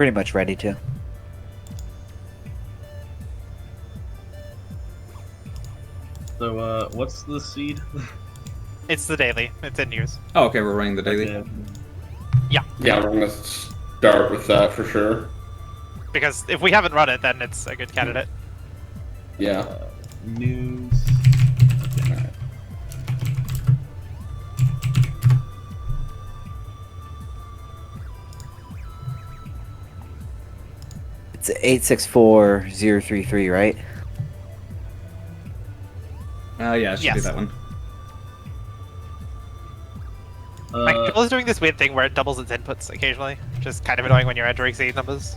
Pretty much ready to. So, what's the seed? It's the daily. It's in use. Oh, okay, we're running the daily. Okay. Yeah, we're gonna start with that for sure. Because if we haven't run it, then it's a good candidate. Yeah. News. Okay. Alright. It's 864033, right? Yeah, it should be Yes. that one. My controller's doing this weird thing where it doubles its inputs occasionally, which is kind of annoying when you're entering seed numbers.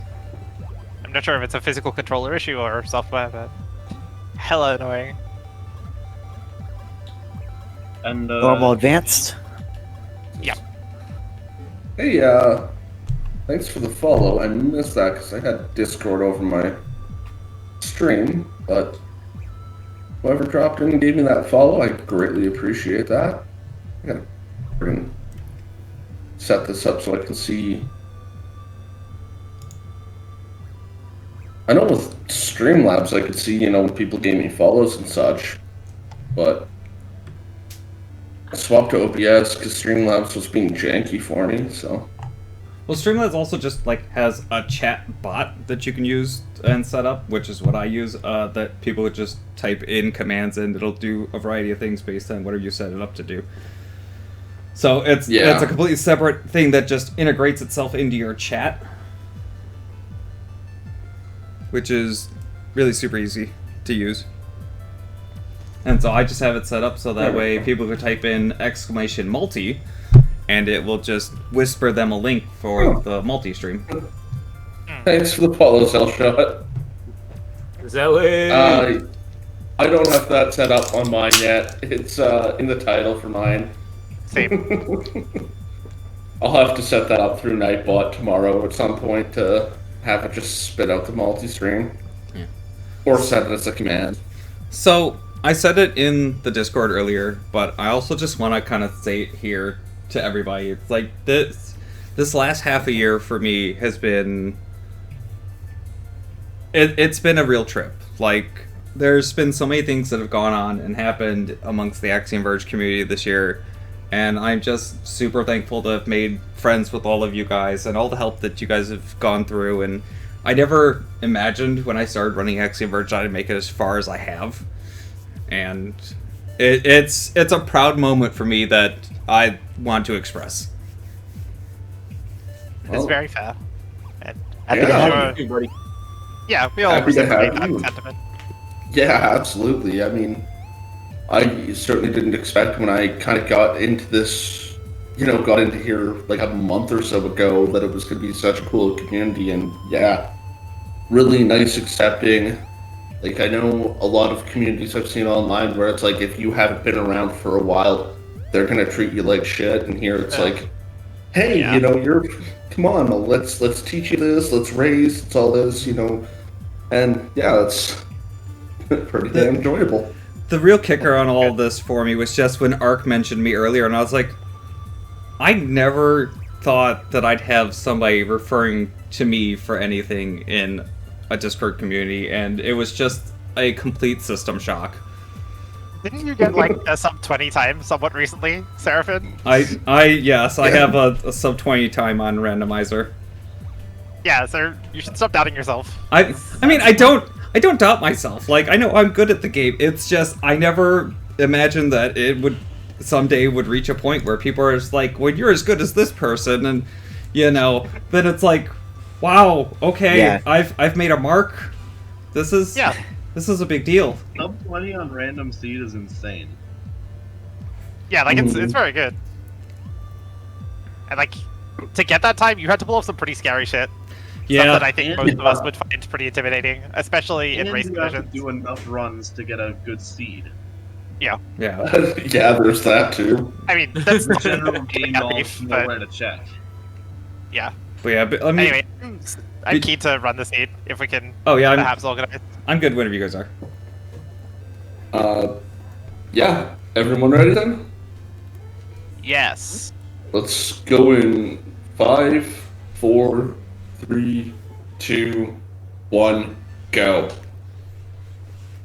I'm not sure if it's a physical controller issue or software, but hella annoying. And Normal advanced. Hey, thanks for the follow. I missed that because I had Discord over my stream, but whoever dropped in and gave me that follow, I greatly appreciate that. I gotta freaking set this up so I can see. I know with Streamlabs I could see, when people gave me follows and such, but I swapped to OBS because Streamlabs was being janky for me, so. Well, Streamlabs also just has a chat bot that you can use and set up, which is what I use. That people would just type in commands and it'll do a variety of things based on whatever you set it up to do. So it's a completely separate thing that just integrates itself into your chat, which is really super easy to use. And so I just have it set up so that way people can type in !multi, and it will just whisper them a link for the multi-stream. Thanks for the follow, Cellshot. Zoe! I don't have that set up on mine yet. It's in the title for mine. Same. I'll have to set that up through Nightbot tomorrow at some point to have it just spit out the multi-stream. Yeah. Or set it as a command. So I said it in the Discord earlier, but I also just want to kind of say it here to everybody. It's like this last half a year for me has been it's been a real trip. Like, there's been so many things that have gone on and happened amongst the Axiom Verge community this year, and I'm just super thankful to have made friends with all of you guys and all the help that you guys have gone through. And I never imagined when I started running Axiom Verge I'd make it as far as I have, and it's a proud moment for me that I want to express. It's very fair. And Happy to have sure, buddy. yeah, we all Happy to reciprocate have that you. sentiment. Yeah, absolutely. I mean, I certainly didn't expect when I kind of got into this, got into here like a month or so ago that it was going to be such a cool community. And yeah, really nice accepting. Like, I know a lot of communities I've seen online where it's like, if you haven't been around for a while, they're going to treat you like shit. And here it's like, hey, Yeah. come on, let's teach you this, let's raise, it's all this, and yeah, it's pretty damn enjoyable. The real kicker on all of this for me was just when Ark mentioned me earlier, and I was like, I never thought that I'd have somebody referring to me for anything in a Discord community, and it was just a complete system shock. Didn't you get like a sub 20 time somewhat recently, Seraphin? Yes, I have a sub 20 time on Randomizer. Yeah, so you should stop doubting yourself. I mean, I don't doubt myself. Like, I know I'm good at the game. It's just I never imagined that it would someday would reach a point where people are just like, well, you're as good as this person, and then it's like, wow, okay, Yeah. I've made a mark. This is a big deal. Sub 20 on random seed is insane. Yeah, like it's very good. And like to get that time, you had to pull off some pretty scary shit. Stuff Yeah, that I think most of us would find pretty intimidating, especially in And race you have to divisions. do enough runs to get a good seed. yeah. Yeah, there's that too. I mean, that's not General game yeah, knowledge beef, nowhere but to check. yeah. But yeah, but, I mean, Anyway, I'm keen to run the seed if we can oh yeah, perhaps organize. I'm good whenever you guys are. Yeah, everyone ready then? Yes. Let's go in 5, 4, 3, 2, 1, go.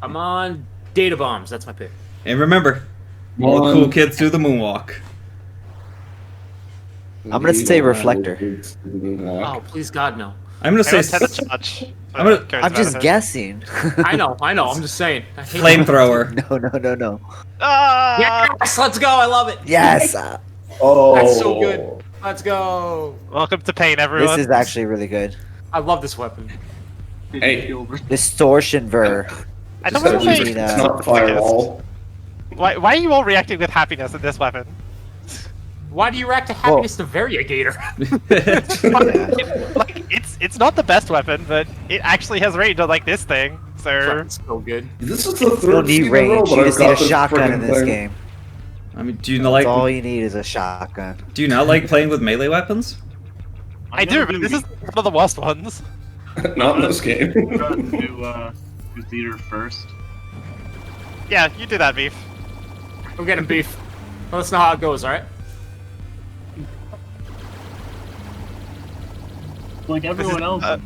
I'm on data bombs. That's my pick. And remember, all the cool 1. kids do the moonwalk. I'm gonna say reflector. Oh, please God, no. I'm gonna say I don't tend to judge. I'm gonna- I'm just guessing. I know. I'm just saying. I hate flamethrower. No. Ah! Yes, let's go. I love it. Yes. Oh, That's so good. Let's go. Welcome to pain, everyone. This is actually really good. I love this weapon. Hey, Distortion Ver. I don't just know that if it's I- not firewall. Why are you all reacting with happiness in this weapon? Why do you react to happiness to Variegator? Like, it's not the best weapon, but it actually has range unlike this thing. So It's so good. This is the You don't third need season in a row range. that You I've just need got a this shotgun in friggin' this thing. game. I mean, do you That's like all you need is a shotgun. do you not like playing with melee weapons? I do, but this is one of the worst ones. Not in this game. Do theater first. Yeah, you do that, Beef. I'm getting beef. Let's know how it goes, alright? Like everyone else, uh,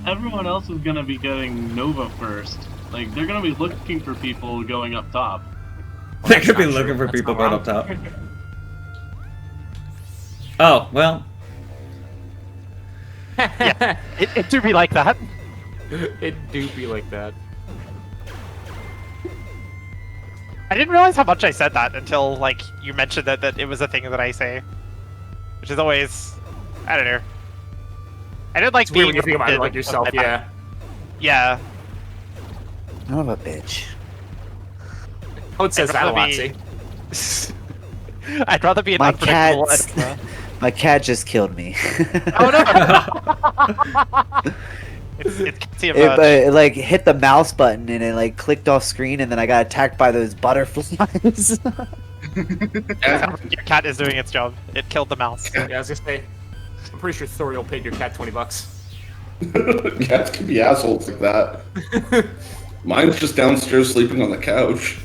everyone else is gonna be getting Nova first. Like they're gonna be looking for people going up top. They could be not looking true. for That's people not going up top. Oh, well, It do be like that. It do be like that. I didn't realize how much I said that until, like, you mentioned that it was a thing that I say. Which is always... I don't know. I didn't like It's weird when you being think about it like with yourself, my yeah. Yeah. Son of a bitch. Oh, it says that a lot, see? I'd rather be an My unpredictable cat's... editor. My cat just killed me. Oh no! It's Katia It, Verge. it like hit the mouse button and it like clicked off screen and then I got attacked by those butterflies. Your cat is doing its job. It killed the mouse. Yeah, I was gonna say, I'm pretty sure Thoriel paid your cat $20. Cats can be assholes like that. Mine's just downstairs sleeping on the couch.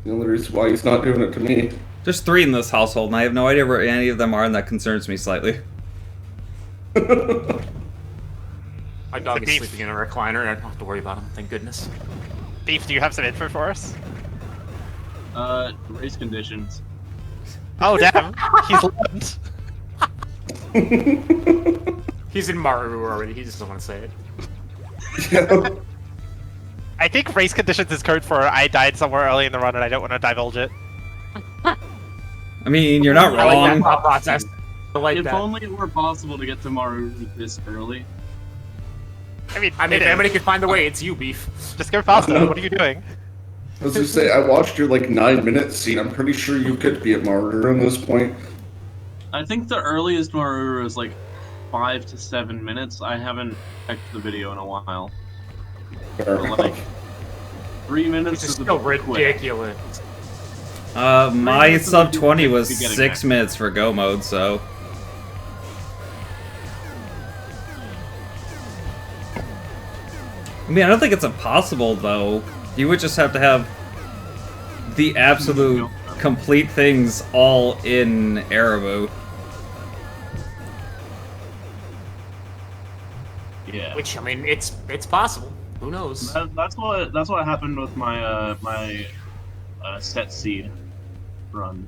The only reason why he's not doing it to me. there's 3 in this household, and I have no idea where any of them are, and that concerns me slightly. My dog is beef. sleeping in a recliner and I don't have to worry about him, thank goodness. Beef, do you have some info for us? Race conditions. Oh damn, he's learned. He's in Maru already, he just doesn't want to say it. Yeah. I think race conditions is code for I died somewhere early in the run and I don't want to divulge it. I mean, you're not I like that wrong. thought process. I like If that. only it were possible to get to Maru this early. I mean, I mean, it if is. anybody can find the way, it's you, Beef. Just go faster. What are you doing? I was gonna say, I watched your like 9-minute scene. I'm pretty sure you could be a martyr at this point. I think the earliest Maru is like 5 to 7 minutes. I haven't checked the video in a while. But like 3 minutes It's is just a so bit quick. ridiculous. My minutes is sub a 20 good was to getting 6 there. minutes for go mode, so. I mean, I don't think it's impossible, though. You would just have to have the absolute complete things all in Erebu. Yeah. Which, I mean, it's possible. Who knows? That's what happened with my my set seed run,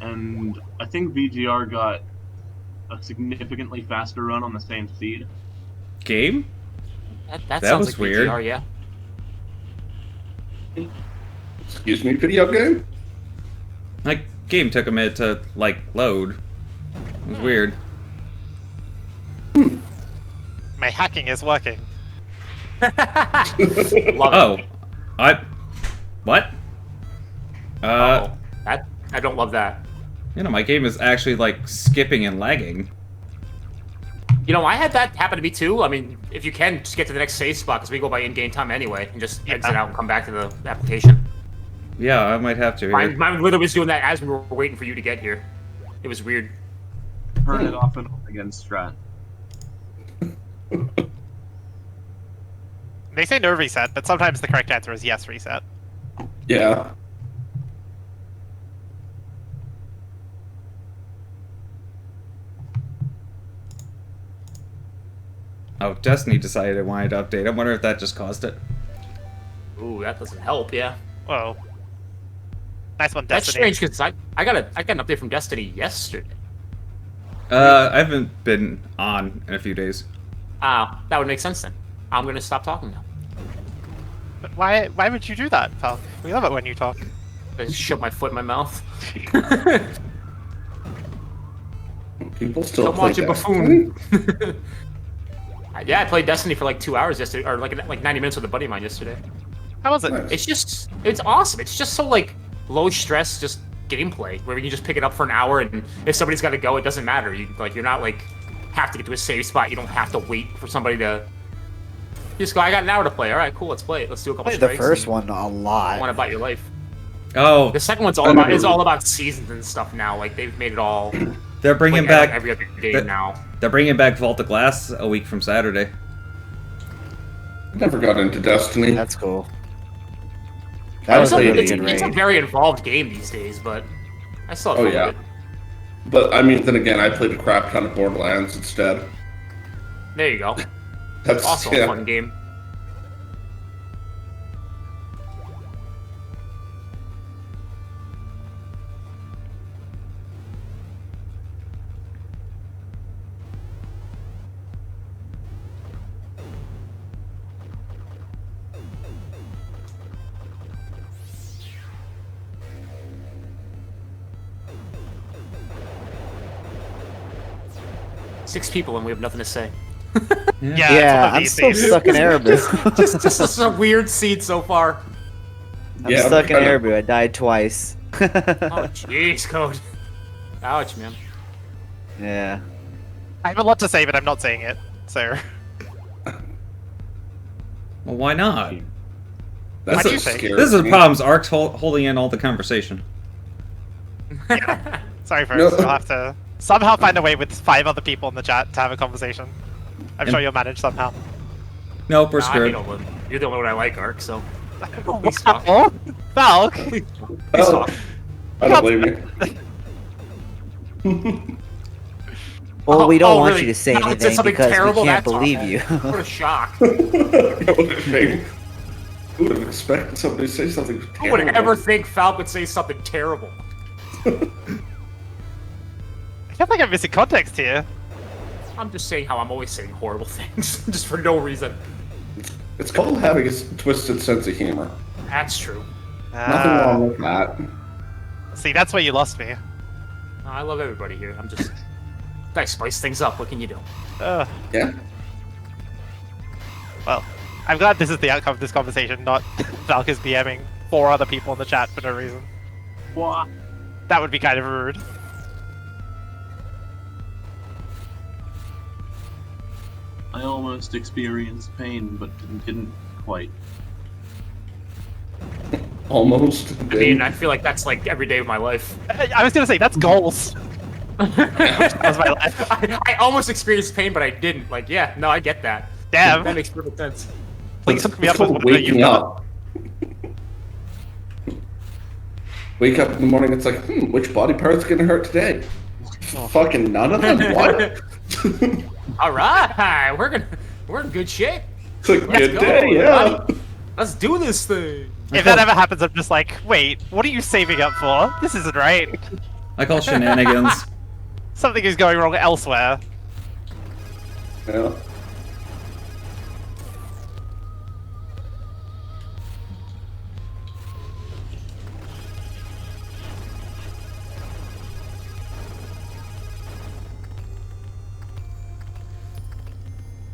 and I think VGR got a significantly faster run on the same seed. Game? That That sounds was like weird. VGR, yeah. Excuse me, video game? Like, game took a minute to, like, load. It was weird. My hacking is working. Love Oh. What? Oh, that I don't love that. You know, my game is actually, like, skipping and lagging. You know, I had that happen to me too. I mean, if you can, just get to the next save spot because we go by in-game time anyway, and just exit out and come back to the application. Yeah, I might have to. Here. Mine literally was doing that as we were waiting for you to get here. It was weird. Turn it off and on again, strat. They say no reset, but sometimes the correct answer is yes reset. Yeah. Oh, Destiny decided it wanted to update. I wonder if that just caused it. Ooh, that doesn't help. Yeah. Whoa. Nice one, That's Destiny. strange because I got an update from Destiny yesterday. I haven't been on in a few days. Ah, that would make sense then. I'm gonna stop talking now. But why would you do that, pal? We love it when you talk. I just shove my foot in my mouth. People still Come play watch a Destiny? buffoon. Yeah, I played Destiny for like 2 hours yesterday, or like 90 minutes with a buddy of mine yesterday. How was it? Nice. It's awesome. It's just so like low stress, just gameplay where you can just pick it up for an hour, and if somebody's got to go, it doesn't matter. You're not like have to get to a save spot. You don't have to wait for somebody to. You just go. I got an hour to play. All right, cool. Let's play it. Let's do a couple. Played the strikes first and one a lot. Want about your life. Oh, The second one's all about seasons and stuff now. Like they've made it all. they're bringing like, back every other game now. They're bringing back Vault of Glass a week from Saturday. Never got into Destiny. That's cool. That was a really really it's, good it's a raid. very involved game these days, but I still have Oh fun yeah. with it. But I mean, then again, I played a crap ton of Borderlands instead. There you go. That's Also yeah. a fun game. Six people and we have nothing to say. Yeah, Yeah, it's one I'm of still these stuck in Erebus. just a weird seed so far. I'm Yeah, stuck in kinda- Erebus. I died twice. Oh jeez, Code. Ouch, man. Yeah. I have a lot to say, but I'm not saying it. So Well, why not? That's Why do a you think? scary This is the game. problems. Ark's holding in all the conversation. sorry, folks. No. We'll have to somehow find a way with 5 other people in the chat to have a conversation. I'm sure you'll manage somehow. Nope, we're Nah, I screwed. hate all the- You're the only one I like, Ark, so. Please talk. Oh, Valk. Please Oh, talk. I don't blame you. Well, we don't Oh, want really? you to say Now it said anything something because terrible? we can't That's believe awful. you. What a shock. What a shame. Who would have expected somebody to say something Who terrible? would ever think Falk would say something terrible? I feel like I'm missing context here. I'm just saying how I'm always saying horrible things, just for no reason. It's called having a twisted sense of humor. That's true. Nothing wrong with that. See, that's where you lost me. I love everybody here. I'm just. Gotta spice things up. What can you do? Yeah. Well, I'm glad this is the outcome of this conversation, not Valk is BMing 4 other people in the chat for no reason. What? That would be kind of rude. I almost experienced pain, but didn't quite. Almost. I mean, I feel like that's like every day of my life. I was gonna say, that's goals. That was my life. I almost experienced pain, but I didn't. Like, yeah, no, I get that. Damn. That makes perfect sense. Please hook me up It's with called whatever you've waking got. up. Wake up in the morning, it's like, which body part's gonna hurt today? Fucking none of them? What? All right, we're in good shape. It's a Let's good go, day, yeah. everybody. Let's do this thing. If that ever happens, I'm just like, wait, what are you saving up for? This isn't right. I call shenanigans. Something is going wrong elsewhere. Yeah.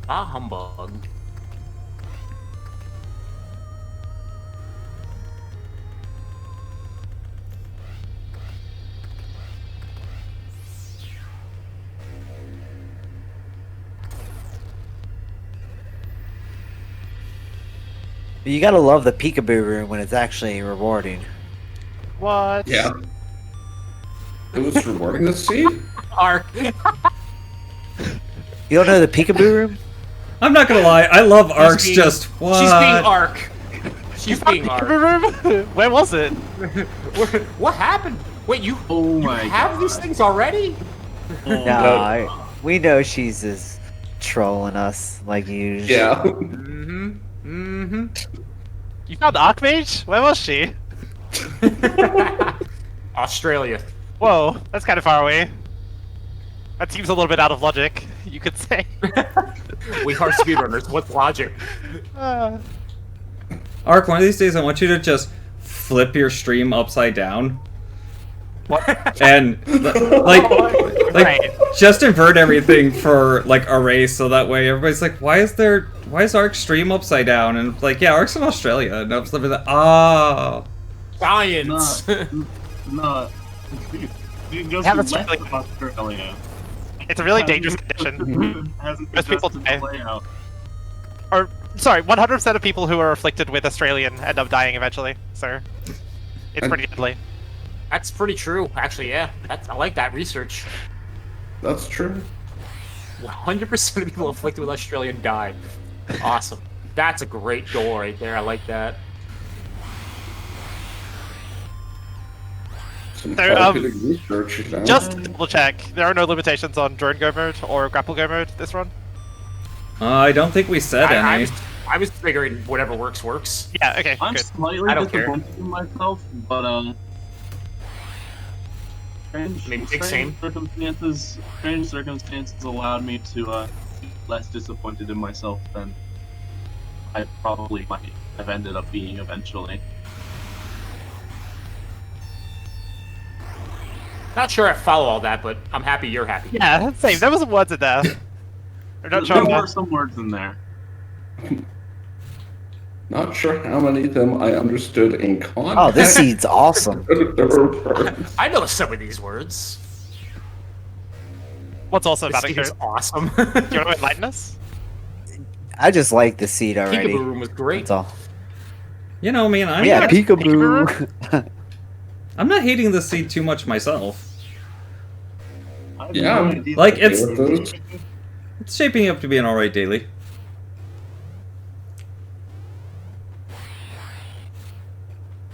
Ah, humbug. You gotta love the peekaboo room when it's actually rewarding. What? Yeah. It was rewarding to see. Ark. You don't know the peekaboo room? I'm not gonna lie, I love Ark's being- just what? She's being Ark. She's being Ark. Room? Where was it? What happened? Wait, you Oh my have god. these things already? No, we know she's as trolling us like usual. Yeah. You found Archmage? Where was she? Australia. Whoa, that's kind of far away. That seems a little bit out of logic, you could say. We are speedrunners. What's logic? Ark, one of these days I want you to just flip your stream upside down. What? And like Right. just invert everything for like a race, so that way everybody's like, why is Ark's stream upside down? And it's like, yeah, Ark's in Australia, and I'm flipping that. Ah, Science. No. You just Have a left struggling- of Australia. It's a really dangerous condition. Hasn't Most people adjusted die. the layout. Or, sorry, 100% of people who are afflicted with Australian end up dying eventually, so it's pretty deadly. That's pretty true, actually. Yeah, I like that research. That's true. 100% of people afflicted with Australian die. Awesome. That's a great goal right there. I like that. Some So, targeted research, you know? Just to double check, there are no limitations on drone go mode or grapple go mode this run? I don't think we said any. I was figuring whatever works. Yeah, okay, I'm good. slightly I don't care. disappointed in myself, but Maybe big same. strange circumstances allowed me to be less disappointed in myself than I probably might have ended up being eventually. Not sure I follow all that, but I'm happy you're happy. Yeah, same. There was some words in there. They're not There sure. were some words in there. Not sure how many of them I understood in context. Oh, this seed's awesome. I know some of these words. What's also This about it, game is Kurt? awesome. Do you want to enlighten us? I just like the seed already. Peekaboo Room was great. That's all. You know, man, I'm Yeah, not, peekaboo. I'm not hating this seed too much myself. I have Yeah, no idea. like, it's- Those- It's shaping up to be an alright daily.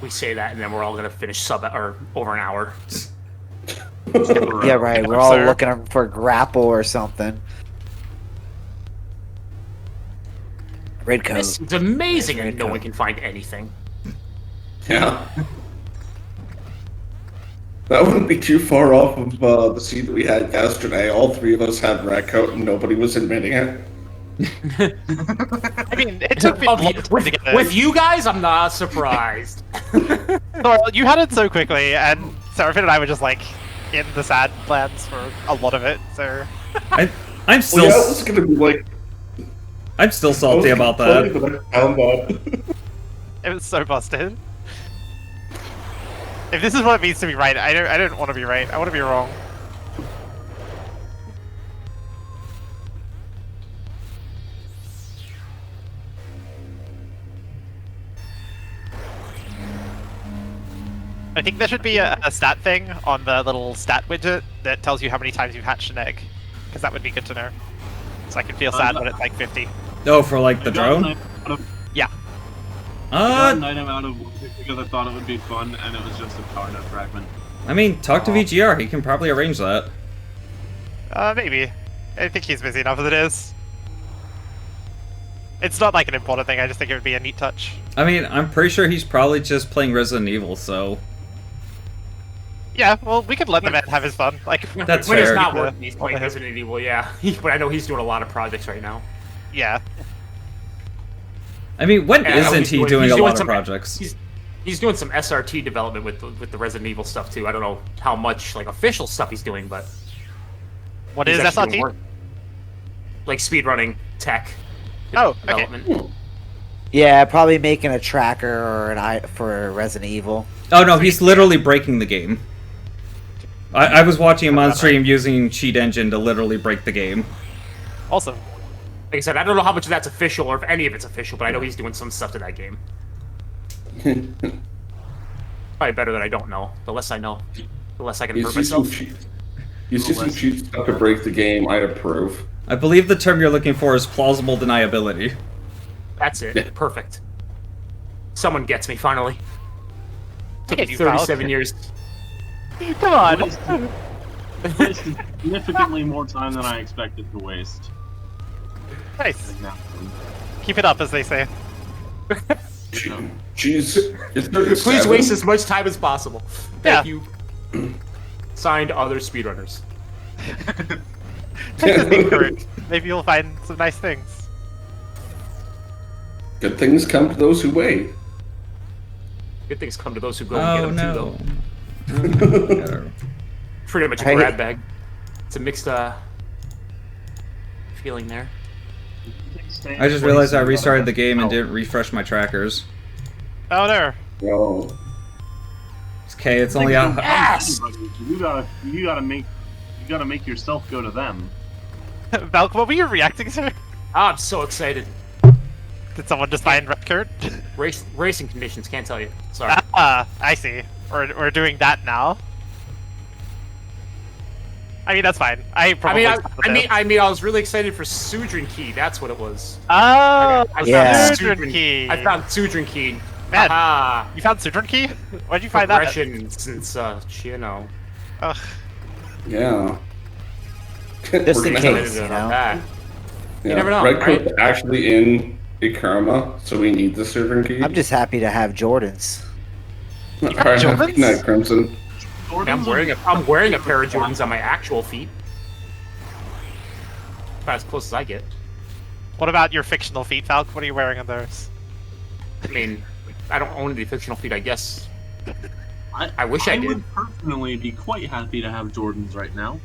We say that, and then we're all gonna finish over an hour. Yeah, right. We're all Sir. looking for grapple or something. Red coat. It's amazing, Nice and no red one coat. can find anything. Yeah. That wouldn't be too far off of the seed that we had yesterday. All three of us had red coat and nobody was admitting it. I mean, it took me a Okay, long time to get there. with you guys, I'm not surprised. Sorry, you had it so quickly, and Seraphine and I were just like in the sad lands for a lot of it. So I'm Well, still yeah, it was gonna be like I'm still salty about that. I found that. it was so busted. If this is what it means to be right, I don't want to be right. I want to be wrong. I think there should be a stat thing on the little stat widget that tells you how many times you've hatched an egg, because that would be good to know. So I can feel sad when it's like 50. Oh, for like the I got an drone? item out of- Yeah. I got an Uh, item out of it because I thought it would be fun, and it was just a power node fragment. I mean, talk to VGR. He can probably arrange that. Maybe. I think he's busy enough as it is. It's not like an important thing, I just think it would be a neat touch. I mean, I'm pretty sure he's probably just playing Resident Evil, so Yeah, well, we could let the man have his fun. Like, That's when it's fair. not Yeah. working, he's playing Resident Evil. Yeah, but I know he's doing a lot of projects right now. yeah. I mean, when And I know isn't he he's doing a lot of some- projects? He's doing some SRT development with the Resident Evil stuff too. I don't know how much like official stuff he's doing, but What he's is actually doing SRT? work. Like speedrunning tech Oh, okay. development. Yeah, probably making a tracker or an eye for Resident Evil. Oh no, he's literally breaking the game. I was watching him on stream using Cheat Engine to literally break the game. Awesome. Like I said, I don't know how much of that's official or if any of it's official, but I know he's doing some stuff to that game. Probably better that I don't know. The less I know, the less I can You hurt see some myself. cheat. You see some cheat stuff to break the game. I approve. I believe the term you're looking for is plausible deniability. That's it. Yeah. Perfect. Someone gets me finally. Took Get me you, 37 Falk. years. Come on. Wasted significantly more time than I expected to waste. Nice. Keep it up, as they say. Jeez. It's Please 37? waste as much time as possible. Thank Yeah. you. Signed, other speedrunners. Take this thing through. Maybe you'll find some nice things. Good things come to those who wait. Good things come to those who go and get Oh them too, though. no. Pretty much a Right. grab bag. It's a mixed feeling there. I just realized I restarted the game and didn't refresh my trackers. Oh, there. Yo. It's okay, it's only a... Yes! You gotta make yourself go to them. Valk, what were you reacting to? Oh, I'm so excited. Did someone just find red card? Racing conditions, can't tell you. Sorry. I see. We're doing that now. I mean, that's fine. I was really excited for Sudrin Key. That's what it was. Oh, I found Yeah. Sudrin Key. I found Sudrin Key. Man, Haha. you found Sudrin Key? Where'd you find that? Progression since you know. Ugh. Yeah. Just We're in gonna case. have- You know? That. yeah. never know, Red right? Coat's actually in Ikarama, so we need the servant key. I'm just happy to have Jordans. Alright, Jordans? good night, Crimson. I'm wearing a pair of Jordans on my actual feet. About as close as I get. What about your fictional feet, Valk? What are you wearing on those? I mean, I don't own any fictional feet. I guess. I wish I did. would personally be quite happy to have Jordans right now.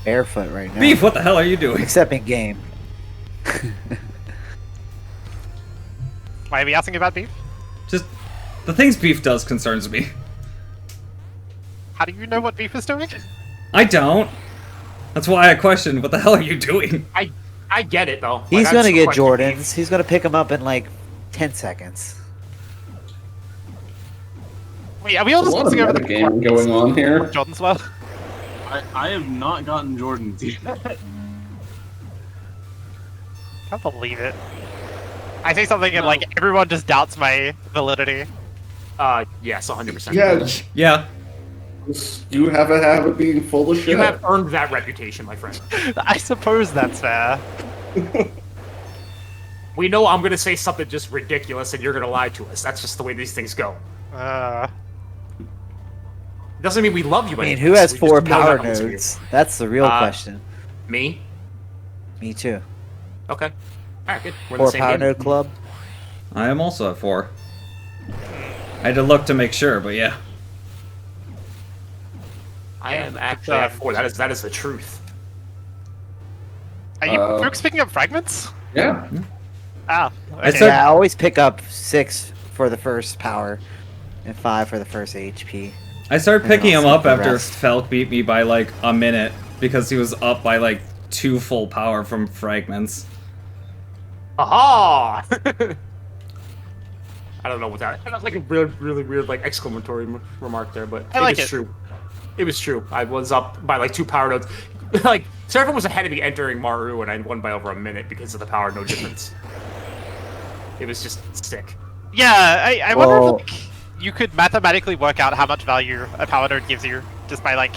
Barefoot right now. Beef, what the hell are you doing? Except in game. Why are we asking about beef? Just... The things Beef does concerns me. How do you know what beef is doing? I don't. That's why I question, what the hell are you doing? I get it though. He's Like, gonna I'd get question Jordans. He's gonna pick them up in like 10 seconds. Wait, are we all There's just a lot of looking over the metagaming going on here. Jordan's well? I have not gotten Jordans yet. Can't believe it. I say something and like everyone just doubts my validity. Yes, 100%. Yeah, Yeah. you have a habit of being full of shit. You have earned that reputation, my friend. I suppose that's fair. We know I'm gonna say something just ridiculous and you're gonna lie to us. That's just the way these things go. Doesn't mean we love you I mean, any who less. has We 4 just know power that much of you. nodes? That's the real question. Me? Me too. Okay. Alright, good. We're in the 4 same power game. node club. I am also at 4. I had to look to make sure, but yeah. I am actually at 4. That is the truth. Are you folks picking up fragments? Yeah. Ah, I okay. said- Yeah, I always pick up 6 for the first power and 5 for the first HP. I started And then picking I'll him up skip the after rest. Felk beat me by like a minute because he was up by like 2 full power from fragments. Aha! I don't know what that. That's like a really weird like exclamatory remark there, but I like was it. true. It was true. I was up by like 2 power nodes. Like Seraphim was ahead of me entering Maru, and I won by over a minute because of the power node difference. It was just sick. Yeah, I wonder Well- if like, you could mathematically work out how much value a power node gives you just by like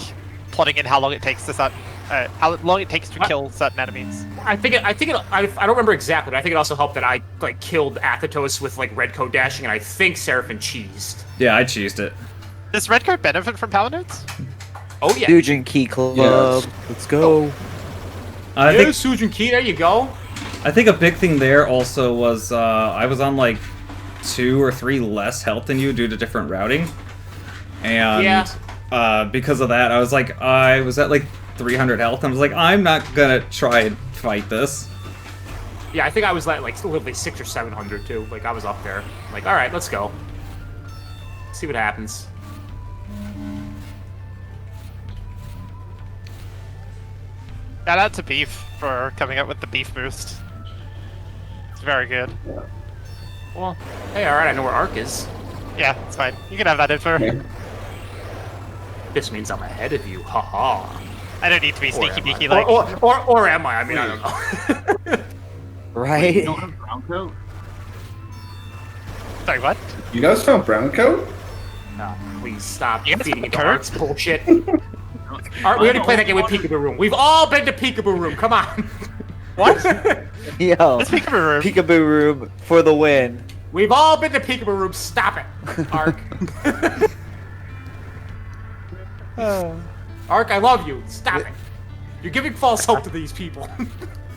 plotting in how long it takes to how long it takes to kill certain enemies. I don't remember exactly, but I think it also helped that I like killed Athetos with like red code dashing, and I think Seraphim cheesed. Yeah, I cheesed it. Does red code benefit from power nodes? Oh yeah. Sujin Key Club. Yes. Let's go. I Yeah, think Sujin Key, there you go. I think a big thing there also was I was on like 2 or 3 less health than you due to different routing, and because of that, I was at like 300 health. And I was like, I'm not gonna try and fight this. Yeah, I think I was like literally 600 or 700 too. Like I was up there. Like, all right, let's go. See what happens. Shout out to Beef for coming up with the beef boost. It's very good. Well, hey, all right, I know where Ark is. Yeah, it's fine. You can have that info. Okay. This means I'm ahead of you. Haha. I don't need to be Or sneaky am beaky I? like. Or am I? I mean, I don't know. You Right? don't have brown coat? Sorry, what? You guys found brown coat? Please stop You guys feeding have into a Ark's bullshit. Art, we already played that game with Peekaboo Room. We've all been to Peekaboo Room. Come on. What? Yo, This peekaboo room. peekaboo room for the win. We've all been to peekaboo room. Stop it, Ark. Ark, I love you. Stop it. You're giving false hope to these people.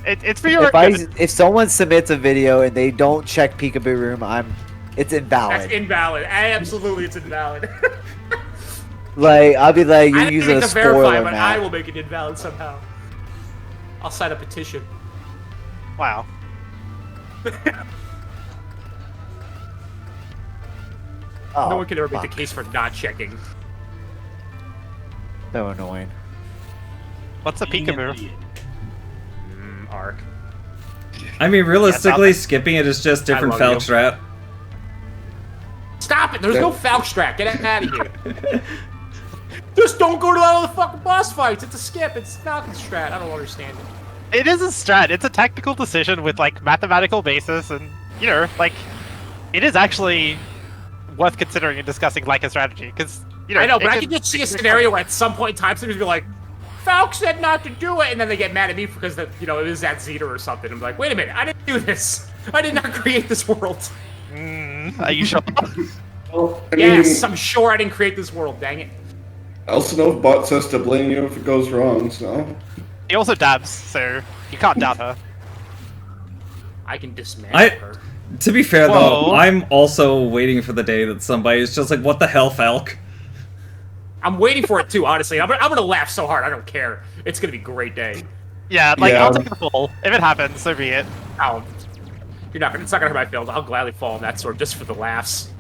It's for your good. If someone submits a video and they don't check peekaboo room, it's invalid. That's invalid. Absolutely, it's invalid. Like, I'll be like, I you're didn't using make a to verify, spoiler but now. I will make it invalid somehow. I'll sign a petition. Wow. Oh, No one can ever make the fuck. case for not checking. So annoying. What's a peekaboo? Ark. I mean, realistically, Yes, skipping it is just different love you. Falkstrat. Stop it! There's no Falkstrat. Get it out of here. Just don't go to all the fucking boss fights. It's a skip. It's Falcon Strat. I don't understand it. It is a strat. It's a tactical decision with like mathematical basis, and you know, like, it is actually worth considering and discussing like a strategy because you know. I know, but it I can- can just see a scenario where at some point in time somebody's gonna be like, Falk said not to do it, and then they get mad at me because it is that Zeta or something. I'm like, wait a minute, I didn't do this. I did not create this world. Are you sure? Well, I Yes, mean, I'm sure I didn't create this world. Dang it. I also know if Bot says to blame you if it goes wrong, so. He also dabs, so you can't doubt her. I can dismantle I- her. To be fair, Whoa. though, I'm also waiting for the day that somebody's just like, what the hell, Falk? I'm waiting for it too, honestly. I'm gonna laugh so hard, I don't care. It's gonna be a great day. Yeah, like Yeah. I'll take the fall if it happens. So be it. Oh, it's not gonna hurt my feelings. I'll gladly fall on that sword just for the laughs.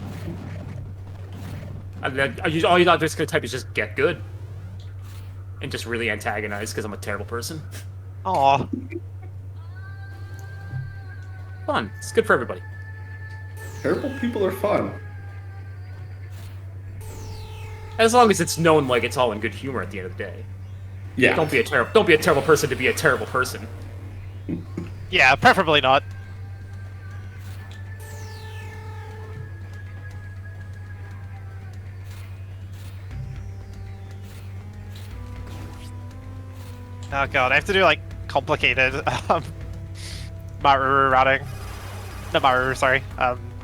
And then all you're not just gonna type is just get good. And just really antagonize because I'm a terrible person. Aw. Fun. It's good for everybody. Terrible people are fun. As long as it's known like it's all in good humor at the end of the day. Yeah. Don't be a terrible person to be a terrible person. Yeah, preferably not. Oh god, I have to do like complicated Maru routing. No Maru, sorry.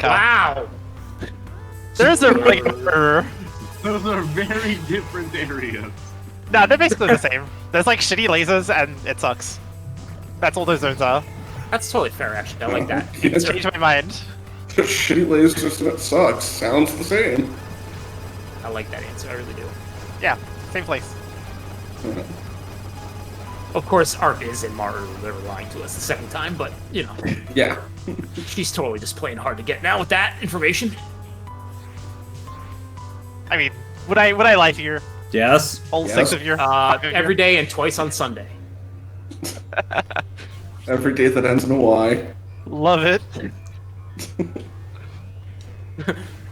Wow. There's a regular. Those are very different areas. No, they're basically the same. There's like shitty lasers and it sucks. That's all those zones are. That's totally fair, actually. I like that. Yeah. Changed my mind. Shitty lasers that sucks. Sounds the same. I like that answer. I really do. Yeah, same place. Of course, Ark is in Maru. They were lying to us the second time, but, you know, Yeah. she's totally just playing hard to get now with that information. I mean, would I lie to you? Yes. All Yes. 6 of you? Every day and twice on Sunday. Every day that ends in a Y. Love it.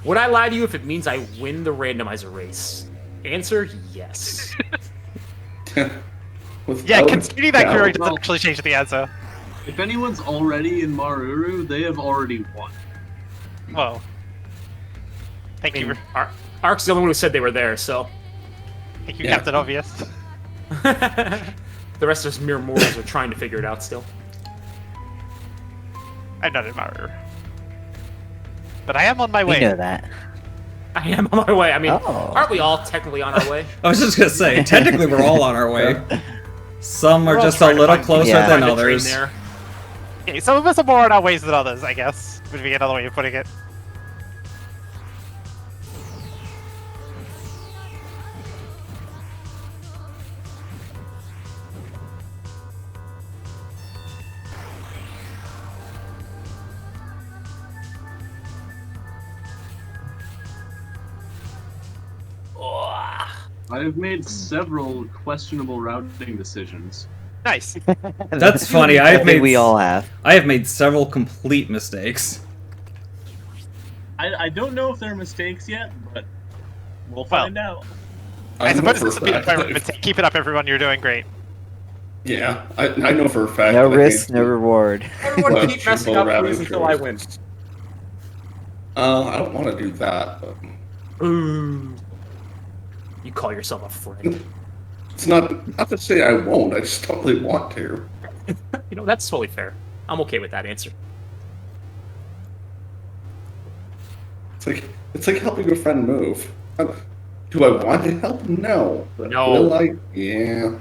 Would I lie to you if it means I win the randomizer race? Answer, yes. Yeah, Without considering that doubt. query doesn't actually change the answer. If anyone's already in Maruru, they have already won. Whoa. Thank you, Ark's the only one who said they were there, so. thank you, Yeah. Captain Obvious. The rest of us mere mortals are trying to figure it out still. I'm not in Maru. But I am on my We way. know that. I am on my way. I mean, Oh. aren't we all technically on our way? I was just gonna say, technically we're all on our way. Some are We're all just a trying to little find- closer Yeah. than find a train others. there. Okay, some of us are more on our ways than others, I guess. Would be another way of putting it. I have made several questionable routing decisions. Nice. That's funny. I think we all have. I have made several complete mistakes. I don't know if they're mistakes yet, but we'll Well, find out. I know suppose for a this would be the fact point where that we would say, keep it up, everyone. You're doing great. Yeah, I know for a fact. No that I risk, hate no reward. Everyone keep messing up, routing please, until I choices. win. I don't want to do that. But Ooh. You call yourself a friend. it's not to say I won't. I just don't really want to. You know, that's totally fair. I'm okay with that answer. It's like helping a friend move. Do I want to help? No. But No. will I? Yeah.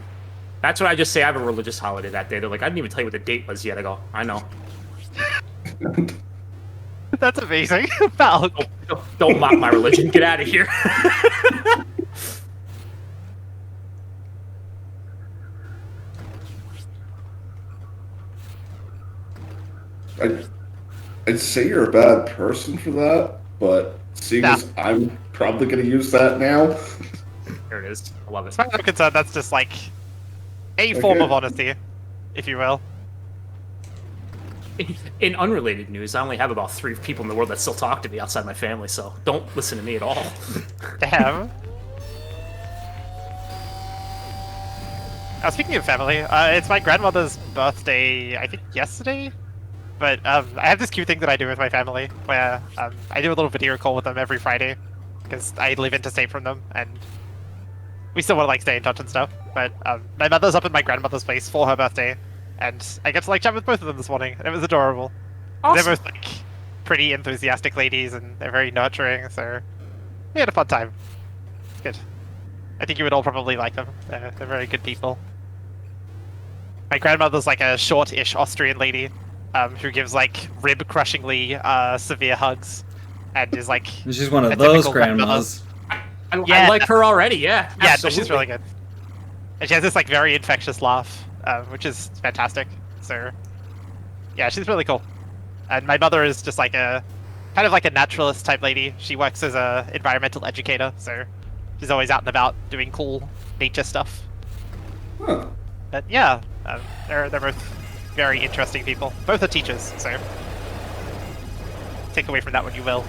That's what I just say. I have a religious holiday that day. They're like, I didn't even tell you what the date was yet. I go, I know. That's amazing. Falk. Don't mock my religion. Get out of here. I'd say you're a bad person for that, but seeing as I'm probably going to use that now. There it is. I love As it. far as I'm concerned, that's just like a form of honesty, if you will. In unrelated news, I only have about 3 people in the world that still talk to me outside my family, so don't listen to me at all. Damn. Speaking of family, it's my grandmother's birthday, I think yesterday? But I have this cute thing that I do with my family, where I do a little video call with them every Friday, because I live interstate from them, and we still want to like stay in touch and stuff. But my mother's up at my grandmother's place for her birthday, and I get to like chat with both of them this morning, and it was adorable. Awesome. They're both like pretty enthusiastic ladies, and they're very nurturing, so we had a fun time. It's good. I think you would all probably like them. They're very good people. My grandmother's like a short-ish Austrian lady who gives like rib-crushingly severe hugs, and is like She's one a of those typical grandmother. grandmas. I like her already, yeah. Yeah, no, absolutely. she's really good. And she has this like very infectious laugh, which is fantastic. So, yeah, she's really cool. And my mother is just like a kind of like a naturalist type lady. She works as a environmental educator, so she's always out and about doing cool nature stuff. Huh. But yeah, they're both very interesting people. Both are teachers, so take away from that what you will.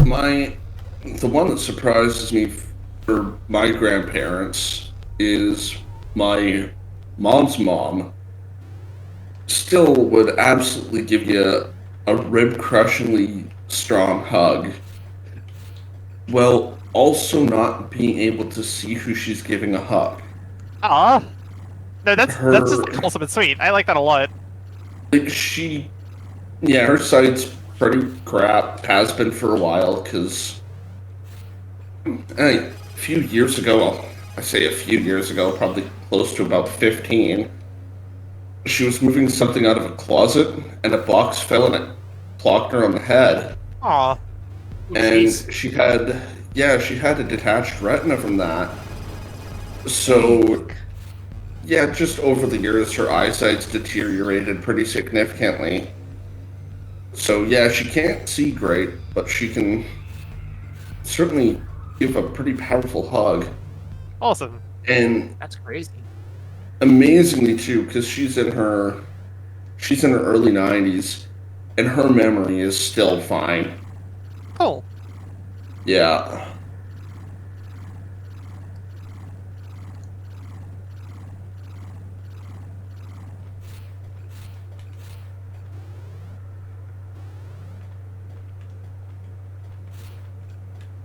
The one that surprises me for my grandparents is my mom's mom still would absolutely give you a rib-crushingly strong hug, while also not being able to see who she's giving a hug. Ah, no, that's Her- just like, awesome and sweet. I like that a lot. Like her sight's pretty crap, has been for a while, because a few years ago, well, I say a few years ago, probably close to about 15, she was moving something out of a closet, and a box fell and it clocked her on the head. Aw, And Jeez. she had a detached retina from that. So, yeah, just over the years, her eyesight's deteriorated pretty significantly. So, yeah, she can't see great, but she can certainly give a pretty powerful hug. awesome. And That's crazy. amazingly, too, because she's in her early 90s, and her memory is still fine. Cool. Yeah.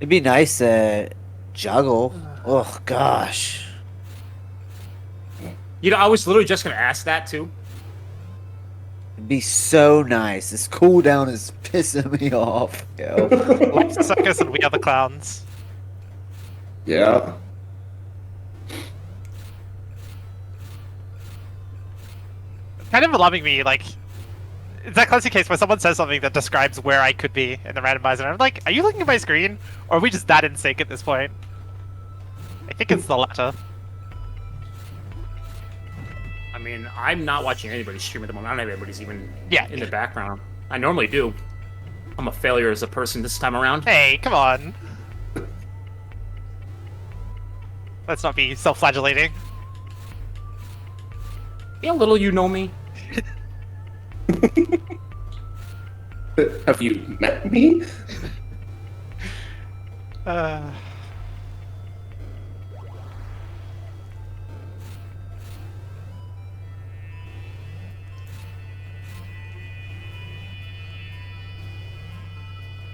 It'd be nice to juggle. Oh gosh. You know, I was literally just gonna ask that too. It'd be so nice. This cooldown is pissing me off, yo. Like circus and we are the clowns. Yeah. Kind of alarming me, like, it's that classic case where someone says something that describes where I could be in the randomizer, and I'm like, are you looking at my screen? Or are we just that in sync at this point? I think it's the latter. I mean, I'm not watching anybody stream at the moment. I don't have anybody's even Yeah. in the background. I normally do. I'm a failure as a person this time around. Hey, come on. Let's not be self-flagellating. Yeah, little you know me. Have you met me? Uh...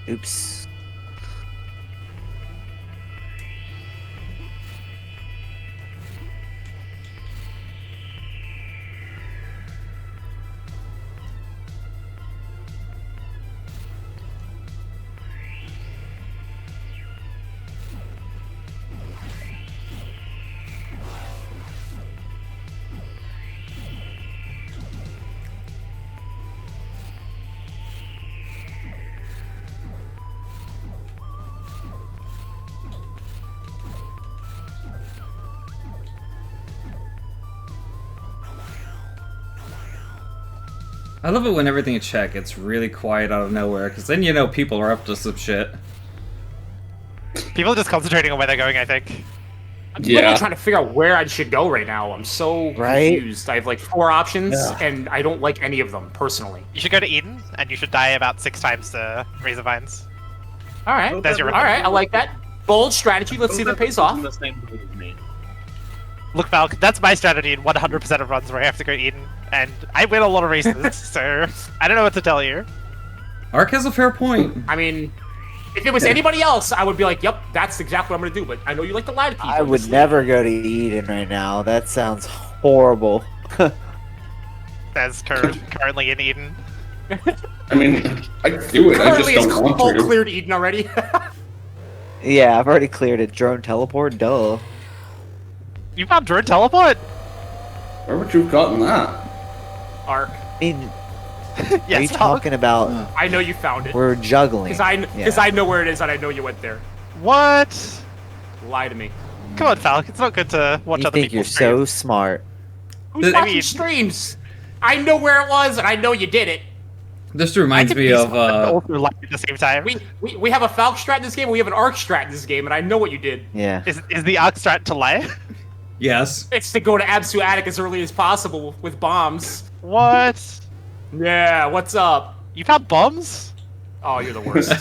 Oops. I love it when everything in chat gets really quiet out of nowhere, because then you know people are up to some shit. People are just concentrating on where they're going, I think. I'm literally trying to figure out where I should go right now. I'm so confused. I have like 4 options, and I don't like any of them, personally. You should go to Eden, and you should die about 6 times to Razor Vines. Alright, There's your I like that. Bold strategy, let's see if it pays off. The same boat as me. Look, Valk, that's my strategy in 100% of runs where I have to go Eden, and I win a lot of races, so I don't know what to tell you. Ark has a fair point. I mean, if it was anybody else, I would be like, yep, that's exactly what I'm going to do, but I know you like to lie to people. I would never go to Eden right now. That sounds horrible. That's currently in Eden. I mean, I do it. I just don't want all to. cleared Eden already. Yeah, I've already cleared it. Drone teleport, duh. You found drone teleport? Where would you have gotten that? Ark. I mean, Yes, are you talking about? I know you found it. We're juggling. Because I know where it is and I know you went there. What? Lie to me. Come on, Falk. It's not good to watch You other think people you're so smart? Who's watching streams? I know where it was and I know you did it. This reminds me of also lie at the same time. We have a Falk strat in this game, and we have an Arc strat in this game, and I know what you did. Yeah. Is the Arc strat to lie? yes. It's to go to Absu Attic as early as possible with bombs. What? Yeah, what's up? You found bombs? Oh, you're the worst.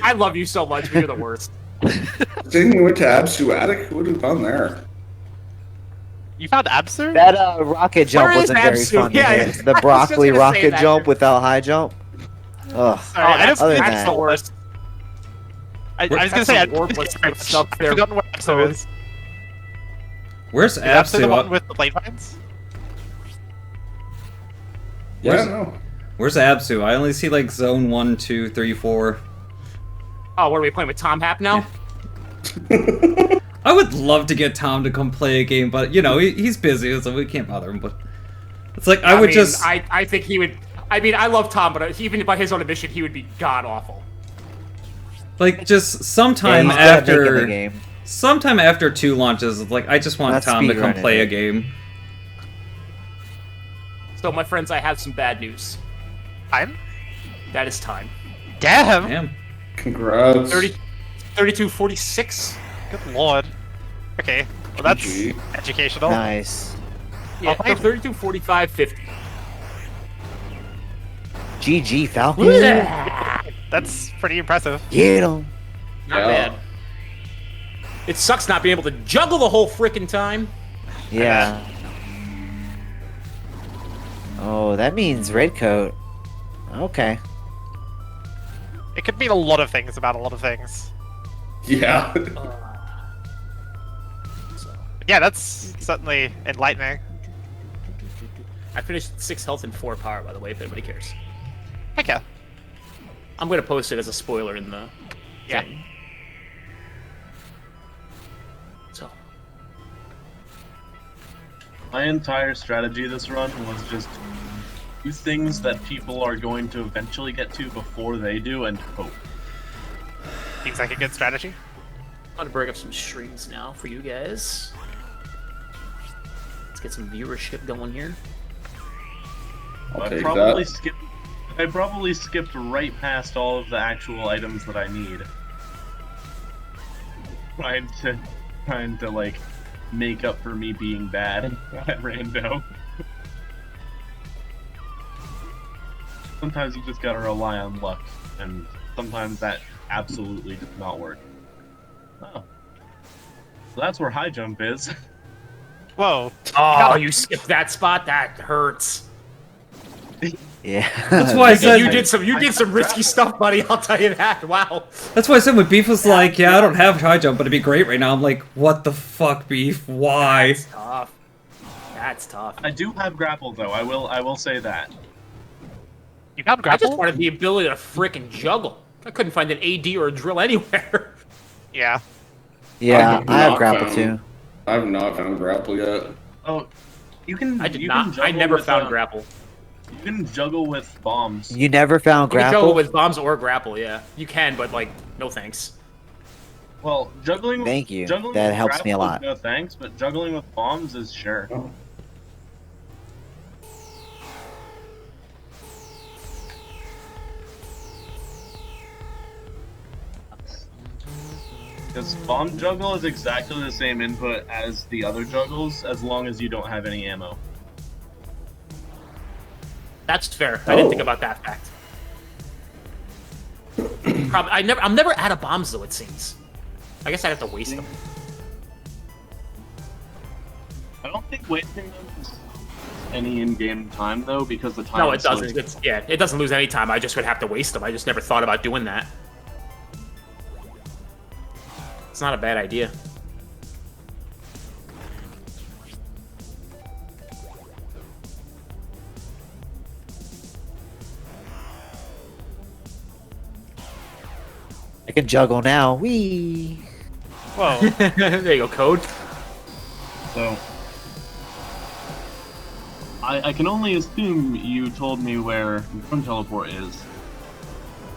I love you so much, but you're the worst. Saying we went to Absu Attic? Who would have gone there? You found Absu? That rocket jump Where is wasn't very Absu? fun. Yeah, Yeah, I was the just broccoli gonna say rocket that. jump without high jump. Ugh. That's other than that's the that. worst. I was gonna say I've forgotten where Absu is. Where's Is Absu the one Absu? with the blade vines? Yeah, I don't know. Where's Absu? I only see like zone 1, 2, 3, 4. Oh, what are we playing with Tom Hap now? I would love to get Tom to come play a game, but you know he's busy, so we can't bother him. But it's like I think he would. I mean, I love Tom, but even by his own admission, he would be god awful. like just Yeah, sometime he's gotta make it after the game. sometime after 2 launches. It's like I just want Not Tom to come speedrunning play it. a game. So, my friends, I have some bad news. Time? That is time. Damn! Damn. Congrats. 32-46. Good lord. Okay, well that's GG. educational. Nice. Yeah, Okay. 32-45-50. GG Falcon. That's pretty impressive. Get him. Not Yeah. bad. It sucks not being able to juggle the whole frickin' time. Yeah. Oh, that means red coat. Okay. It could mean a lot of things about a lot of things. Yeah. Yeah, that's certainly enlightening. I finished 6 health and 4 power, by the way, if anybody cares. Heck yeah. I'm gonna post it as a spoiler in the Yeah. thing. So, My entire strategy this run was just do things that people are going to eventually get to before they do and hope. Seems like a good strategy. I'm gonna bring up some streams now for you guys. Let's get some viewership going here. I'll I take probably that. skipped right past all of the actual items that I need. Trying to like make up for me being bad at rando. Sometimes you just gotta rely on luck, and sometimes that absolutely does not work. Oh. So that's where high jump is. Whoa. Oh, you skipped that spot? That hurts. Yeah. That's why I said You did some risky stuff, buddy, I'll tell you that. Wow. That's why I said when Beef was like, yeah, I don't have high jump, but it'd be great right now. I'm like, what the fuck, Beef? Why? That's tough. That's tough. I do have grapple though. I will say that. You found I grapple? just wanted the ability to frickin' juggle. I couldn't find an AD or a drill anywhere. Yeah. Yeah, I have not grapple found- too. I have not found grapple yet. Oh, you can. I did you not. Can juggle I never with, found grapple. You can juggle with bombs. You never found You can juggle grapple? with bombs or grapple, yeah. You can, but like, no thanks. Well, juggling. Thank you. Juggling That with helps me a grapple is lot. No thanks, but juggling with bombs is sure. Because bomb juggle is exactly the same input as the other juggles, as long as you don't have any ammo. That's fair. I didn't think about that fact. I'm never out of bombs though. It seems. I guess I'd have to waste them. I don't think wasting them is any in-game time though, because the time. No, it is doesn't. like- It doesn't lose any time. I just would have to waste them. I just never thought about doing that. It's not a bad idea. I can juggle now. Wee. Whoa. There you go, code. So, I can only assume you told me where Drone Teleport is.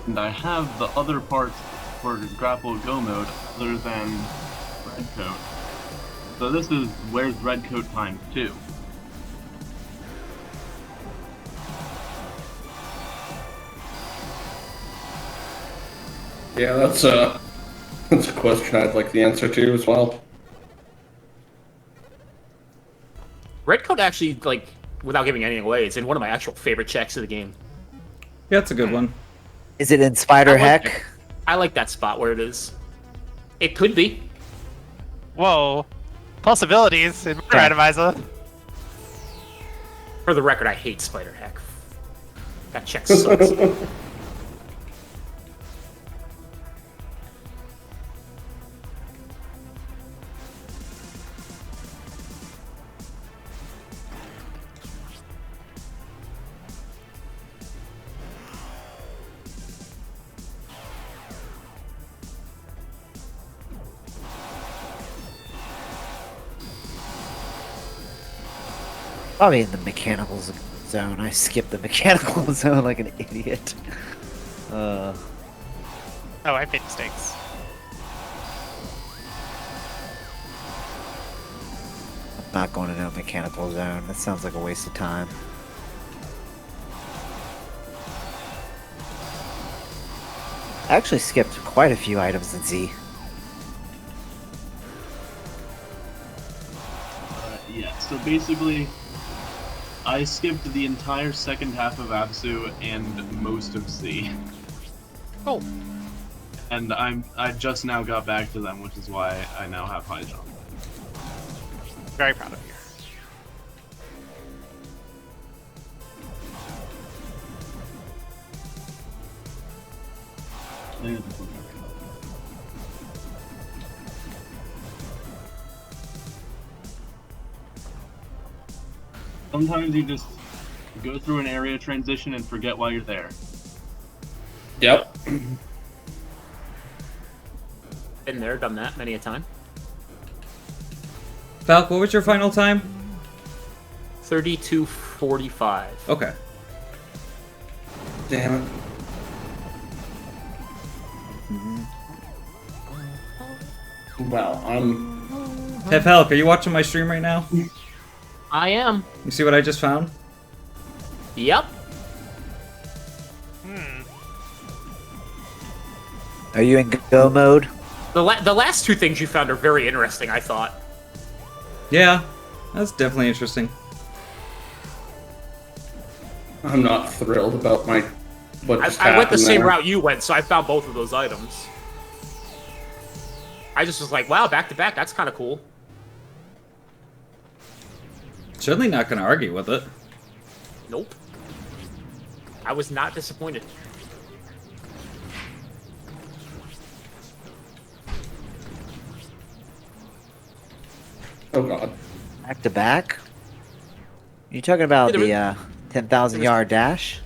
And I have the other parts for Grapple Go mode other than Red Coat. So this is where's Red Coat times 2. Yeah, that's a question I'd like the answer to as well. Red code actually, like, without giving anything away, it's in one of my actual favorite checks of the game. Yeah, it's a good one. Is it in Spider I like Heck? it. I like that spot where it is. It could be. Whoa. Possibilities in Yeah. Randomizer. For the record, I hate Spider Hack. That check sucks. Probably in the mechanical zone. I skipped the mechanical zone like an idiot. Oh, I made mistakes. I'm not going to no mechanical zone. That sounds like a waste of time. I actually skipped quite a few items in Z. Yeah, so basically, I skipped the entire second half of Absu and most of C. Oh. And I just now got back to them, which is why I now have high jump. Very proud of you. Sometimes you just go through an area transition and forget why you're there. Yep. Been there, done that many a time. Falk, what was your final time? 32:45. Okay. Damn it. Well, Hey Falk, are you watching my stream right now? I am. You see what I just found? Yep. Are you in go mode? The last two things you found are very interesting, I thought. Yeah, that's definitely interesting. I'm not thrilled about what just I went the happened same there. route you went, so I found both of those items. I just was like, wow, back to back, that's kind of cool. Certainly not gonna argue with it. Nope. I was not disappointed. Oh god. Back to back? You talking about Yeah, the 10,000 yard dash?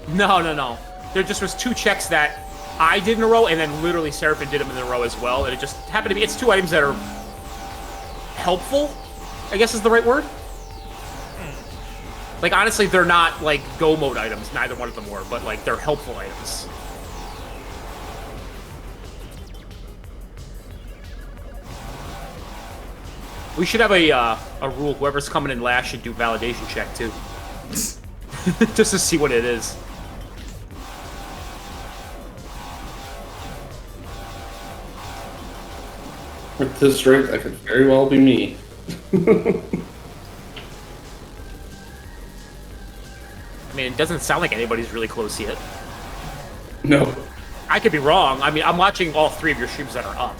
No. There just was two checks that I did in a row, and then literally Seraphim did them in a row as well, and it just happened to be, it's two items that are helpful, I guess is the right word. Like, honestly, they're not, like, go mode items, neither one of them were, but, like, they're helpful items. We should have a rule, whoever's coming in last should do validation check, too. Just to see what it is. At this rate, that could very well be me. I mean, it doesn't sound like anybody's really close yet. No. I could be wrong. I mean, I'm watching all 3 of your streams that are up.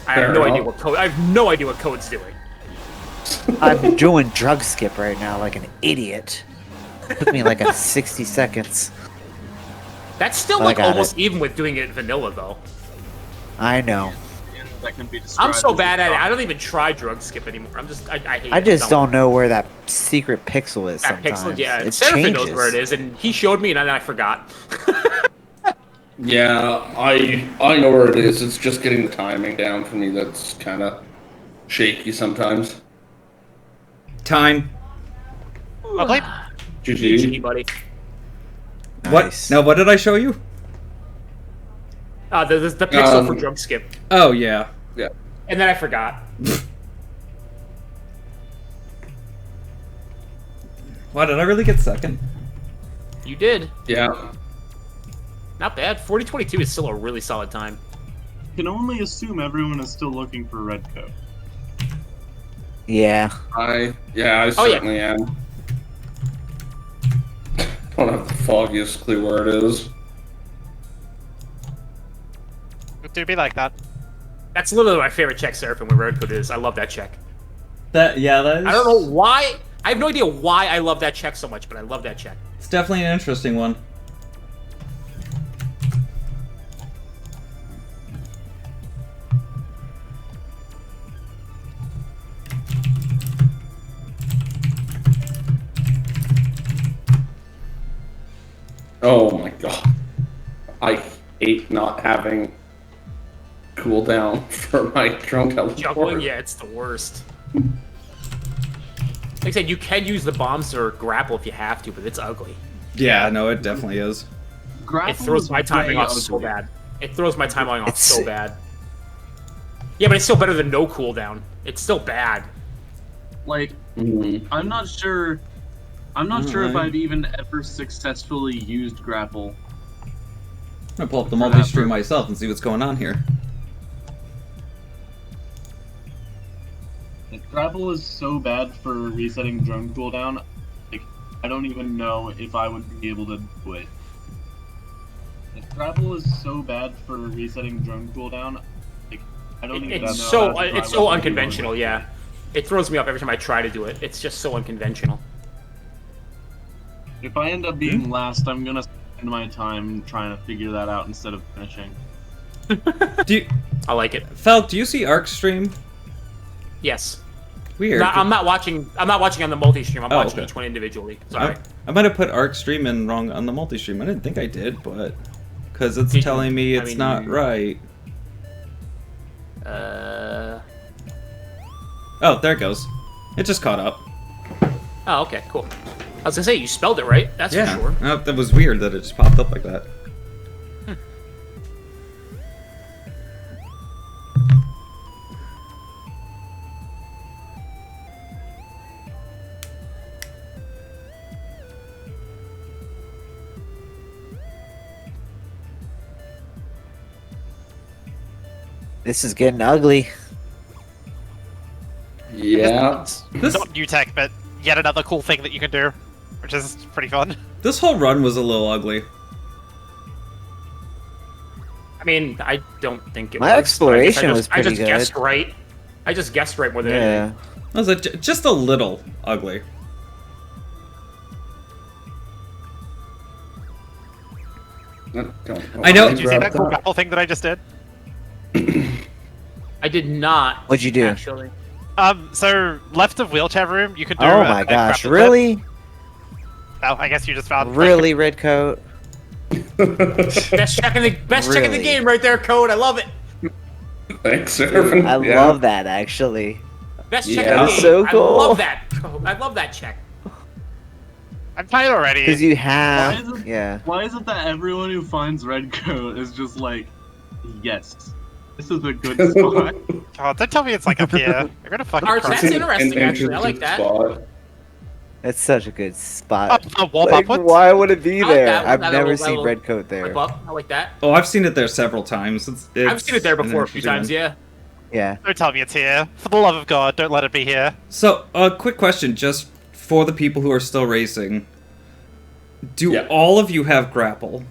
I Fair have no enough. idea what code. I have no idea what code's doing. I'm doing drug skip right now like an idiot. Took me like a 60 seconds. That's still I like got almost even with doing it vanilla though. I know. And that can be I'm described so as bad at it. a I don't even try drug skip anymore. I hate I it. just don't know where that secret pixel is That sometimes. pixel, yeah. It Seraphin knows changes. where it is, and he showed me, and then I forgot. Yeah, I know where it is. It's just getting the timing down for me that's kind of shaky sometimes. Time. Well played. GG. GG, buddy. Nice. What? Now, what did I show you? The pixel for drug skip, Oh, yeah. Yeah. and then I forgot. Wow, did I really get second? You did. Yeah. Not bad. 40:22 is still a really solid time. can only assume everyone is still looking for red coat. Yeah. I Oh, yeah. certainly am. I don't have the foggiest clue where it is. It do be like that. That's literally my favorite check, Seraphim, where red code is. I love that check. That is. I don't know why. I have no idea why I love that check so much, but I love that check. It's definitely an interesting one. Oh my god. I hate not having cooldown for my drone teleport. Juggling, yeah, it's the worst. Like I said, you can use the bombs or grapple if you have to, but it's ugly. Yeah, no, it definitely is. It Grapple throws is my timing way off so ugly. bad. It throws my timing off It's- so bad. Yeah, but it's still better than no cooldown. It's still bad. Like, Mhm. I'm not sure. I'm not sure if Alright. I've even ever successfully used grapple. I'm gonna pull up the For multi-stream that myself and see what's going on here. Like, grapple is so bad for resetting drone cooldown. Like, I don't even know if I would be able to do it. Like, grapple is so bad for resetting drone cooldown. Like, I don't even know. It's how so to it's drive so up unconventional. and Yeah, it throws me off every time I try to do it. It's just so unconventional. If I end up being last, I'm gonna spend my time trying to figure that out instead of finishing. Do you, I like it. Falk, do you see Arc stream? Yes. Weird. I'm not watching. I'm not watching on the multi-stream. I'm Oh, watching okay. each one individually. Sorry. I might have put Arc stream in wrong on the multi-stream. I didn't think I did, but because it's Did you- telling me I it's mean, not right. Oh, Oh, there it goes. It just caught up. okay, cool. I was gonna say you spelled it right. That's Yeah. for sure. Oh, that was weird that it just popped up like that. This is getting ugly. Yeah. This Not new tech, but yet another cool thing that you can do, which is pretty fun. this whole run was a little ugly. I mean, I don't think it My was. exploration was I pretty just good. guessed right. I just guessed right more than Yeah. anything. It was just a little ugly. I know- Did you see that cool grapple thing that I just did? I did not. What'd you do? Actually, So left of wheelchair room, you can do. Oh a- my a gosh, grapple really? flip. Oh, I guess you just found. Really, red coat? best check in the Really? game right there, Code. I love it. Thanks, Irvin. I Yeah. love that, actually. Best check Yeah. in the That's game. so I cool. love that. Code. I love that check. I'm tired already. Because you Why have... is it- Yeah. Why is it that everyone who finds red coat is just like, yes, this is a good spot? Oh, don't tell me it's like up here. You're gonna fucking Arts, cry. that's interesting, actually. I like that. Spot. It's such a good Up, spot. warm Like, upwards. why would it be I like there? that one, I've that never little- seen that red coat Flip there. up. I like that. Oh, I've seen it there several times. It's I've seen it there an before a few interesting times. one. Yeah. Yeah. Don't tell me it's here. For the love of God, don't let it be here. So, a quick question, just for the people who are still racing. Do Yeah. all of you have grapple?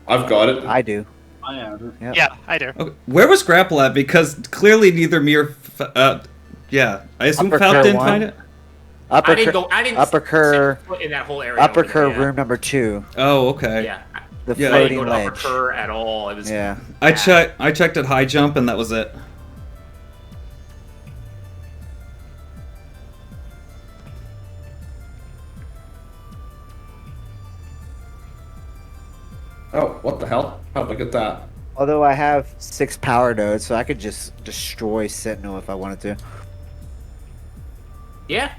I've got it. I do. I have it. Yep. Yeah, I do. Okay. Where was grapple at? Because clearly neither me or... yeah, I assume Upper Falk Kerr didn't one. find it? Upper I didn't Kerr, go. I didn't Upper Kerr, set foot in that whole area. Upper over Kerr there, yeah. room number 2. Oh, okay. Yeah. The Yeah. I didn't floating go to ledge. Upper Kerr at all. It was. Yeah. I checked at high jump and that was it. Oh, what the hell? How'd I get that? Although I have 6 power nodes, so I could just destroy Sentinel if I wanted to. Yeah.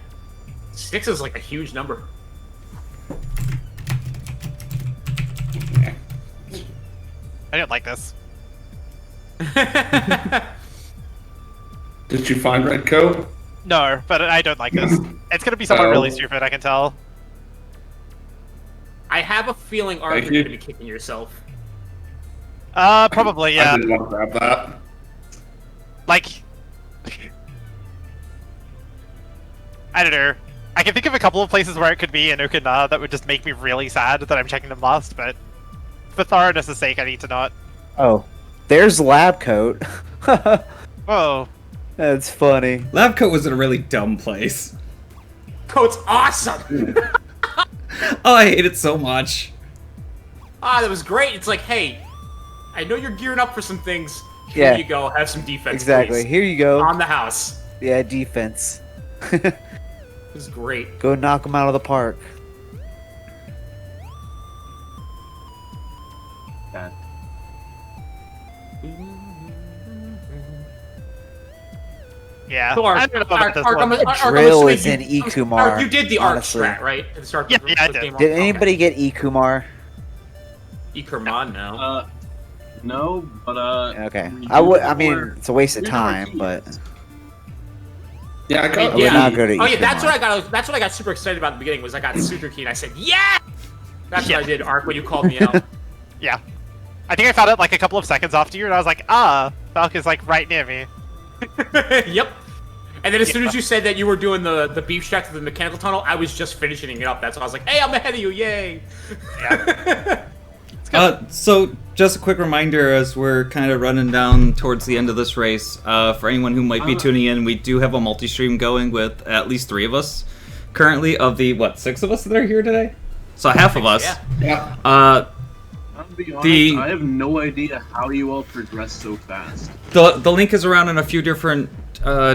6 is like a huge number. I don't like this. Did you find Red Coat? No, but I don't like this. It's gonna be someone really Oh. stupid, I can tell. I have a feeling, Ark, Thank you're you. going to be kicking yourself. Probably, I yeah. didn't want to grab that. Like... I don't know. I can think of a couple of places where it could be in Okinawa that would just make me really sad that I'm checking them last, but... For thoroughness' sake, I need to not. Oh. There's Lab Coat. Oh. That's funny. Lab coat was in a really dumb place. Coat's awesome! Oh, I hate it so much. That was great. It's like, hey, I know you're gearing up for some things. Here Yeah. you go. Have some defense, Exactly. please. Here you go. On the house. Yeah, defense. It was great. Go knock them out of the park. Bad. Yeah. So, Ark, I don't know about this Ark, one. Drill is in Ikumar, Ark, you did the Ark honestly. strat, right? At the start Yeah, of the yeah, I first did. game? Did Okay. anybody get Ikumar? Ikerman now. No, but Okay. you I would. know I mean, where- it's a waste of you know where time, he but is. Yeah, I got. would not go to Oh yeah, that's Ikumar. what I got. That's what I got super excited about at the beginning. Was I got Suture Key and I said, "Yeah!" That's Yeah. what I did, Ark, when you called me out. Yeah. I think I found it like a couple of seconds after you, and I was like, Falk is like right near me. Yep. And then as soon as you said that you were doing the beef shack to the mechanical tunnel, I was just finishing it up. That's why I was like, "Hey, I'm ahead of you! Yay!" Yeah. So, just a quick reminder as we're kind of running down towards the end of this race, for anyone who might be tuning in, we do have a multi-stream going with at least 3 of us currently, of the, 6 of us that are here today? So half of us. Yeah. Yeah. I'll be honest, The- I have no idea how you all progress so fast. The link is around in a few different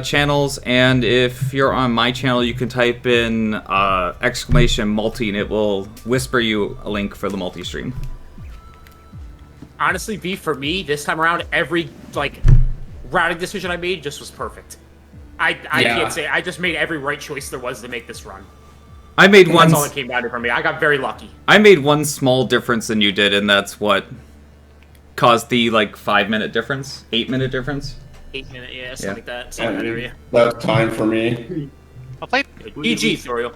channels, and if you're on my channel, you can type in !multi, and it will whisper you a link for the multi-stream. Honestly, beef for me this time around, every routing decision I made just was perfect. I Yeah. can't say I just made every right choice there was to make this run. I made one. That's all it came down to for me. I got very lucky. I made one small difference than you did, and that's what caused the 5-minute difference, 8-minute difference. 8 minute, yeah, something Yeah. like that. Something in that area. That's time for me. I'll play. EG, Thoriel.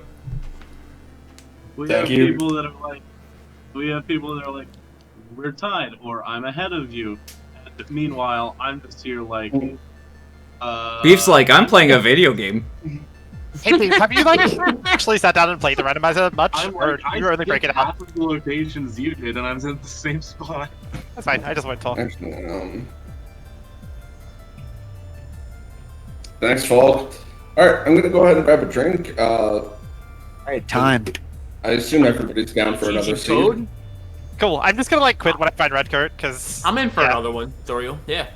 We Thank have you. people that are like, we're tied, or I'm ahead of you. And meanwhile, I'm just here like, Beef's like, I'm playing a video game. Hey, Dave, have you actually sat down and played the randomizer much, I'm or like, I you only break it skipped out? half of the locations you did, and I'm in the same spot. That's fine. I just won't talk. Actually, thanks, Falk. Alright, I'm gonna go ahead and grab a drink. Alright, time. I assume everybody's down for another GG code? seed. Cool. I'm just gonna quit when I find Redcoat, because I'm in for another one, Thoriel. Yeah.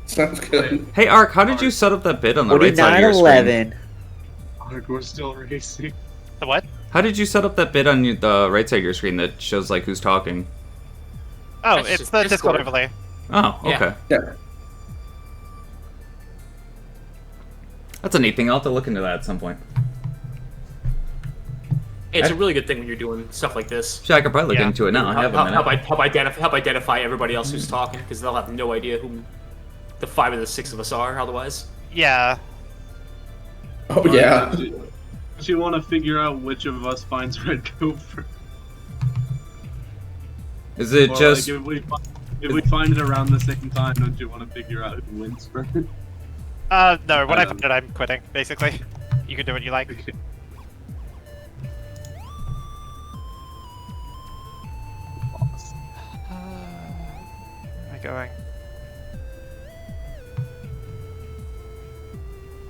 Sounds good. Hey, Ark, how did you set up that bid on the right side of your screen? 49-11. We're still racing. The what? How did you set up that bid on the right side of your screen that shows who's talking? Oh, That's it's just the Discord. Discord overlay. Oh, Yeah. okay. Yeah. That's a neat thing. I'll have to look into that at some point. It's a really good thing when you're doing stuff like this. Shit, I could probably look Yeah. into it now. I have a minute. Help identify everybody else who's talking, because they'll have no idea who the 5 or the 6 of us are otherwise. Yeah. Oh, yeah. Do you want to figure out which of us finds Red Coat first? Is it Or, just... like, if we find If we find it around the second time, don't you want to figure out who wins first? No, when I find it, I'm quitting, basically. You can do what you like. Okay. Where am I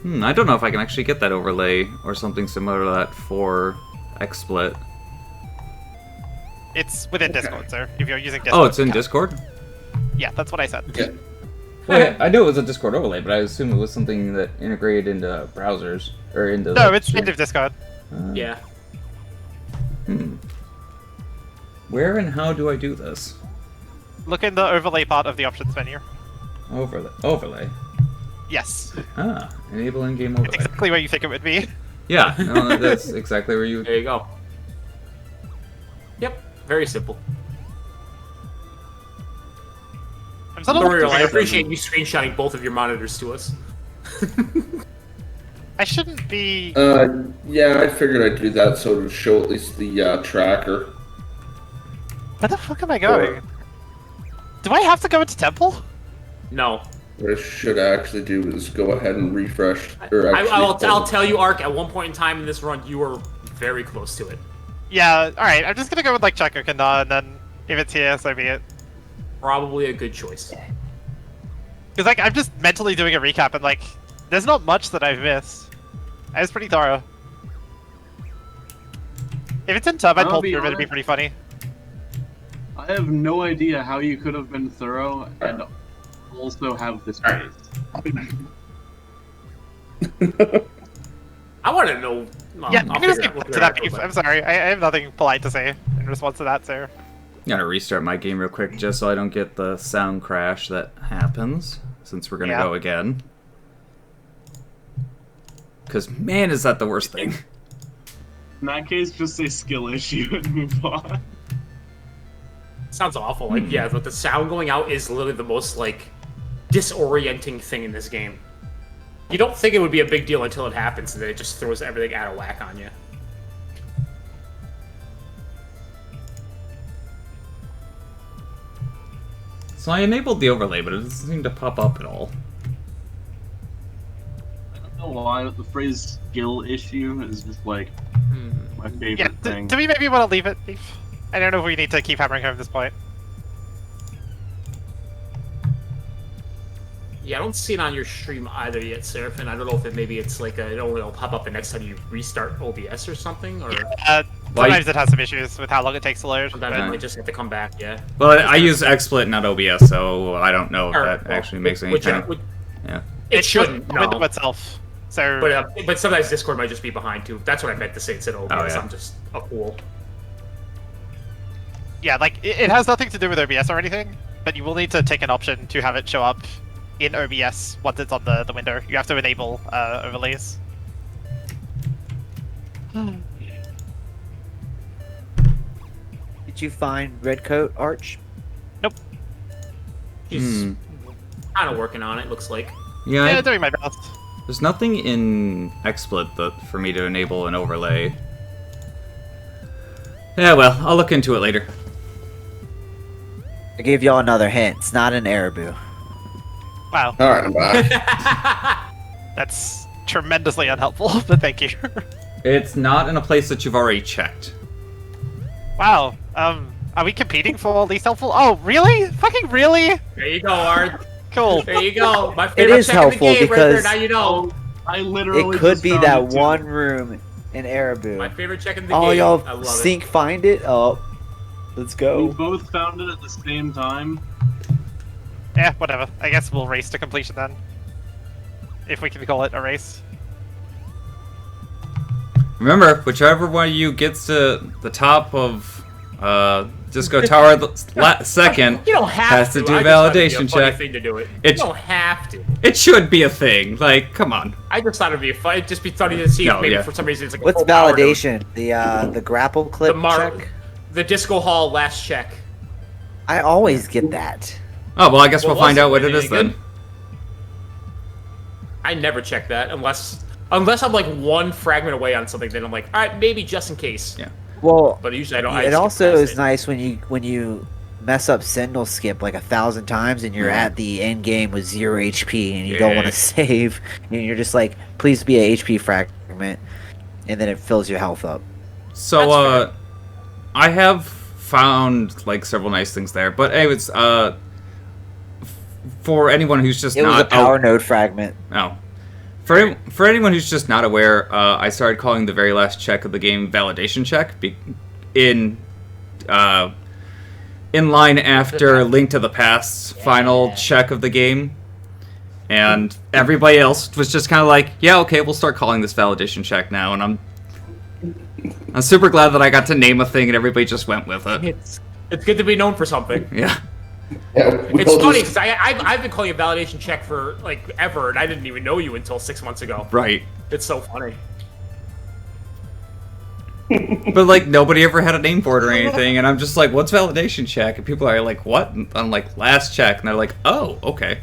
going? I don't know if I can actually get that overlay or something similar to that for XSplit. It's within Discord, sir. If you're using Discord. Oh, it's in Discord? Yeah, that's what I said. Yeah. Well, I knew it was a Discord overlay, but I assumed it was something that integrated into browsers or into. No, like, it's native Discord. Yeah. Where and how do I do this? Look in the overlay part of the options menu. Overlay. Yes. Enable in-game It's overlay. exactly where you think it would be. Yeah, no, that's exactly where you. There you go. Yep. Very simple. I'm sort of Ariel, I appreciate you screenshotting both of your monitors to us. I shouldn't be. Yeah, I figured I'd do that so to show at least the tracker. Where the fuck am I going? Do I have to go into temple? No. What I should actually do is go ahead and refresh. Or I'll tell you, Ark, at one point in time in this run, you were very close to it. Yeah. All right. I'm just gonna go with like Chaka Kanda, and then if it's here, so be it. Probably a good choice. Because like I'm just mentally doing a recap, and like there's not much that I've missed. I was pretty thorough. If it's in Turbine I'll Pulp, be it'd be honest. pretty funny. I have no idea how you could have been thorough and also have this raised. I want to know. Yeah, I'll I'm gonna figure skip out what to your that Ark beef. was I'm sorry. I have nothing polite to say in response to that, sir. Gotta restart my game real quick just so I don't get the sound crash that happens, since we're gonna Yeah. go again. Because, man, is that the worst thing. In that case, just say skill issue and move on. Sounds awful. Like, yeah, but the sound going out is literally the most, like, disorienting thing in this game. You don't think it would be a big deal until it happens, and then it just throws everything out of whack on you. So I enabled the overlay, but it doesn't seem to pop up at all. I don't know why the phrase skill issue is just like my favorite Yeah. thing. Do we maybe want to leave it, beef? I don't know if we need to keep hammering home this point. Yeah, I don't see it on your stream either yet, Seraphin. I don't know if it's like it only will pop up the next time you restart OBS or something, or Sometimes it has some issues with how long it takes to load. sometimes but- it might just have to come back. Yeah. Well, I use XSplit, not OBS, so I don't know if Or- that actually makes any which, kind of... which- Yeah. It shouldn't. The window No. itself. So. But sometimes Discord might just be behind too. That's what I meant to say instead of OBS. Oh, yeah. I'm just a fool. Yeah, like it has nothing to do with OBS or anything, but you will need to take an option to have it show up in OBS once it's on the window. You have to enable overlays. Did you find Redcoat Arch? He's Hmm. kind of working on it. Looks like. Yeah, Yeah, doing my best. there's nothing in XSplit that for me to enable an overlay. Yeah, well, I'll look into it later. I gave y'all another hint. It's not an Arabu. Wow, All right, I'm back. that's tremendously unhelpful, but thank you. It's not in a place that you've already checked. Wow, are we competing for least helpful? Oh, really? Fucking really? There you go, Art. Cool. There you go. My favorite is check in the helpful game right there. because- Now you know. I literally It could just be found that it, too. one room in Arabu. My favorite check in the Oh, game. y'all I love sync find it? Oh, let's We go. both found it at the same time. Yeah, whatever. I guess we'll race to completion then. If we can call it a race. Remember, whichever one of you gets to the top of Disco Tower second You don't have has to do I just thought it'd be a validation funny check. thing to do it. It's- You don't have to. It should be a thing. Like, come on. I just thought it'd be fun. It'd just be funny to see No, if maybe yeah. for some reason it's like a What's full power to it. validation? The grapple clip check? The Disco Hall last check. I always get that. Oh, well, I guess What we'll find was it? out what Was it it is any then. good? I never check that unless I'm like one fragment away on something. Then I'm like, all right, maybe just in case. Yeah. Well, But usually I don't. I it skip also past is it. nice when you mess up Sentinel skip like 1,000 times and you're at the end game with 0 HP and you don't want to save and you're just like, please be a HP fragment, and then it fills your health up. So, I have found like several nice things there, but anyways, for anyone who's just It was not a power node fragment. For anyone who's just not aware, I started calling the very last check of the game validation check in line after Link to the Past's final check of the game. And everybody else was just kind of like, yeah, okay, we'll start calling this validation check now. And I'm super glad that I got to name a thing and everybody just went with it. It's good to be known for something. Yeah. It's funny because I've been calling a validation check for like ever, and I didn't even know you until 6 months ago. Right. It's so funny. But like nobody ever had a name for it or anything, and I'm just like, what's validation check? And people are like, what? And I'm like, last check, and they're like, oh, okay.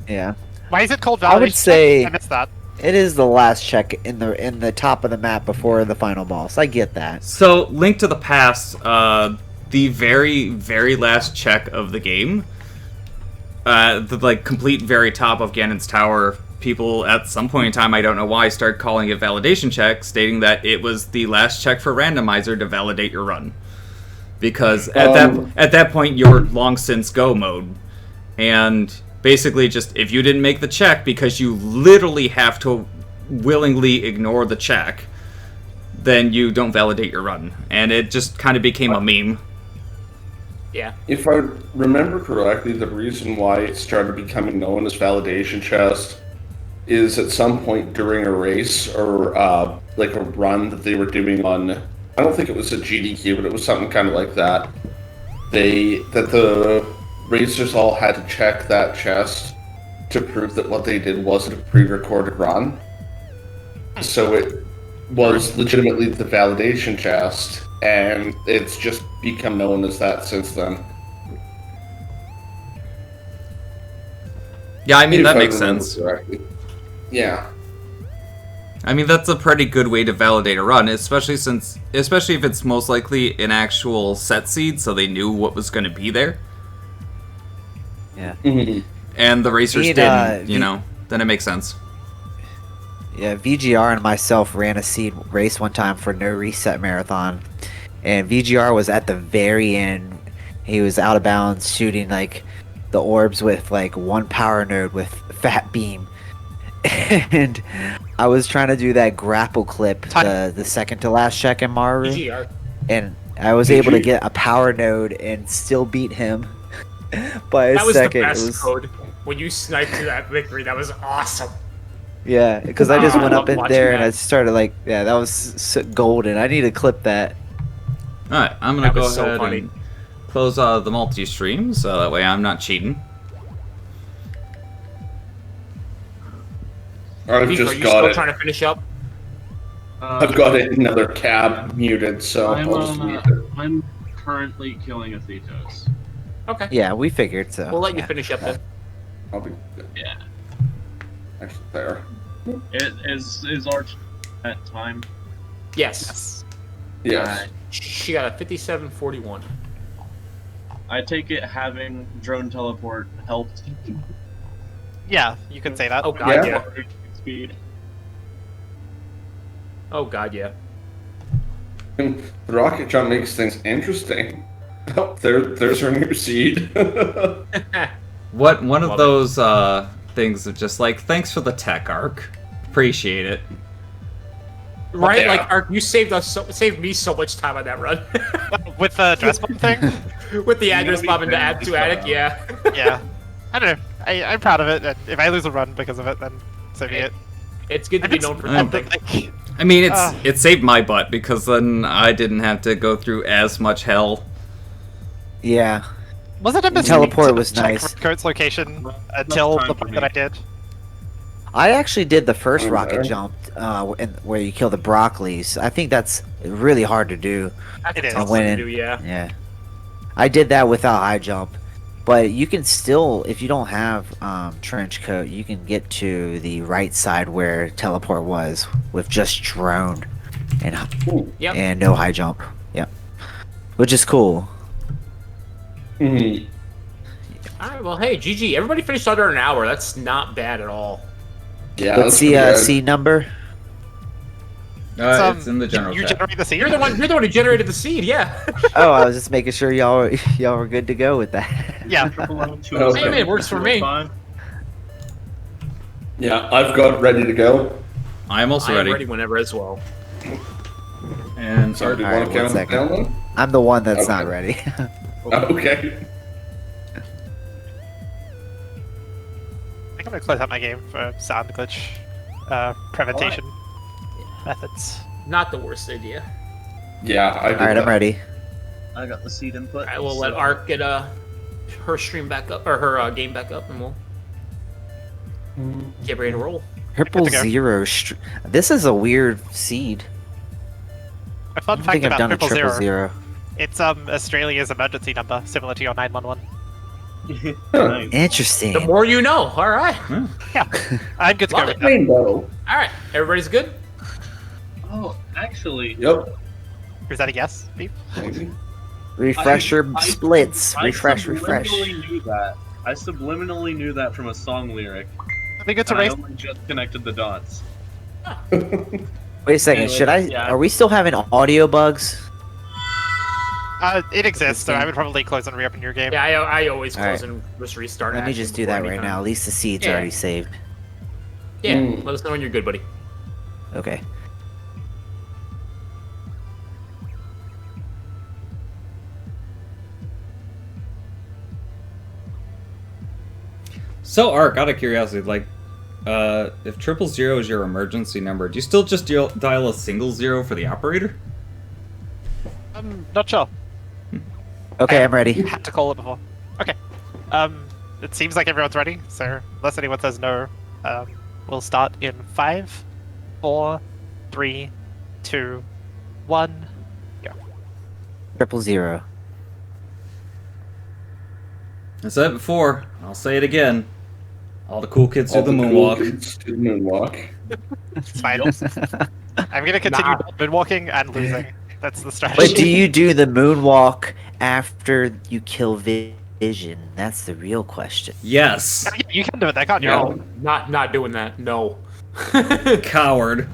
Yeah. Why is it called validation? I would say I missed that. it is the last check in the top of the map before the final boss. I get that. So, Link to the Past, the very, very last check of the game, the like complete very top of Ganon's Tower, people at some point in time, I don't know why, started calling it validation check, stating that it was the last check for Randomizer to validate your run. Because at that point, you're long since go mode. And basically just, if you didn't make the check because you literally have to willingly ignore the check, then you don't validate your run. And it just kind of became a meme. Yeah. If I remember correctly, the reason why it started becoming known as validation chest is at some point during a race or like a run that they were doing on, I don't think it was a GDQ, but it was something kind of like that. That the racers all had to check that chest to prove that what they did wasn't a pre-recorded run. So it was legitimately the validation chest, and it's just become known as that since then. Yeah, I mean, If that I makes remember sense. correctly. Yeah. I mean, that's a pretty good way to validate a run, especially if it's most likely an actual set seed, so they knew what was going to be there. Yeah. Mm-hmm. And the racers didn't, then it makes sense. Yeah, VGR and myself ran a seed race one time for No Reset Marathon, and VGR was at the very end. He was out of bounds shooting like the orbs with like one power node with fat beam, and I was trying to do that grapple clip, the second to last check in Maru, and I was able to get a power node and still beat him by a second. That was the best code. When you sniped to that victory, that was awesome. Yeah, because I just went up in there and that. I started like, yeah, that was golden. I need to clip that. Alright, I'm going to go was so ahead funny. and close the multi-stream, so that way I'm not cheating. I've Beef, are just you got still it. trying to finish up? I've got it another cab muted, so I'll just mute it. I'm currently killing a Thetos. Okay. Yeah, we figured so. We'll let you yeah. finish up then. I'll be Yeah. actually there. It is Arch at time. Yes. Yes. She got a 5741. I take it having drone teleport helped. Yeah, you can say that. Oh god, Yeah. yeah. Speed. Oh god, yeah. And the rocket jump makes things interesting. Oh, there's her new seed. One of Love those things of just like, thanks for the tech arc. Appreciate it. Right? Yeah. Like, Ark, you saved me so much time on that run. With the dress bomb thing? With the address be bomb into fair, Add to just, Attic, yeah. Yeah. I don't know. I'm proud of it. And if I lose a run because of it, then so be it. It's good to be known for I something. Like, I mean, it saved my butt because then I didn't have to go through as much hell. Yeah. was it a mistake Teleport to was check nice. Kurt's location until time the for point me. that I did? I actually did the first Oh, rocket there. jump where you kill the broccolis. I think that's really hard to do. That's It a is. tough I one went to in. do, yeah. Yeah. I did that without high jump. But you can still, if you don't have trench coat, you can get to the right side where teleport was with just drone and Yep. and no high jump. Yep. Which is cool. Mhm. All right, well, hey, GG. Everybody finished under an hour. That's not bad at all. Yeah, What's that's pretty the good. C number? It's in the general You chat. generate the seed? You're the one who generated the seed, yeah. Oh, I was just making sure y'all were good to go with that. Yeah. 207, Hey, man, works for me. 205. Yeah, I've got it ready to go. I am also I am ready. ready whenever as well. And So do you Alright, want to one count second. down one? I'm the one that's Okay. not ready. Okay. I think I'm gonna close out my game for sound glitch prevention methods. Not the worst idea. Yeah, I did Alright, I'm that. ready. I got the seed input. I will let Ark get her stream back up, or her game back up, and we'll get ready to roll. Triple to go. zero. This is a weird seed. A I fun don't fact think I've about done a triple triple zero. zero. It's Australia's emergency number, similar to your 911. Nice. Interesting. The more you know. All right. Yeah, I'm good to go Love with it. that. Rainbow. All right. Everybody's good. Oh, actually, Yep. Is that a yes, Beep? Maybe. Refresher I- splits. I Refresh. subliminally knew that. I subliminally knew that from a song lyric. I think it's a And I race. only just connected the dots. Wait a second. Anyway, Should I? yeah. Are we still having audio bugs? It exists, so I would probably close and reopen your game. Yeah, I always All close right. and just restart. Let me action just do before that right anytime. now. At least the seed's Yeah. already saved. Yeah. Mm. Let us know when you're good, buddy. Okay. So, Ark, out of curiosity, like, if 000 is your emergency number, do you still just dial a single zero for the operator? I'm not sure. Okay, I'm ready. Had to call it before. Okay. It seems like everyone's ready, so unless anyone says no, we'll start in 5, 4, 3, 2, 1, go. 000. I said it before. I'll say it again. All the cool kids do All the cool moonwalk. kids do the moonwalk. It's fine. I'm gonna continue moonwalking and losing. That's the strategy. But do you do the moonwalk after you kill Vision? That's the real question. Yes. Yeah, you can do it, there, can't you? No, not doing that. No. Coward.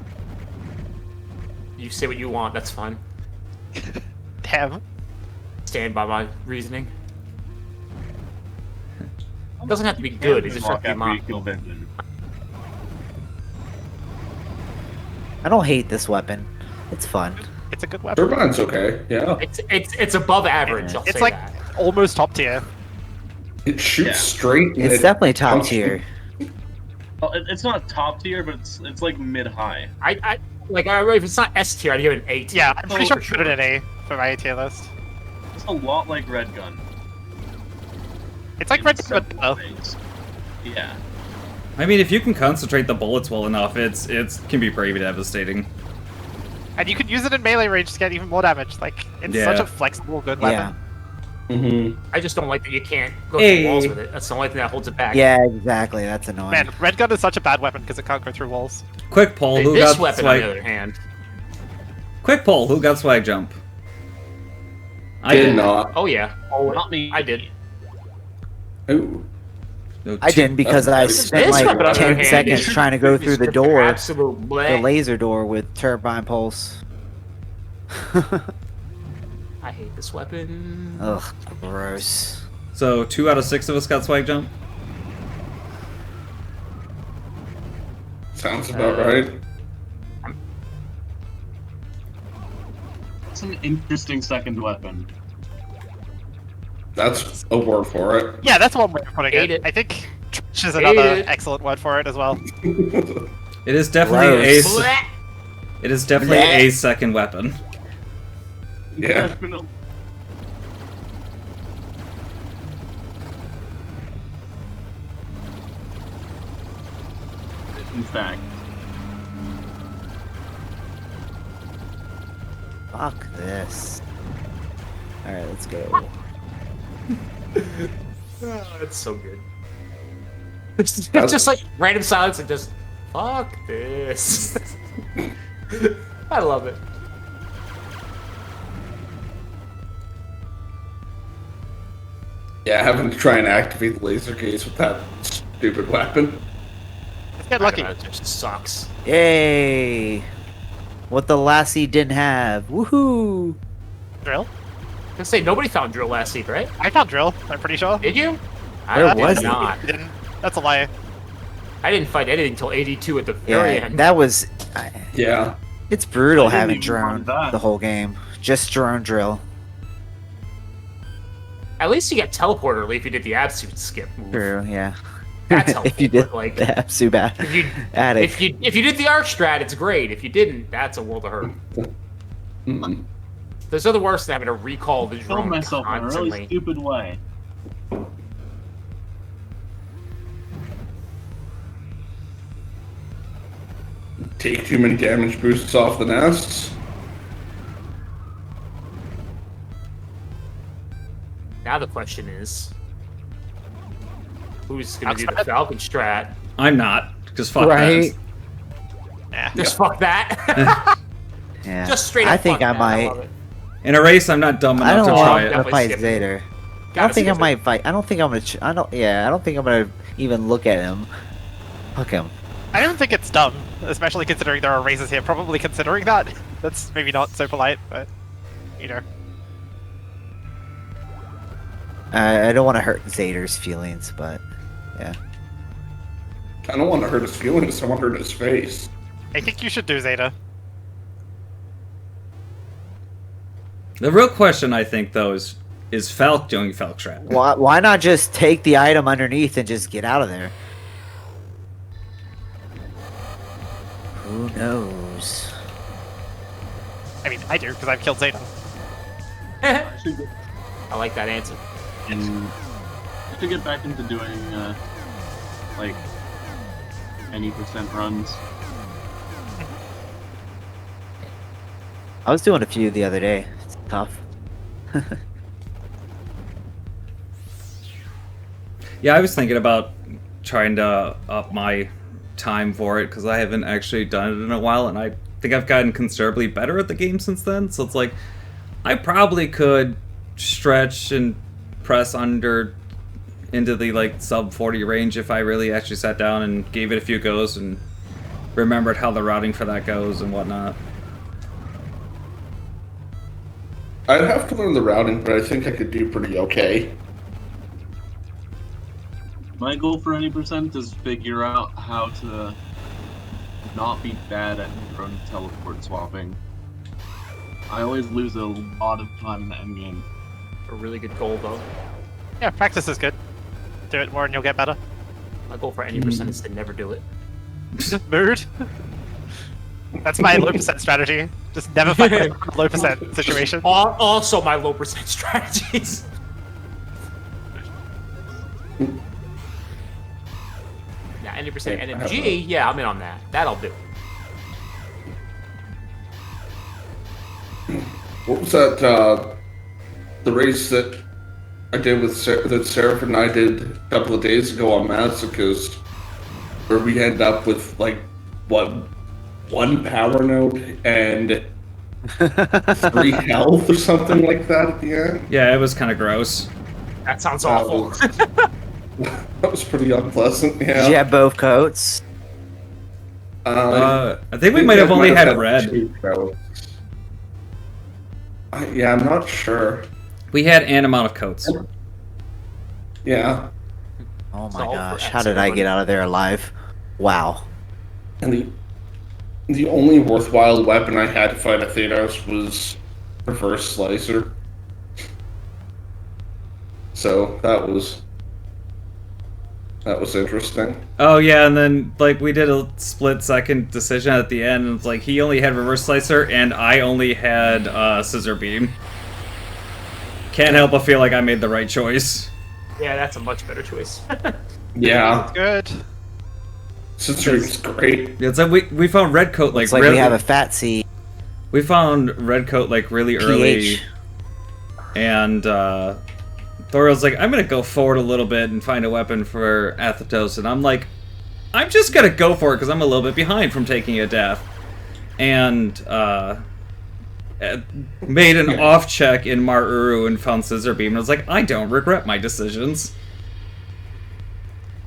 You say what you want. That's fine. Damn. Stand by my reasoning. It doesn't have to be good. It just has to be after you mine. kill Vision. I don't hate this weapon. It's fun. It's a good weapon. Turbine's okay. Yeah. It's above average. I'll It's say like that. almost top tier. It shoots Yeah. straight. and It's it definitely top comes- tier. Well, it's not top tier, but it's like mid high. I like if it's not S tier, I'd give it an A tier. Yeah, I'm pretty Oh, sure I for put it in A for my A tier list. It's a lot like Red Gun. It's like Red Gun, Simple but things. Yeah. I mean, if you can concentrate the bullets well enough, it can be pretty devastating. and you can use it in melee range to get even more damage. Like, it's Yeah. such a flexible, good Yeah. weapon. Mhm. I just don't like that you can't go Hey. through walls with it. That's the only thing that holds it back. Yeah, exactly. That's annoying. Man, Red Gun is such a bad weapon because it can't go through walls. Quick poll, who This got weapon, on the swag? other hand. Quick poll, who got swag jump? I Did did. not. Oh yeah. Oh, Not me. I did. Ooh. No, I didn't because I This spent This like weapon, on the other 10 hand, seconds is trying to go through the just door, Absolute the bleh. laser door with turbine pulse. I hate this weapon. Ugh, gross. So 2 out of 6 of us got swag jump. Sounds about right. It's an interesting second weapon. That's a word for it. Yeah, that's one way of putting Hate it. it. I think Trash is Hate another it. excellent word for it as well. It is definitely Gross. Bleh. it is definitely Bleh. a second weapon. Yeah. In fact. Fuck this. Alright, let's go. Oh, it's so good. It's just like random silence and just fuck this. I love it. Yeah, having to try and activate the laser gaze with that stupid weapon. Let's get lucky. It just sucks. Yay! What the last seed didn't have. Woohoo! Drill? I was gonna say, nobody found drill last seed, right? I found drill, I'm pretty sure. Did you? Where I was did it? not. You didn't. That's a lie. I didn't find anything until 82 at the very Yeah, end. that was. Yeah. It's brutal I didn't having even drone find that. the whole game. Just drone drill. At least you get teleporter early if you did the absolute skip move. True, yeah. That's helpful. if you did like, the Absuba if you attic. if you did the arc strat, it's great. If you didn't, that's a world of hurt. Mm. There's other worse than having to recall the Killed drone myself in a really constantly. stupid way. Take too many damage boosts off the nests. Now the question is, who's gonna do the Outside. Falcon strat? I'm not, because fuck Right? Yeah. Just fuck that. Yeah. Just straight up. I think fuck I that. might. love it. that. In a race, I'm not dumb I enough don't to try want it. to Definitely fight skip it. Zader. I Gotta don't think I skip it. might fight. I don't think I'm gonna. I don't. Yeah. I don't think I'm gonna even look at him. Fuck him. I don't think it's dumb, especially considering there are races here. Probably considering that. That's maybe not so polite, but you know. I don't want to hurt Zader's feelings, but yeah. I don't want to hurt his feelings. I want to hurt his face. I think you should do Zeta. The real question, I think, though, is Falk doing Falk strat? Why not just take the item underneath and just get out of there? Who knows? I mean, I do because I've killed Zeta. I should get, I like that answer. I should get back into doing like any percent runs. I was doing a few the other day. It's tough. Yeah, I was thinking about trying to up my time for it, because I haven't actually done it in a while, and I think I've gotten considerably better at the game since then, so it's like, I probably could stretch and press under into the like sub 40 range if I really actually sat down and gave it a few goes and remembered how the routing for that goes and whatnot. I'd have to learn the routing, but I think I could do pretty okay. My goal for any percent is figure out how to not be bad at drone teleport swapping. I always lose a lot of time in the endgame. A really good goal, though. Yeah, practice is good. Do it more and you'll get better. My goal for any percent is to never do it. Mood. That's my low percent strategy. Just never find a low percent situation. Also, my low percent strategies. Yeah, any percent NMG. Yeah, I'm in on that. That'll do. What was that? The race that I did with that Seraph and I did a couple of days ago on Masochist, where we end up with like what, one power node and 3 health or something like that at the end. Yeah, it was kind of gross. That sounds That awful. was, that was pretty unpleasant. Yeah. Did you have both coats? I think we might have only had red. 2 coats. Yeah, I'm not sure. We had an amount of coats. Yeah. Oh It's my all for gosh, how did I everybody. get out of there alive? Wow. And the only worthwhile weapon I had to fight a Thanos was Reverse Slicer. So that was interesting. Oh yeah, and then like we did a split-second decision at the end, and it's like he only had Reverse Slicer, and I only had Scissor Beam. Can't help but feel like I made the right choice. Yeah, that's a much better choice. Yeah, Good. Cicero's great. It's like we found Red Coat like It's like really, we have a fat seed. we found Red Coat like really early, PH. and Thor was like, I'm gonna go forward a little bit and find a weapon for Athos, and I'm like, I'm just gonna go for it because I'm a little bit behind from taking a death, and made an off check in Maruru and found Scissor Beam, and was like, I don't regret my decisions.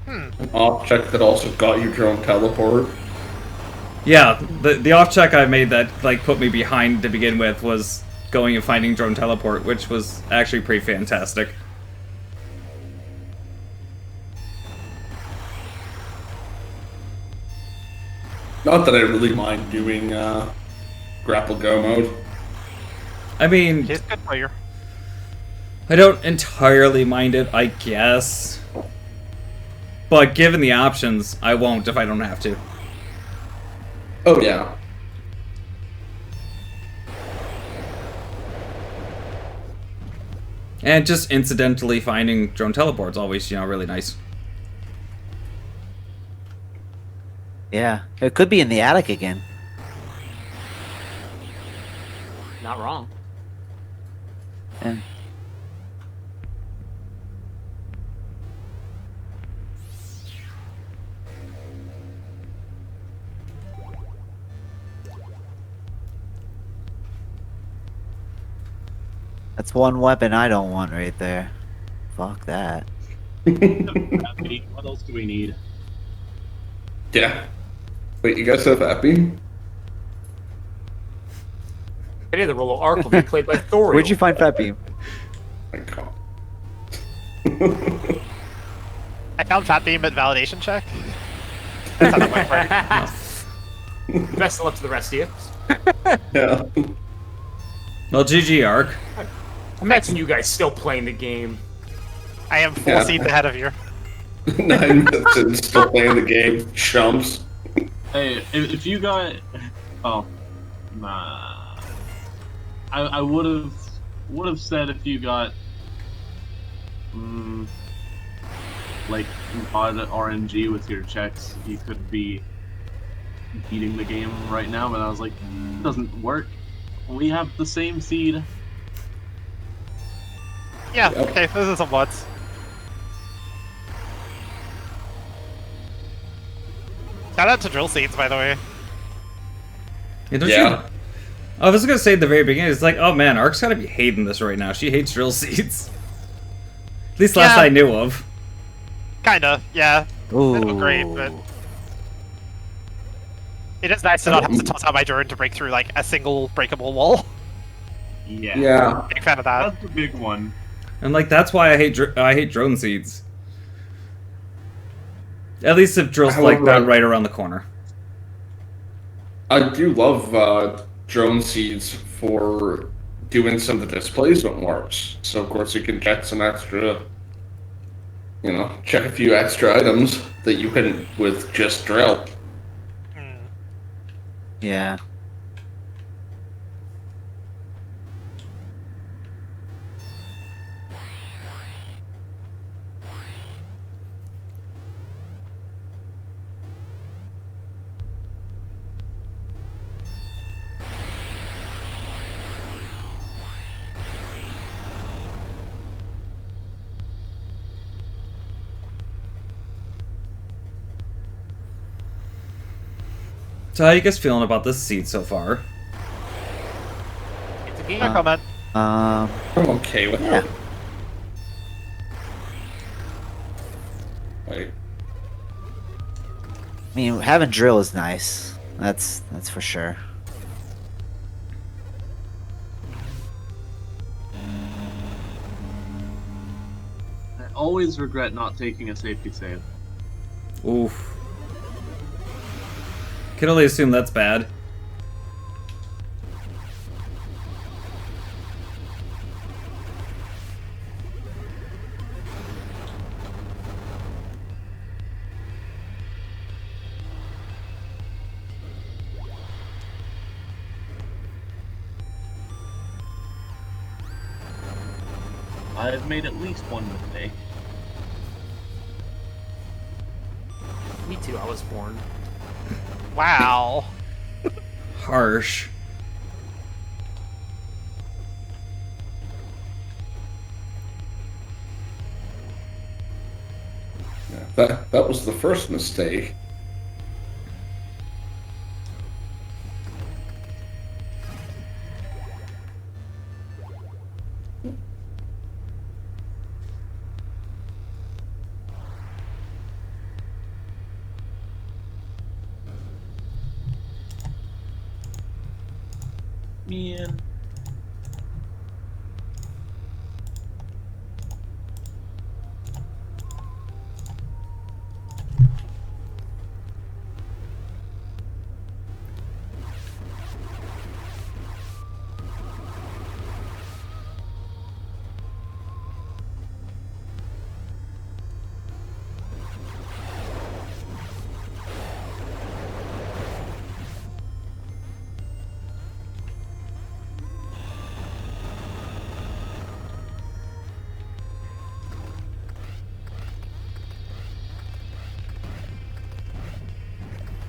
An off check that also got you drone teleport. Yeah, the off check I made that like put me behind to begin with was going and finding drone teleport, which was actually pretty fantastic. Not that I really mind doing grapple go mode. I mean, He's a good player. I don't entirely mind it, I guess. But given the options, I won't if I don't have to. Oh yeah. And just incidentally finding drone teleport's always, really nice. Yeah, it could be in the attic again. Not wrong. And that's one weapon I don't want right there. Fuck that. What else do we need? Yeah. Wait, you guys have Happy? Any of the role of Ark will be played by Thoriel. Where'd you find Fat Beam? My God. I found Fat Beam at validation check. That's how that went for. Best of luck to the rest of you. Yeah. Well, GG Arc. Imagine you guys still playing the game. I am 4 Yeah. seats ahead of you. 9 minutes and still playing the game. Chumps. Hey, if you got, oh, nah, I would have said if you got, like odd RNG with your checks, you could be beating the game right now. But I was like, it doesn't work. We have the same seed. Yeah, Yep. okay, this is some woods. Shout out to drill seeds, by the way. Yeah, don't Yeah. you? I was gonna say at the very beginning, it's like, oh man, Ark's gotta be hating this right now. She hates drill seeds. At least last Yeah. I knew of. Kinda, yeah. Ooh. They look great, but it is nice to not have to toss out my drone to break through like a single breakable wall. Yeah. Yeah. Big fan of that. That's the big one. And like that's why I hate drone seeds. At least if drill's like However, that right around the corner. I do love drone seeds for doing some of the displacement warps. So of course you can check some extra, check a few extra items that you couldn't with just drill. Yeah. So how you guys feeling about this seed so far? It's a game. No comment. I'm okay with Yeah. it. Wait. I mean, having drill is nice. That's for sure. I always regret not taking a safety save. Oof. Can only assume that's bad. I've made at least one mistake. Me too, I was born. Wow. Harsh. Yeah, that was the first mistake. me in.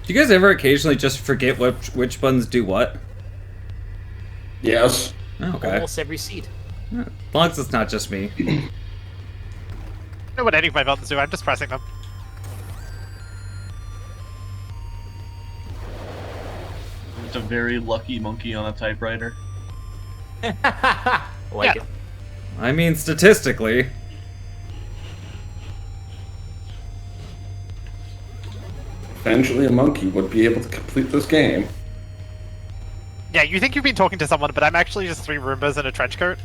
Do you guys ever occasionally just forget which buttons do what? Yes. Oh, okay. Almost every seed. As long as it's not just me. I know what any of my buttons do, I'm just pressing them. Just a very lucky monkey on a typewriter. Like Yeah. it. I mean, statistically. Eventually, a monkey would be able to complete this game. Yeah, you think you've been talking to someone, but I'm actually just 3 Roombas in a trench coat.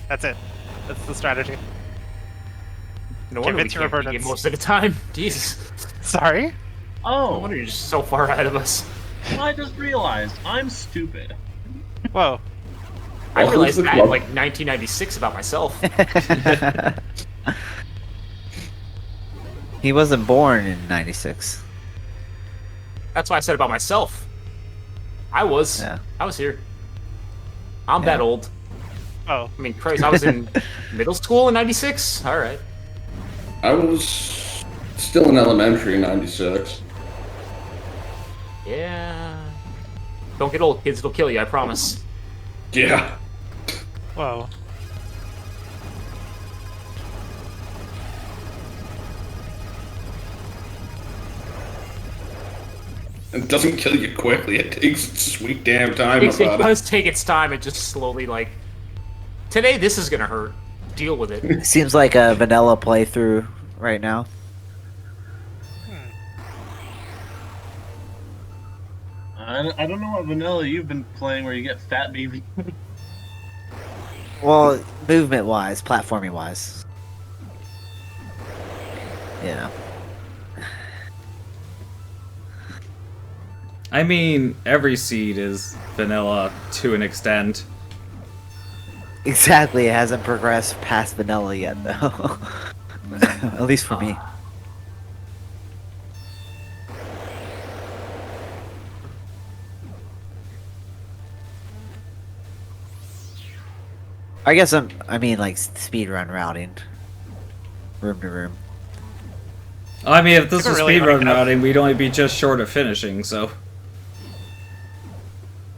That's it. That's the strategy. No wonder we Convince your can't beat you opponents. most of the time. Jesus. Sorry? No Oh, wonder you're just so far ahead of us. I just realized I'm stupid. Whoa. I Well, realized who's the that in club? like 1996 about myself. He wasn't born in '96. That's what I said about myself. I was. Yeah. I was here. I'm Yeah. that old. Oh. I mean, Christ, I was in middle school in '96. All right. I was still in elementary in '96. Yeah. Don't get old, kids. It'll kill you. I promise. Yeah. Whoa. It doesn't kill you quickly. It takes its sweet damn time It about it. does take its time and just slowly, like, today this is gonna hurt. Deal with it. Seems like a vanilla playthrough right now. I don't know what vanilla you've been playing where you get fat baby. Well, movement-wise, platforming-wise. Yeah. I mean, every seed is vanilla to an extent. Exactly, it hasn't progressed past vanilla yet, though. At least for me. I guess I mean, like, speedrun routing. Room to room. I mean, if this Never was really speedrun running up. routing, we'd only be just short of finishing, so.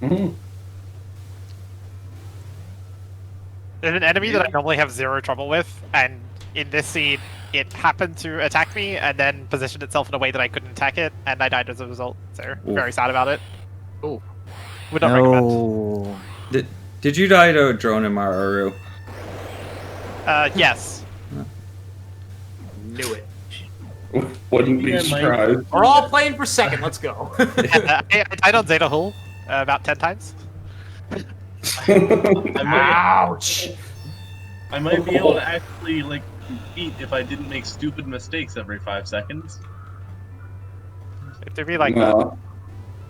Mhm. There's an enemy that I normally have 0 trouble with, and in this scene, it happened to attack me and then positioned itself in a way that I couldn't attack it, and I died as a result. So, Ooh. very sad about it. Ooh. Would not recommend. No. Did you die to a drone in Maru? Yes. Knew it. Wouldn't be Yeah, Mike. surprised. We're all playing for second. Let's go. I died on Zeta Hull about 10 times. Ouch. I might be able to actually like compete if I didn't make stupid mistakes every 5 seconds. It would be like that.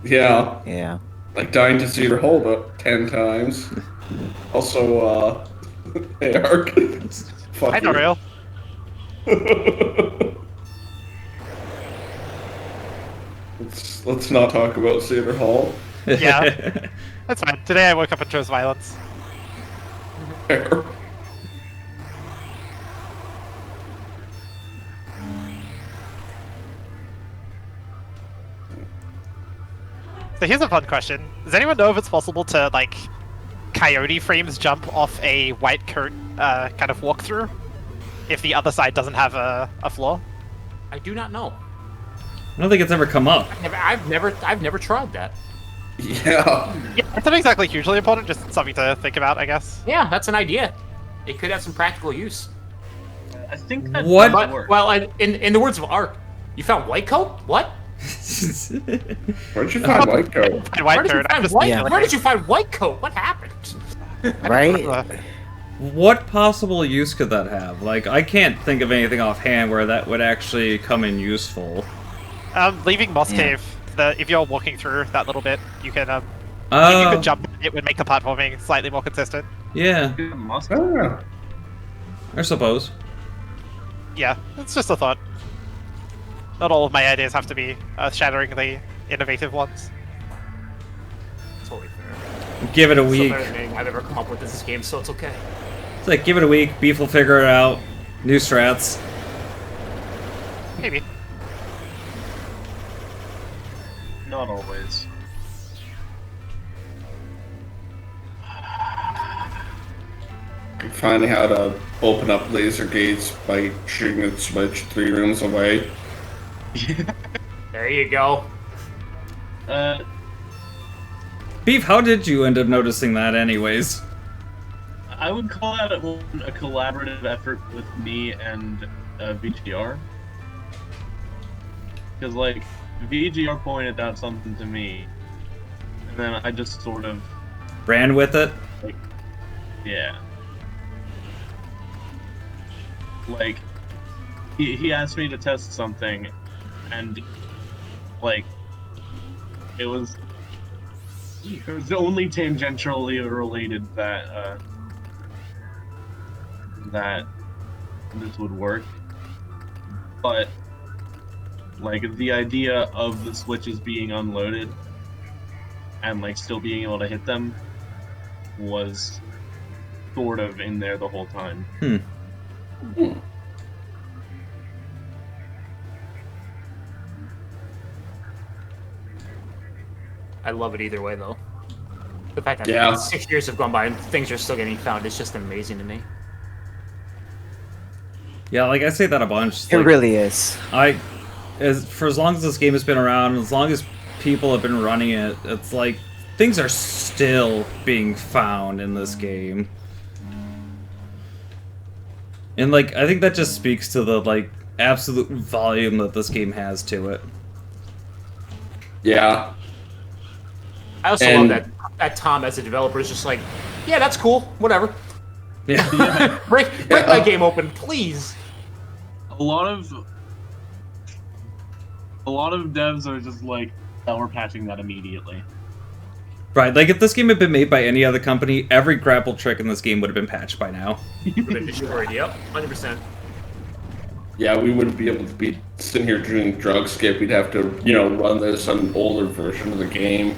Yeah. Yeah. Like dying to see her hole about 10 times. Also, hey, Ark. Fuck I know, you. real. Let's not talk about Cedar Hall. Yeah. That's fine. Today I woke up and chose violence. Fair. So here's a fun question. Does anyone know if it's possible to, like, coyote frames jump off a white coat kind of walkthrough if the other side doesn't have a floor? I do not know. I don't think it's ever come up. I've never tried that. Yeah. Yeah, it's not exactly hugely important, just something to think about, I guess. Yeah, that's an idea. It could have some practical use. I think that What? does But work. well, in the words of Ark, you found white coat? What? Where'd you find white coat? And Where white did you turd. I'm find just white? Yeah. Where did you find white coat? What happened? Right? What possible use could that have? Like, I can't think of anything offhand where that would actually come in useful. Leaving Moss Yeah. Cave. If you're walking through that little bit, you can if you Oh, could jump, it would make the platforming slightly more consistent. yeah, Must. Ah, I suppose. Yeah, it's just a thought. Not all of my ideas have to be shatteringly innovative ones. Totally fair. Give it a So week. better than anything I've ever come up with in this game, so it's okay. It's like, give it a week, Beef will figure it out. New strats. Maybe. Not always. finding how to open up laser gates by shooting the switch 3 rooms away. There you go. Beef, how did you end up noticing that anyways? I would call that a collaborative effort with me and VGR. Because, like, VGR pointed out something to me, and then I just sort of, Ran with it? like, yeah. Like, he asked me to test something, and, like, it was only tangentially related that, that this would work. But, like, the idea of the switches being unloaded and, like, still being able to hit them was sort of in there the whole time. I love it either way, though. The fact that Yeah. 6 years have gone by and things are still getting found is just amazing to me. Yeah, like I say that a bunch. It Like, really is. for as long as this game has been around, as long as people have been running it, it's like things are still being found in this game. And like I think that just speaks to the like absolute volume that this game has to it. Yeah. I also And- love that Tom, as a developer, is just like, yeah, that's cool, whatever. Yeah. break my game open, please. A lot of devs are just like, oh, we're patching that immediately. Right, like if this game had been made by any other company, every grapple trick in this game would have been patched by now. Would've been destroyed, yep, 100%. Yeah, we wouldn't be able to be sitting here doing drug skip. We'd have to, run this on an older version of the game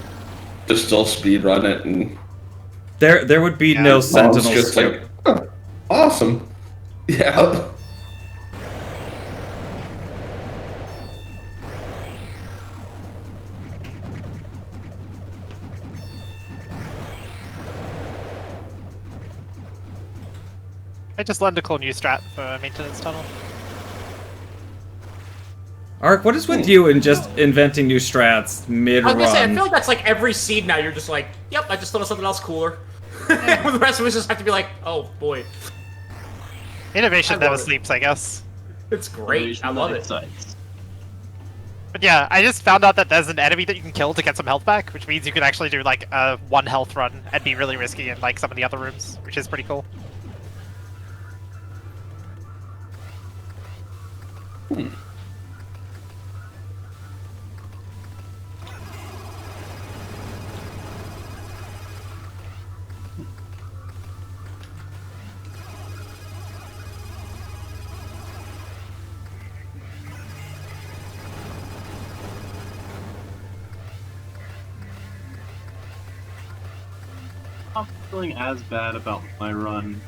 to still speed run it, and There would be no Mom's sentinel just skip. like, "Huh, awesome. Yeah. I just learned a cool new strat for maintenance tunnel. Ark, what is with you and just inventing new strats I mid-run? was gonna say, I feel like that's like every seed now, you're just like, yep, I just thought of something else cooler. The rest of us just have to be like, oh boy, Innovation I never love it. sleeps, I guess. it's great, I love it. But yeah, I just found out that there's an enemy that you can kill to get some health back, which means you can actually do like a 1 health run and be really risky in like some of the other rooms, which is pretty cool. I'm not feeling as bad about my run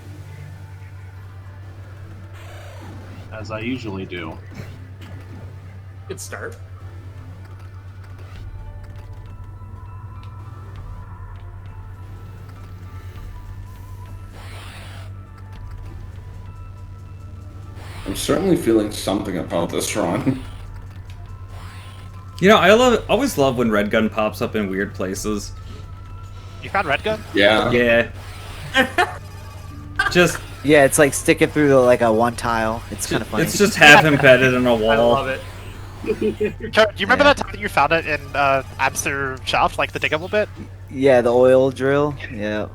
as I usually do. Good start. I'm certainly feeling something about this run. You know, always love when Red Gun pops up in weird places. You found Red Gun? Yeah. Yeah. Just Yeah, it's like sticking through like a one tile. It's kind of funny. it's just half embedded in a I wall. love it. Do you remember that time that you found it in Amster Shaft, like the diggable bit? Yeah, the oil drill. Yeah,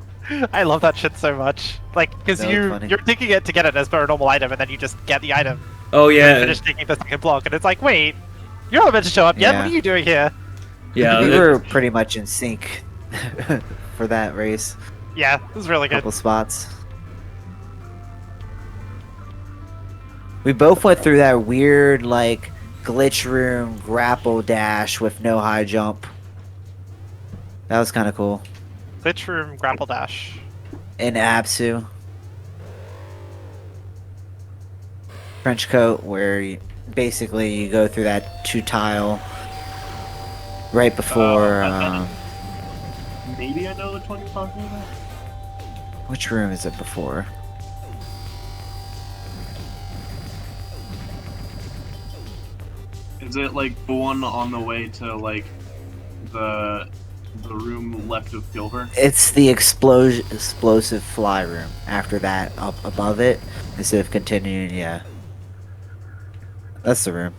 I love that shit so much. Like, because that looked funny. you're digging it to get it as per a normal item, and then you just get the item. Oh You yeah, finish digging the second block, and it's like, wait, you're not meant to show up yet. What Yeah. are you doing here? yeah. We were pretty much in sync for that race. Yeah, it was really good. Couple spots. We both went through that weird, like, glitch room grapple dash with no high jump. That was kind of cool. Glitch room grapple dash. In Absu. French coat, where basically you go through that 2 tile right before. Maybe I know which one you're talking about. Which room is it before? Is it like the one on the way to like the room left of Gilbert? It's the explosive fly room. After that, up above it, instead of continuing, yeah. That's the room.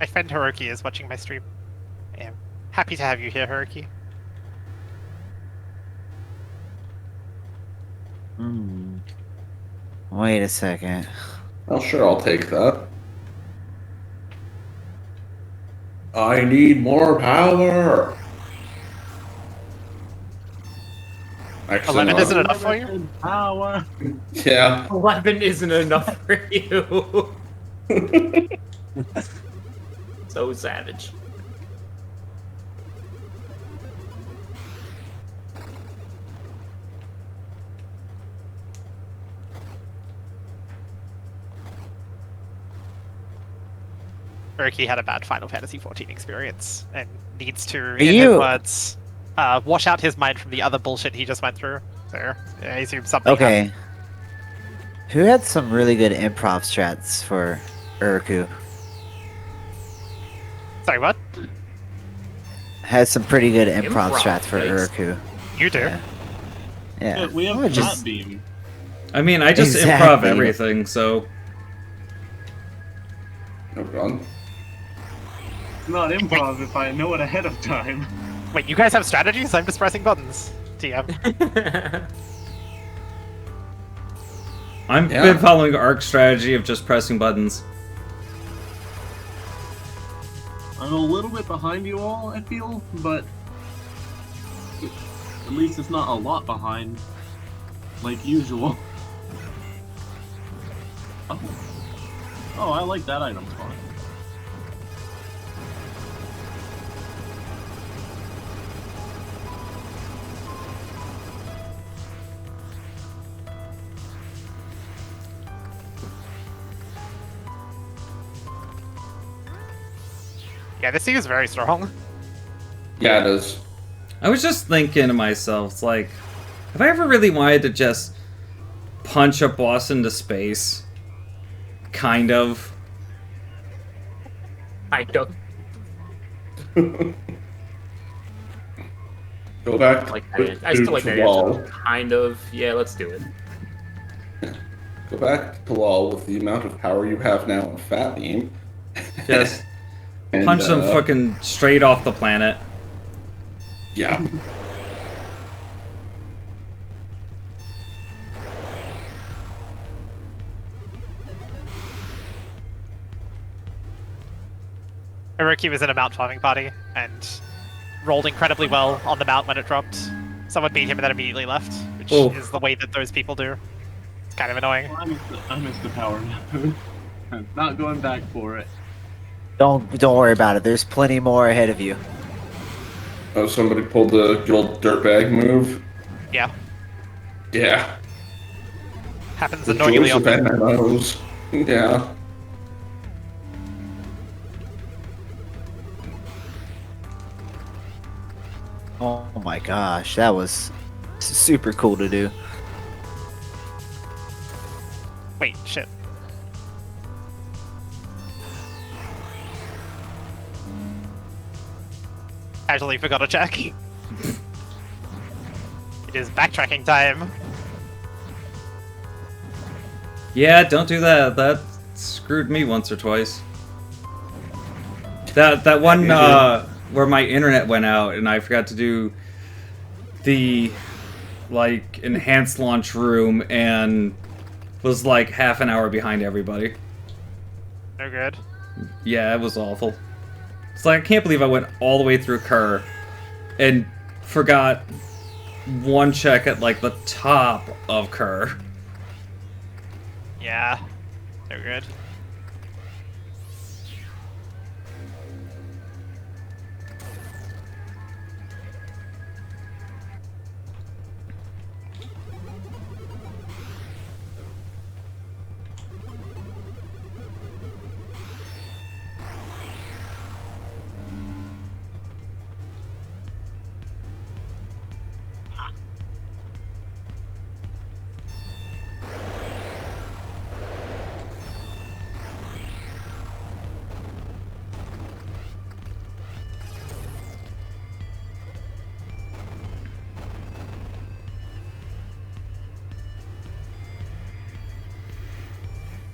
My friend Hiroki is watching my stream. I am happy to have you here, Hiroki. Wait a second. Well, sure, I'll take that. I need more power. 11 isn't enough for you? Power. Yeah. 11 isn't enough for you. So savage. Hiroki had a bad Final Fantasy XIV experience and needs to, you- in his words, wash out his mind from the other bullshit he just went through. So, I assume something happened. Okay. Who had some really good improv strats for Uriku? Sorry, what? Had some pretty good improv Improv, strats for yikes. Uriku. You do? Yeah. Yeah. We have I would Flat Beam. I mean, I just Exactly. improv everything, so No problem. It's not improv if I know it ahead of time. Wait, you guys have strategies? I'm just pressing buttons. TM. I've Yeah. been following ARC strategy of just pressing buttons. I'm a little bit behind you all, I feel, but at least it's not a lot behind, like usual. Oh, I like that item spot. Yeah, this thing is very strong. Yeah, it is. I was just thinking to myself, it's like, have I ever really wanted to just punch a boss into space? Kind of. I don't Go back like to, that. I still like that Lol. answer. Kind of. Yeah, let's do it. Go back to LOL with the amount of power you have now on Fat Beam. Just And, punch them fucking straight off the planet. Yeah. Hiroki was in a mount farming party and rolled incredibly well on the mount when it dropped. Someone beat him and then immediately left, which Oh. is the way that those people do. It's kind of annoying. Well, I missed the power nap. I'm not going back for it. Don't worry about it. There's plenty more ahead of you. Oh, somebody pulled the good old dirtbag move. Yeah. Yeah. Happens The annoyingly joys of often. MMOs. Yeah. Oh my gosh, that was super cool to do. Wait, shit. Casually forgot to check. It is backtracking time. Yeah, don't do that. That screwed me once or twice. That one where my internet went out and I forgot to do the like enhanced launch room and was like half an hour behind everybody. No good. Yeah, it was awful. It's like I can't believe I went all the way through Kerr and forgot one check at like the top of Kerr. Yeah. No good.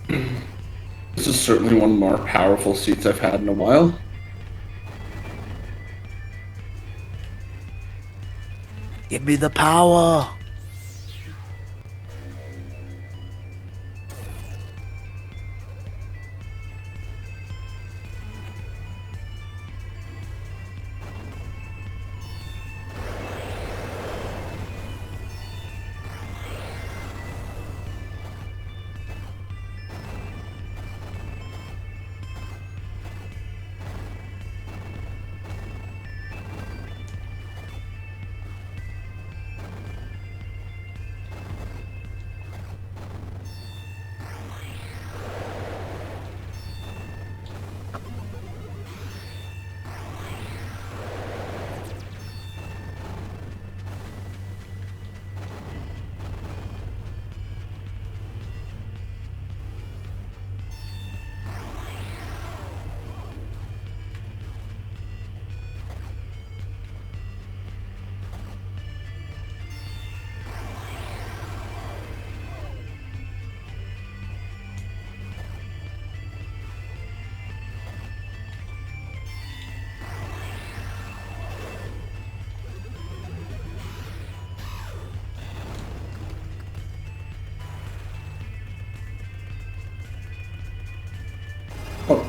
This is certainly one of the more powerful seats I've had in a while. Give me the power. Oh,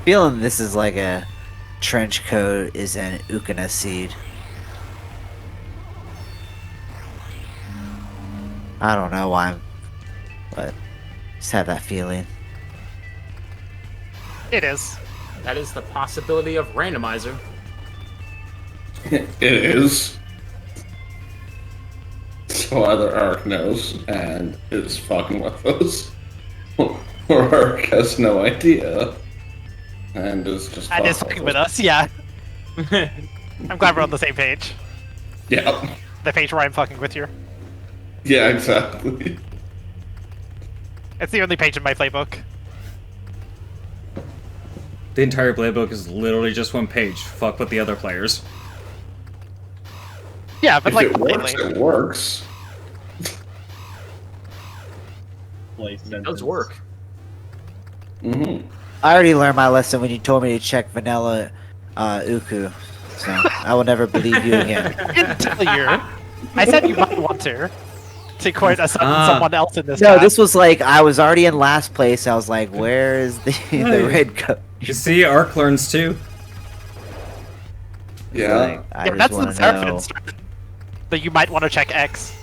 Feeling this is like a trench coat is an Ukana seed. I don't know why, but just have that feeling. It is. That is the possibility of Randomizer. it is. So either Ark knows and is fucking with us, or Ark has no idea and is just And is fucking with us, yeah. I'm glad we're on the same page. Yeah. The page where I'm fucking with you. Yeah, exactly. It's the only page in my playbook. The entire playbook is literally just one page. Fuck with the other players. Yeah, but If like, it works, lately. it works. It does work. Mm-hmm. I already learned my lesson when you told me to check vanilla Uku, so I will never believe you again. I didn't tell you. I said you might want to quote someone else in this. No, chat. this was like I was already in last place. I was like, where is the the red coat? You see, Ark learns too. Yeah. Like, I Yeah, just that's the want to Seraphim know. strat. That you might want to check X.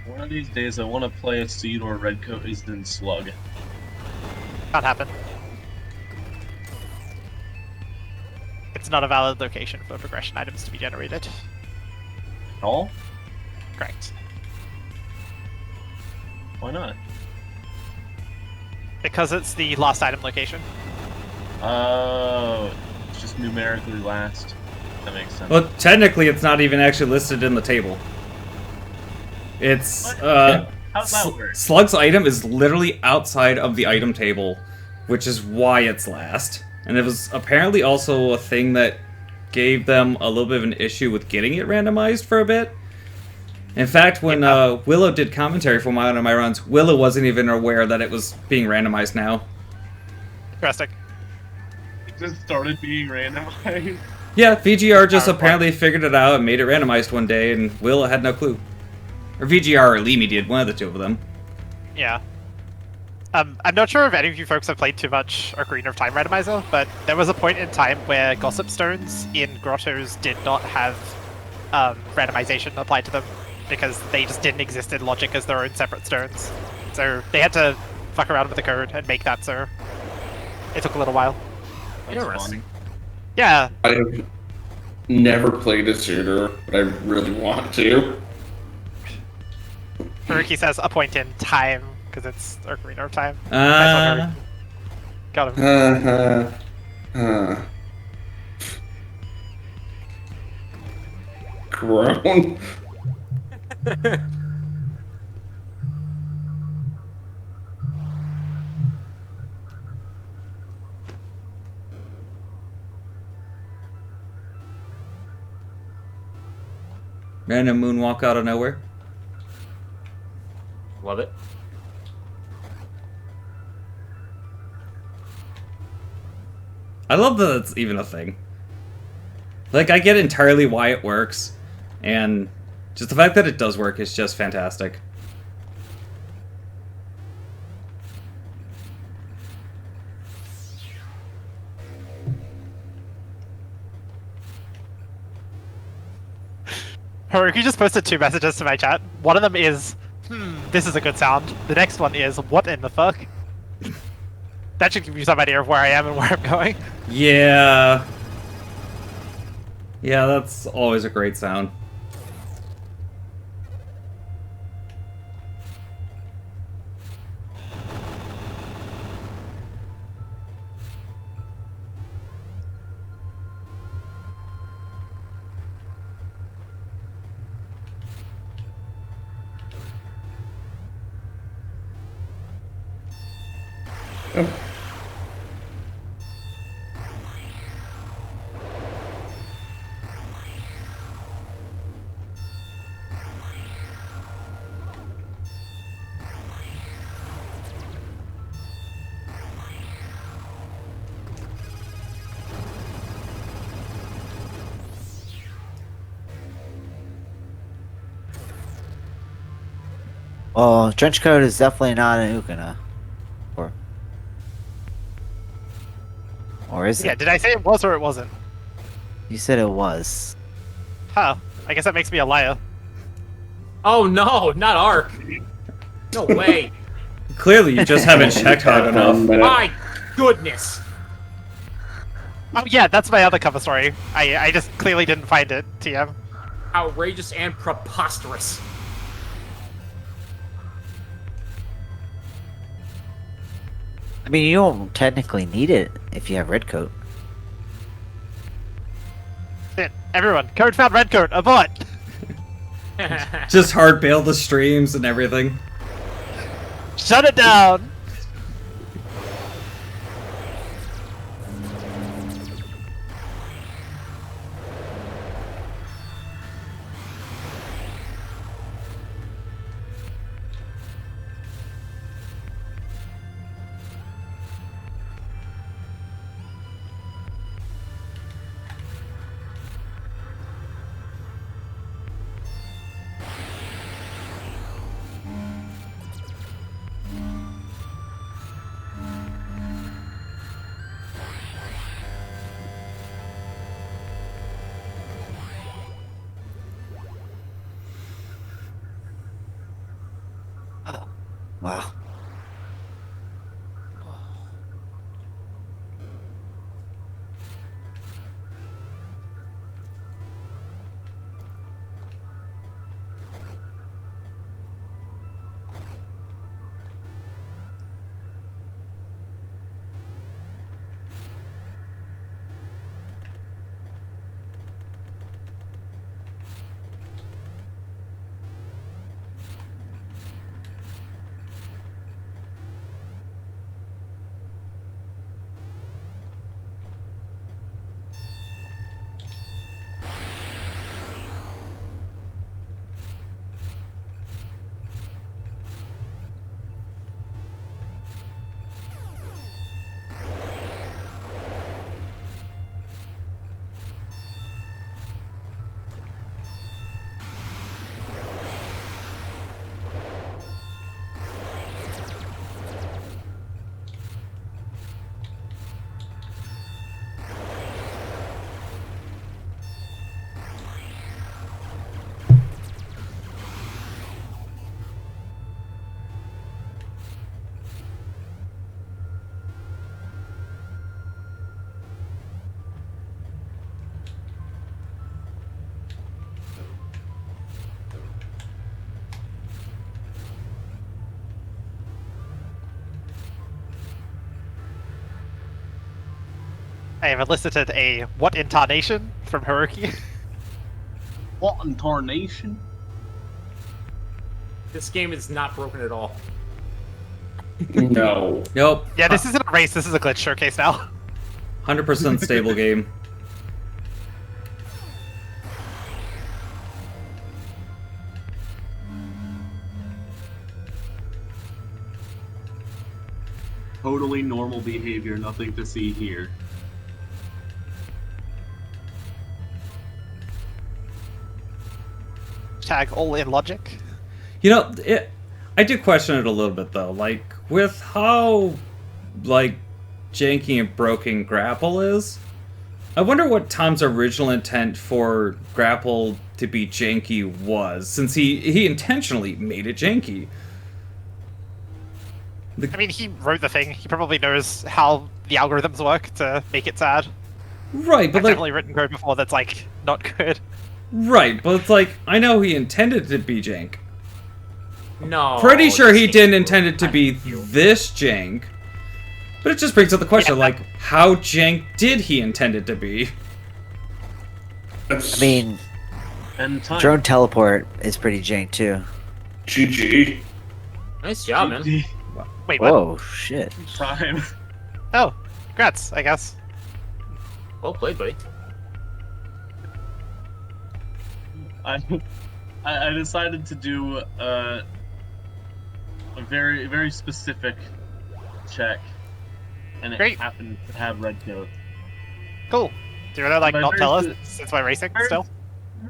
One of these days, I want to play a seed or a redcoat is in slug. Can't happen. It's not a valid location for progression items to be generated. At all? Correct. Why not? Because it's the last item location. Oh, it's just numerically last. That makes sense. Well, technically, it's not even actually listed in the table. It's How's that work? Slug's item is literally outside of the item table, which is why it's last. And it was apparently also a thing that gave them a little bit of an issue with getting it randomized for a bit. In fact, when Willow did commentary for one of my runs, Willow wasn't even aware that it was being randomized now. Interesting. It just started being randomized. Yeah, VGR just apparently figured it out and made it randomized one day, and Willow had no clue. Or VGR or Limi did, one of the two of them. Yeah. I'm not sure if any of you folks have played too much Ocarina of Time Randomizer, but there was a point in time where Gossip Stones in grottos did not have randomization applied to them because they just didn't exist in logic as their own separate stones. So they had to fuck around with the code and make that so it took a little while. That's Interesting. Yeah, I've never played a shooter, but I really want to. Haruki says a point in time because it's Ocarina of Time. Nice one, Haruki. Got him. Grown. Random moonwalk out of nowhere. Love it. I love that it's even a thing. Like, I get entirely why it works, and just the fact that it does work is just fantastic. Haruki just posted 2 messages to my chat. One of them is, this is a good sound. The next one is, what in the fuck? That should give you some idea of where I am and where I'm going. Yeah. Yeah, that's always a great sound. Well, trench coat is definitely not an Ukana. Or is Yeah, it? did I say it was or it wasn't? You said it was. Huh. I guess that makes me a liar. Oh no, not Ark. No way. Clearly, you just haven't checked hard enough. My goodness. Oh yeah, that's my other cover story. I just clearly didn't find it, TM. Outrageous and preposterous. I mean, you don't technically need it if you have red coat. Shit, everyone, code found redcoat, abort! Just hard bail the streams and everything. Shut it down! Wow. I have elicited a what intonation from Haruki. What in tarnation? This game is not broken at all. No. Nope. Yeah, this isn't a race, this is a glitch showcase now. 100% stable game. Totally normal behavior, nothing to see here. Tag all in logic. You know, I do question it a little bit though. Like with how like janky and broken grapple is, I wonder what Tom's original intent for grapple to be janky was, since he intentionally made it janky. I mean, he wrote the thing. He probably knows how the algorithms work to make it sad. Right, but I've like definitely written code before that's like not good. right, but it's like I know he intended it to be jank. No. Pretty sure this he game didn't is intend it to be broken. this jank. But it just brings up the question, Yeah. like, how jank did he intend it to be? I mean, And time. drone teleport is pretty jank too. GG. Nice job, man. Wait, what? Whoa, shit. Time. Oh, congrats, I guess. Well played, buddy. I decided to do a very specific check, and it Great. happened to have red coat. Cool. Do you want to like But not tell us very- since we're racing very- still?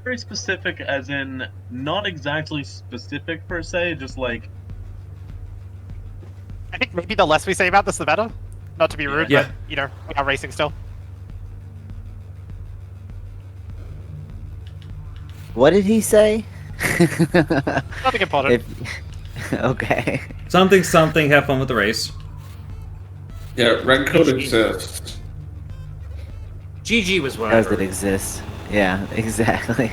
Very specific, as in not exactly specific per se, just like I think maybe the less we say about this, the better. Not to be rude, Yeah. but you know, we are racing still. What did he say? Nothing important. Okay. Something, have fun with the race. Yeah, red coat exists. GG was what I Does heard. it exist? Yeah, exactly.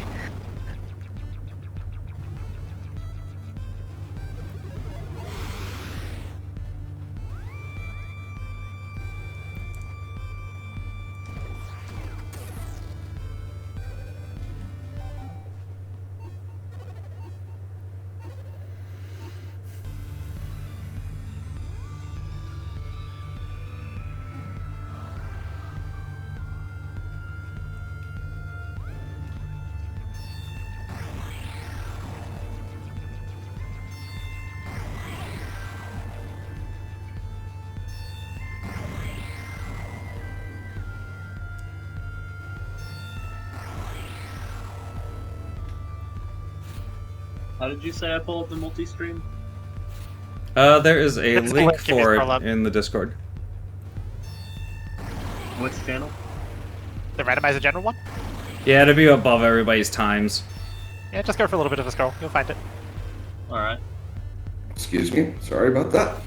how did you say I pull up the multi-stream? There is a It's link link, give me for scroll up. it in the Discord. Which channel? The randomizer general one? Yeah, to be above everybody's times. Yeah, just go for a little bit of a scroll. You'll find it. All right. Excuse me. Sorry about that.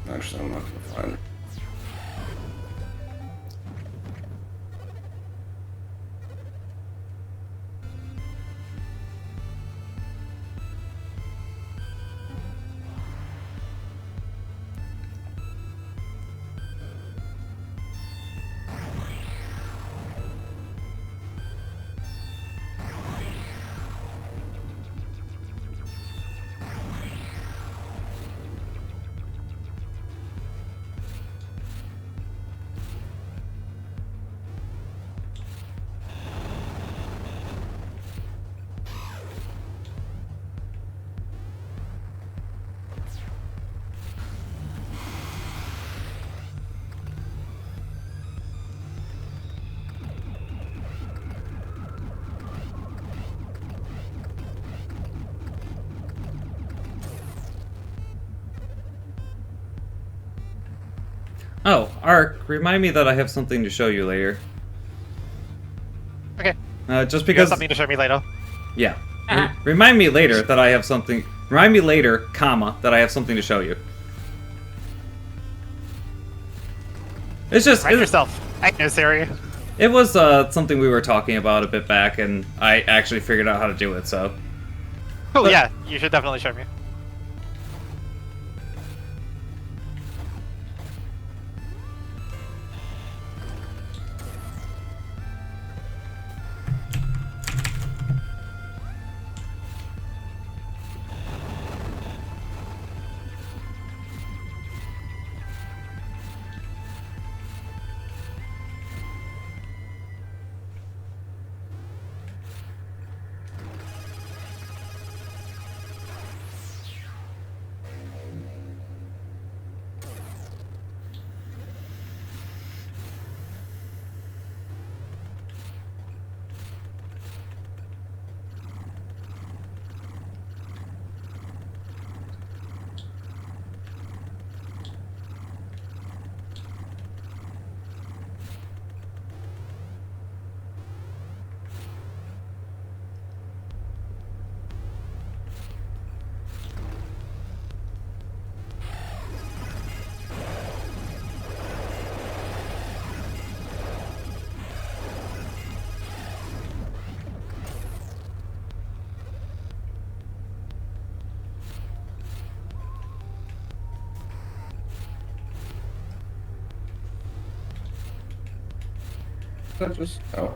Actually, I'm not going to find it. Oh, Ark, remind me that I have something to show you later. Okay. Just You have because... something to show me later. Yeah. Remind me later that I have something... Remind me later, comma, that I have something to show you. It's just... Find yourself. I know, Siri. It was something we were talking about a bit back, and I actually figured out how to do it, so... Cool, yeah, you should definitely show me. That just... Oh.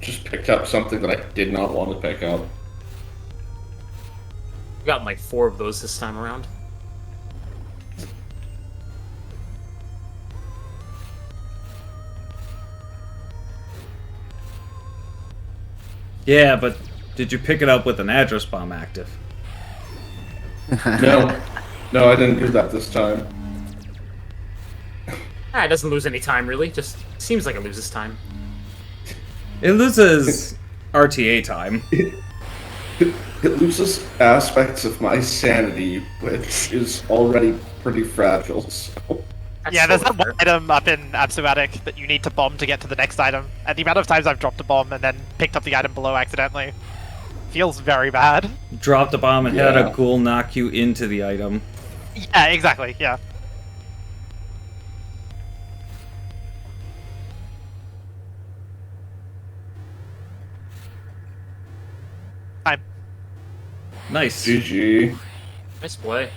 Just picked up something that I did not want to pick up. We got like 4 of those this time around. Yeah, but did you pick it up with an address bomb active? No. No, I didn't do that this time. It doesn't lose any time, really. Just seems like it loses time. It loses RTA time. It loses aspects of my sanity, which is already pretty fragile, so... Yeah, there's that totally one item up in Absuatic that you need to bomb to get to the next item. And the amount of times I've dropped a bomb and then picked up the item below accidentally feels very bad. Dropped a bomb and had Yeah. a ghoul knock you into the item. Yeah, exactly, yeah. Time. Nice. GG. Nice play.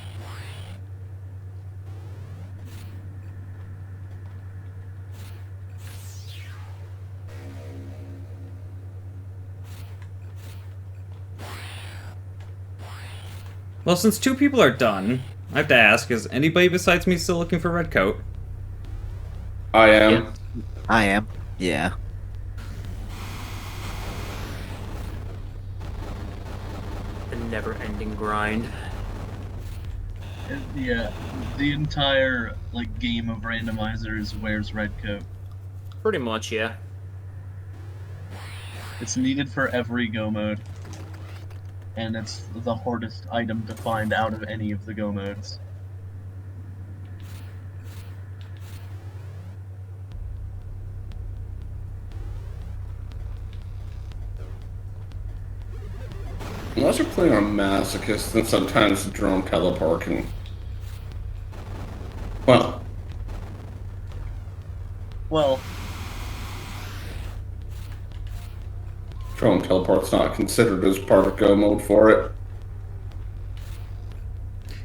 Well, since 2 people are done, I have to ask, is anybody besides me still looking for red coat? I am. Yeah. I am. Yeah. The never-ending grind. Yeah, the entire like game of randomizers wears red coat. Pretty much, yeah. It's needed for every go mode, and it's the hardest item to find out of any of the go modes. Unless you're playing on Masochist, then sometimes the drone teleport can. Well, Well, drone teleport's not considered as part of Go mode for it.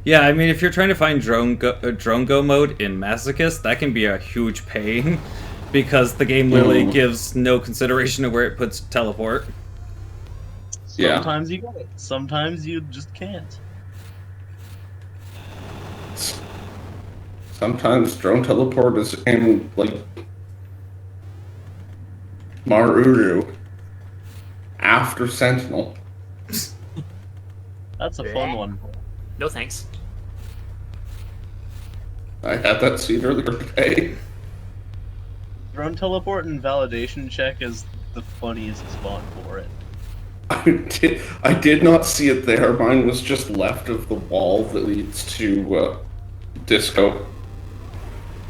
Yeah, I mean, if you're trying to find drone go mode in Masochist, that can be a huge pain because the game literally gives no consideration to where it puts teleport. Yeah. sometimes you get it. Sometimes you just can't. Sometimes drone teleport is in, like, Maruru after Sentinel. That's a fun one. No thanks. I had that scene earlier today. Drone teleport and validation check is the funniest spawn for it. I did not see it there. Mine was just left of the wall that leads to Disco.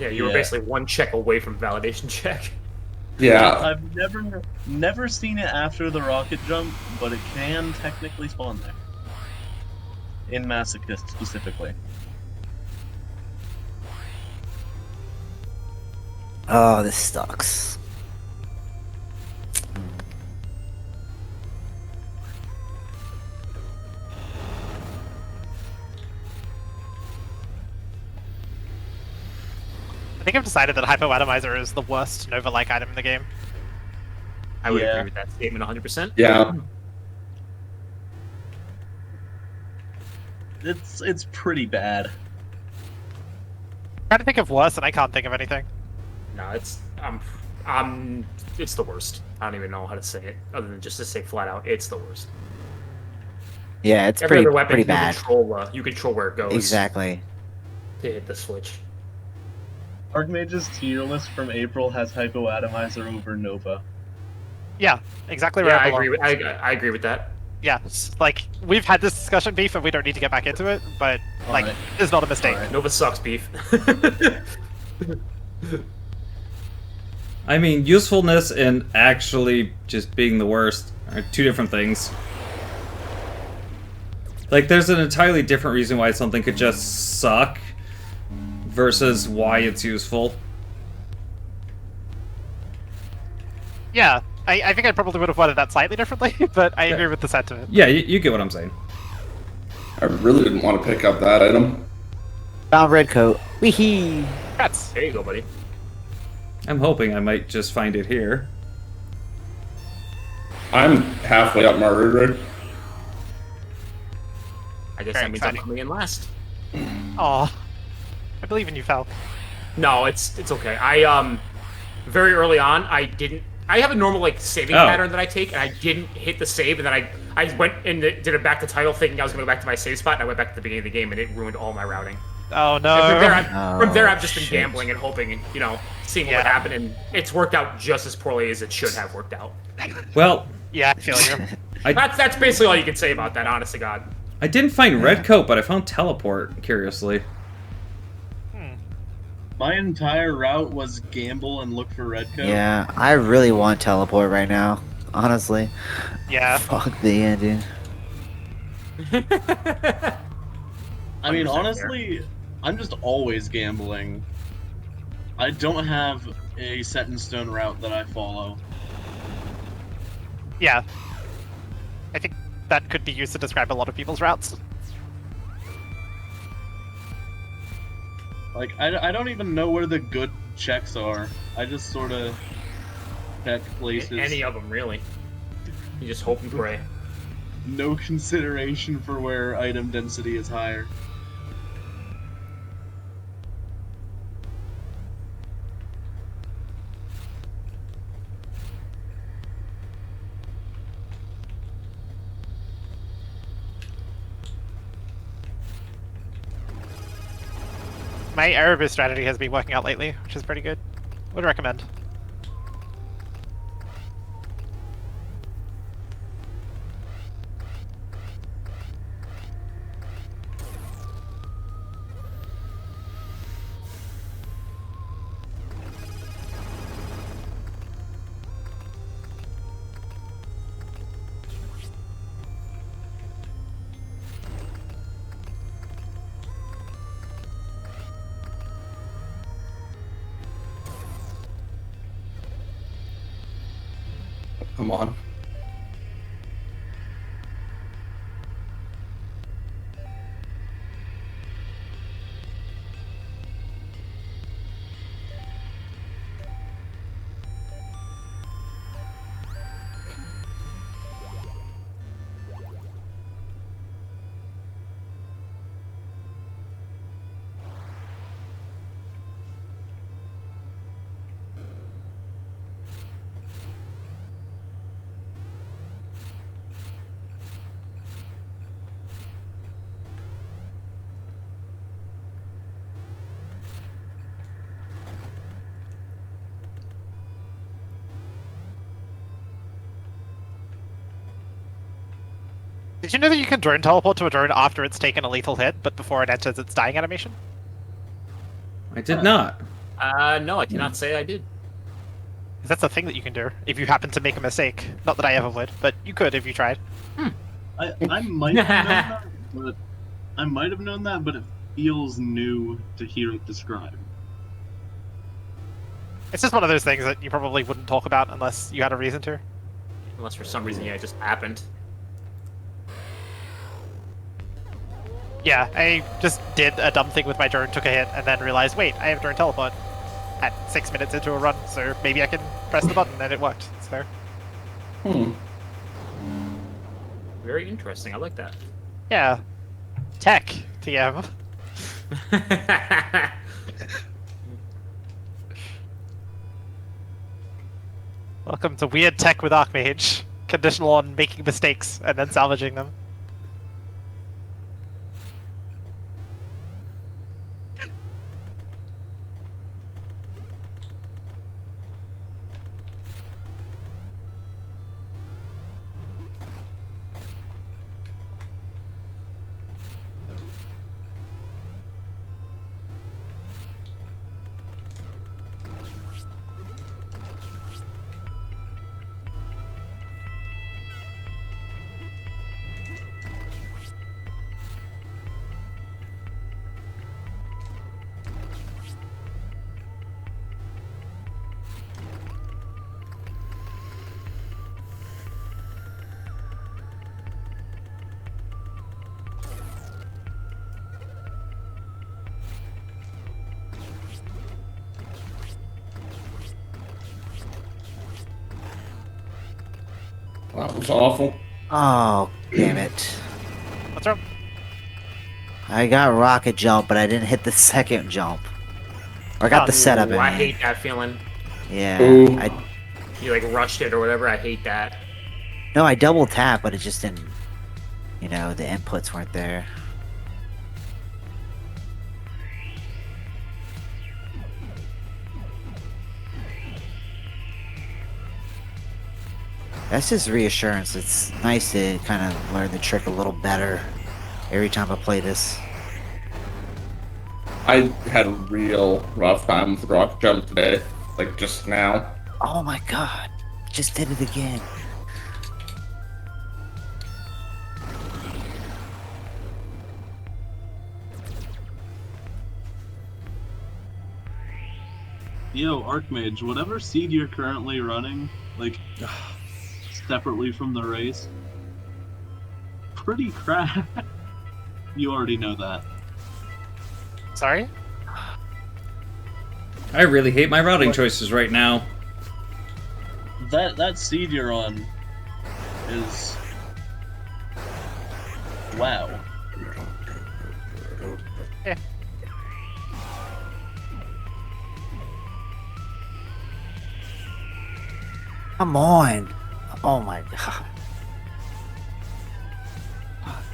Yeah, you were Yeah. basically one check away from validation check. Yeah, I've never seen it after the rocket jump, but it can technically spawn there. In Masochist specifically. Oh, this sucks. I think I've decided that Hypoatomizer is the worst Nova-like item in the game. I would Yeah. agree with that statement 100%. yeah. It's pretty bad. I'm trying to think of worse, and I can't think of anything. No, it's it's the worst. I don't even know how to say it other than just to say flat out, it's the worst. Yeah, it's Every pretty other weapon pretty you bad. you control where it goes Exactly. to hit the switch. Archmage's tier list from April has Hypoatomizer over Nova. Yeah, exactly where Yeah, I I belong. agree with I agree with that. Yeah, like, we've had this discussion, Beef, and we don't need to get back into it, but, like, Alright. it's not a mistake. Alright. Nova sucks, beef. I mean, usefulness and actually just being the worst are two different things. Like, there's an entirely different reason why something could just suck versus why it's useful. Yeah, I think I probably would have worded that slightly differently, but I agree with the sentiment. Yeah, you get what I'm saying. I really didn't want to pick up that item. Found red coat. Weehee. Congrats. There you go, buddy. I'm hoping I might just find it here. I'm halfway up Maruru. I guess Very that means I'm exciting. coming in last. Aw. I believe in you, Fel. No, it's okay. I very early on I have a normal like saving Oh. pattern that I take, and I didn't hit the save, and then I went and did it back to title thinking I was gonna go back to my save spot, and I went back to the beginning of the game, and it ruined all my routing. Oh, And from there, Oh, I've just been shit. gambling and hoping, and seeing what Yeah. would happen, and it's worked out just as poorly as it should have worked out. Well, Yeah, I feel you. That's basically all you can say about that, honest to God. I didn't find red coat, but I found teleport, curiously. My entire route was gamble and look for red coat. Yeah, I really want teleport right now. Honestly. Yeah. Fuck the end, dude. I mean, 100% honestly, I'm just always gambling. I don't have a set in stone route that I follow. Yeah. I think that could be used to describe a lot of people's routes. Like, I don't even know where the good checks are. I just sort of check places. Any of them, really. You just hope and pray. No consideration for where item density is higher. My Erebus strategy has been working out lately, which is pretty good. Would recommend. come on. Did you know that you can drone teleport to a drone after it's taken a lethal hit, but before it enters its dying animation? I did not. No, I cannot say I did. 'Cause that's a thing that you can do if you happen to make a mistake. Not that I ever would, but you could if you tried. I might have known that, but I might have known that, but it feels new to hear it described. It's just one of those things that you probably wouldn't talk about unless you had a reason to. Unless for some reason, yeah, it just happened. Yeah, I just did a dumb thing with my drone, took a hit, and then realized, wait, I have drone teleport at 6 minutes into a run, so maybe I can press the button, and it worked. So, Very interesting. I like that. yeah. Tech, TM. Welcome to Weird Tech with Archmage. Conditional on making mistakes and then salvaging them. That was awful. Oh, damn it. What's wrong? I got rocket jump, but I didn't hit the second jump. Or I got the setup in. I hate that feeling. Yeah. Ooh. You like rushed it or whatever. I hate that. No, I double tapped, but it just didn't. You know, the inputs weren't there. That's just reassurance. It's nice to kind of learn the trick a little better every time I play this. I had a real rough time with rock jump today, like just now. Oh my god. Just did it again. Yo, Archmage, whatever seed you're currently running, like, separately from the race, pretty crap. You already know that. Sorry? I really hate my routing choices right now. That seed you're on is... wow. Yeah. Come on. Oh my god. Fuck.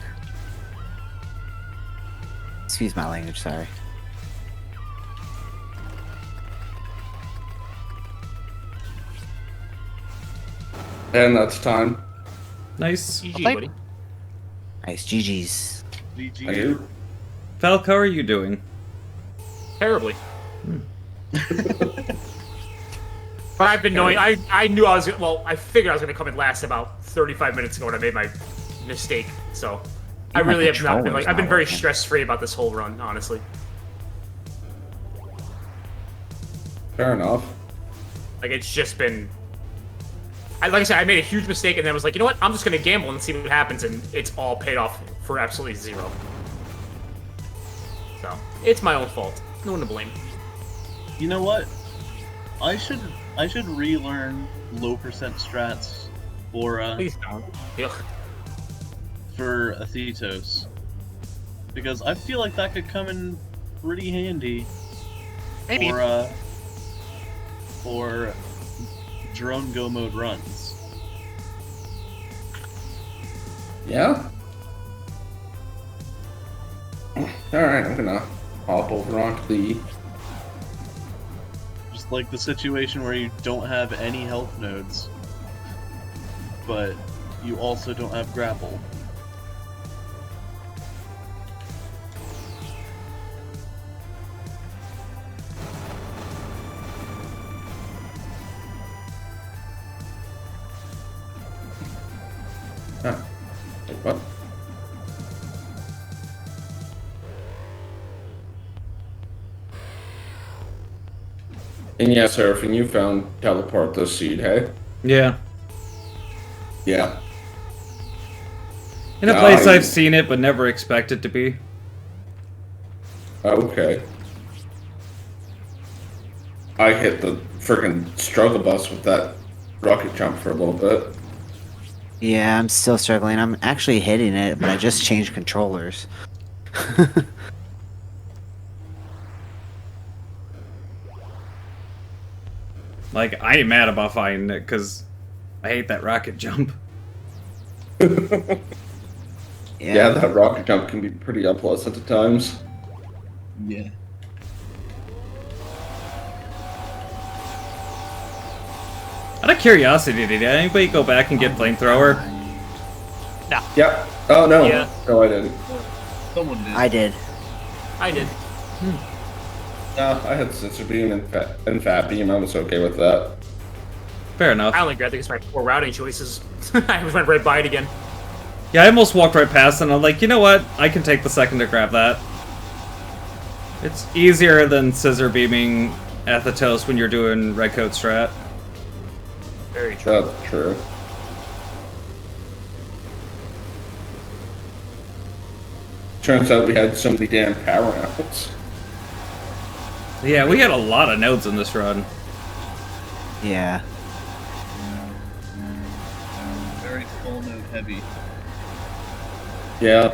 Excuse my language, sorry. And that's time. Nice. GG, play- buddy. Nice, GG's. Thank GG. you. Falco, how are you doing? Terribly. But I've been knowing. I knew I was gonna. Well, I figured I was gonna come in last about 35 minutes ago when I made my mistake. So I My really have not been controller's like. I've been not very working. stress free about this whole run, honestly. Fair enough. Like it's just been like I said, I made a huge mistake, and then I was like, you know what? I'm just gonna gamble and see what happens, and it's all paid off for absolutely zero. So it's my own fault. No one to blame. You know what? I should relearn low percent strats for Please don't. Ugh. for Athetos, because I feel like that could come in pretty handy Maybe. for drone go mode runs. Yeah. Alright, I'm gonna hop over onto the... Just like the situation where you don't have any health nodes, but you also don't have grapple. Huh. Wait, what? And yeah, Seraphine, you found teleport the seed, hey? Yeah. Yeah. In a place I've seen it, but never expect it to be. Okay. I hit the freaking struggle bus with that rocket jump for a little bit. Yeah, I'm still struggling. I'm actually hitting it, but I just changed controllers. Like, I ain't mad about finding it, because I hate that rocket jump. Yeah, that rocket jump can be pretty unpleasant at times. Yeah. Out of curiosity, did anybody go back and get flamethrower? No. Yep. Oh, no. Yeah. No, I didn't. Someone did. I did. I did. No, I had Scissor Beam and Fat Beam. I was okay with that. Fair enough. I only grabbed it because my poor routing choices. I went right by it again. Yeah, I almost walked right past it, and I'm like, you know what? I can take the second to grab that. It's easier than scissor beaming Athetos when you're doing red coat strat. Very true. That's true. Turns out we had so many damn power outs. Yeah, we had a lot of nodes in this run. Yeah. Very full node heavy. Yeah.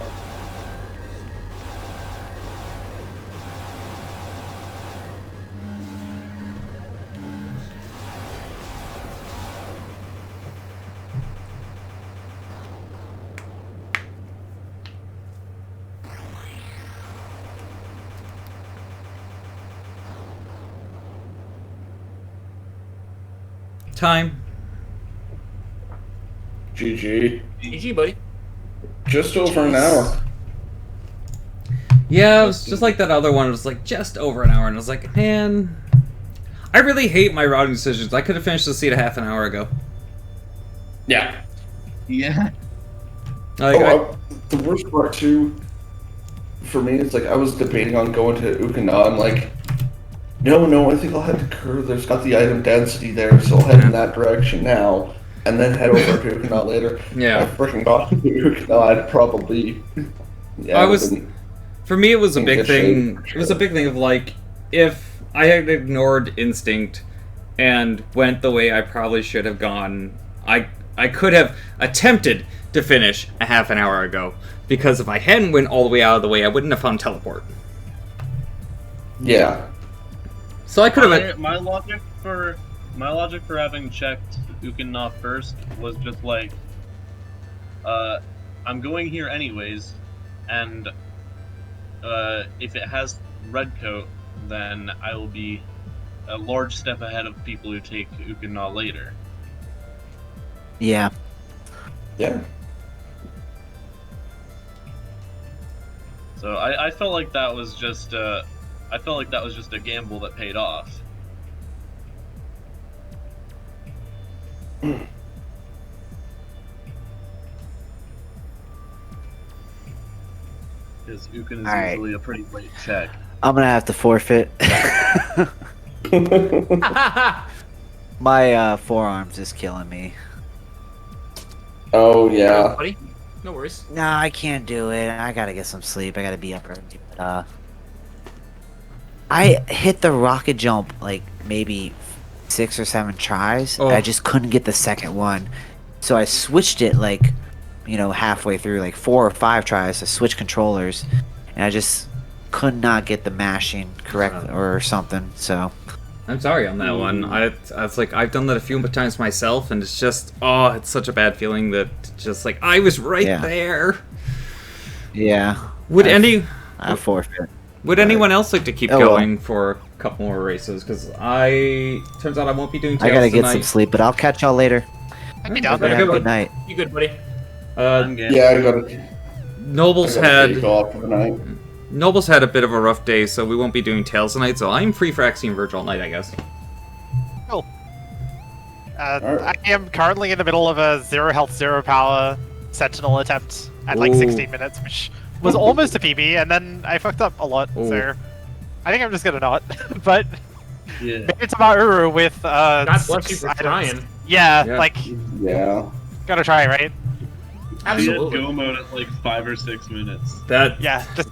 Time. GG. GG, buddy. Just over an hour. Yeah, it was just like that other one. It was like just over an hour, and I was like, man, I really hate my routing decisions. I could have finished the seat a half an hour ago. Yeah. Yeah. Like, The worst part too, for me, is like I was debating on going to Ukana. I'm like, no, I think I'll head to Kerr. There's got the item density there, so I'll head in that direction now, and then head over to Ukana later. Yeah. If I freaking got to Ukana, I'd probably. Yeah, I was. been- For me, it was a in big good shape, thing. for It was a sure. big thing of like, if I had ignored instinct and went the way I probably should have gone, I could have attempted to finish a half an hour ago. Because if I hadn't went all the way out of the way, I wouldn't have found teleport. Yeah. So I could have. My logic for having checked Ukana first was just like, I'm going here anyways, and if it has red coat, then I will be a large step ahead of people who take Ukana later. Yeah. Yeah. So I felt like that was just a gamble that paid off. Because Ukana is Alright. usually a pretty late check. I'm gonna have to forfeit. My forearms is killing me. Oh yeah. Buddy, no worries. Nah, I can't do it. I gotta get some sleep. I gotta be up early. But, I hit the rocket jump like maybe 6 or 7 tries. Oh. I just couldn't get the second one, so I switched it like, halfway through, like 4 or 5 tries to switch controllers, and I just could not get the mashing correct or something. So I'm sorry on that one. I was like, I've done that a few times myself, and it's just, it's such a bad feeling that just like I was right Yeah. there. yeah, Would I forfeit. Would anyone else like to keep Oh, well. going for a couple more races? Because turns out I won't be doing I tails gotta get tonight. some sleep, but I'll catch y'all later. I'd be down Okay. there. Have a good good night. You good, buddy? I'm game. Yeah, I gotta Nobles take had off for the night. Nobles had a bit of a rough day, so we won't be doing tails tonight. So I'm free for Axiom Verge all night, I guess. Cool. Alright. I am currently in the middle of a 0 health, 0 power Sentinel attempt at like Ooh. 16 minutes, which was almost a PB, and then I fucked up a lot, Ooh. so I think I'm just gonna not. But Yeah. maybe it's about Uru with God bless you 6 for items. trying. Yeah, Yeah. like, Yeah. gotta try, right? I had Absolutely. go mode at like 5 or 6 minutes. That Yeah, just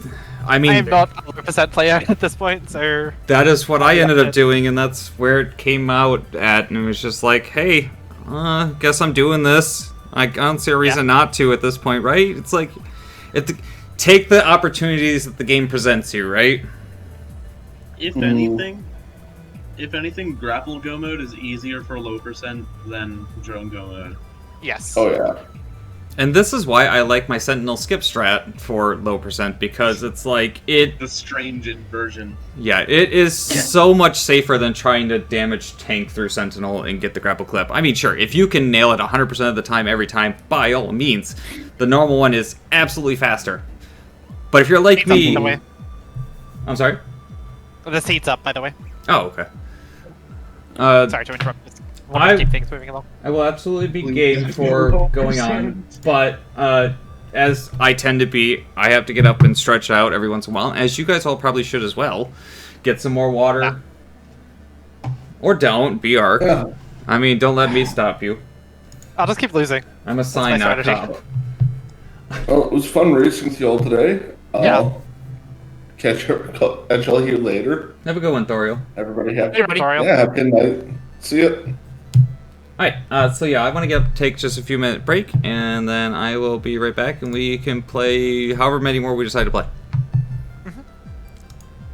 I I mean, am not a 100% player at this point, so that is what I Yeah, ended up it- doing, and that's where it came out at. And it was just like, hey, guess I'm doing this. I don't see a reason not to at this point, right? It's like, take the opportunities that the game presents you, right? If anything, grapple go mode is easier for low percent than drone go mode. yes. Oh yeah. And this is why I like my Sentinel skip strat for low percent, because it's like it The strange inversion. Yeah, it is so much safer than trying to damage tank through Sentinel and get the grapple clip. I mean, sure, if you can nail it 100% of the time every time, by all means, the normal one is absolutely faster. But if you're like Seat's up, me... by the way. I'm sorry? The seat's up, by the way. Oh, okay. Sorry to interrupt. Just want to keep things moving along. I will absolutely be game for going on, but as I tend to be, I have to get up and stretch out every once in a while, as you guys all probably should as well. Get some more water. Or don't, be arc. Yeah. I mean, don't let me stop you. I'll just keep losing. I'm a sign, my not strategy. cop. Well, it was fun racing with y'all today. Yeah. Catch y'all here later. Have a good one, Thoriel. Everybody have Hey, buddy. Tutorial. yeah, have a good night. See ya. Alright, so yeah, I want to take just a few minute break, and then I will be right back, and we can play however many more we decide to play.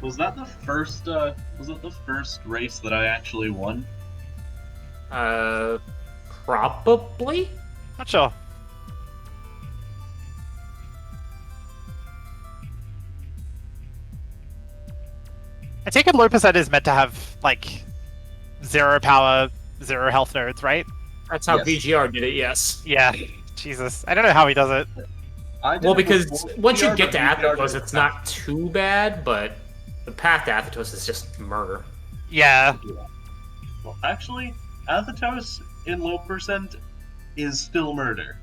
Was that the first? Was it the first race that I actually won? Probably? Not sure. I take it low percent is meant to have, like, 0 power, 0 health nodes, right? That's how Yes. VGR did it, yes. Yeah. Jesus. I don't know how he does it. I did Well, it with because both once you VR, get to but VR Athos, did it's it not too bad, but the path to Athos is just murder. Yeah. Well, actually, Athetos in low percent is still murder.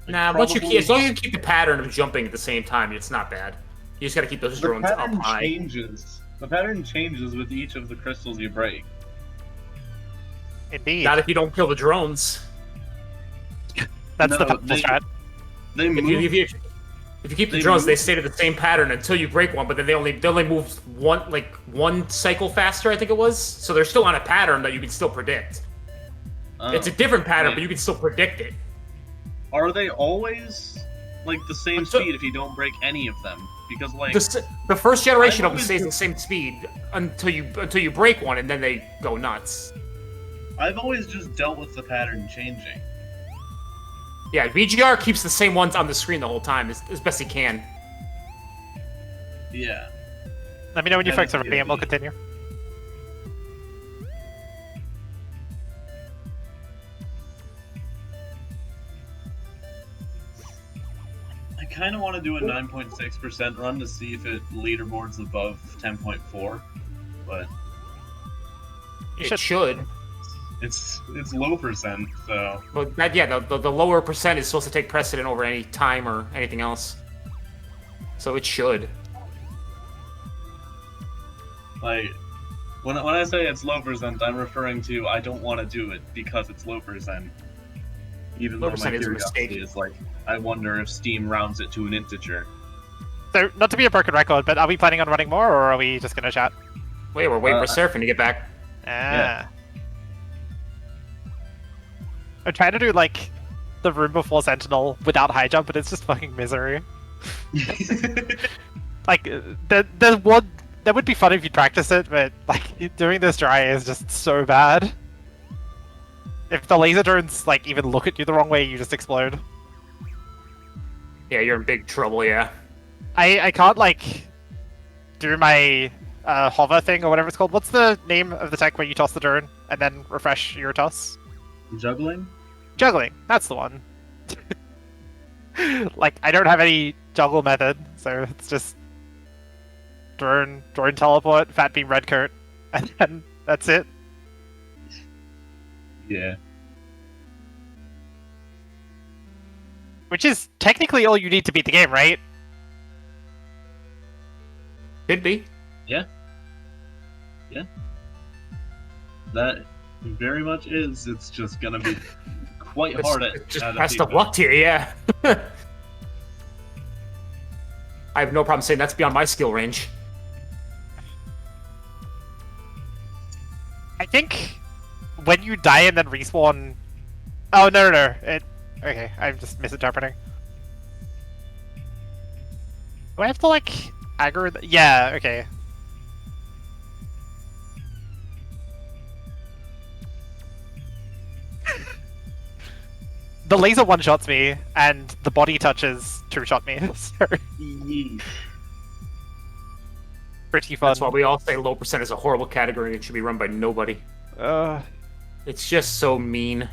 Like, Nah, once you probably- keep, as long as you keep the pattern of jumping at the same time, it's not bad. You just gotta keep those the drones up pattern high. changes. The pattern changes with each of the crystals you break. Indeed. Not if you don't kill the drones. That's the No, helpful they- strat. They If move. you keep the They drones, move- they stay to the same pattern until you break one, but then they only move one cycle faster, I think it was. So they're still on a pattern that you can still predict. It's a different pattern, wait. but you can still predict it. Are they always like the same Until- speed if you don't break any of them? Because like The first generation of them always stays do- the same speed until you break one, and then they go nuts. I've always just dealt with the pattern changing. Yeah, VGR keeps the same ones on the screen the whole time as best he can. Yeah. Let me know when you Yeah, folks are that's ready and we'll good. continue. I kind of want to do a 9.6% run to see if it leaderboards above 10.4, but It should. it's low percent, so But the lower percent is supposed to take precedent over any time or anything else. So it should. like When I say it's low percent, I'm referring to I don't want to do it because it's low percent. Even Low though my percent is a curiosity mistake. is like, I wonder if Steam rounds it to an integer. So, not to be a broken record, but are we planning on running more, or are we just gonna chat? Wait, we're waiting for Surfing to get back. Ah. I'm trying to do, like, the room before Sentinel without high jump, but it's just fucking misery. Like, that would be fun if you practice it, but, like, doing this dry is just so bad. If the laser drones, like, even look at you the wrong way, you just explode. Yeah, you're in big trouble, yeah. I can't, like, do my hover thing or whatever it's called. What's the name of the tech where you toss the drone and then refresh your toss? Juggling? Juggling. That's the one. Like, I don't have any juggle method, so it's just drone teleport, fat beam red coat, and then that's it. Yeah. Which is technically all you need to beat the game, right? Could be. Yeah. That very much is. It's just gonna be quite hard at Just at a best of people. luck here, yeah. I have no problem saying that's beyond my skill range. I think when you die and then respawn... Oh, no. Okay, I'm just misinterpreting. Do I have to, like, aggro... Yeah, okay. The laser one-shots me, and the body touches two-shot me, so Yeesh. pretty fun. That's why we all say low percent is a horrible category and it should be run by nobody. Uh, It's just so mean.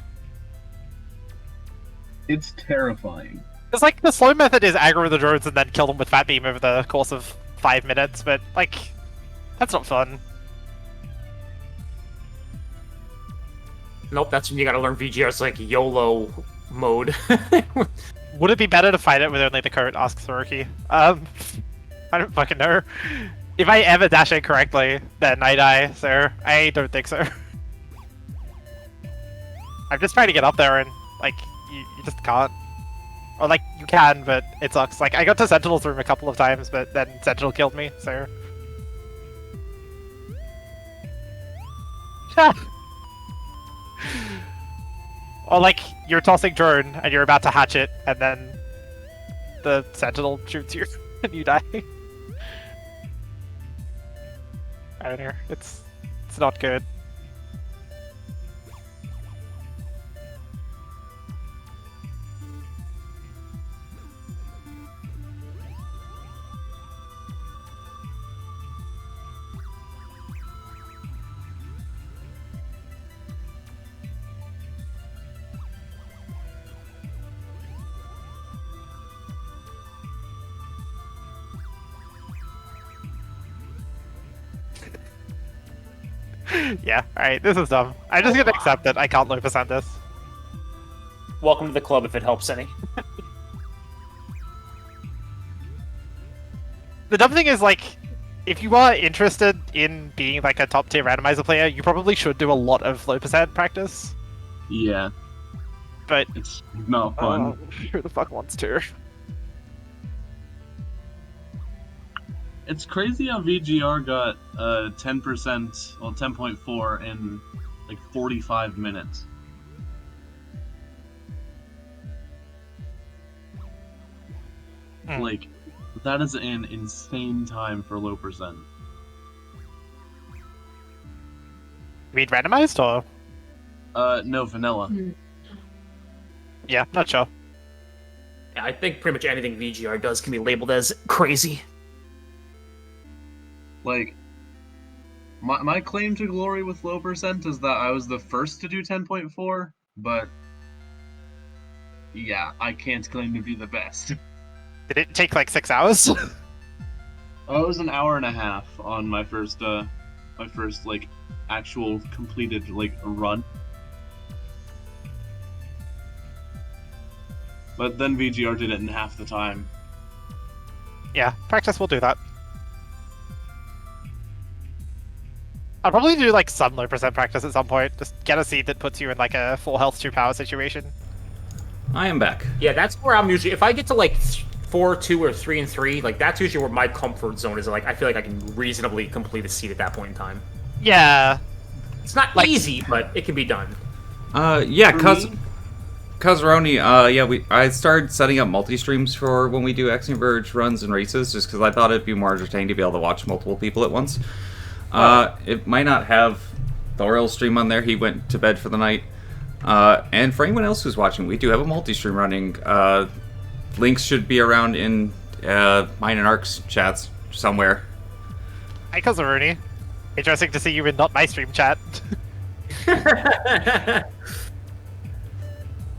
It's terrifying. It's like the slow method is aggro the drones and then kill them with Fat Beam over the course of 5 minutes, but, like, that's not fun. Nope, that's when you gotta learn VGR's like YOLO mode. Would it be better to fight it with only the current Ask Soroki? I don't fucking know. If I ever dash it correctly, then I die, so I don't think so. I'm just trying to get up there and, like, you just can't. Or, like, you can, but it sucks. Like, I got to Sentinel's room a couple of times, but then Sentinel killed me, so... Or, like, you're tossing drone, and you're about to hatch it, and then the Sentinel shoots you, and you die. I don't know. It's not good. Yeah, alright, this is dumb. I'm just gonna accept it. I can't low percent this. Welcome to the club if it helps any. The dumb thing is, like, if you are interested in being, like, a top tier randomizer player, you probably should do a lot of low percent practice. Yeah, But, it's not fun. who the fuck wants to? It's crazy how VGR got 10%, well, 10.4 in like 45 minutes. Hmm. Like, that is an insane time for low percent. Read randomized, or? No, vanilla. Yeah, not sure. Yeah, I think pretty much anything VGR does can be labeled as crazy. Like, my claim to glory with low percent is that I was the first to do 10.4, but yeah, I can't claim to be the best. Did it take, like, 6 hours? Oh, it was an hour and a half on my first like actual completed like run. But then VGR did it in half the time. Yeah, practice will do that. I'll probably do like some low percent practice at some point. Just get a seed that puts you in like a full health 2 power situation. I am back. Yeah, that's where I'm usually. If I get to like 4-2 or 3-3, like that's usually where my comfort zone is. Like I feel like I can reasonably complete a seed at that point in time. Yeah. It's not easy, but it can be done. Yeah, Kazaroni, I started setting up multi-streams for when we do Axiom Verge runs and races, just because I thought it'd be more entertaining to be able to watch multiple people at once. It might not have the real stream on there. He went to bed for the night. And for anyone else who's watching, we do have a multi-stream running. Links should be around in mine and Ark's chats somewhere. Hi, Kazaruni. Interesting to see you in not my stream chat.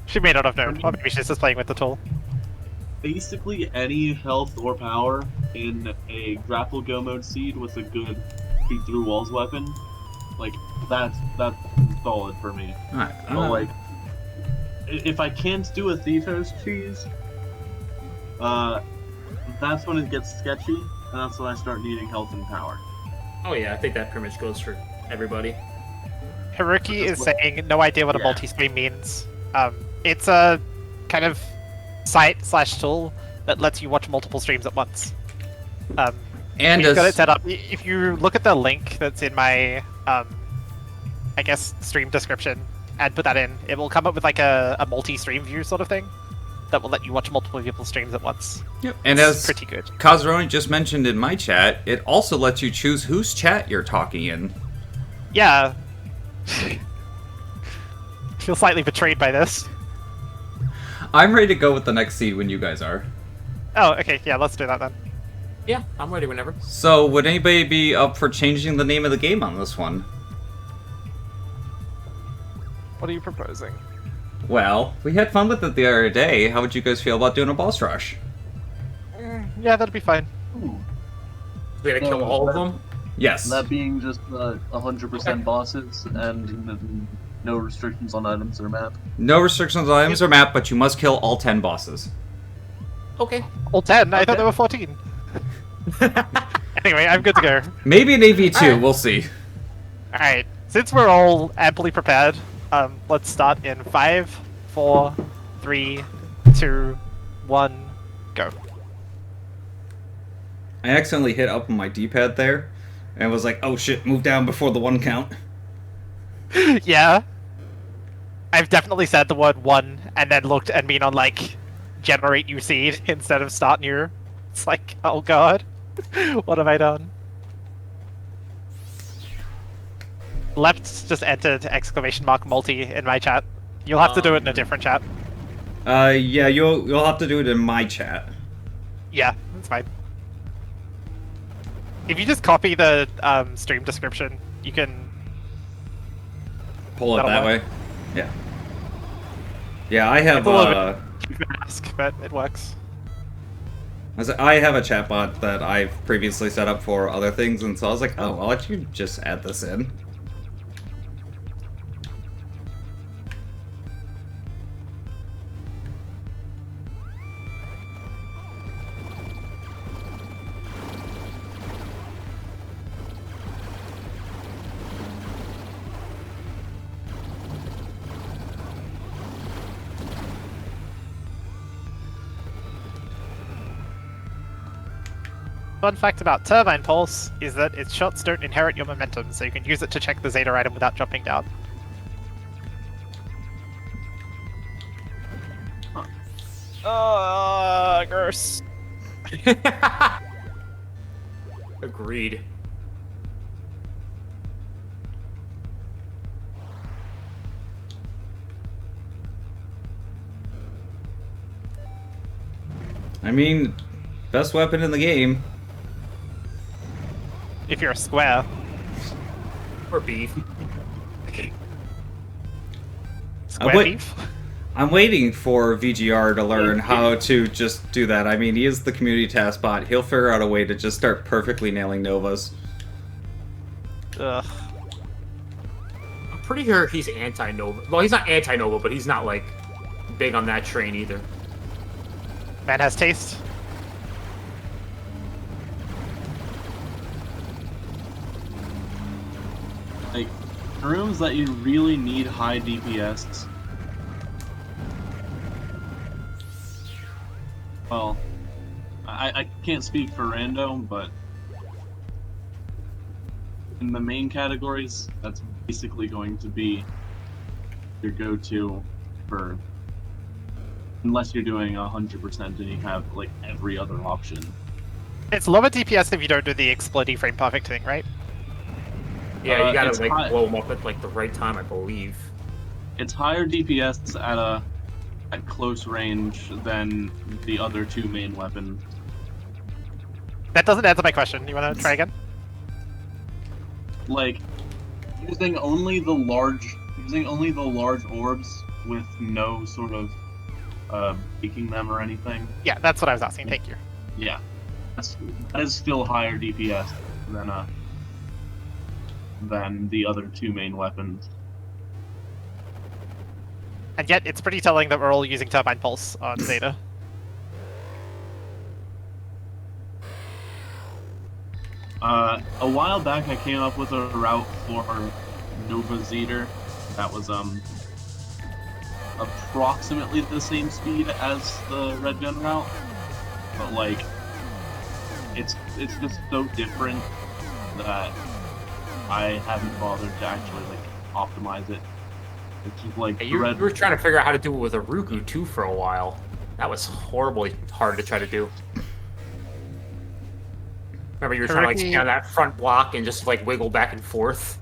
She may not have known. Or maybe she's just playing with the tool. Basically, any health or power in a grapple go mode seed with a good shoot through walls weapon, like that's solid for me. Alright. But like, if I can't do a Thethos cheese, that's when it gets sketchy, and that's when I start needing health and power. Oh yeah, I think that pretty much goes for everybody. Haruki is saying no idea what a multi-stream means. It's a kind of site/tool that lets you watch multiple streams at once. And we've got it set up. If you look at the link that's in my, I guess, stream description and put that in, it will come up with like a multi-stream view sort of thing that will let you watch multiple people's streams at once. Yep. And it's as pretty good. Kazaroni just mentioned in my chat, it also lets you choose whose chat you're talking in. Yeah. Feel slightly betrayed by this. I'm ready to go with the next seed when you guys are. Oh, okay, yeah, let's do that then. Yeah, I'm ready whenever. So, would anybody be up for changing the name of the game on this one? What are you proposing? Well, we had fun with it the other day. How would you guys feel about doing a boss rush? Yeah, that'd be fine. We gotta kill all of them? Yes. That being just 100% bosses and no restrictions on items or map. No restrictions on items or map, but you must kill all 10 bosses. Okay. All 10? I thought there were 14. Anyway, I'm good to go. Maybe an AV2, Alright. we'll see. Alright, since we're all amply prepared, let's start in 5, 4, 3, 2, 1, go. I accidentally hit up on my D-pad there, and was like, oh shit, move down before the 1 count. Yeah. I've definitely said the word 1 and then looked and been on like generate new seed instead of start new. It's like, oh god. What have I done? Lept just entered exclamation mark multi in my chat. You'll have to do it in a different chat. Yeah, you'll have to do it in my chat. Yeah, that's fine. If you just copy the stream description, you can Pull it That'll that work. way. Yeah. Yeah, I have It's a little bit ask, but it works. I have a chatbot that I've previously set up for other things, and so I was like, oh, I'll let you just add this in. Fun fact about Turbine Pulse is that its shots don't inherit your momentum, so you can use it to check the Zeta item without jumping down. Gross. Agreed. I mean, best weapon in the game. If you're a square. Or beef. Square wait. beef? I'm waiting for VGR to learn how to just do that. I mean, he is the community task bot. He'll figure out a way to just start perfectly nailing Novas. Ugh. I'm pretty sure he's anti-Nova. Well, he's not anti-Nova, but he's not, like, big on that train either. Man has taste. Like, rooms that you really need high DPS. Well, I can't speak for random, but in the main categories, that's basically going to be your go-to for, unless you're doing 100% and you have like every other option. It's lower DPS if you don't do the explodey frame perfect thing, right? Yeah, you gotta it's like high- blow them up at like the right time, I believe. It's higher DPS at close range than the other two main weapons. That doesn't answer my question. You want to try again? Like using only the large orbs with no sort of breaking them or anything. Yeah, that's what I was asking. Thank you. Yeah, that is still higher DPS than the other two main weapons. And yet, it's pretty telling that we're all using Turbine Pulse on Zeta. A while back, I came up with a route for Nova Zeter that was approximately the same speed as the Red Gun route, but like it's just so different that I haven't bothered to actually like optimize it. It's just like You were trying to figure out how to do it with a Ruku too for a while. That was horribly hard to try to do. Remember, you were trying to like stand on that front block and just like wiggle back and forth.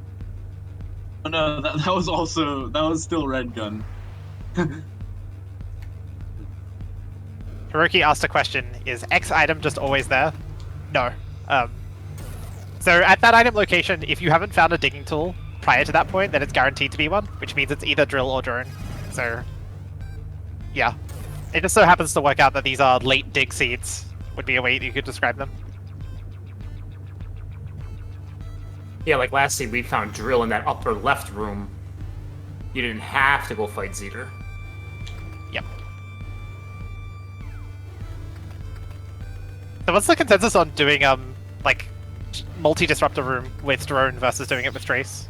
Oh, no, that was still Red Gun. Hiroki asked a question, is X item just always there? No. So at that item location, if you haven't found a digging tool prior to that point, then it's guaranteed to be one, which means it's either drill or drone. So, yeah. It just so happens to work out that these are late dig seeds, would be a way you could describe them. Yeah, like last seed, we found drill in that upper left room. You didn't have to go fight Zeter. Yep. So what's the consensus on doing, like, multi-disruptor room with drone versus doing it with trace?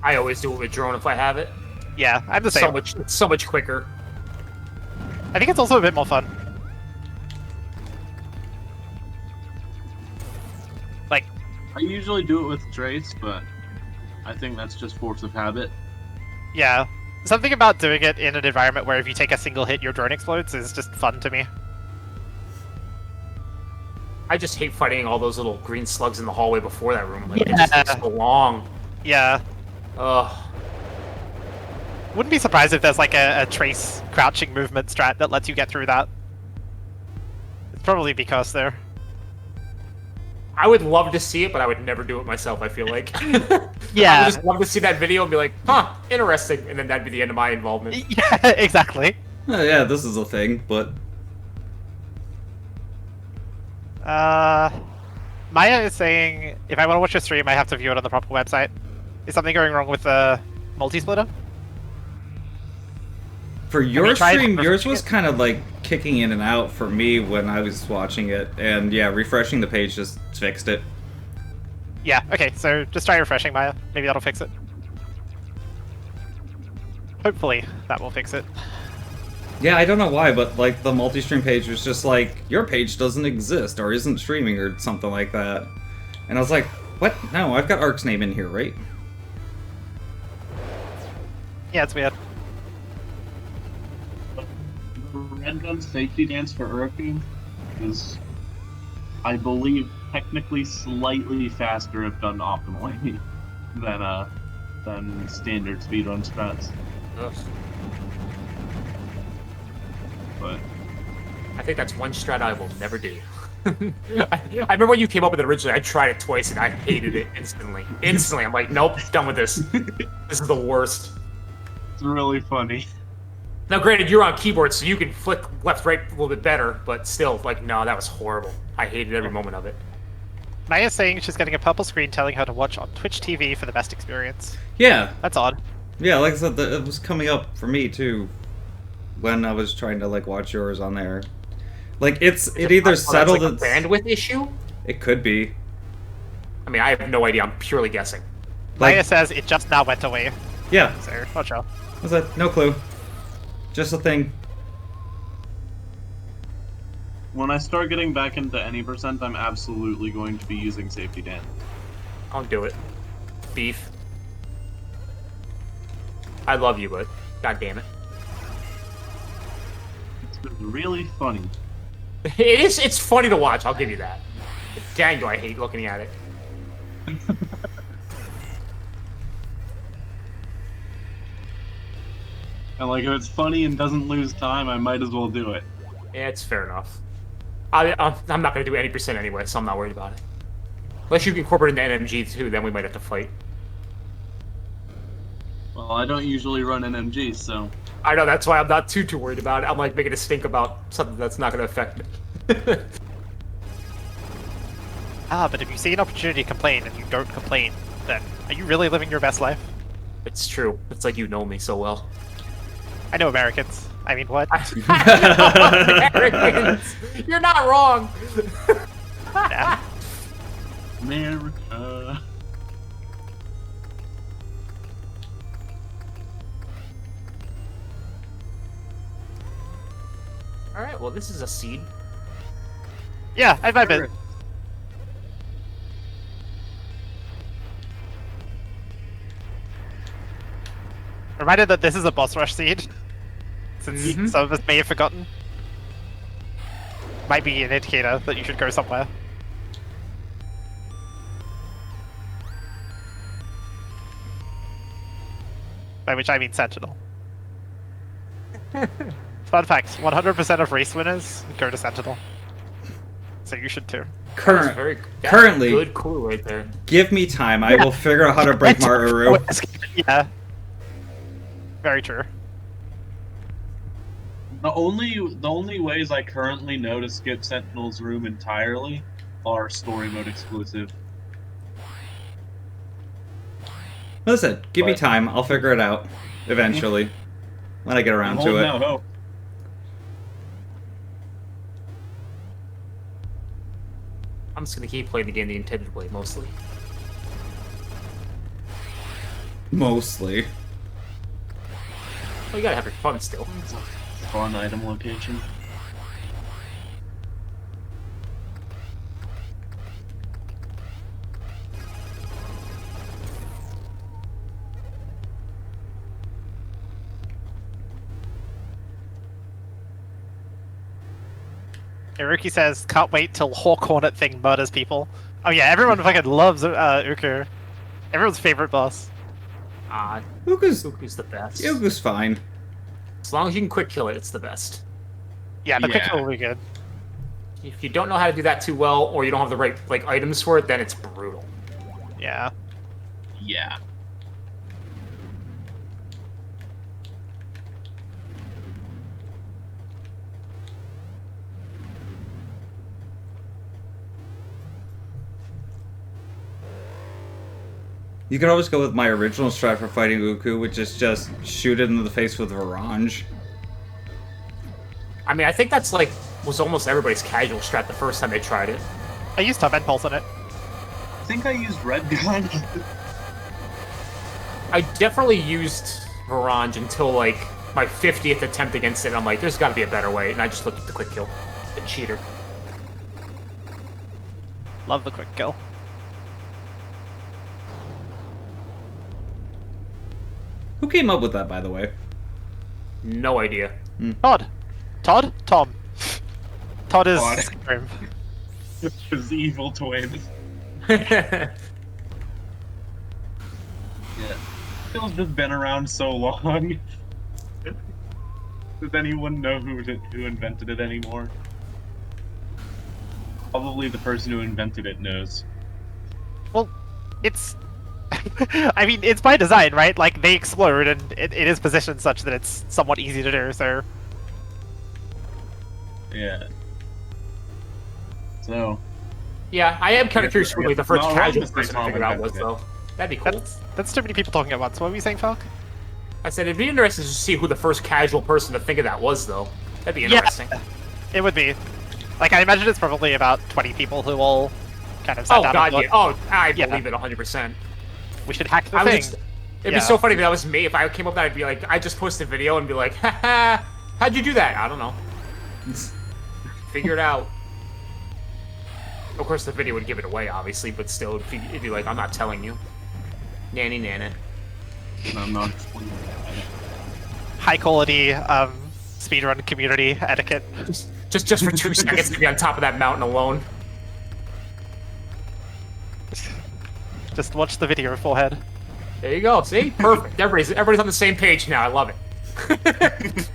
I always do it with drone if I have it. Yeah, I'm the same. So much quicker. I think it's also a bit more fun. Like, I usually do it with Trace, but I think that's just force of habit. yeah. Something about doing it in an environment where if you take a single hit, your drone explodes is just fun to me. I just hate fighting all those little green slugs in the hallway before that room. Like, it just takes so long. Yeah. Ugh. Wouldn't be surprised if there's like a trace crouching movement strat that lets you get through that. It's probably because there. I would love to see it, but I would never do it myself, I feel like. Yeah. I would just love to see that video and be like, huh, interesting, and then that'd be the end of my involvement. Yeah, exactly. Yeah, this is a thing, but Maya is saying, if I want to watch a stream, I have to view it on the proper website. Is something going wrong with the multi-splitter? for your tried stream, yours refreshing was it? kind of like kicking in and out for me when I was watching it, and yeah, refreshing the page just fixed it. Yeah, okay, so just try refreshing, Maya. Maybe that'll fix it. Hopefully, that will fix it. Yeah, I don't know why, but like the multi-stream page was just like, your page doesn't exist or isn't streaming or something like that. And I was like, what? No, I've got Ark's name in here, right? Yeah, it's weird. The Red Gun safety dance for Uruku is, I believe, technically slightly faster if done optimally than standard speedrun strats. Ugh. But I think that's one strat I will never do. I remember when you came up with it originally, I tried it twice and I hated it instantly. Instantly, I'm like, nope, done with this. This is the worst. it's really funny. Now, granted, you're on keyboard, so you can flick left, right a little bit better, but still, like, no, that was horrible. I hated every moment of it. Maya's saying she's getting a purple screen telling her to watch on Twitch TV for the best experience. Yeah, That's odd. yeah, like I said, it was coming up for me too when I was trying to like watch yours on there. Like it either That's settled like a its bandwidth issue? It could be. I mean, I have no idea. I'm purely guessing. Like, Maya says it just now went away. yeah, So, not sure. was that? No clue. Just a thing. When I start getting back into any percent, I'm absolutely going to be using safety Dan. I'll do it. Beef. I love you, but god damn it. It's been really funny. It is. It's funny to watch. I'll give you that. But dang, do I hate looking at it. And like, if it's funny and doesn't lose time, I might as well do it. Yeah, it's fair enough. I'm not gonna do any percent anyway, so I'm not worried about it. Unless you can incorporate into NMG too, then we might have to fight. Well, I don't usually run NMGs, so... I know, that's why I'm not too worried about it. I'm like making a stink about something that's not gonna affect me. But if you see an opportunity to complain and you don't complain, then are you really living your best life? It's true. It's like you know me so well. I know Americans. I mean, what? Americans! You're not wrong! Nah. America... Alright, well this is a seed. Yeah, I vibe it. Reminded that this is a boss rush seed. Since some of us may have forgotten. Might be an indicator that you should go somewhere. By which I mean Sentinel. Fun fact, 100% of race winners go to Sentinel. So you should too. Currently, Good clue right there. give me time. I will figure out how to break Maru. Yeah. Very true. The only ways I currently know to skip Sentinel's room entirely are story mode exclusive. Listen, give me But- time. I'll figure it out eventually when I get around to it. Hold out hope. I'm just gonna keep playing the game the intended way, mostly. Mostly. Well, you gotta have your fun still. Fun item location. Iruki says, can't wait till Hawk Hornet thing murders people. Oh yeah, everyone fucking loves Uku. Everyone's favorite boss. Ugu's the best. Ugu's fine. As long as you can quick kill it, it's the best. Yeah, the quick Yeah. kill will be good. If you don't know how to do that too well, or you don't have the right like items for it, then it's brutal. Yeah. Yeah. You could always go with my original strat for fighting Uku, which is just shoot it in the face with Verge. I mean, I think that's like was almost everybody's casual strat the first time they tried it. I used Torment Pulse on it. I think I used Red Gun. I definitely used Verge until like my 50th attempt against it. I'm like, there's got to be a better way, and I just looked at the quick kill. The cheater. Love the quick kill. Who came up with that, by the way? No idea. Todd. Todd? Tom. Todd is Todd. Skyrim. His evil twin. I Yeah. Phil's just been around so long. Does anyone know who invented it anymore? Probably the person who invented it knows. Well, it's... I mean, it's by design, right? Like, they explode, and it is positioned such that it's somewhat easy to do, so... Yeah. So, yeah, I am kind of curious who like, the first No, casual Ryan's person to Tom figure it out was, invented it. though. That'd be cool. That's too many people talking at once. What were you saying, Falk? I said it'd be interesting to see who the first casual person to think of that was, though. That'd be interesting. It would be. Like, I imagine it's probably about 20 people who all kind of sat Oh down god, and yeah. thought, Oh, I Yeah. believe it 100%. we should hack the I was thing. it'd Yeah. be so funny if that was me. If I came up with that, I'd be like, I just posted a video and be like, haha, how'd you do that? I don't know. Figure it out. Of course, the video would give it away, obviously, but still, it'd be like, I'm not telling you. Nanny nana. And I'm not explaining that. High quality speedrun community etiquette. Just for 2 seconds to be on top of that mountain alone. Just watch the video, forehead. There you go. See? Perfect. Everybody's on the same page now. I love it.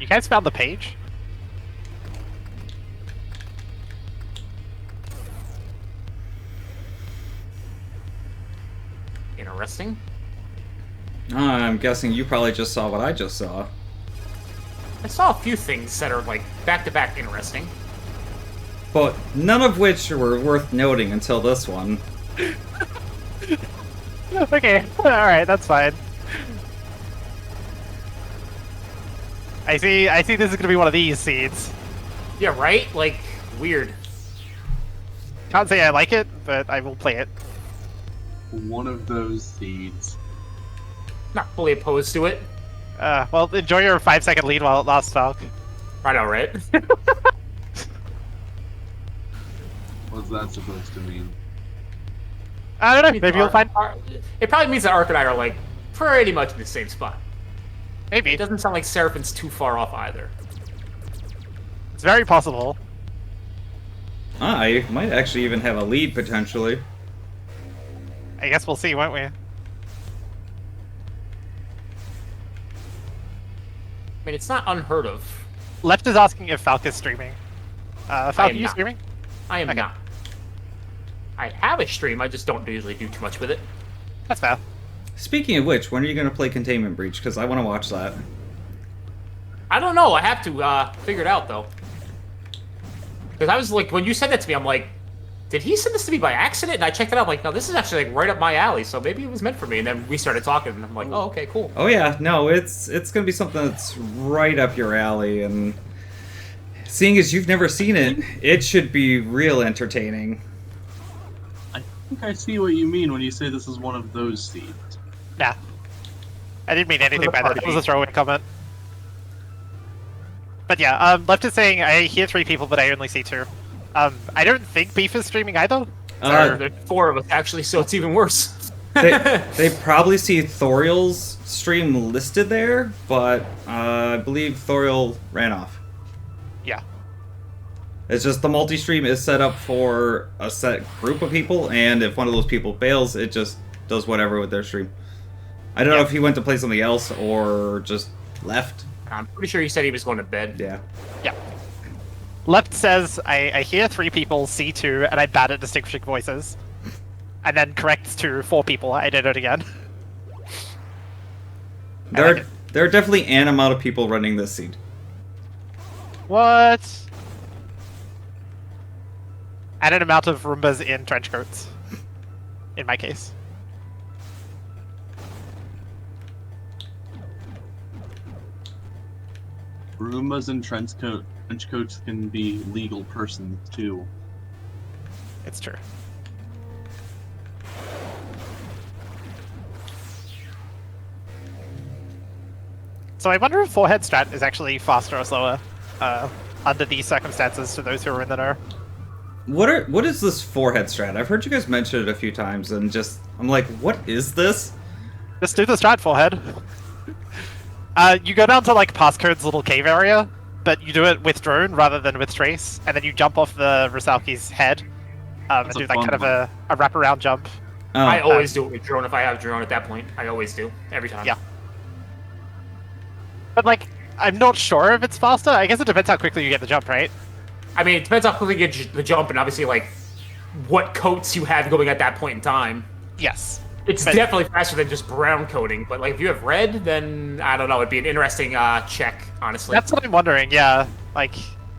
You guys found the page? Interesting. I'm guessing you probably just saw what I just saw. I saw a few things that are like back-to-back interesting. But none of which were worth noting until this one. Okay, alright, that's fine. I see this is gonna be one of these seeds. Yeah, right? Like, weird. Can't say I like it, but I will play it. One of those seeds. Not fully opposed to it. Well, enjoy your 5-second lead while it lasts, Falk. I know, right? What's that supposed to mean? I don't know, maybe you'll find... It probably means that Ark and I are, like, pretty much in the same spot. Maybe. It doesn't sound like Seraphin's too far off either. It's very possible. I might actually even have a lead, potentially. I guess we'll see, won't we? I mean, it's not unheard of. Left is asking if Falk is streaming. Falk, are you not. streaming? I am Okay. not. I have a stream, I just don't usually do too much with it. That's fair. Speaking of which, when are you going to play Containment Breach? Because I want to watch that. I don't know, I have to figure it out, though. Because I was like, when you said that to me, I'm like, did he send this to me by accident? And I checked it out, I'm like, no, this is actually like right up my alley, so maybe it was meant for me. And then we started talking, and I'm like, oh, okay, cool. Oh yeah, no, it's going to be something that's right up your alley, and seeing as you've never seen it, it should be real entertaining. I think I see what you mean when you say this is one of those seeds. Nah. I didn't mean anything by that. It was a throwaway comment. But yeah, Left is saying I hear 3 people, but I only see 2. I don't think Beef is streaming either. There's 4 of us, actually, so it's even worse. They probably see Thoriel's stream listed there, but I believe Thoriel ran off. Yeah. It's just the multi-stream is set up for a set group of people, and if one of those people fails, it just does whatever with their stream. I don't know if he went to play something else or just left. I'm pretty sure he said he was going to bed. Yeah. Yeah. Left says I hear 3 people, see 2, and I'm bad at distinguishing voices. And then corrects to 4 people. I did it again. There are definitely an amount of people running this seed. What? And an amount of Roombas in trench coats. In my case. Roombas and trench coats can be legal persons too. It's true. So I wonder if forehead strat is actually faster or slower under these circumstances to those who are in the know. What is this forehead strat? I've heard you guys mention it a few times, and I'm like, what is this? Just do the strat, forehead. You go down to like Passcode's little cave area, but you do it with drone rather than with trace, and then you jump off the Rusalki's head and do like kind of a wraparound jump. Oh. I always do it with drone if I have drone at that point. I always do. Every time. Yeah. But like, I'm not sure if it's faster. I guess it depends how quickly you get the jump, right? I mean, it depends how quickly you get the jump and obviously like what coats you have going at that point in time. Yes. It's definitely faster than just brown coating, but like if you have red, then I don't know, it'd be an interesting check, honestly. That's what I'm wondering, yeah. Like,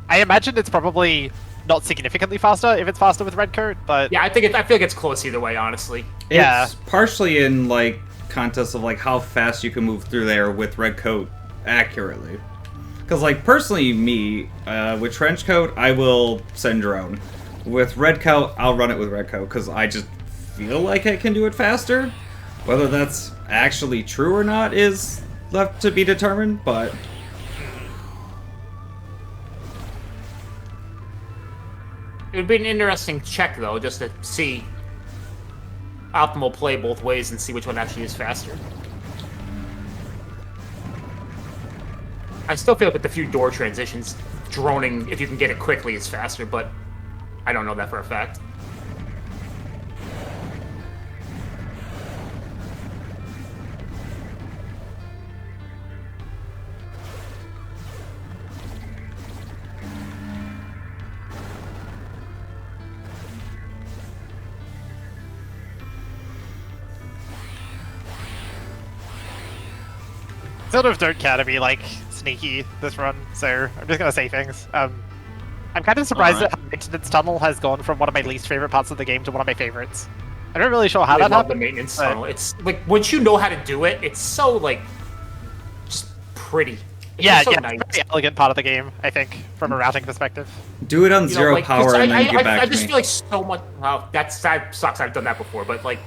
I imagine it's probably not significantly faster if it's faster with red coat, but... Yeah, I feel like it's close either way, honestly. Yeah. It's partially in like contests of like how fast you can move through there with red coat accurately. Because, like, personally, me, with Trenchcoat, I will send drone. With Redcoat, I'll run it with Redcoat, because I just feel like I can do it faster. Whether that's actually true or not is left to be determined, but... It would be an interesting check, though, just to see optimal play both ways and see which one actually is faster. I still feel like with the few door transitions, droning, if you can get it quickly, is faster, but I don't know that for a fact. Sort of don't care to be like sneaky this run, so I'm just gonna say things. I'm kind of surprised Alright. that Maintenance Tunnel has gone from one of my least favorite parts of the game to one of my favorites. I'm not really sure how I that love the happened. maintenance but- tunnel. It's like once you know how to do it, it's so like just pretty. It's Yeah, just so yeah, nice. it's a very elegant part of the game, I think, from a routing perspective. Do it on You know, zero like, 'cause power and then I, get back I to just me. feel like so much. Well, that sucks. I've done that before, but like,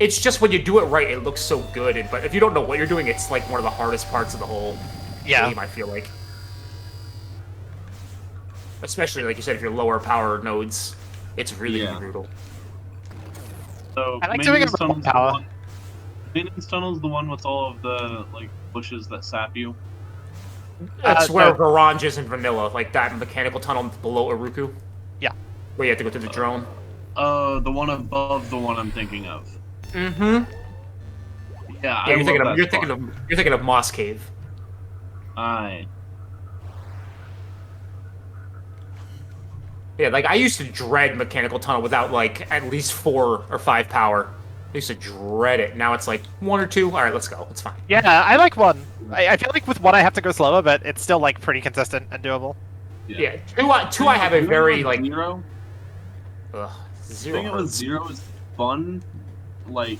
it's just when you do it right, it looks so good. But if you don't know what you're doing, it's like one of the hardest parts of the whole game. I feel like, especially like you said, if you're lower power nodes, it's really Yeah. brutal. So I like doing it maintenance with tunnel's full power. the one- Maintenance tunnel's the one with all of the like bushes that sap you. That's Uh, where no. Verge is in vanilla, like that mechanical tunnel below Uruku, Yeah. where you have to go through the drone. The one above the one I'm thinking of. Mm-hmm. Yeah, Yeah, I you're thinking love of that spot. you're thinking of Moss Cave. Aye. Yeah, like I used to dread mechanical tunnel without like at least 4 or 5 power. I used to dread it. Now it's like 1 or 2. All right, let's go. It's fine. Yeah, I like one. I feel like with one I have to go slower, but it's still like pretty consistent and doable. Yeah, two I have a Doing it very with like zero. ugh, zero. Doing it with hurts. zero is fun. Like,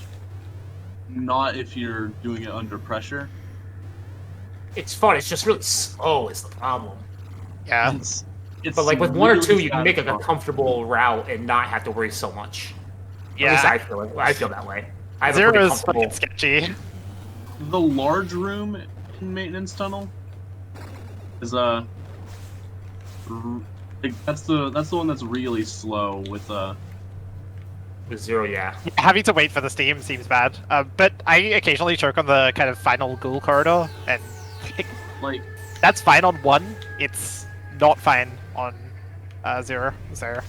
not if you're doing it under pressure. It's fun. It's just really slow is the problem. Yeah. It's But like with 1 or 2, really you can make like a satisfying. comfortable route and not have to worry so much. At least Yeah. I feel it. I feel that way. I have a Zero pretty is comfortable. fucking sketchy. The large room in maintenance tunnel is like, that's the one that's really slow with With 0, yeah. Having to wait for the steam seems bad. But I occasionally choke on the kind of final ghoul corridor, and like that's fine on 1. It's not fine on 0. So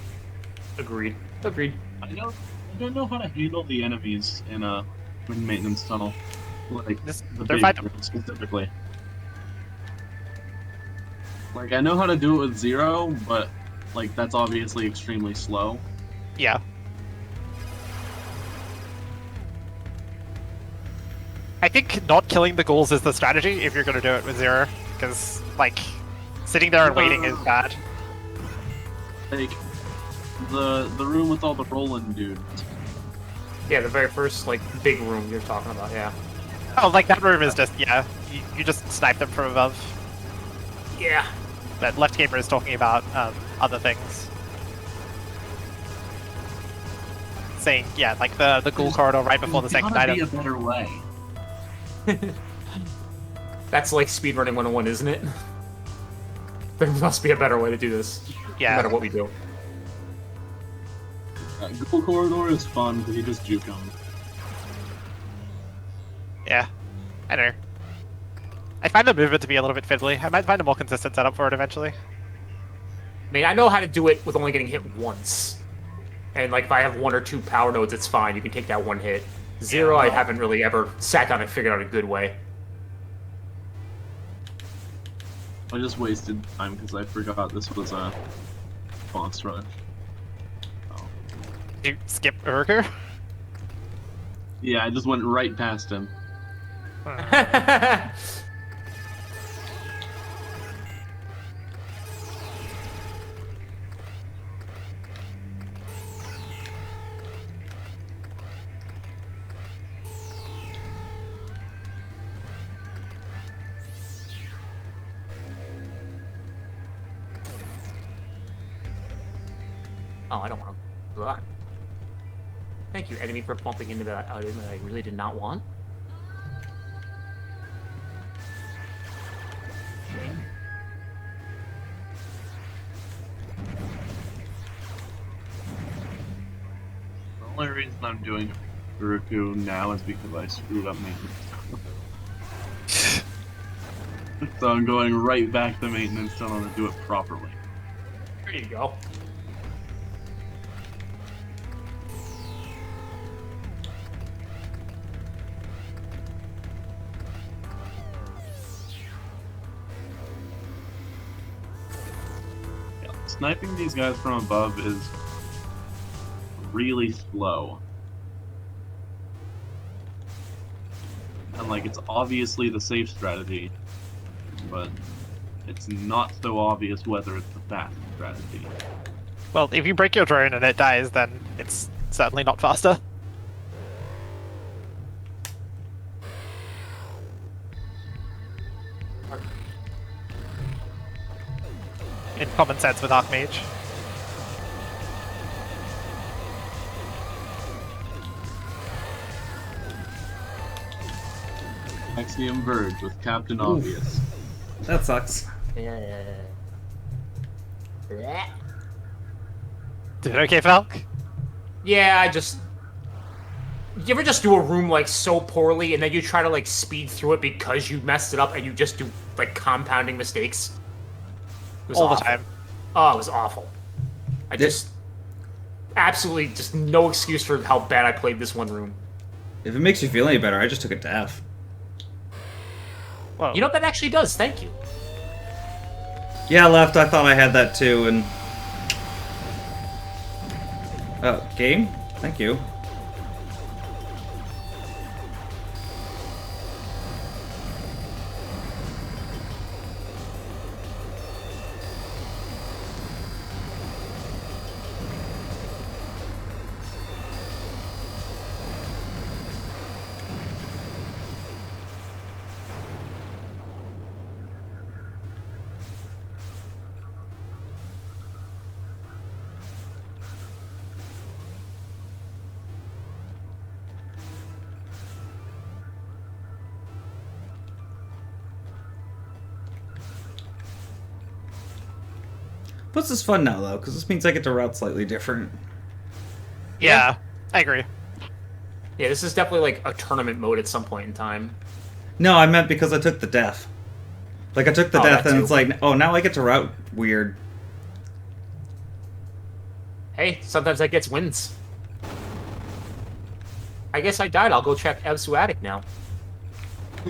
Agreed. I don't know how to handle the enemies in maintenance tunnel. Like Just- the they're big fine. room specifically. Like I know how to do it with 0, but like that's obviously extremely slow. yeah. I think not killing the ghouls is the strategy if you're going to do it with 0, because like sitting there and waiting is bad. Like the room with all the Roland dudes. Yeah, the very first like big room you're talking about. Yeah. Oh, like that room is just you just snipe them from above. Yeah. But Left Gamer is talking about other things. Saying, yeah, like the ghoul corridor right before the second There's gotta item. be a better way. That's like speedrunning 101, isn't it? There must be a better way to do this. No Yeah. matter what we do. Ghoul corridor is fun because you just juke them. Yeah. I don't know. I find the movement to be a little bit fiddly. I might find a more consistent setup for it eventually. I mean, I know how to do it with only getting hit once. And like if I have 1 or 2 power nodes, it's fine. You can take that 1 hit. 0, I haven't really ever sat down and figured out a good way. I just wasted time because I forgot this was a boss rush. Oh. Did you skip Urker? Yeah, I just went right past him. Oh, I don't want to. Thank you, enemy, for bumping into that item that I really did not want. The only reason I'm doing Furuku now is because I screwed up maintenance. So I'm going right back to maintenance tunnel to do it properly. There you go. Yeah, sniping these guys from above is really slow. And like, it's obviously the safe strategy, but it's not so obvious whether it's the fast strategy. Well, if you break your drone and it dies, then it's certainly not faster. In common sense with Archmage. Axiom Verge with Captain Obvious. That sucks. Yeah. Did it okay, Falk? Yeah, I just. You ever just do a room like so poorly and then you try to like speed through it because you messed it up and you just do like compounding mistakes? It was All awful. the time. Oh, it was awful. I just absolutely just no excuse for how bad I played this one room. If it makes you feel any better, I just took it to F. Whoa. You know what that actually does? Thank you. Yeah, left. I thought I had that too, and game. Thank you. Plus, it's fun now though, because this means I get to route slightly different. Yeah, I agree. Yeah, this is definitely like a tournament mode at some point in time. No, I meant because I took the death. Like, I took the Oh, death, that and too. it's like, oh, now I get to route weird. Hey, sometimes that gets wins. I guess I died. I'll go check Evsu Attic now.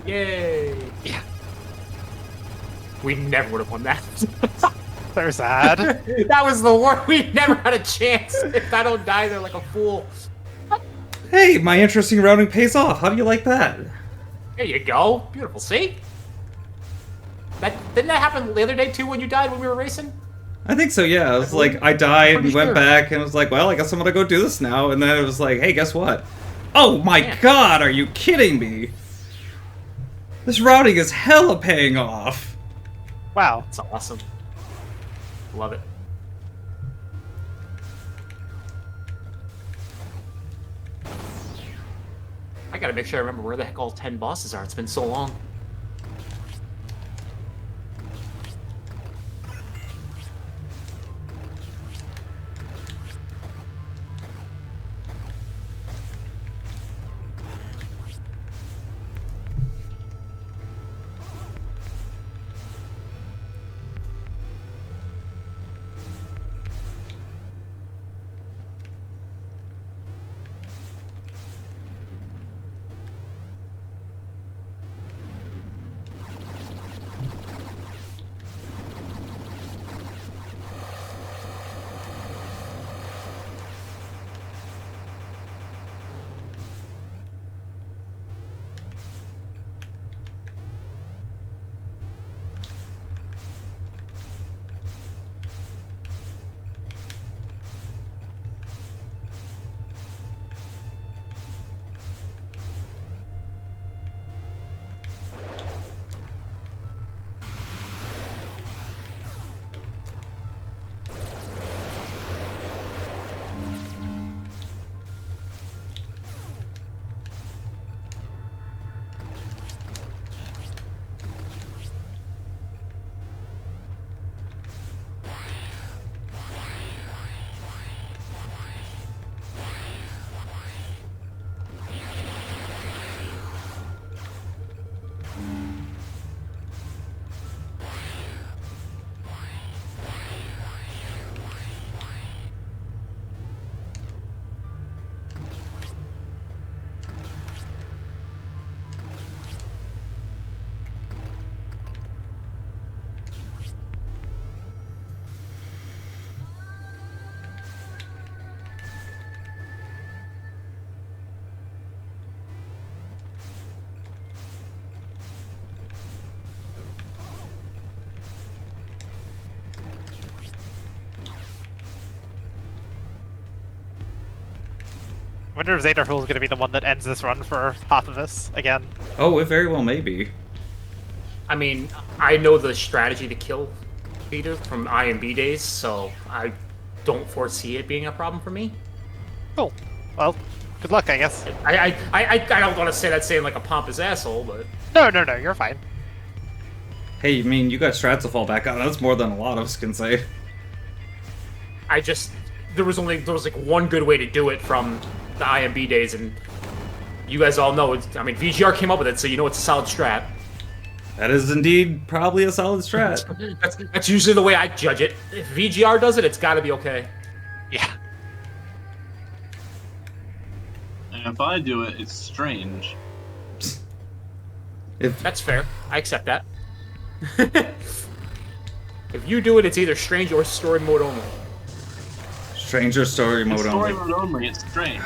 Yay! Yeah. We never would have won that. So sad. That was the worst. We never had a chance. If I don't die there like a fool. Hey, my interesting routing pays off. How do you like that? There you go. Beautiful. See? Didn't that happen the other day too when you died when we were racing? I think so, yeah. It was like, I died Pretty and went sure. back, and it was like, well, I guess I'm gonna go do this now. And then it was like, hey, guess what? Oh my Man. god, are you kidding me? This routing is hella paying off. Wow. It's awesome. Love it. I gotta make sure I remember where the heck all 10 bosses are. It's been so long. I wonder if Zeta Rule is going to be the one that ends this run for half of us again. Oh, it very well may be. I mean, I know the strategy to kill Peter from IMB days, so I don't foresee it being a problem for me. Cool. Well, good luck, I guess. I don't want to say that saying like a pompous asshole, but No, you're fine. Hey, I mean, you got strats to fall back on. That's more than a lot of us can say. there was like one good way to do it from the IMB days, and you guys all know it. I mean, VGR came up with it, so you know it's a solid strat. That is indeed probably a solid strat. That's usually the way I judge it. If VGR does it, it's got to be okay. Yeah. And if I do it, it's strange. That's fair. I accept that. If you do it, it's either strange or story mode only. Stranger story mode It's story only. mode only, it's strange.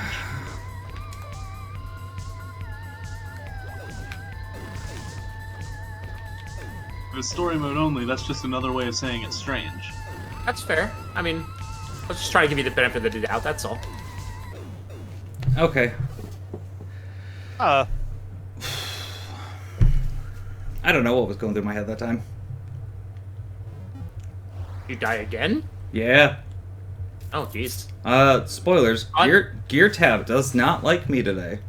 If it's story mode only, that's just another way of saying it's strange. That's fair. I mean, let's just try to give you the benefit of the doubt, that's all. Okay. I don't know what was going through my head that time. You die again? Yeah. Oh, jeez. Spoilers. Gear Tab does not like me today.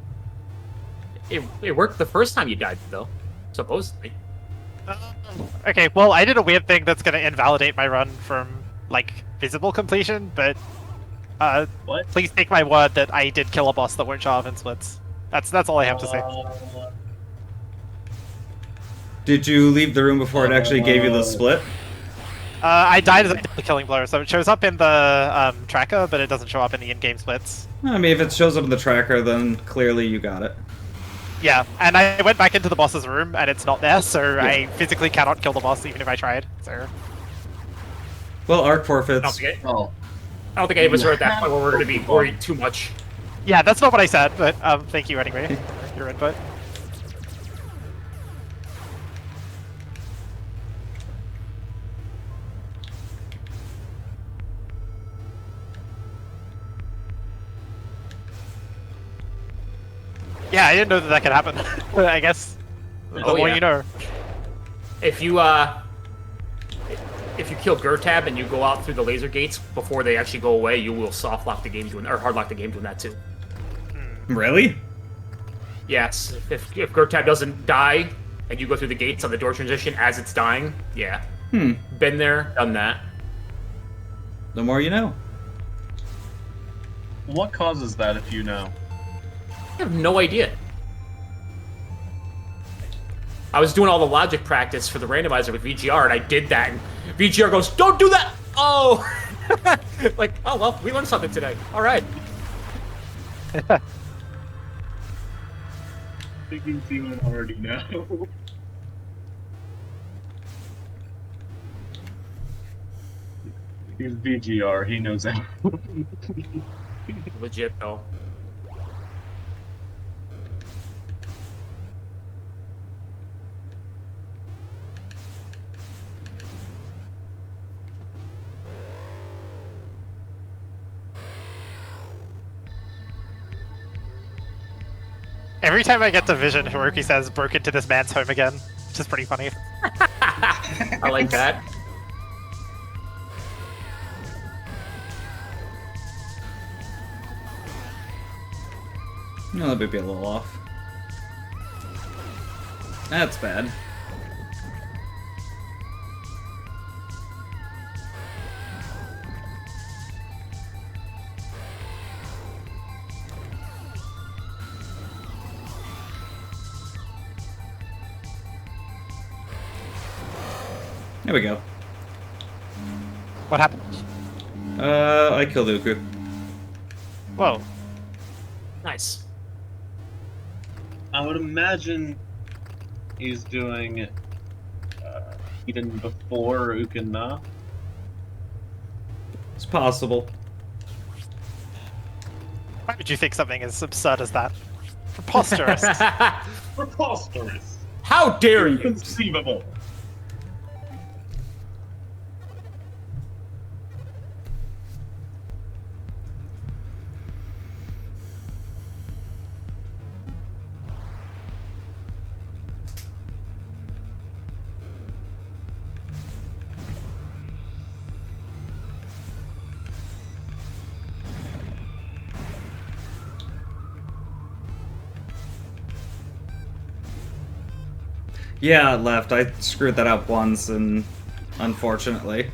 It worked the first time you died, though. Supposedly. Okay, well, I did a weird thing that's going to invalidate my run from, like, visible completion, but What? please take my word that I did kill a boss that won't show up in splits. That's all I have to say. Did you leave the room before it actually gave you the split? I died as a killing blow, so it shows up in the tracker, but it doesn't show up in the in-game splits. I mean, if it shows up in the tracker, then clearly you got it. Yeah, and I went back into the boss's room, and it's not there, so I physically cannot kill the boss even if I tried. So. Well, arc I don't forfeits. think, Oh. I don't think any of us are at that point where we're going to be worried too much. Yeah, that's not what I said, but thank you anyway for your input. Yeah, I didn't know that could happen. I guess the more you know. If you kill Gertab and you go out through the laser gates before they actually go away, you will soft lock the game doing, or hard lock the game doing that too. Really? Yes, if Gertab doesn't die and you go through the gates on the door transition as it's dying, yeah. Been there, done that. The more you know. What causes that if you know? I have no idea. I was doing all the logic practice for the randomizer with VGR, and I did that, and VGR goes, "Don't do that!" Oh! Like, oh well, we learned something today. All right. Thinking Steven already know. He's VGR, he knows everything. Legit though. Every time I get to Vision, Haruki says, "Broke into this man's home again," which is pretty funny. I like that. No, that might be a little off. That's bad. There we go. What happened? I killed Uku. Whoa. Nice. I would imagine he's doing Eden before Ukana. It's possible. Why would you think something as absurd as that? Preposterous. Preposterous! How dare you? Inconceivable! Yeah, left. I screwed that up once, and unfortunately.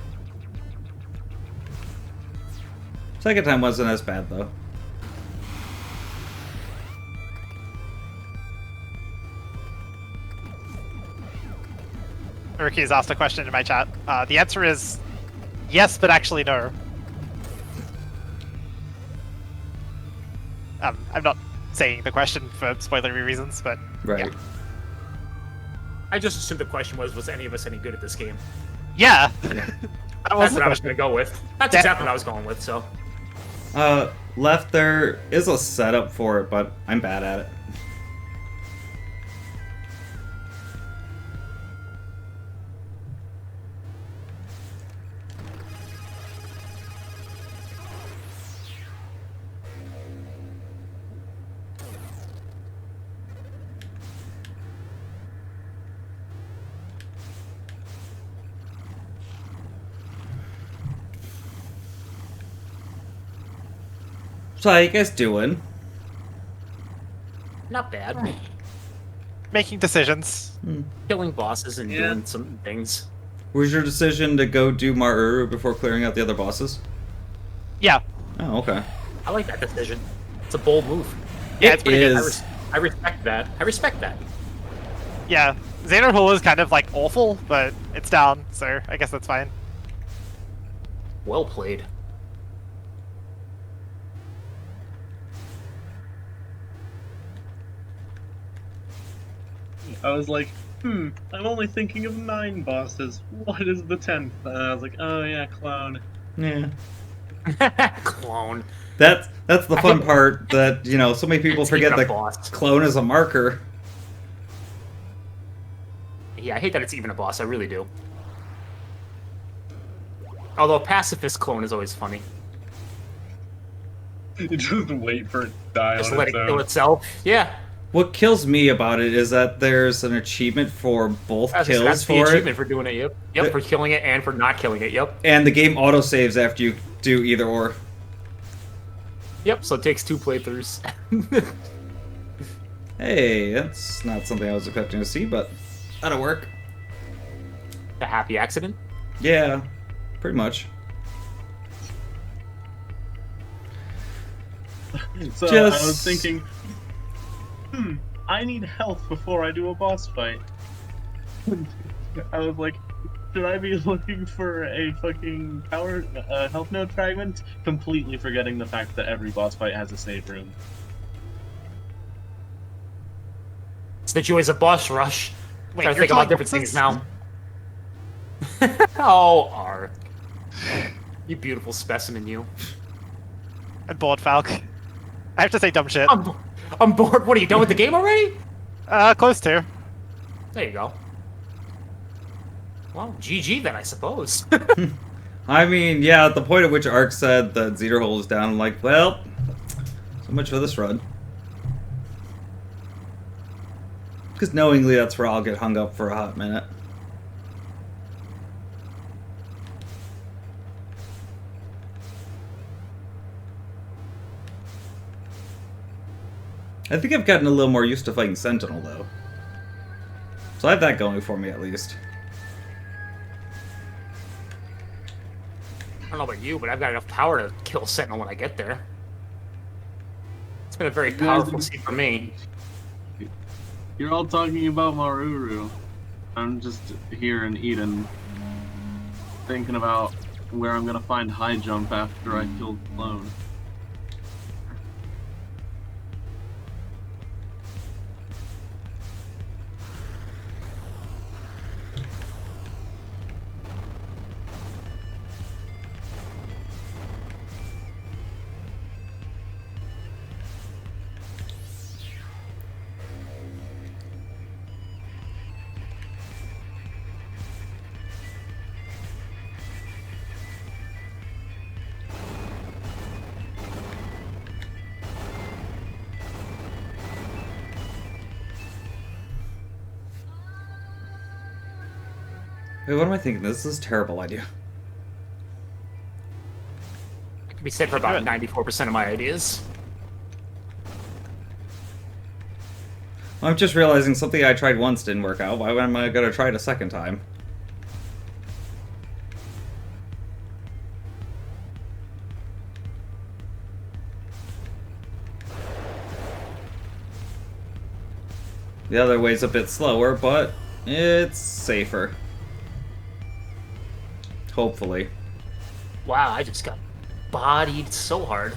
Second time wasn't as bad, though. Ricky has asked a question in my chat. The answer is yes, but actually no. I'm not saying the question for spoilery reasons, but Right. yeah. I just assumed the question was any of us any good at this game? Yeah. That was That's the what I was question. gonna go with. That's That- exactly what I was going with, so. Left, there is a setup for it, but I'm bad at it. So how you guys doing? Not bad. Making decisions. Killing bosses and Yeah. doing some things. Was your decision to go do Maruru before clearing out the other bosses? Yeah. Oh, okay. I like that decision. It's a bold move. Yeah, it's pretty good. is. I respect that. I respect that. Yeah. Xander Hull is kind of like awful, but it's down, so I guess that's fine. Well played. I was like, I'm only thinking of 9 bosses. What is the 10th? And I was like, oh yeah, clone. Yeah. Clone. That's the I fun think- part that, you know, so many people It's forget even a that boss. clone is a marker. Yeah, I hate that it's even a boss. I really do. Although pacifist clone is always funny. You just wait for it to die Just on let it its kill own. itself. Yeah. What kills me about it is that there's an achievement for both That's kills the for achievement it, for doing it. Yep. Yep. For killing it and for not killing it. Yep. and the game autosaves after you do either or. Yep. So it takes 2 playthroughs. Hey, that's not something I was expecting to see, but that'll work. A happy accident. Yeah, pretty much. So Just- I was thinking, I need health before I do a boss fight. I was like, should I be looking for a fucking power health node fragment? Completely forgetting the fact that every boss fight has a save room. It's the joys of boss rush. Wait, Trying to you're think about killing different things bosses? now. Oh, Ark. You beautiful specimen, you. I'm bored, Falk. I have to say dumb shit. I'm bored. What, are you done with the game already? Close to. There you go. Well, GG then, I suppose. I mean, yeah, at the point at which Ark said that Zederhole is down, I'm like, well, so much for this run. Because knowingly, that's where I'll get hung up for a hot minute. I think I've gotten a little more used to fighting Sentinel, though. So I have that going for me, at least. I don't know about you, but I've got enough power to kill Sentinel when I get there. It's been a very You guys powerful didn't- scene for me. You're all talking about Maruru. I'm just here in Eden, thinking about where I'm gonna find high jump after I kill Clone. Wait, what am I thinking? This is a terrible idea. It can be said for about 94% of my ideas. I'm just realizing something I tried once didn't work out. Why am I gonna try it a second time? The other way's a bit slower, but it's safer. Hopefully. Wow, I just got bodied so hard.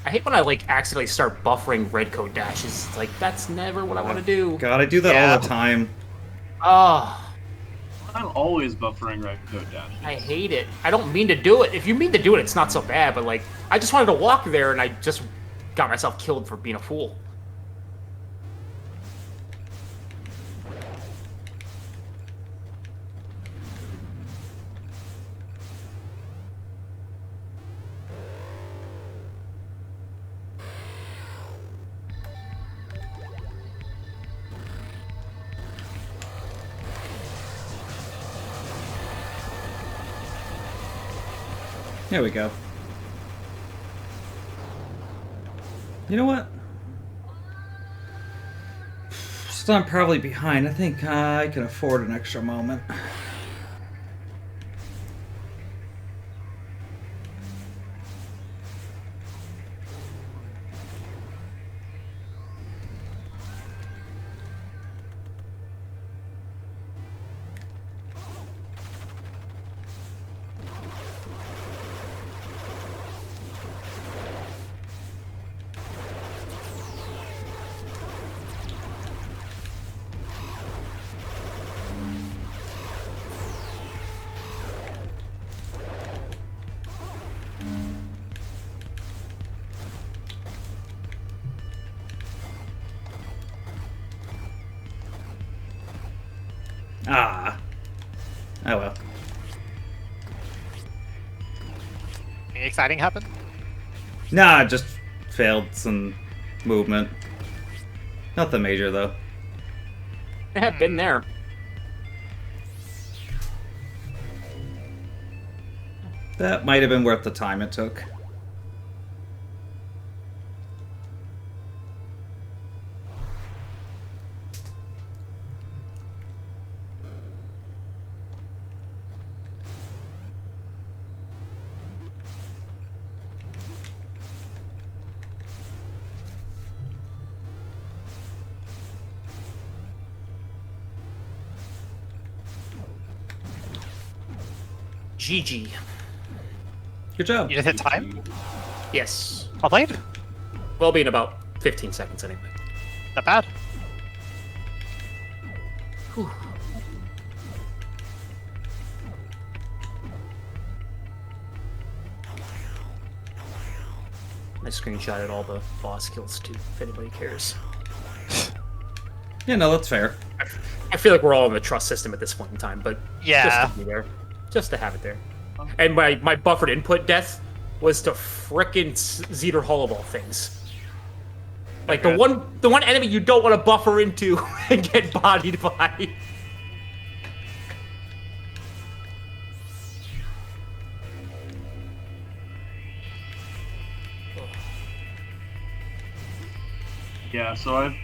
I hate when I like accidentally start buffering red code dashes. It's like that's never what I want to do. God, I do that Yeah. all the time. Oh, I'm always buffering red code dash. I hate it. I don't mean to do it. If you mean to do it, it's not so bad. But like, I just wanted to walk there, and I just got myself killed for being a fool. Here we go. You know what? Still, I'm probably behind. I think I can afford an extra moment. Ah. Oh well. Anything exciting happen? Nah, just failed some movement. Nothing major though. I have been there. That might have been worth the time it took. GG. Good job. You just hit time? Yes. Well played. We'll be in about 15 seconds anyway. Not bad. Whew. I screenshotted all the boss kills too, if anybody cares. Yeah, no, that's fair. I feel like we're all in the trust system at this point in time, but Yeah. just to be there. Just to have it there. And my buffered input death was to frickin' Zeter Hull of all things. Like the one enemy you don't want to buffer into and get bodied by. Yeah, so I've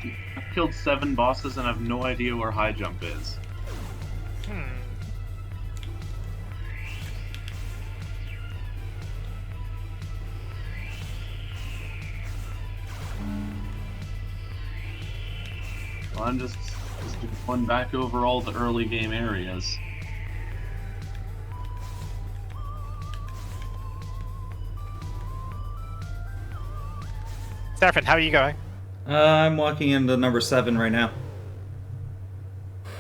killed 7 bosses and I have no idea where high jump is. Well, I'm just going back over all the early game areas. Seraphin, how are you going? I'm walking into number 7 right now.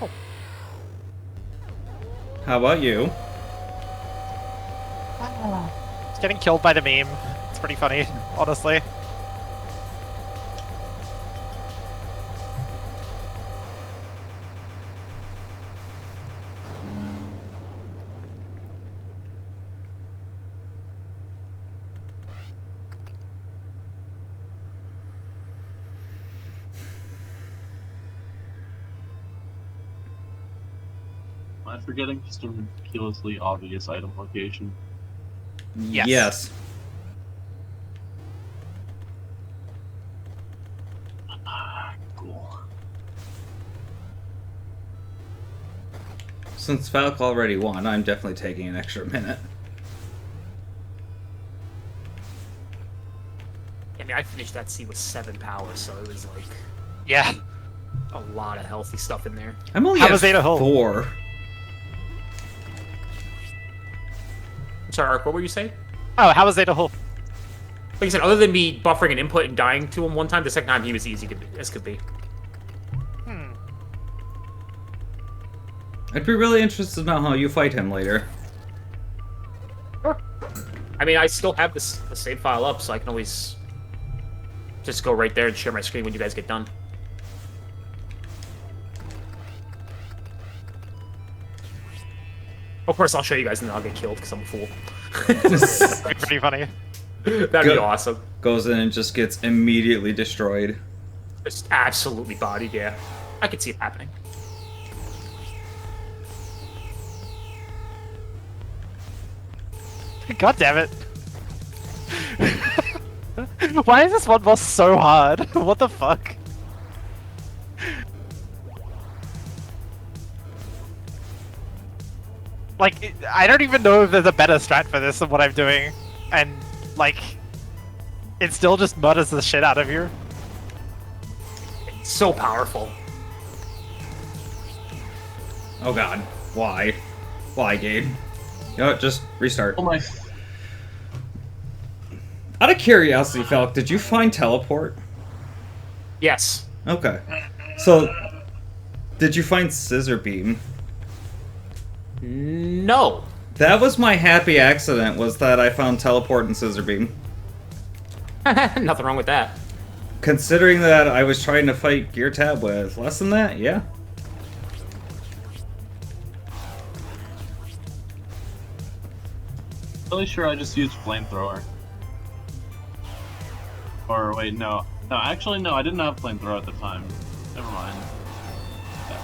Oh. How about you? Just getting killed by the meme. It's pretty funny, honestly. Am I forgetting just a ridiculously obvious item location? Yes. Yes. Cool. Since Falk already won, I'm definitely taking an extra minute. I mean, I finished that scene with 7 power, so it was like Yeah. a lot of healthy stuff in there. I'm only How at was Zeta Hull? 4. I'm sorry, Ark, what were you saying? Oh, how was Zeta Hull? Like I said, other than me buffering an input and dying to him one time, the second time he was easy as could be. Hmm. I'd be really interested to know how you fight him later. I mean, I still have the save file up, so I can always just go right there and share my screen when you guys get done. Of course, I'll show you guys and then I'll get killed because I'm a fool. That'd be pretty funny. That'd be awesome. Goes in and just gets immediately destroyed. Just absolutely bodied, yeah. I could see it happening. God damn it. Why is this one boss so hard? What the fuck? Like, I don't even know if there's a better strat for this than what I'm doing. And, like, it still just murders the shit out of you. It's so powerful. Oh god. Why? Why, Gabe? You know what, just restart. Oh my. Out of curiosity, Falk, did you find teleport? Yes. Okay. So, did you find scissor beam? No. That was my happy accident, was that I found teleport and scissor beam. Nothing wrong with that. Considering that I was trying to fight Gear Tab with less than that, yeah. Really sure I just used flamethrower. Or wait, no. No, actually no, I didn't have flamethrower at the time. Never mind. Yeah.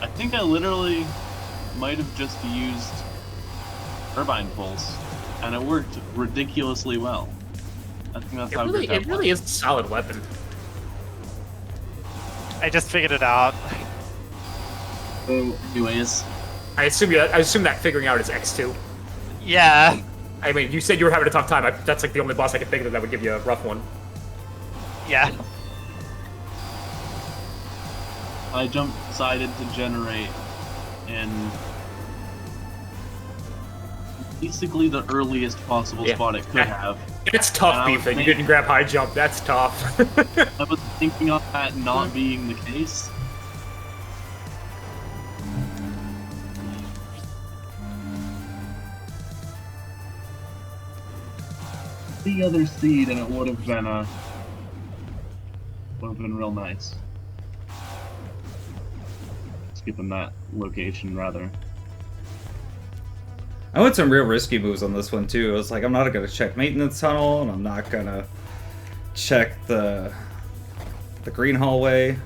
I think I literally might have just used Turbine Pulse, and it worked ridiculously well. I think that's how It really is a solid weapon. I just figured it out. So, anyways, I assume that figuring out is X2. Yeah. I mean, you said you were having a tough time. That's like the only boss I could think of that would give you a rough one. Yeah. I decided to generate in basically the earliest possible spot it could have. It's tough, And Beefin. You didn't grab high jump. That's tough. I was thinking of that not being the case. The other seed, and it would have been real nice. Skipping that location rather. I went some real risky moves on this one too. I was like, I'm not gonna check maintenance tunnel, and I'm not gonna check the green hallway.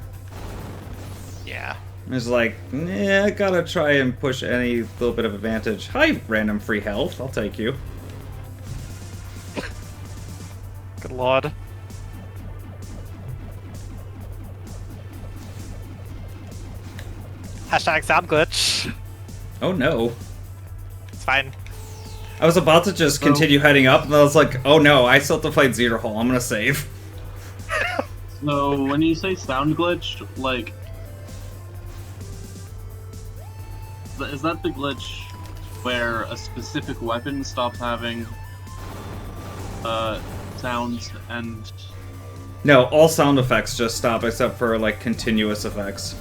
Yeah. I was like, yeah, I gotta try and push any little bit of advantage. Hi, random free health. I'll take you. Good lord. Hashtag sound glitch. Oh no. It's fine. I was about to just continue heading up, and I was like, oh no, I still have to fight Zeta Hole. I'm gonna save. So when you say sound glitch, like, is that the glitch where a specific weapon stops having sounds and? No, all sound effects just stop except for like continuous effects.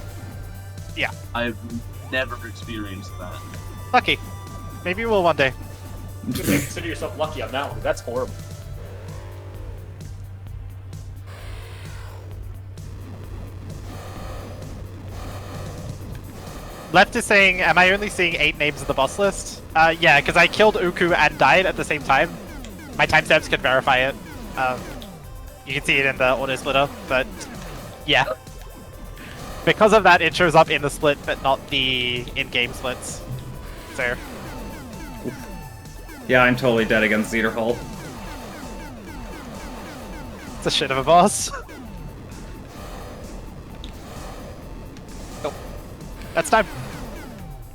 Yeah. I've never experienced that. Lucky. Maybe you will one day. You can consider yourself lucky on that one. That's horrible. Left is saying, am I only seeing 8 names in the boss list? Yeah, because I killed Uku and died at the same time. My timestamps can verify it. You can see it in the auto splitter, but yeah. Because of that, it shows up in the split, but not the in-game splits. So Yeah, I'm totally dead against Cedar Hall. it's a shit of a boss. Oh, that's time.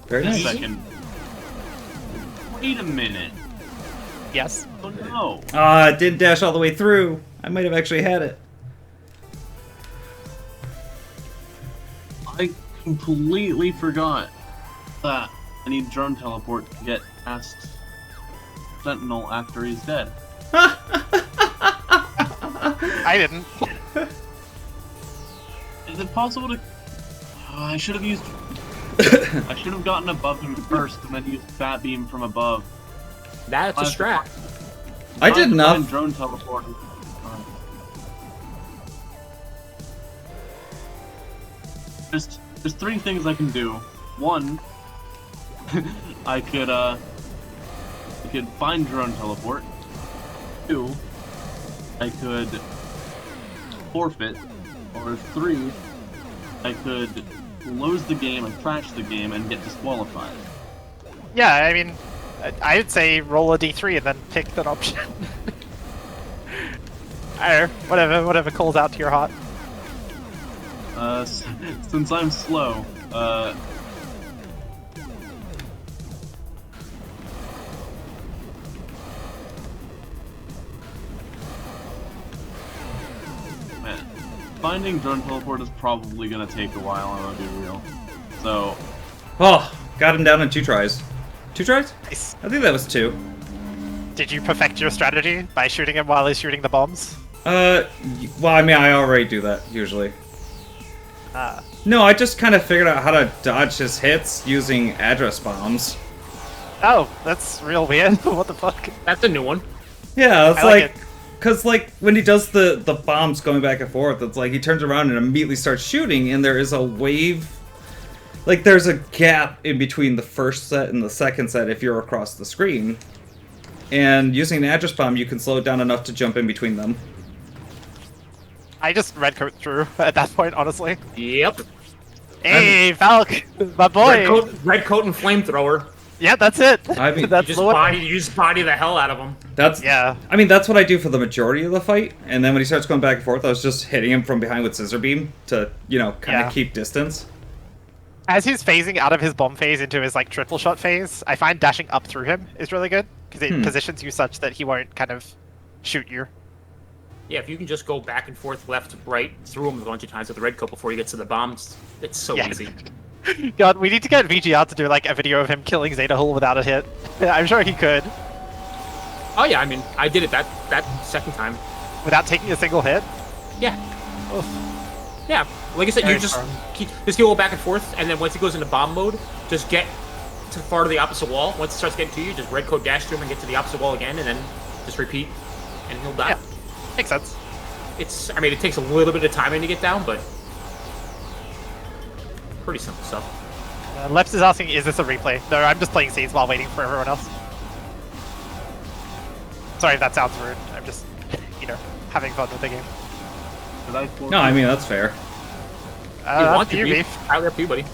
Very nice. Second. Wait a minute. Yes. Oh no. Ah, it didn't dash all the way through. I might have actually had it. I completely forgot that I need drone teleport to get past Sentinel after he's dead. I didn't. Is it possible to? I should have used. I should have gotten above him first and then used Fat Beam from above. That's a strat. I did enough. Drone teleport. There's three things I can do. One, I could find drone teleport. Two, I could forfeit. Or three, I could close the game and crash the game and get disqualified. Yeah, I mean, I'd say roll a d3 and then pick that option. I don't know, whatever calls out to your heart. Since I'm slow, man, finding drone teleport is probably gonna take a while, I'm gonna be real. So, Oh, got him down in 2 tries. 2 tries? Nice. I think that was 2. Did you perfect your strategy by shooting him while he's shooting the bombs? Well, I mean, I already do that, usually. No, I just kind of figured out how to dodge his hits using address bombs. Oh, that's real weird. What the fuck? That's a new one. Yeah, it's I like it. because like when he does the bombs going back and forth, it's like he turns around and immediately starts shooting, and there is a wave. Like there's a gap in between the first set and the second set if you're across the screen. And using an address bomb, you can slow it down enough to jump in between them. I just redcoat through at that point, honestly. Yep. Hey, Falk, my boy. Red coat and flamethrower. Yeah, that's it. I mean, that's You the one. just body the hell out of them. That's Yeah. I mean, that's what I do for the majority of the fight. And then when he starts going back and forth, I was just hitting him from behind with scissor beam to, you know, kind of Yeah. keep distance. As he's phasing out of his bomb phase into his like triple shot phase, I find dashing up through him is really good because it positions you such that he won't kind of shoot you. Yeah, if you can just go back and forth, left to right, through him a bunch of times with the red coat before he gets to the bombs, it's so Yeah. easy. God, we need to get VGR to do like a video of him killing Zeta Hull without a hit. I'm sure he could, Oh yeah, I mean, I did it that second time. without taking a single hit. Yeah. Oof. Yeah, like I said, Very you just firm. just go back and forth, and then once he goes into bomb mode, just get to far to the opposite wall. Once it starts getting to you, just red coat dash to him and get to the opposite wall again, and then just repeat, and he'll die. Yeah, makes sense. I mean, it takes a little bit of timing to get down, but pretty simple stuff. Leps is asking, is this a replay? No, I'm just playing scenes while waiting for everyone else. Sorry if that sounds rude. I'm just, you know, having fun with the game. did I forfeit? No, I mean, that's fair. You want to you, be Beef. out up to you, buddy.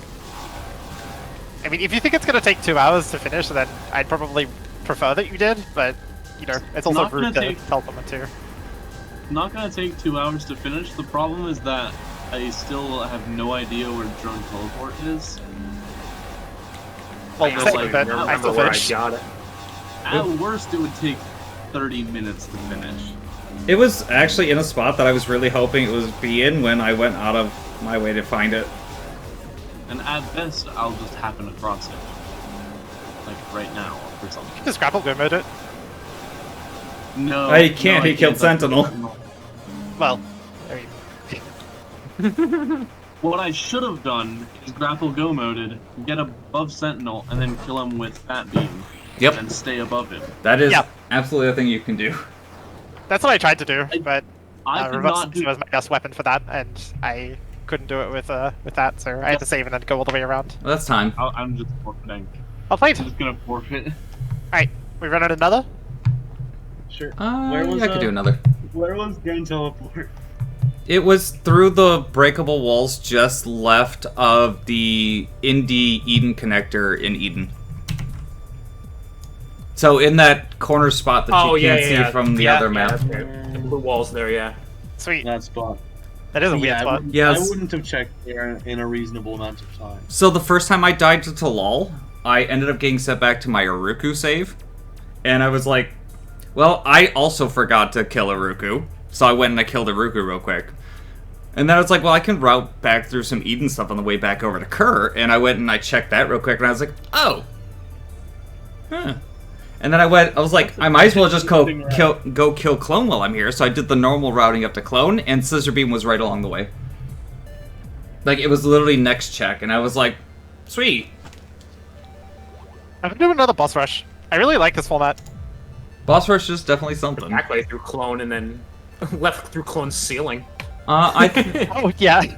I mean, if you think it's gonna take 2 hours to finish, then I'd probably prefer that you did, but, you know, it's also Not gonna rude to take- tell someone to. Not gonna take 2 hours to finish. The problem is that I still have no idea where drone teleport is. Well, I same, also but remember I still where I finished. got it. At worst, it would take 30 minutes to finish. It was actually in a spot that I was really hoping it was be in when I went out of my way to find it. And at best, I'll just happen across it. Like right now or something. Just grapple go mode it. No. He can't, no, I he killed That's Sentinel. Well, I mean, What I should have done is grapple go moded, get above Sentinel, and then kill him with Fat Beam. Yep. And stay above him. That is Yeah. absolutely a thing you can do. that's what I tried to do, but I could reverse not do. was my best weapon for that, and I couldn't do it with that, so I had to save and then go all the way around. Well, that's time. I'm just forfeiting. I'll play it. I'm just gonna forfeit. Alright, we run out another? Sure. I could do another. Where was drone teleport? It was through the breakable walls just left of the Indie Eden connector in Eden. So in that corner spot that you can't see from the other map. that's right. The blue walls there, yeah. Sweet. That spot. That is a weird Yeah, spot. Yes. I wouldn't have checked there in a reasonable amount of time. So the first time I died to Talal, I ended up getting sent back to my Uruku save. And I was like, well, I also forgot to kill Uruku. So I went and I killed Uruku real quick. And then I was like, well, I can route back through some Eden stuff on the way back over to Kerr. And I went and I checked that real quick and I was like, oh. Huh. And then I was like, I might as well just go kill Clone while I'm here. So I did the normal routing up to Clone, and Scissor Beam was right along the way. Like, it was literally next check, and I was like, sweet. I'm gonna do another boss rush. I really like this format. Boss Rush is definitely something. Back way through Clone and then left through Clone's ceiling. Oh, yeah. It's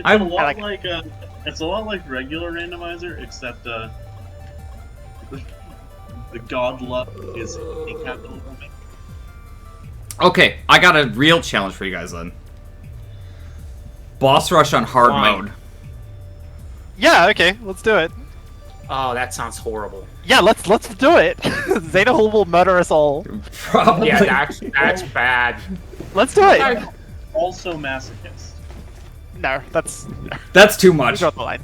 I a lot like- like it's a lot like regular randomizer, except the god luck is a capital. Okay, I got a real challenge for you guys then. Boss Rush on hard Fine. mode. Yeah, okay, let's do it. Oh, that sounds horrible. Yeah, let's do it. Zeta Hull will murder us all. Probably. Yeah, that's bad. Let's do it. Also masochist. No, that's That's too we much. got the line.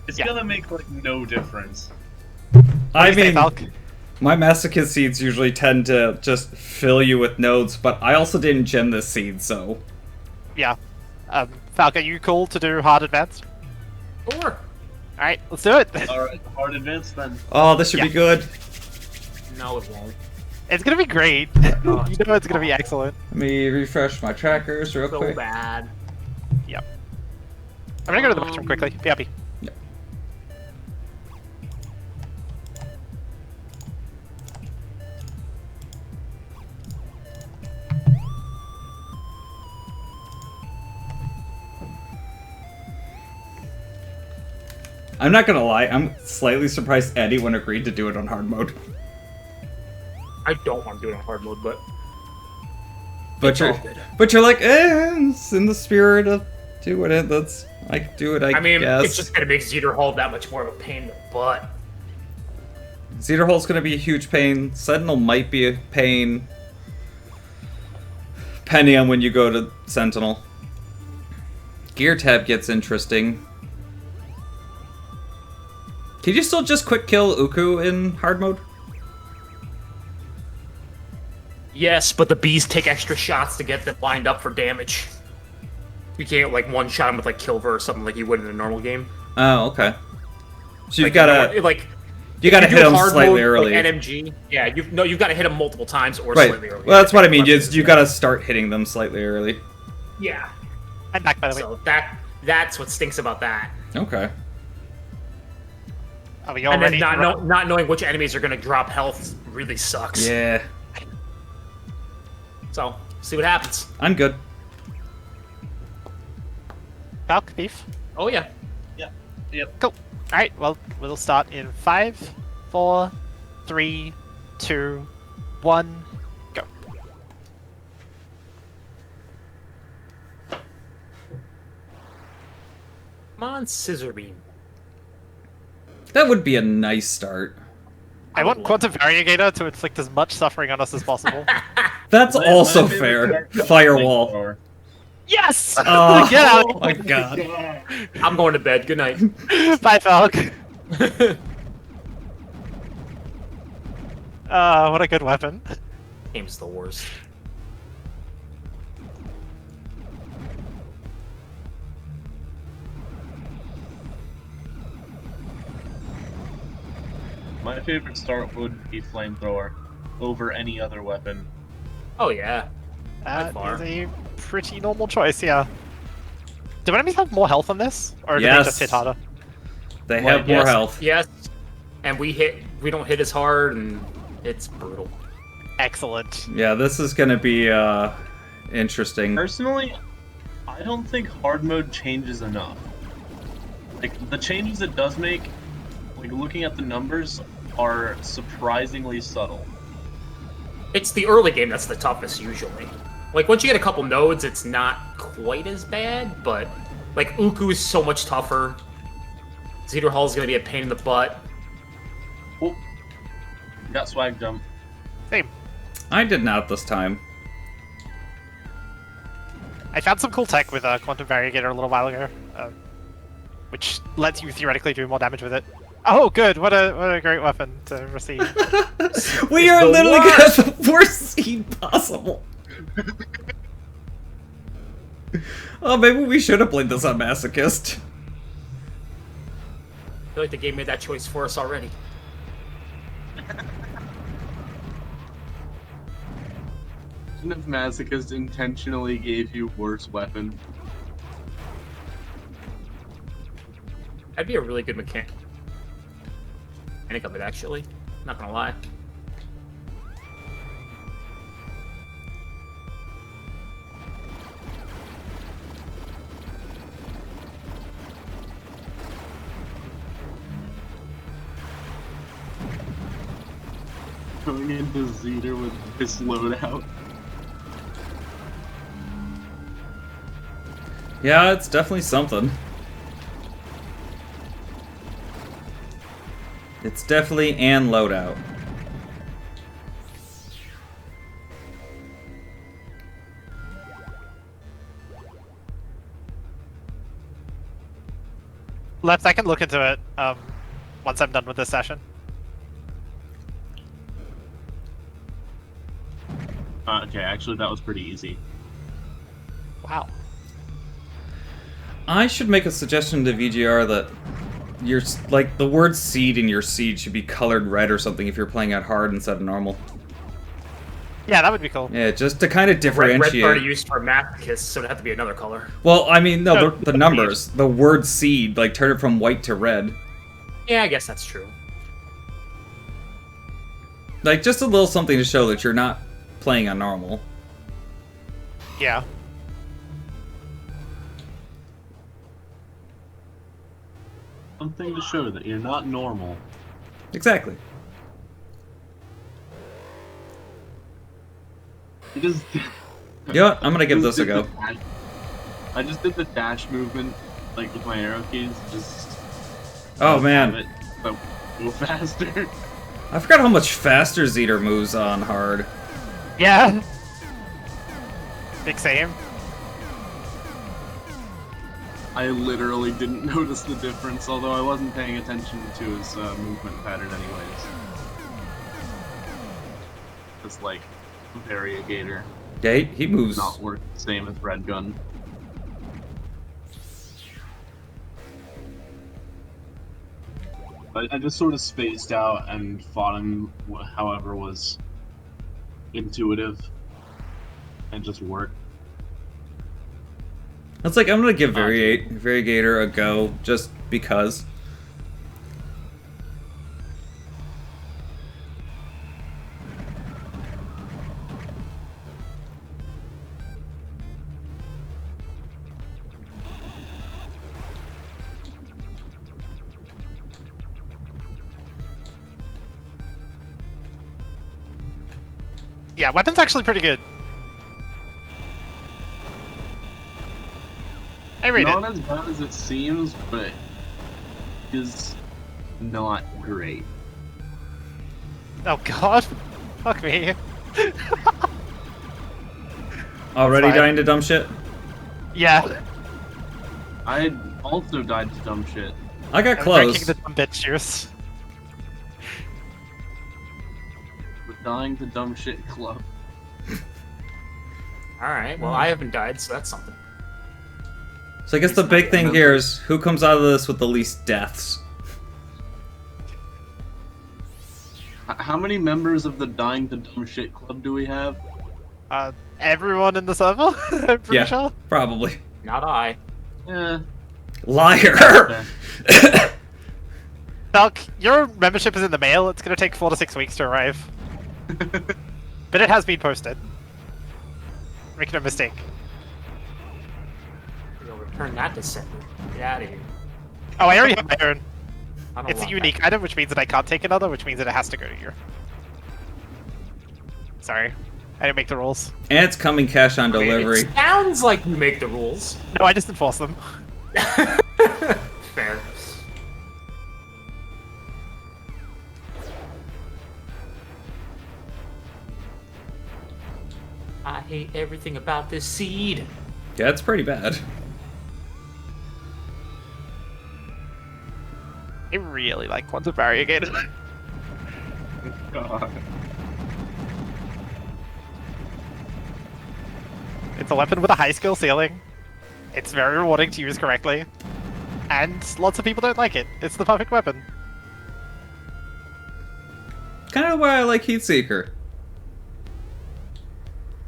It's Yeah. gonna make like no difference. I What do you say, mean, Falk? my masochist seeds usually tend to just fill you with nodes, but I also didn't gem this seed, so... Yeah. Falk, are you cool to do hard advanced? Sure. Alright, let's do it. Alright, hard advance then. Oh, this should be Yeah. good. No, it won't. It's gonna be great. Oh, You know it's gonna be excellent. Let me refresh my trackers real So quick. bad. Yep. I'm gonna go to the bathroom quickly. Be happy. I'm not gonna lie, I'm slightly surprised anyone agreed to do it on hard mode. I don't want to do it on hard mode, but But it's you're, all good. but you're like, it's in the spirit of doing it. Let's do it. I mean, guess. it's just gonna make Zeter Hall that much more of a pain in the butt. Cedar Hall's gonna be a huge pain. Sentinel might be a pain, depending on when you go to Sentinel. Gear tab gets interesting. Can you still just quick kill Uku in hard mode? Yes, but the bees take extra shots to get them lined up for damage. You can't like one shot them with like Kilver or something like you would in a normal game. Oh, okay. So you've Like, gotta you gotta do hit them hard slightly mode, early. Like NMG, yeah, you've got to hit them multiple times or Right. slightly early. Well, that's what I mean. Weapons You and gotta start hitting them slightly early. stuff. Yeah. I'm back, by the way. So that's what stinks about that. Okay. Are we all And then ready? not knowing which enemies are going to drop health really sucks. Yeah, So, see what happens. I'm good. Falk, Thief. Oh yeah. Cool. Alright, well, we'll start in 5, 4, 3, 2, 1, go. Come on, Scissor Beam. That would be a nice start. I want Quantum Variegator to inflict as much suffering on us as possible. That's My also favorite fair. character- Firewall. Yes! Oh, Get out! oh my god. I'm going to bed. Good night. Bye, Falk. What a good weapon. Game's the worst. My favorite start would be flamethrower over any other weapon. Oh yeah. That far. is a pretty normal choice, yeah. Do enemies have more health on this? Or do they Yes. just hit harder? They have more Yes, health. Yes. And we don't hit as hard, and it's brutal. Excellent. Yeah, this is gonna be interesting. Personally, I don't think hard mode changes enough. Like, the changes it does make, like, looking at the numbers, are surprisingly subtle. It's the early game that's the toughest usually. Like once you get a couple nodes, it's not quite as bad, but like Uku is so much tougher. Zeter Hall is gonna be a pain in the butt. Well, Got swag jump. Same. I did not this time. I found some cool tech with Quantum Variegator a little while ago, which lets you theoretically do more damage with it. Oh, good! What a great weapon to receive. We are literally gonna have the worst seed possible. Oh, maybe we should have played this on Masochist. I feel like the game made that choice for us already. If Masochist intentionally gave you worse weapon. That'd be a really good mechanic of it, actually. Not gonna lie. Going into Zeter with this loadout. Yeah, it's definitely something. It's definitely an loadout. Leps, I can look into it once I'm done with this session. Okay, actually that was pretty easy. Wow. I should make a suggestion to VGR that your like the word seed in your seed should be colored red or something if you're playing at hard instead of normal. Yeah, that would be cool. Yeah, just to kind of Red differentiate. already used for Masochist, so it'd have to be another color. Well, I mean, no, No, the numbers, the word seed, like turn it from white to red. Yeah, I guess that's true. Like just a little something to show that you're not playing on normal. Yeah. Something to show that you're not normal. Exactly. I just You know what? I'm gonna give this a go. I just did the dash movement, like with my arrow keys, just Oh have man, it so go faster. I forgot how much faster Zeter moves on hard. Yeah. Big same. I literally didn't notice the difference, although I wasn't paying attention to his movement pattern anyways. It's like Variegator, Yeah, he moves. not work the same as Red Gun. I just sort of spaced out and fought him however was intuitive and just worked. It's like I'm gonna give Variegator a go just because. Yeah, weapon's actually pretty good. I rate Not it. as bad as it seems, but is not great. Oh god. Fuck me. Already Fine. dying to dumb shit? Yeah. I also died to dumb shit. I got I'm close. drinking the dumb bitch juice. The Dying to Dumb Shit Club. Alright, well, I haven't died, so that's something. So I guess the big thing here is who comes out of this with the least deaths. How many members of the Dying to Dumb Shit Club do we have? Everyone in the server? I'm pretty Yeah, sure. probably. Not I. Eh. Liar! Okay. Falk, your membership is in the mail. It's gonna take 4 to 6 weeks to arrive. But it has been posted. Make no mistake. You'll return that to sender. Get out of here. Oh, I already have my own. I don't It's a want unique item, which means that I can't take another, which means that it has to go to you. Sorry. I didn't make the rules. And it's coming cash on that. I mean, delivery. it sounds like you make the rules. No, I just enforce them. Fair. hate everything about this seed. Yeah, it's pretty bad. I really like Quantum Variegated. God. It's a weapon with a high skill ceiling. It's very rewarding to use correctly. And lots of people don't like it. It's the perfect weapon. Kind of why I like Heatseeker.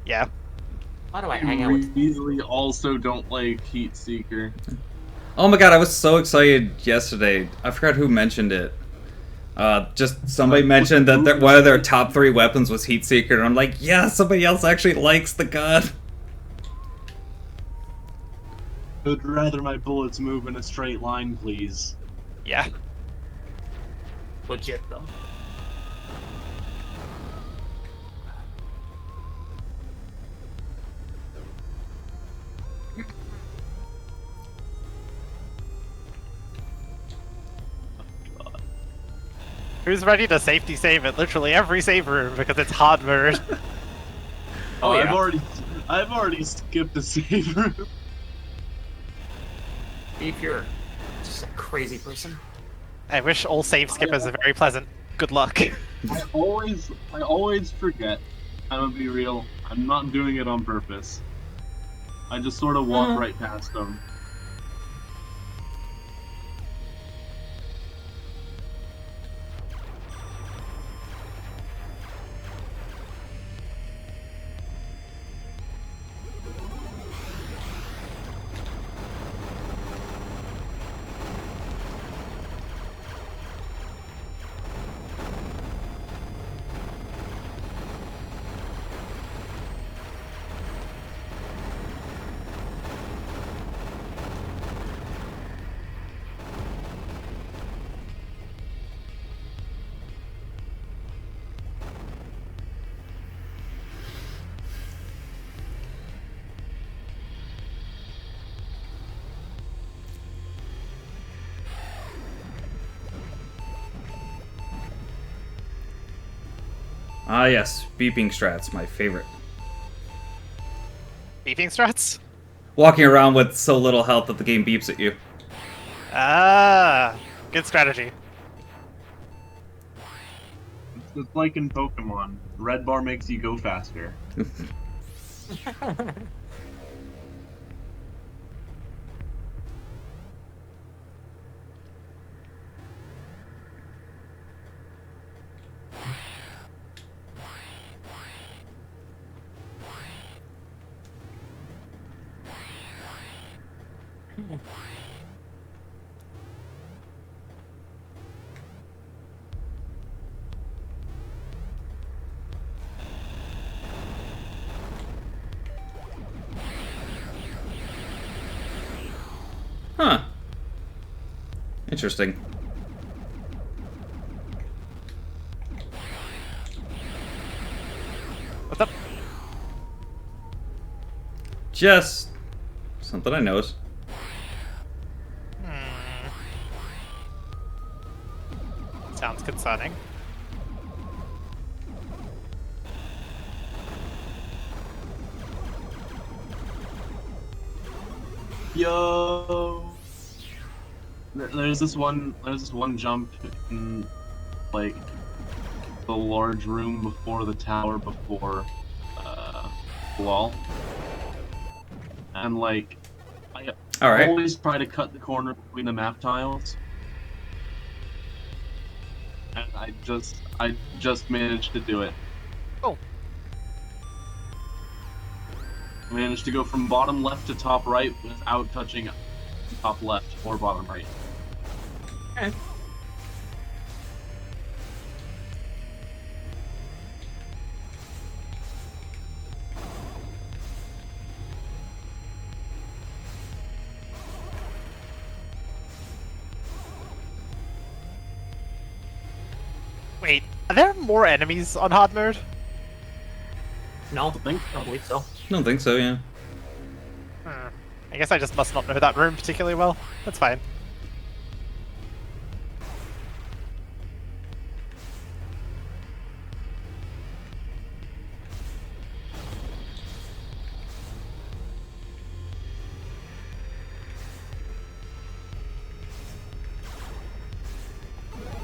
Yeah. Why do I I hang out with... really also don't like Heat Seeker. Oh my god, I was so excited yesterday. I forgot who mentioned it. Just somebody mentioned that one of their top 3 weapons was Heatseeker, and I'm like, yeah, somebody else actually likes the gun. I'd rather my bullets move in a straight line, please. Yeah. Legit, though. Who's ready to safety save at literally every save room because it's hard mode? Oh, yeah. I've already skipped a save room. If you're just a crazy person. I wish all save skippers are very pleasant. Good luck. I always forget. I'm gonna be real. I'm not doing it on purpose. I just sort of walk right past them. Ah yes, beeping strats, my favorite. Beeping strats? Walking around with so little health that the game beeps at you. Ah, good strategy. It's like in Pokemon. Red bar makes you go faster. Huh. Interesting. What's up? Just something I noticed. Sounds concerning. Yo. There's this one jump in like the large room before the tower before the wall. And like I Alright. always try to cut the corner between the map tiles. And I just managed to do it. Oh. I managed to go from bottom left to top right without touching top left or bottom right. Okay. Wait, are there more enemies on hard mode? No, I don't believe so. Don't think so, yeah. I guess I just must not know that room particularly well. That's fine.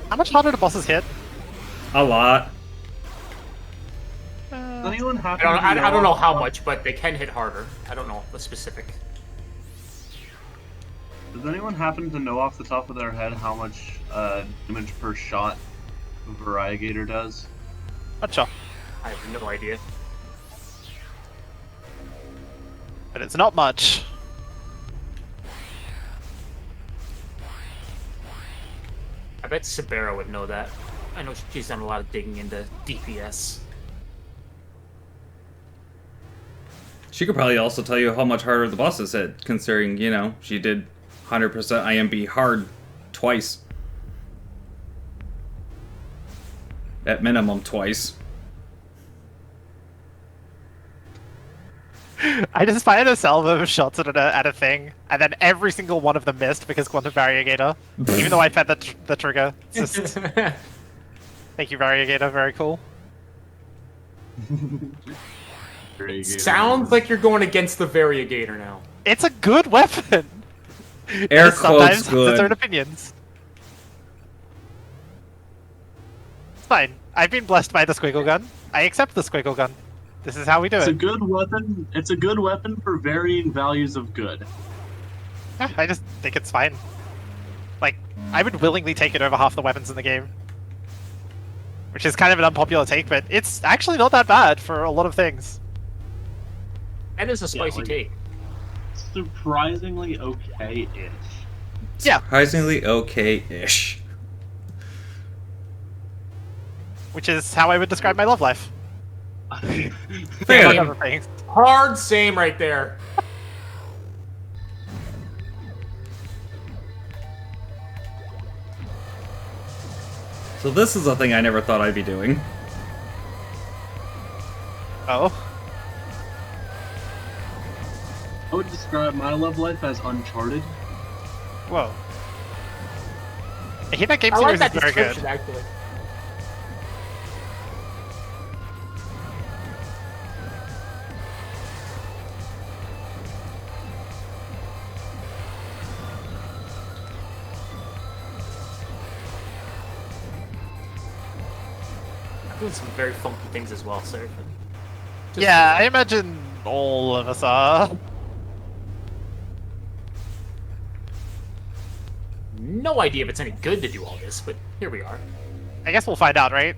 How much harder do bosses hit? A lot. Does anyone I happen don't, to I don't know how off- much, but they can hit harder. I don't know the specific. Does anyone happen to know off the top of their head how much damage per shot Variegator does? Not sure, I have no idea. but it's not much. I bet Sabera would know that. I know she's done a lot of digging into DPS. She could probably also tell you how much harder the bosses hit, considering, you know, she did 100% IMB hard twice. At minimum, twice. I just fired a salvo of shots at a thing, and then every single one of them missed because Quantum Variegator. Even though I fed the trigger. It's just... Thank you, Variegator. Very cool. Sounds like you're going against the Variegator now. It's a good weapon! Air It sometimes quotes has its own good. opinions. It's fine. I've been blessed by the squiggle gun. I accept the squiggle gun. This is how we do It's a it. good weapon. It's a good weapon for varying values of good. Yeah, I just think it's fine. Like, I would willingly take it over half the weapons in the game. Which is kind of an unpopular take, but it's actually not that bad for a lot of things. That is a spicy like- take. Surprisingly okay-ish. Yeah, Surprisingly okay-ish. which is how I would describe my love life. Fair. Among other things. Hard same right there. So this is a thing I never thought I'd be doing. Oh. I would describe my love life as Uncharted. Whoa. I hear that game I like series that is very description, good. actually. I'm doing some very funky things as well, sir. Just- Yeah, I imagine all of us are. No idea if it's any good to do all this, but here we are. I guess we'll find out, right?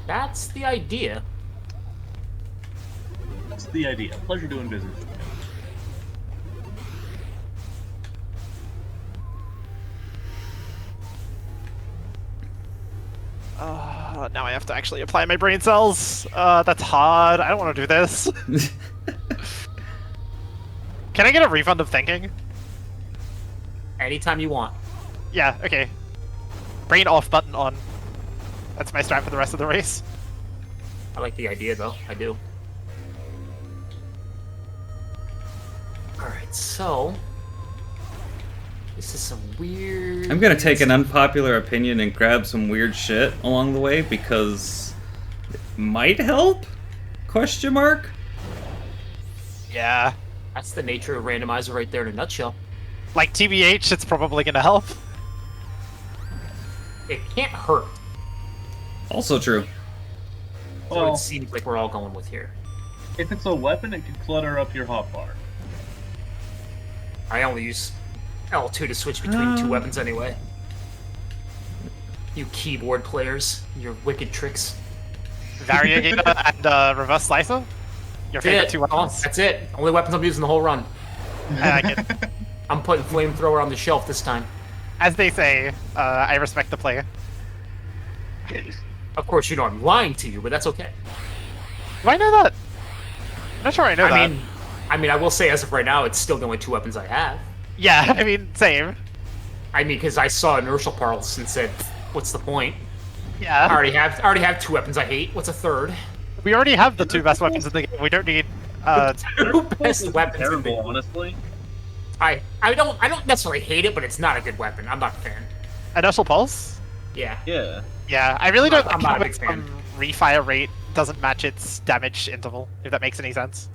That's the idea. That's the idea. Pleasure doing business with you. Now I have to actually apply my brain cells. That's hard. I don't want to do this. Can I get a refund of thinking? Anytime you want. Yeah, okay. Brain off button on. That's my strat for the rest of the race. I like the idea, though. I do. Alright, so... This is some weird... I'm gonna take an unpopular opinion and grab some weird shit along the way because it might help? Question mark? Yeah. That's the nature of Randomizer right there in a nutshell. Like, TBH, it's probably gonna help. It can't hurt. Also true. That's what Well, it seems like we're all going with here. if it's a weapon, it can clutter up your hotbar. I only use L2 to switch between two weapons anyway. You keyboard players, your wicked tricks. Variegator and Reverse Slicer? Your That's favorite it. two Oh, weapons? that's it. Only weapons I'm using the whole run. I like it. I'm putting Flamethrower on the shelf this time. As they say, I respect the player. Of course, you know I'm lying to you, but that's okay. Do I know that? I'm not sure I know that. I mean, I will say as of right now, it's still the only two weapons I have. Yeah, I mean, same. I mean, because I saw inertial pulse and said, "What's the point? Yeah. I already have two weapons I hate. What's a third?" We already have the two best weapons in the game. We don't need, Two best It's weapons. in the terrible, game. honestly. I don't necessarily hate it, but it's not a good weapon. I'm not a fan. Inertial Pulse? Yeah. Yeah. Yeah, I really don't I'm like not how a big its fan. refire rate doesn't match its damage interval, if that makes any sense.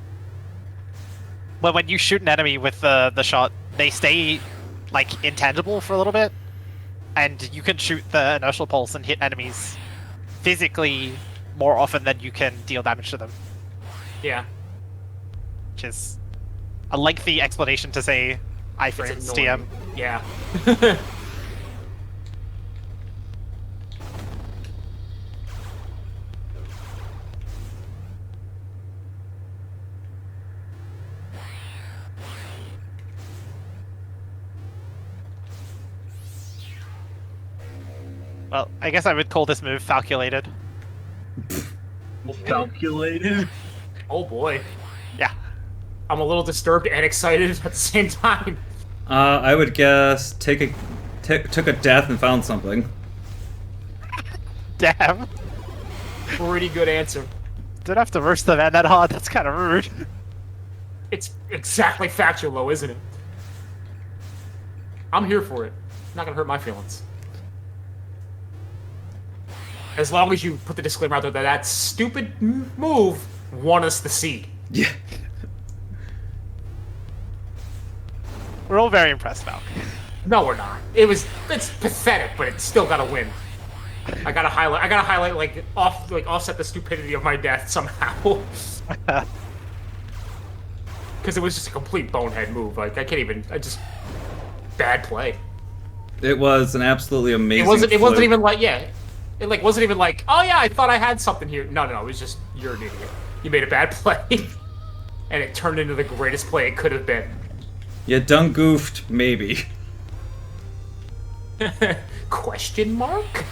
Well, when you shoot an enemy with the shot, they stay, like, intangible for a little bit, and you can shoot the inertial pulse and hit enemies physically more often than you can deal damage to them, Yeah. which is a lengthy explanation to say iframes It's TM. annoying. Yeah. Well, I guess I would call this move calculated. Calculated. Oh boy. Yeah. I'm a little disturbed and excited at the same time. I would guess took a death and found something. Damn. Pretty good answer. Didn't have to roast the man that hard. That's kind of rude. It's exactly factual, isn't it? I'm here for it. Not gonna hurt my feelings. As long as you put the disclaimer out there that that stupid move won us the seed. Yeah. We're all very impressed, Falk. No, we're not. It's pathetic, but it's still gotta win. I gotta highlight like offset the stupidity of my death somehow. Because it was just a complete bonehead move. Like bad play. It was an absolutely amazing. It wasn't fluke. even like It like wasn't even like, oh yeah, I thought I had something here. No, it was just you're an idiot. You made a bad play, and it turned into the greatest play it could have been. You done goofed, maybe. Question mark?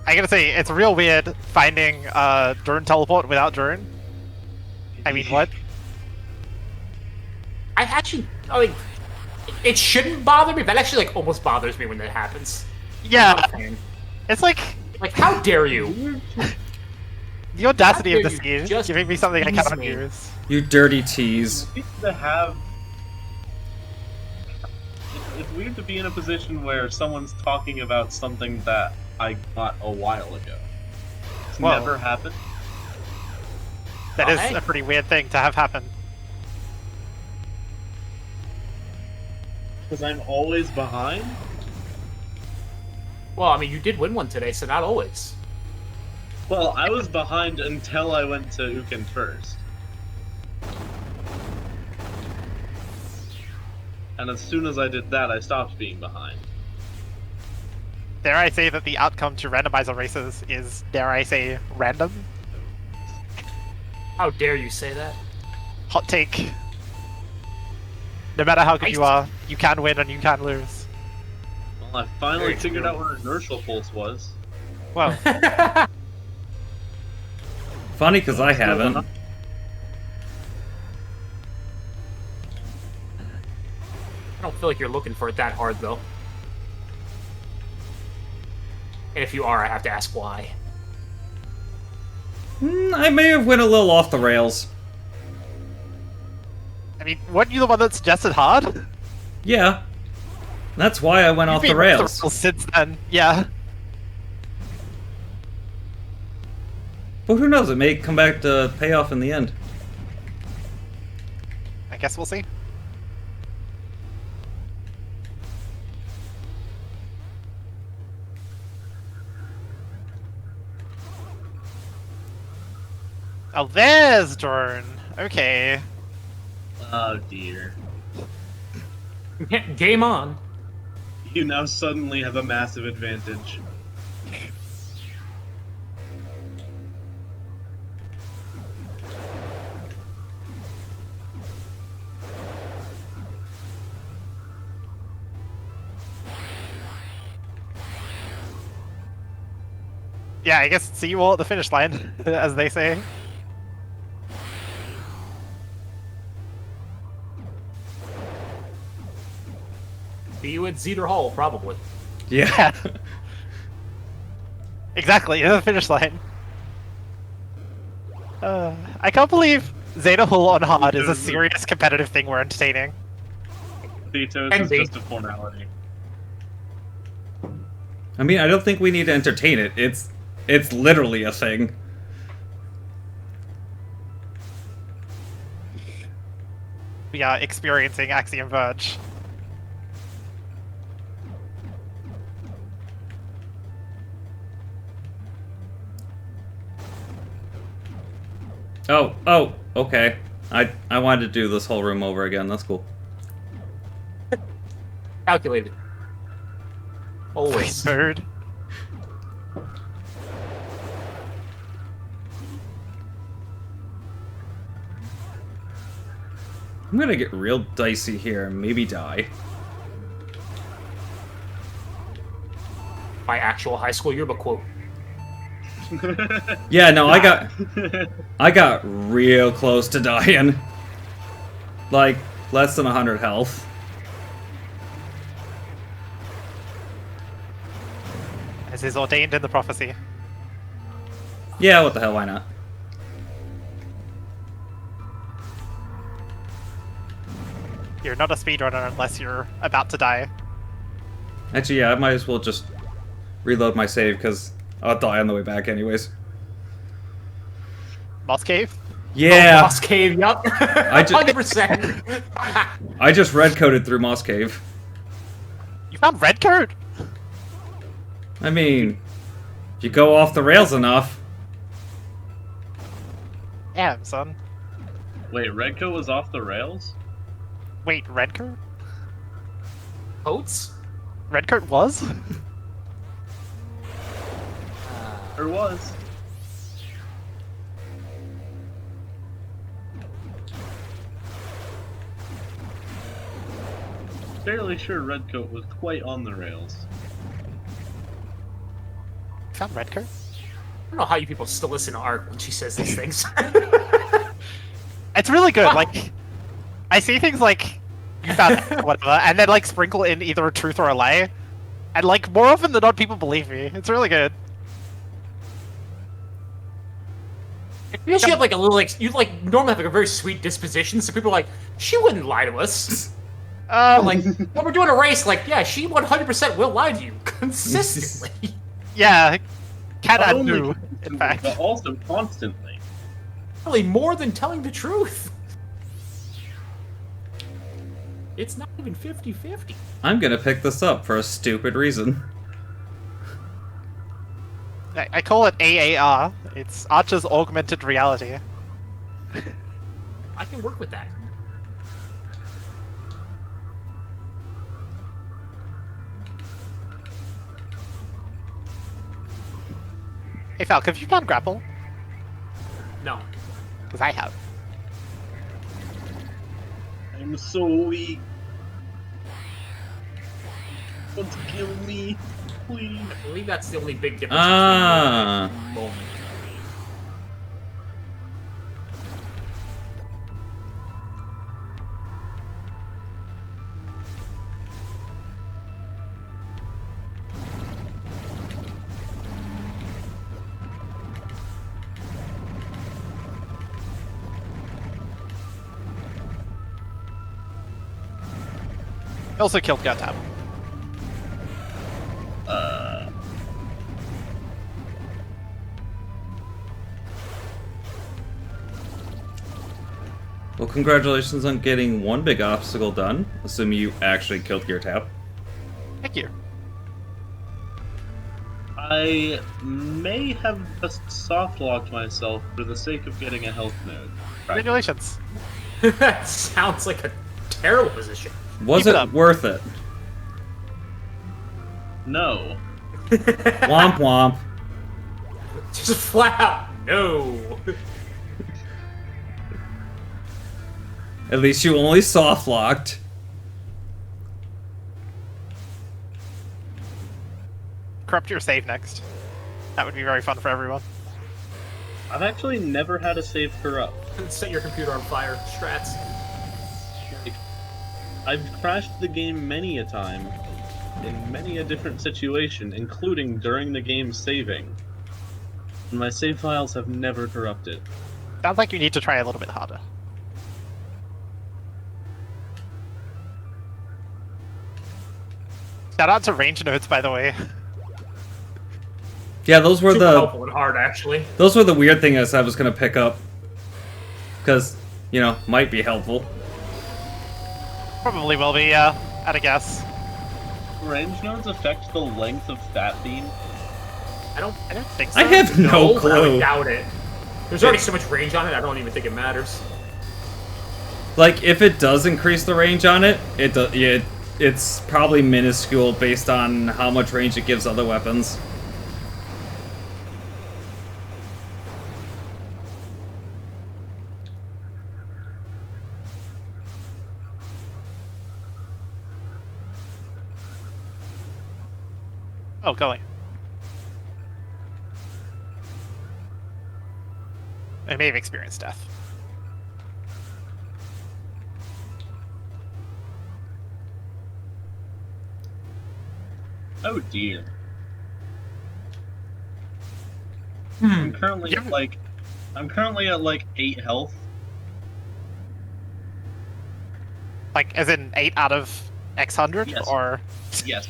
I gotta say, it's real weird finding drone teleport without drone. I mean, what? It shouldn't bother me. That actually like almost bothers me when that happens. Yeah, it's like how dare you? the audacity How of dare this you game just giving me something I tease cannot me? use. You dirty tease. It's weird to be in a position where someone's talking about something that I got a while ago. It's Whoa. never happened. That is Hey. a pretty weird thing to have happen. Because I'm always behind? Well, I mean, you did win one today, so not always. Well, I was behind until I went to Uken first. And as soon as I did that, I stopped being behind. Dare I say that the outcome to randomizer races is, dare I say, random? How dare you say that? Hot take. No matter how good Nice. you are, you can win and you can lose. Well, I finally Very figured true. out where inertial pulse was. Well, Funny, because I haven't. I don't feel like you're looking for it that hard, though. And if you are, I have to ask why. I may have went a little off the rails. I mean, weren't you the one that suggested hard? Yeah. That's why I went off the You've been rails. since then, yeah. But who knows? It may come back to pay off in the end. I guess we'll see. Oh, there's drone. Okay. Oh dear. Game on. You now suddenly have a massive advantage. Yeah, I guess see you all at the finish line, as they say. See you at Cedar Hall, probably. Yeah. Exactly, the finish line. I can't believe Zeta Hull on hard is a serious competitive thing we're entertaining. Thetos And is they- just a formality. I mean, I don't think we need to entertain it. It's literally a thing. we are experiencing Axiom Verge. Oh, okay. I wanted to do this whole room over again. That's cool. Calculated. Always. Bird. I'm gonna get real dicey here and maybe die. My actual high school yearbook quote. Yeah, no, I got real close to dying. Like, less than 100 health. As is ordained in the prophecy. Yeah, what the hell, why not? You're not a speedrunner unless you're about to die. Actually, yeah, I might as well just reload my save, because I'll die on the way back anyways. Moss Cave? Yeah! Moss Cave, yup. I just- 100%. I just red-coded through Moss Cave. You found red code? I mean, if you go off the rails enough... Damn, son. Wait, Redco was off the rails? Wait, red code? Oats? Red code was? Or was? Fairly sure Redcoat was quite on the rails. You found red code? I don't know how you people still listen to Art when she says these things. It's really good, like... I see things like, you found whatever, and then like sprinkle in either a truth or a lie. And like, more often than not, people believe me. It's really good. You actually have like a little like you like normally have like a very sweet disposition, so people are like, she wouldn't lie to us. Like when we're doing a race, like yeah, she 100% will lie to you consistently. Yeah, can Not and only do, in consistently, fact. but also constantly. Really, more than telling the truth. It's not even 50-50. I'm gonna pick this up for a stupid reason. I call it AAR. It's Archer's Augmented Reality. I can work with that. Hey Falk, have you found Grapple? No. Because I have. I'm so weak. Don't kill me, please. I believe that's the only big difference Ah. between the moment. Also killed Gundam. Well, congratulations on getting one big obstacle done, assuming you actually killed Gear Tap. Thank you. I may have just soft-locked myself for the sake of getting a health node. Congratulations. That sounds like a terrible position. Was Keep it it up. worth it? No. Womp womp. Just flat out, no. At least you only soft locked. Corrupt your save next. That would be very fun for everyone. I've actually never had a save corrupt. Set your computer on fire, strats. I've crashed the game many a time, in many a different situation, including during the game saving. And my save files have never corrupted. Sounds like you need to try a little bit harder. Shout out to range nodes, by the way. Yeah, those were Super the helpful and hard, actually. those were the weird things I was gonna pick up. Because, you know, might be helpful. Probably will be, yeah. At a guess. Range nodes affect the length of Fat Bean. I don't think so. I have no but I would clue. doubt it. There's already so much range on it, I don't even think it matters. Like, if it does increase the range on it, it's probably minuscule based on how much range it gives other weapons. Oh, golly. I may have experienced death. Oh dear. I'm currently at like 8 health. Like, as in 8 out of X hundred, Yes. or Yes.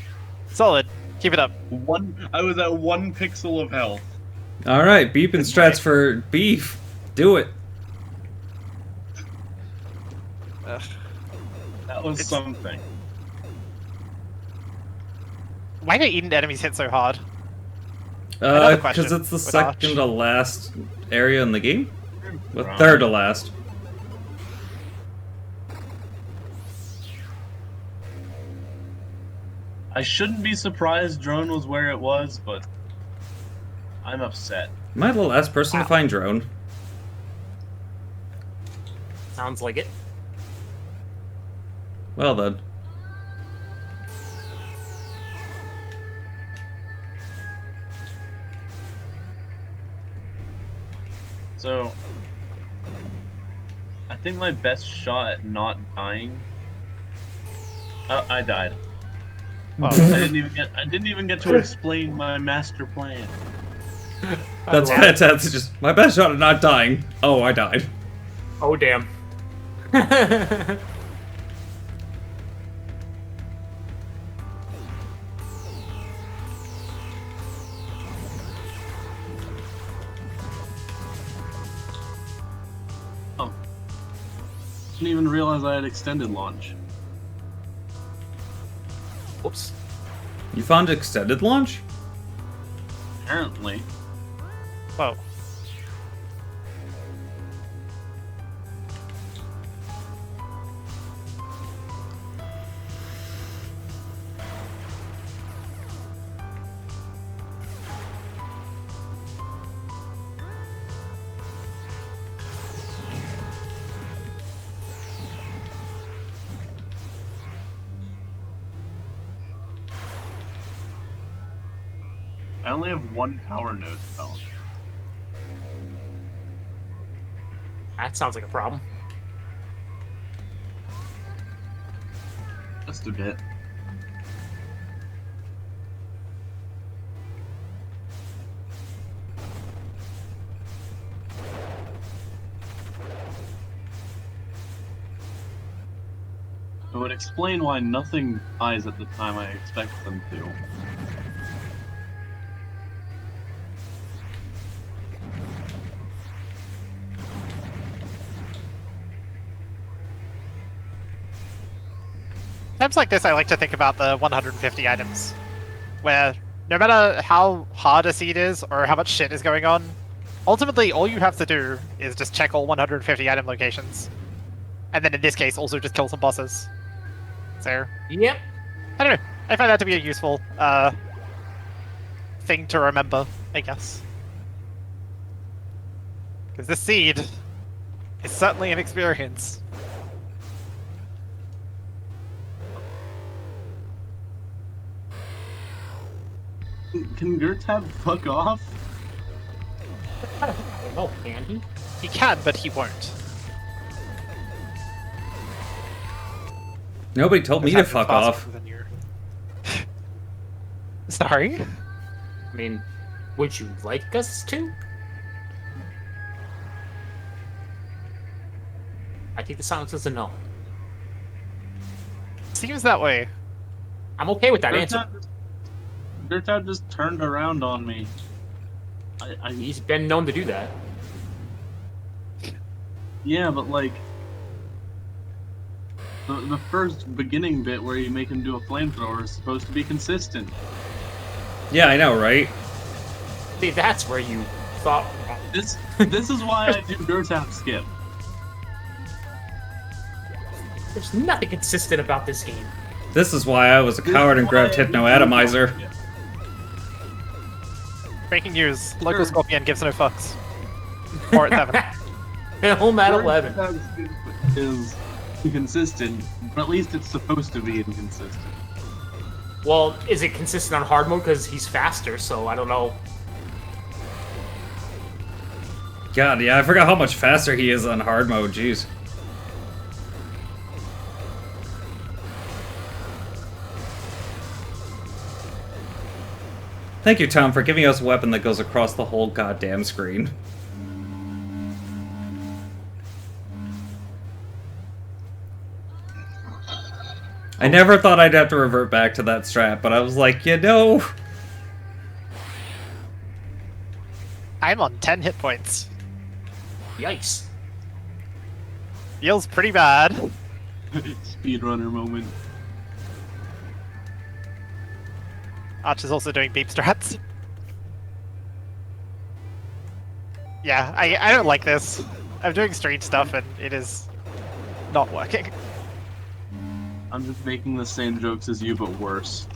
solid. Keep it up. I was at 1 pixel of health. Alright, beep and strats for beef. Do it. That was something. Why do Eden enemies hit so hard? Another question Because it's the with second Arch. to last area in the game? The Right. third to last. I shouldn't be surprised drone was where it was, but I'm upset. Am I the last person to find drone? Sounds like it. Well then. So, I think my best shot at not dying. Oh, I died. Well, I didn't even get to explain my master plan. That's fantastic. Just my best shot at not dying. Oh, I died. Oh, damn. Oh. Didn't even realize I had extended launch. Whoops. You found extended launch? Apparently. whoa. I only have 1 power node spell. That sounds like a problem. Just a bit. It would explain why nothing dies at the time I expect them to. Times like this, I like to think about the 150 items, where no matter how hard a seed is or how much shit is going on, ultimately all you have to do is just check all 150 item locations, and then in this case also just kill some bosses. So Yep. I don't know. I find that to be a useful thing to remember, I guess, because this seed is certainly an experience. Can Gertab fuck off? I don't know, can he? He can, but he won't. Nobody told me to fuck off. Sorry? I mean, would you like us to? I think the silence is a no. Seems that way. I'm okay with that answer. Gertab just turned around on me. He's been known to do that. Yeah, but like, The first beginning bit where you make him do a flamethrower is supposed to be consistent. Yeah, I know, right? See, that's where you thought. This is why I do Gertap skip. There's nothing consistent about this game. This is why I was a coward and grabbed Hypno Atomizer. Breaking news: local Scorpion gives no fucks. Or at 7. Home at 11. Gertap skip is inconsistent, but at least it's supposed to be inconsistent. Well, is it consistent on hard mode because he's faster? So I don't know. God, yeah, I forgot how much faster he is on hard mode, jeez. Thank you, Tom, for giving us a weapon that goes across the whole goddamn screen. I never thought I'd have to revert back to that strat, but I was like, you know... I'm on 10 hit points. Yikes. Feels pretty bad. Speedrunner moment. Arch is also doing beep strats. Yeah, I don't like this. I'm doing strange stuff and it is not working. I'm just making the same jokes as you, but worse.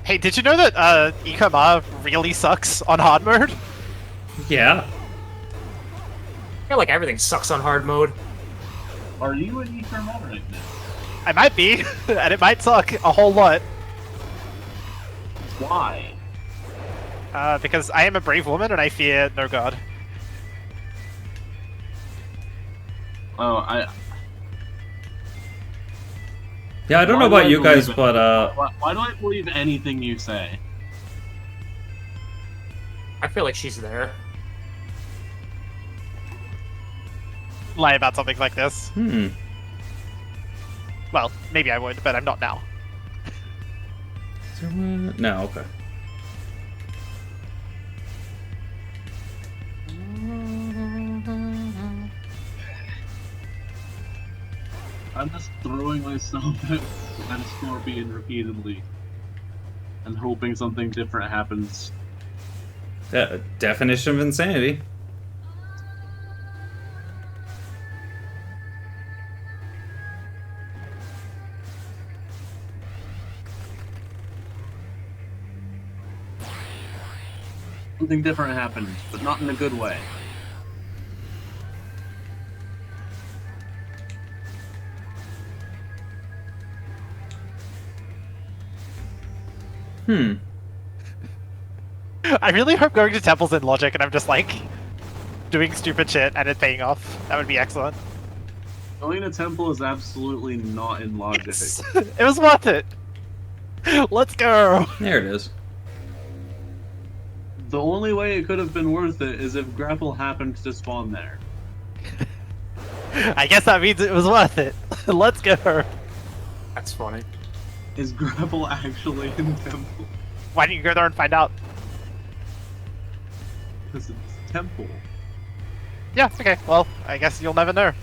Hey, did you know that Ikama really sucks on hard mode? Yeah. I feel like everything sucks on hard mode. Are you an Eterma right now? I might be, and it might suck a whole lot. Why? Because I am a brave woman and I fear no god. Oh, Yeah, I don't know Why do about I you guys, believe it? but, why do I believe anything you say? I feel like she's there. Lie about something like this. Well, maybe I would, but I'm not now. No, okay. I'm just throwing myself at a scorpion repeatedly and hoping something different happens. Definition of insanity. Something different happens, but not in a good way. I really hope going to temples in logic and I'm just like doing stupid shit and it paying off. That would be excellent. Going to temple is absolutely not in logic. It was worth it. Let's go. There it is. The only way it could have been worth it is if Grapple happened to spawn there. I guess that means it was worth it. Let's go. That's funny. Is Grapple actually in temple? Why don't you go there and find out? Because it's temple. Yeah, okay. Well, I guess you'll never know.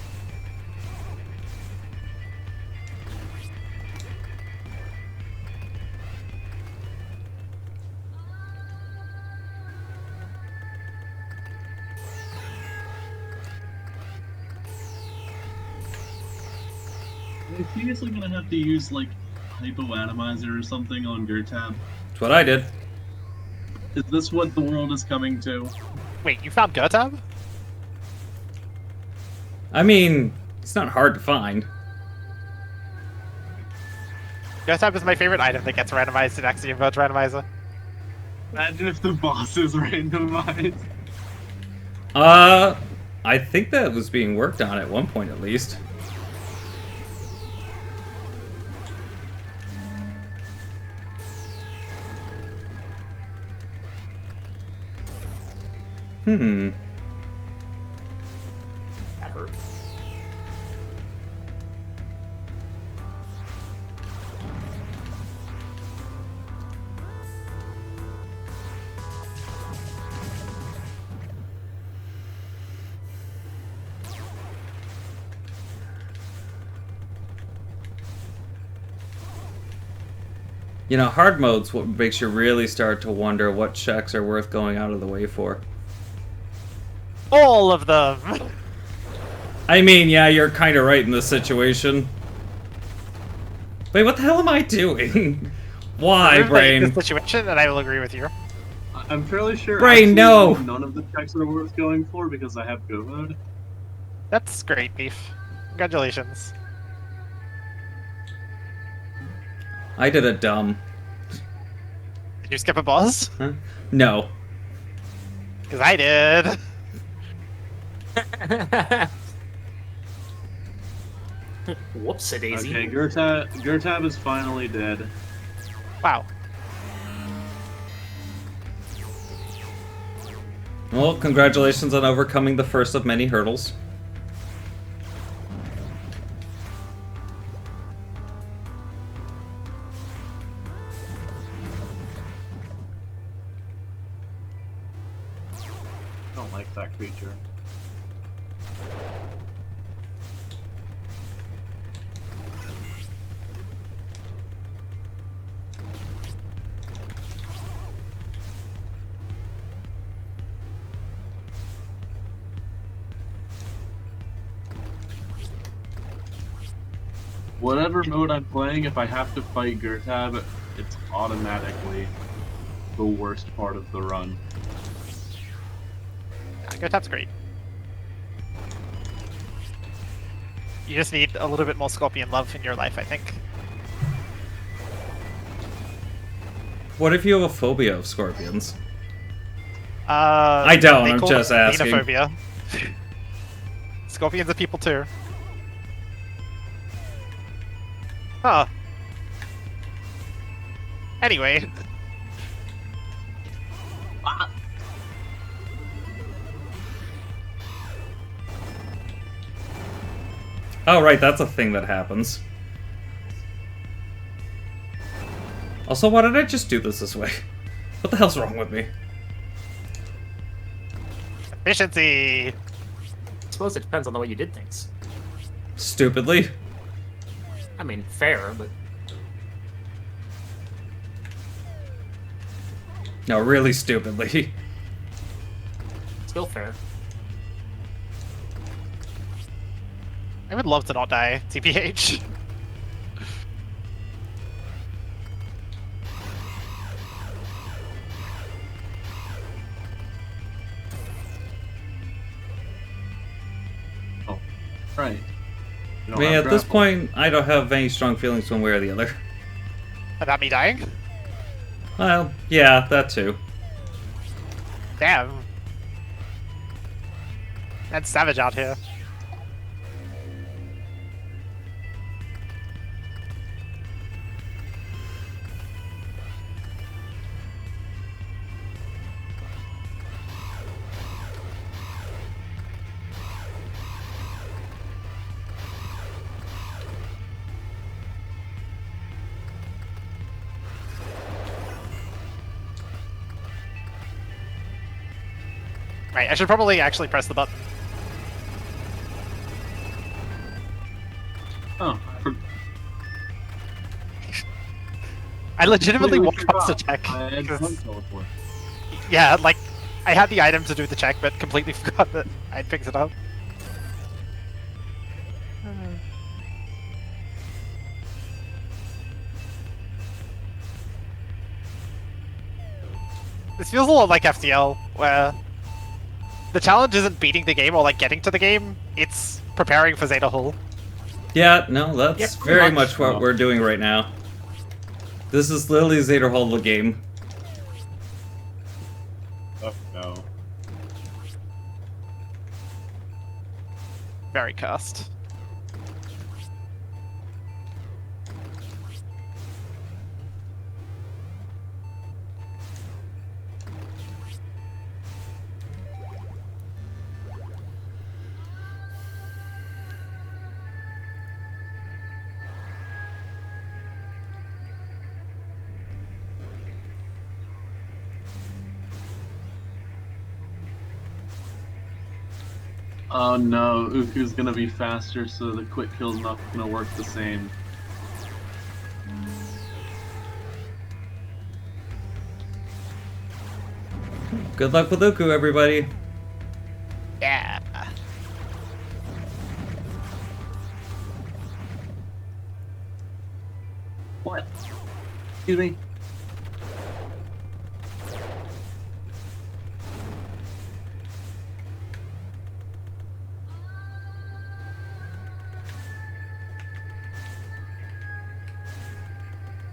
Are you seriously gonna have to use like Hypoatomizer or something on Gertab? That's what I did. Is this what the world is coming to? Wait, you found Gertab? I mean, it's not hard to find. Gertab is my favorite item that gets randomized in Axiom Verge Randomizer. Imagine if the boss is randomized. I think that was being worked on at one point at least. That hurt. You know, hard mode's what makes you really start to wonder what checks are worth going out of the way for. All of them! I mean, yeah, you're kind of right in this situation. Wait, what the hell am I doing? Why, Remove Brain? the situation, and I will agree with you. I'm fairly sure Brain, no! none of the checks are worth going for because I have go mode. That's great, Beef. Congratulations. I did a dumb. Did you skip a boss? Huh? No. Because I did. Whoops-a-daisy. Okay, Gertab is finally dead. Wow. Well, congratulations on overcoming the first of many hurdles. I don't like that creature. Whatever mode I'm playing, if I have to fight Gertab, it's automatically the worst part of the run. That's great. You just need a little bit more Scorpion love in your life, I think. What if you have a phobia of scorpions? I don't, I'm just asking. Xenophobia. Scorpions are people too. Huh. Anyway. Oh, right, that's a thing that happens. Also, why did I just do this way? What the hell's wrong with me? Efficiency! I suppose it depends on the way you did things. Stupidly? I mean, fair, but... No, really stupidly. Still fair. I would love to not die, TPH. Oh, right. You I don't mean, have at this grapple. point, I don't have any strong feelings one way or the other. About me dying? Well, yeah, that too. Damn. That's savage out here. Right, I should probably actually press the button. Oh, I legitimately completely walked past the forgot. check. I had 'cause- one teleport. yeah, like, I had the item to do the check, but completely forgot that I'd picked it up. This feels a lot like FTL, where the challenge isn't beating the game or like getting to the game, it's preparing for Zeta Hull. Yeah, no, that's Yeah, pretty very much. much what we're doing right now. This is literally Zeta Hall the game. Oh no. Very cursed. Oh no, Uku's gonna be faster, so the quick kill's not gonna work the same. Good luck with Uku, everybody. Yeah. What? Excuse me?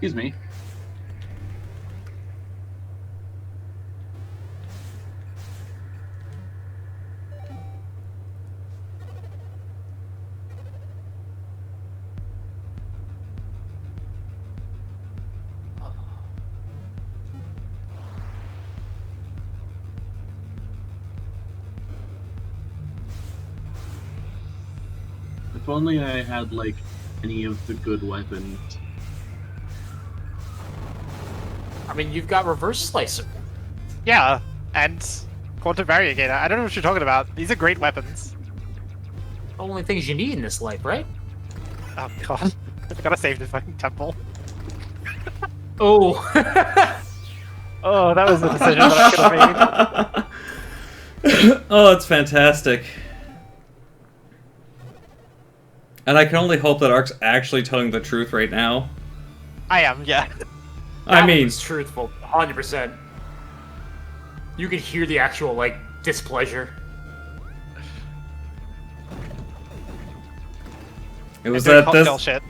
Excuse me. If only I had, like, any of the good weapons. I mean, you've got Reverse Slicer. Yeah, and Quantum Variegator. I don't know what you're talking about. These are great weapons. Only things you need in this life, right? Oh god. I've gotta save the fucking temple. Oh. Oh, that was a decision that I could have made. Oh, it's fantastic. And I can only hope that Ark's actually telling the truth right now. I am, yeah. I mean, it's truthful, 100%. You can hear the actual, like, displeasure. it was Doing at cocktail this. shit.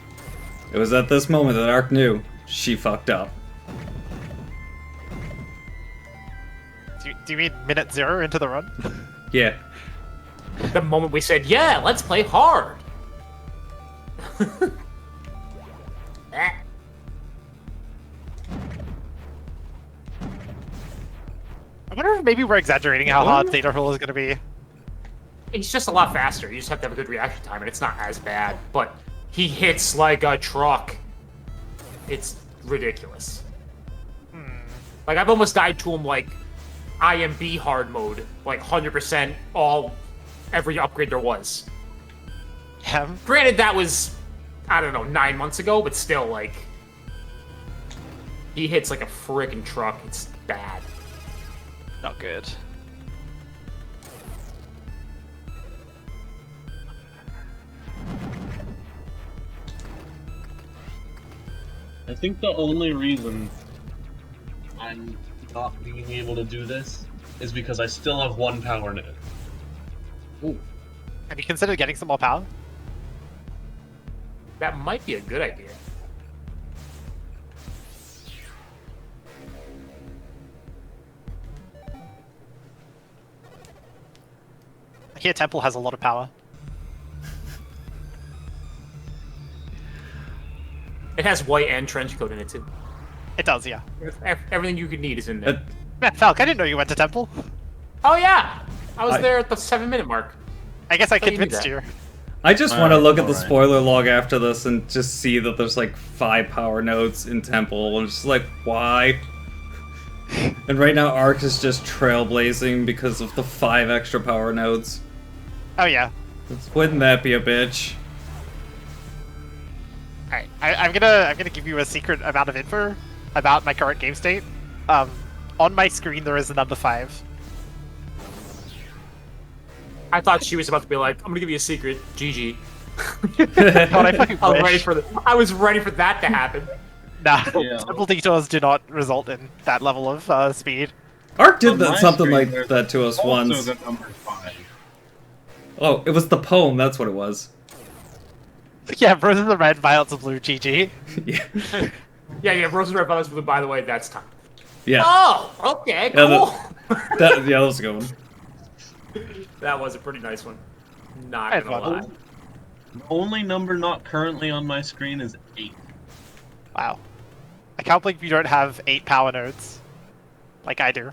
It was at this moment that Ark knew she fucked up. Do you mean minute 0 into the run? Yeah. The moment we said, yeah, let's play hard. Eh. I wonder if maybe we're exaggerating how hard Theta Hurl is gonna be. It's just a lot faster. You just have to have a good reaction time, and it's not as bad. But he hits like a truck. It's ridiculous. Like, I've almost died to him, like, IMB hard mode. Like, 100% every upgrade there was. Yeah. Granted, that was, I don't know, 9 months ago, but still, like, he hits like a freaking truck. It's bad. Not good. I think the only reason I'm not being able to do this is because I still have 1 power node. Ooh, Have you considered getting some more power? that might be a good idea. I hear Temple has a lot of power. It has white and trench coat in it, too. It does, yeah. Everything you could need is in there. Man, Falk, I didn't know you went to Temple. Oh, yeah! I was there at the 7-minute mark. I guess I Thought you knew convinced that. you. I just want to look at the alright. spoiler log after this and just see that there's like 5 power nodes in Temple, and just like, why? And right now Ark is just trailblazing because of the 5 extra power nodes. Oh yeah. Wouldn't that be a bitch? Alright, I'm gonna give you a secret amount of info about my current game state. On my screen there is a number 5. I thought she was about to be like, I'm gonna give you a secret, GG. God, I fucking wish. I was ready for that to happen. Nah, Yeah. Temple detours do not result in that level of speed. Ark did On that, my something screen, like there's that to us Also once. the number 5. Oh, it was the poem, that's what it was. Yeah, Roses are red, violets are blue, GG. Yeah. Yeah, Roses Red Brothers Blue, by the way, that's time. Yeah. Oh, okay, Yeah, cool. that was a good one. That was a pretty nice one. Not I gonna thought- lie. The only number not currently on my screen is 8. Wow. I can't believe you don't have 8 power nodes. Like I do.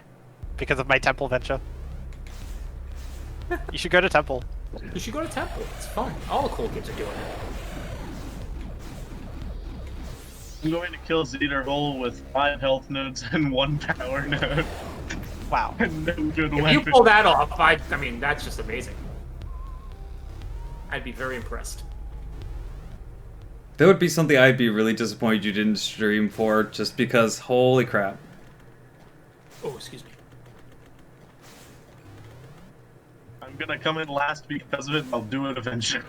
Because of my Temple venture. You should go to Temple. You should go to Temple. It's fun. All the cool kids are doing it. I'm going to kill Cedar Hole with 5 health nodes and 1 power node. Wow. And no good If you weapon. pull that off, I mean, that's just amazing. I'd be very impressed. That would be something I'd be really disappointed you didn't stream for, just because, holy crap. Oh, excuse me. I'm gonna come in last because of it, and I'll do it eventually.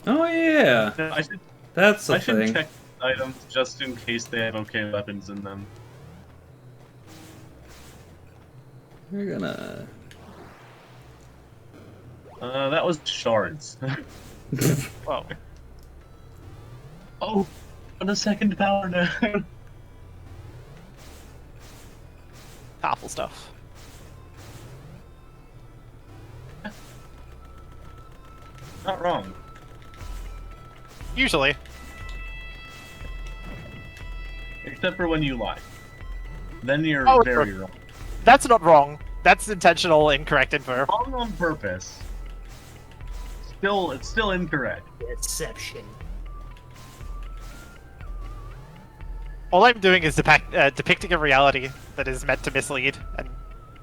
Oh yeah, I should, that's the I should thing. check items just in case they have okay weapons in them. We're gonna. That was shards. Whoa. Oh, on a second power node. Powerful stuff. Not wrong. Usually. Except for when you lie. Then you're Oh, very wrong. That's not wrong. That's intentional, incorrect info. Wrong on purpose. It's still incorrect. Deception. All I'm doing is depicting a reality that is meant to mislead and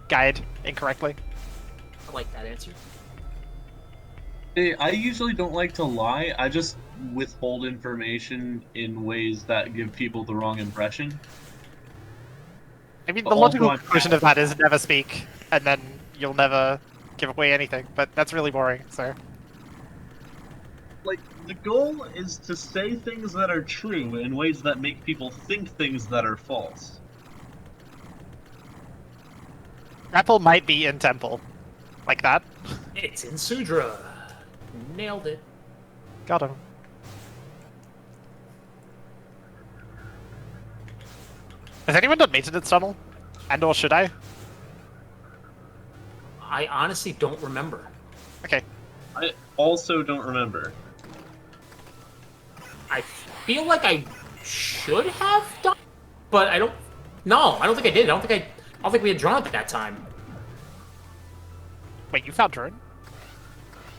guide incorrectly. I like that answer. I usually don't like to lie. I just withhold information in ways that give people the wrong impression. I mean, But the also logical I'm conclusion of that is never speak, and then you'll never give away anything, but that's really boring, so... Like, the goal is to say things that are true in ways that make people think things that are false. Grapple might be in Temple. Like that. It's in Sudra. Nailed it. Got him. Has anyone done maintenance tunnel? And or should I? I honestly don't remember. Okay. I also don't remember. I feel like I should have done, but I don't. No, I don't think I did. I don't think we had drawn at that time. Wait, you found drone?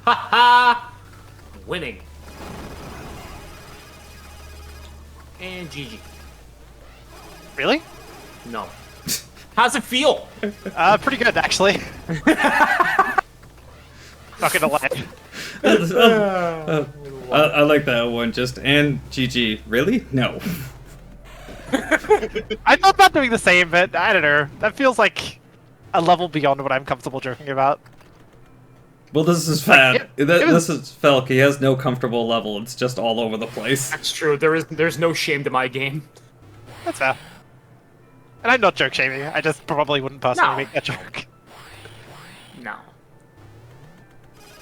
Ha ha! Winning. And GG. Really? No. How's it feel? Pretty good, actually. Not gonna lie. I like that one. Just and GG. Really? No. I thought about doing the same, but I don't know. That feels like a level beyond what I'm comfortable joking about. Well, this is Fat. It was- This is Felk. He has no comfortable level. It's just all over the place. That's true. There's no shame to my game. That's fair. And I'm not joke shaming. I just probably wouldn't personally No. make that joke. No.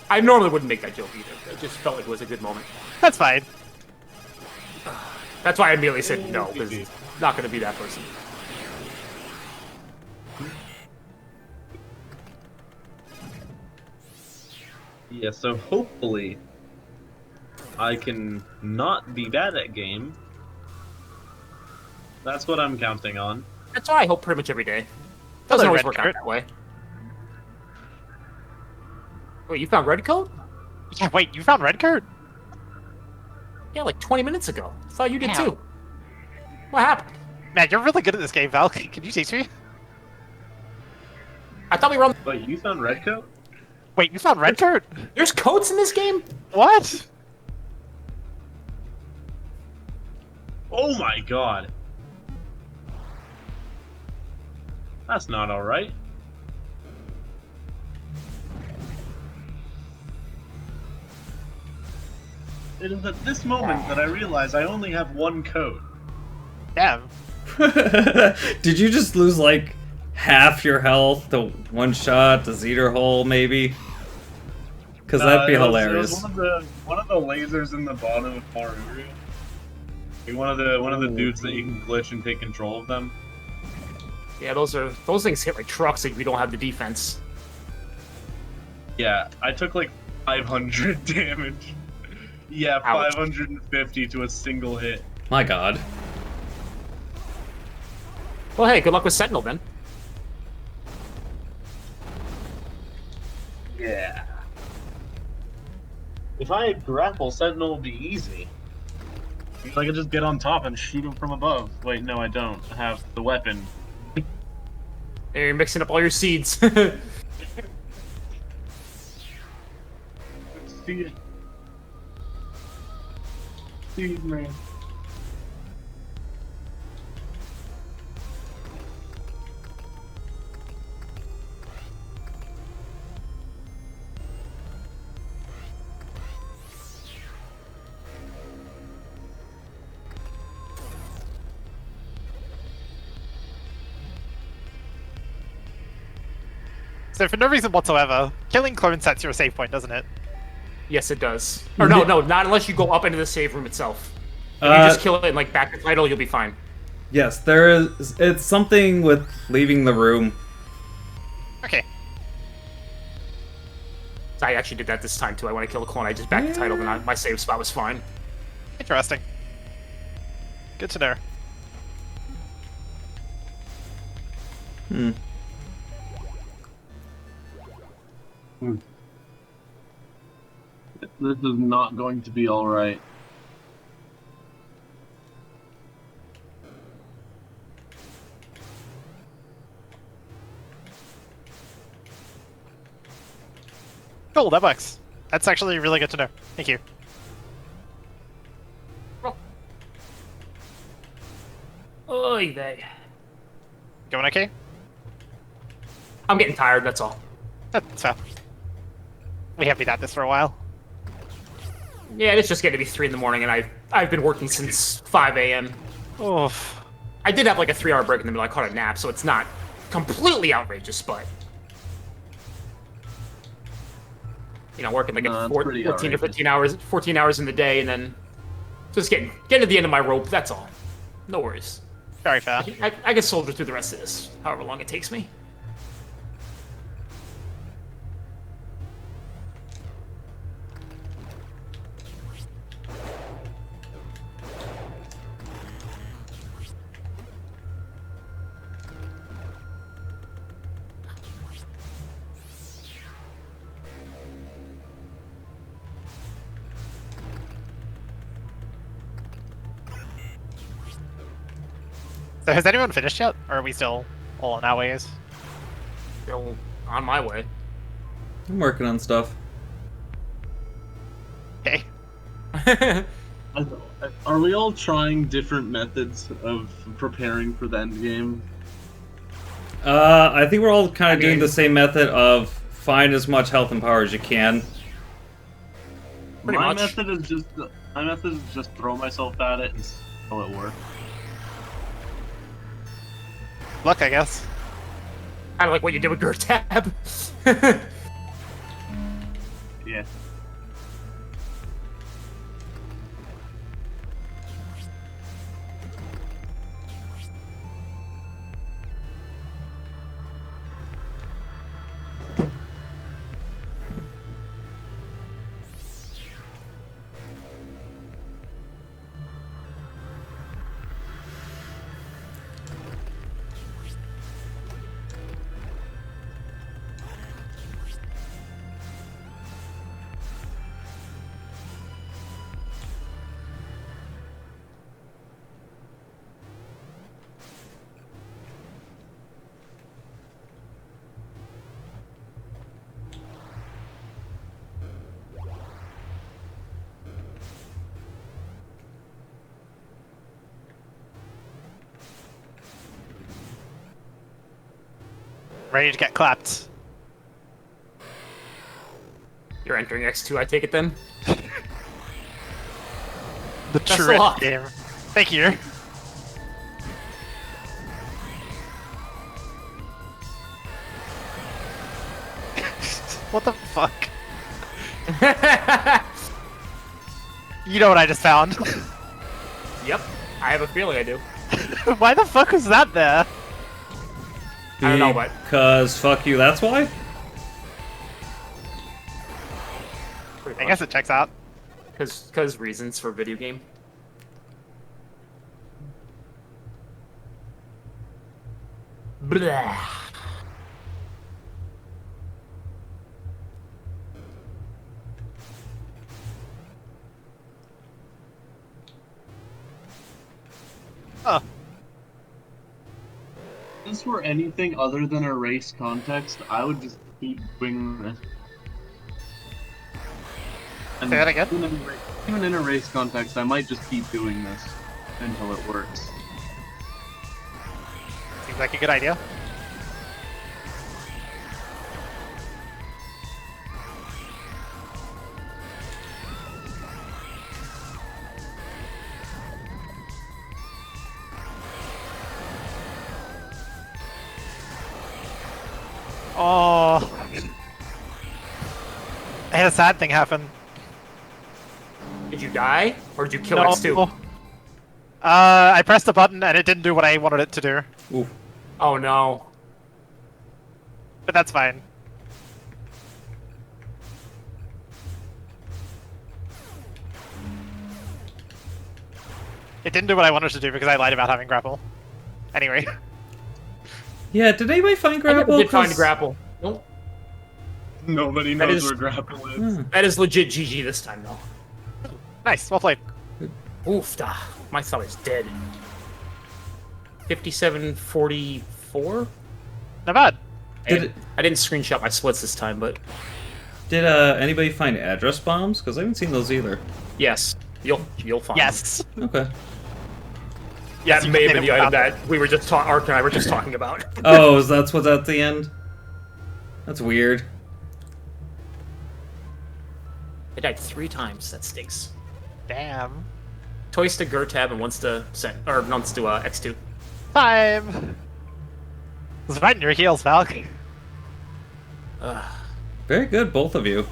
I normally wouldn't make that joke either. It just felt like it was a good moment. That's fine. That's why I immediately said no, because it's not going to be that person. Yeah, so hopefully I can not be bad at game. That's what I'm counting on. That's why I hope pretty much every day. Doesn't Hello, always Red work out Coat. that way. Wait, you found red code? Yeah, wait, you found red coat? Yeah, like 20 minutes ago. Thought you did Yeah. too. What happened? Man, you're really good at this game, Val. Can you teach me? I thought we were on. Wait, you found red coat? Wait, you found red coat? There's codes in this game? What? Oh my god. That's not alright. It is at this moment that I realize I only have one code. Damn. Did you just lose like half your health to one shot to Zeter hole maybe? Because that'd be It was hilarious. one of the lasers in the bottom of Maruru. Like one of the dudes that you can glitch and take control of them. Yeah, those things hit like trucks if we don't have the defense. Yeah, I took like 500 damage. Yeah, Ouch. 550 to a single hit. My god. Well, hey, good luck with Sentinel then. Yeah. If I had grapple, Sentinel would be easy. I could just get on top and shoot him from above. Wait, no, I don't. I have the weapon. Hey, you're mixing up all your seeds. See, man. So for no reason whatsoever, killing clone sets your save point, doesn't it? Yes, it does. Or no, not unless you go up into the save room itself. If you Uh, just kill it and like back the title, you'll be fine. Yes, there is. It's something with leaving the room. Okay. So I actually did that this time too. I want to kill the clone. I just backed the title, and my save spot was fine. Interesting. Good to know. Hmm. This is not going to be all right. Cool, that works. That's actually really good to know. Thank you. Oy vey. Going okay? I'm getting tired. That's all. That's fair. We have been at this for a while. Yeah, it's just getting to be 3 in the morning, and I've been working since 5 a.m. Oof. I did have like a 3-hour break in the middle. I caught a nap, so it's not completely outrageous, but you know, working like No, a it's 14 to pretty 14 hours in the day, and then just getting to the end of my rope. That's all. No worries. Very fair. I can soldier through the rest of this, however long it takes me. So has anyone finished yet? Or are we still all on our ways? Still on my way. I'm working on stuff. Okay. Are we all trying different methods of preparing for the end game? I think we're all kind of doing mean- the same method of find as much health and power as you can. Pretty My much. method is just throw myself at it and see how it works. Luck, I guess. Kind of like what you did with Gertab. Yeah. Ready to get clapped. You're entering X2, I take it then? The Best of true luck. game. Thank you. What the fuck? You know what I just found? Yep. I have a feeling I do. Why the fuck was that there? I don't know, but Because fuck you, that's why? I guess it checks out. Because reasons for video game. Blah. Huh. If this were anything other than a race context, I would just keep doing this. And Say that again? Even in a race context, I might just keep doing this until it works. Seems like a good idea. Oh. had a sad thing happen. Did you die? Or did you kill No. X2? I pressed the button and it didn't do what I wanted it to do. Ooh. Oh no. But that's fine. It didn't do what I wanted to do because I lied about having grapple. Anyway. Yeah, did anybody find I grapple? never did find 'Cause- grapple. Nope. Nobody That knows is- where grapple is. That is legit GG this time, though. Nice, well played. Oof, my thumb is dead. 57-44? Not bad. Did I didn't screenshot my splits this time, but anybody find address bombs? Because I haven't seen those either. yes, you'll find. Yes. Okay. Yeah, you it may have can been the name item it that we were just Ark and I were just talking about. Oh, that's what's at the end? That's weird. I died 3 times. That stinks. Damn. Twice to Gertab and once to once to X2. Time! It's right in your heels, Valk. Very good, both of you.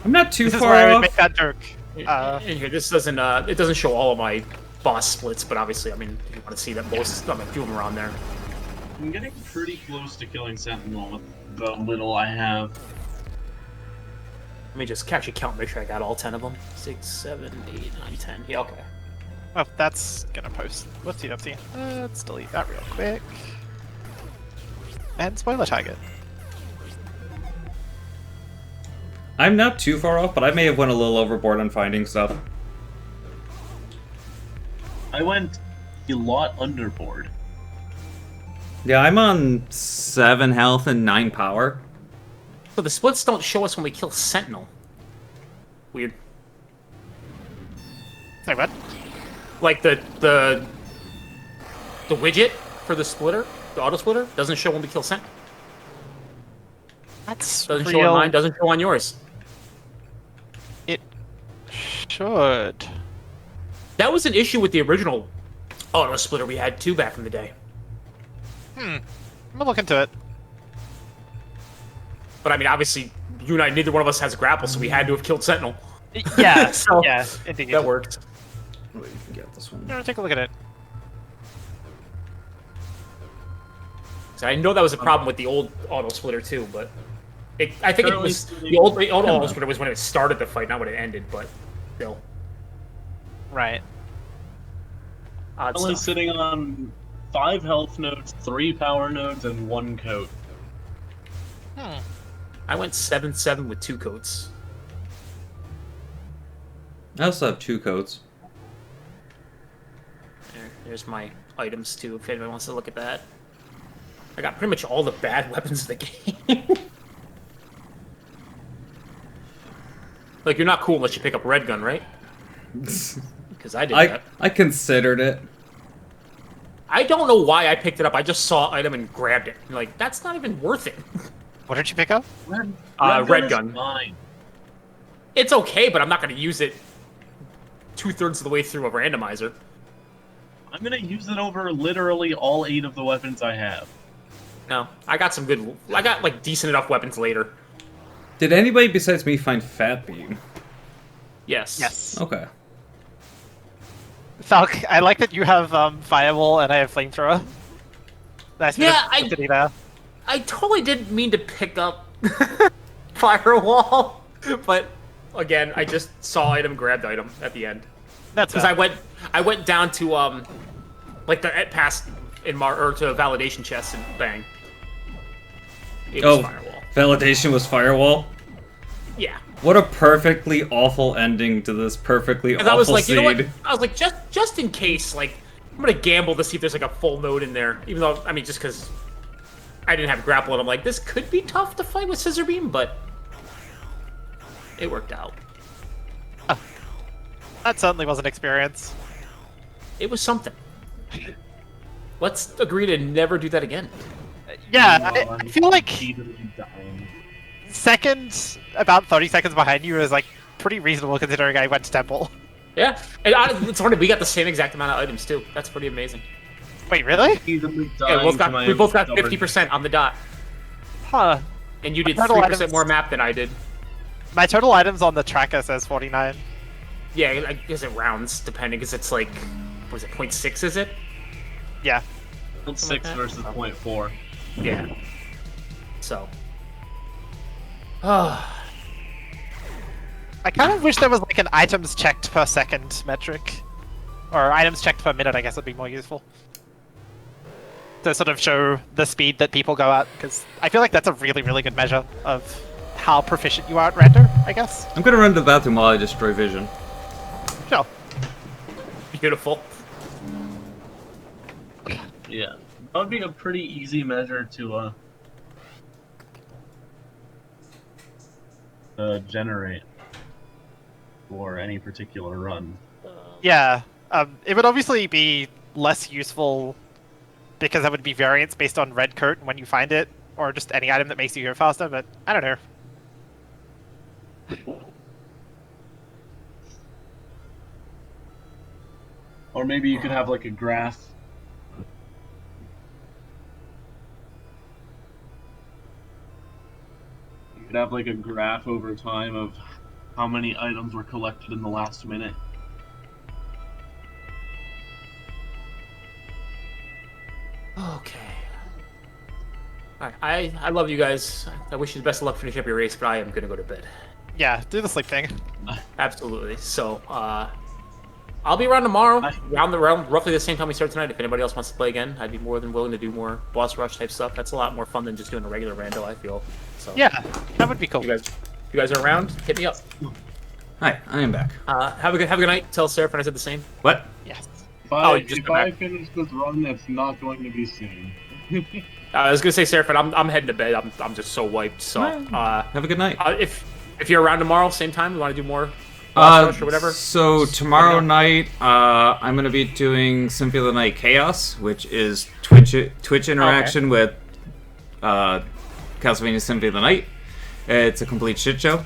I'm not too This is far where I would off. make that joke. And here, this doesn't it doesn't show all of my boss splits, but obviously, I mean, you want to see that most, I mean, a few of them are on there. I'm getting pretty close to killing Sentinel with the little I have. Let me just actually count, make sure I got all 10 of them. 6, 7, 8, 9, 10. Yeah, okay. Oh, that's gonna post. Whoopsie doopsie. Let's delete that real quick. And spoiler tag it. I'm not too far off, but I may have went a little overboard on finding stuff. I went a lot underboard. Yeah, I'm on 7 health and 9 power. So the splits don't show us when we kill Sentinel. Weird. Say what? Like the widget for the splitter, the auto splitter, doesn't show when we kill Sentinel. That's Doesn't real. show on mine, doesn't show on yours. It should. That was an issue with the original auto splitter we had too back in the day. I'm gonna look into it. But I mean, obviously, you and I, neither one of us has grapple, so we had to have killed Sentinel. Yeah, So, yeah, indeed. That worked. Wait, you can get this one. No, take a look at it. So I know that was a problem with the old auto splitter too, but I think it Currently was sitting- the old auto splitter was when it started the fight, not when it ended. But still, Right. odd Only stuff. sitting on 5 health nodes, 3 power nodes, and 1 coat. I went 7-7 with 2 coats. I also have 2 coats. There's my items too, if anyone wants to look at that. I got pretty much all the bad weapons of the game. Like, you're not cool unless you pick up red gun, right? Because I did that. I considered it. I don't know why I picked it up. I just saw an item and grabbed it. Like, that's not even worth it. What did you pick up? Red is gun. Mine. It's okay, but I'm not going to use it 2/3 of the way through a randomizer. I'm gonna use it over literally all 8 of the weapons I have. No, I got like decent enough weapons later. Did anybody besides me find Fat Beam? Yes. Yes. Okay. Falk, I like that you have Firewall and I have Flamethrower. Nice. Yeah, I totally didn't mean to pick up Firewall, but again, I just saw item, grabbed item at the end. That's Because I went down to like the past in or to a validation chest and bang. It was Firewall. Validation was Firewall? Yeah. What a perfectly awful ending to this perfectly Because awful I was like, seed. you know what? I was like, just in case, like, I'm gonna gamble to see if there's like a full node in there. Even though, I mean, just because I didn't have grapple, and I'm like, this could be tough to fight with Scissor Beam, but it worked out. That certainly was an experience. It was something. Let's agree to never do that again. Yeah, I feel like Repeatedly dying. second, about 30 seconds behind you is like pretty reasonable considering I went to Temple. Yeah, and it's funny, we got the same exact amount of items too. That's pretty amazing. Wait, really? Repeatedly Yeah, dying to my we both got stubborn- 50% on the dot, Huh. and you did Total 3% items. more map than I did. My total items on the tracker says 49. Yeah, I guess it rounds depending, because it's like, what is it, 0.6 is it? Yeah. 6 versus 0.4. Yeah. So. Oh. I kind of wish there was like an items checked per second metric. Or items checked per minute, I guess would be more useful. To sort of show the speed that people go at, because I feel like that's a really, really good measure of how proficient you are at render, I guess. I'm gonna run to the bathroom while I destroy vision. Sure. Beautiful. Yeah. That would be a pretty easy measure to generate for any particular run. Yeah. It would obviously be less useful because that would be variance based on red coat when you find it, or just any item that makes you go faster, but I don't know. Or maybe you could have like a graph. You could have like a graph over time of how many items were collected in the last minute. Okay. Alright, I love you guys. I wish you the best of luck finishing up your race, but I am gonna go to bed. Yeah, do the sleep thing. Absolutely. So, I'll be around tomorrow, around roughly the same time we start tonight. If anybody else wants to play again, I'd be more than willing to do more boss rush type stuff. That's a lot more fun than just doing a regular rando, I feel. So, Yeah, that would be cool. you guys are around, hit me up. Hi, I am back. Have a good night. Tell Seraphin I said the same. What? Yes. If I finish this run, that's not going to be soon. I was gonna say, Seraphin, I'm heading to bed. I'm just so wiped. So, Have a good night. if you're around tomorrow, same time, we want to do more boss rush or whatever. So tomorrow night, I'm gonna be doing Symphony of the Night Chaos, which is Twitch interaction with Castlevania Symphony of the Night. It's a complete shit show.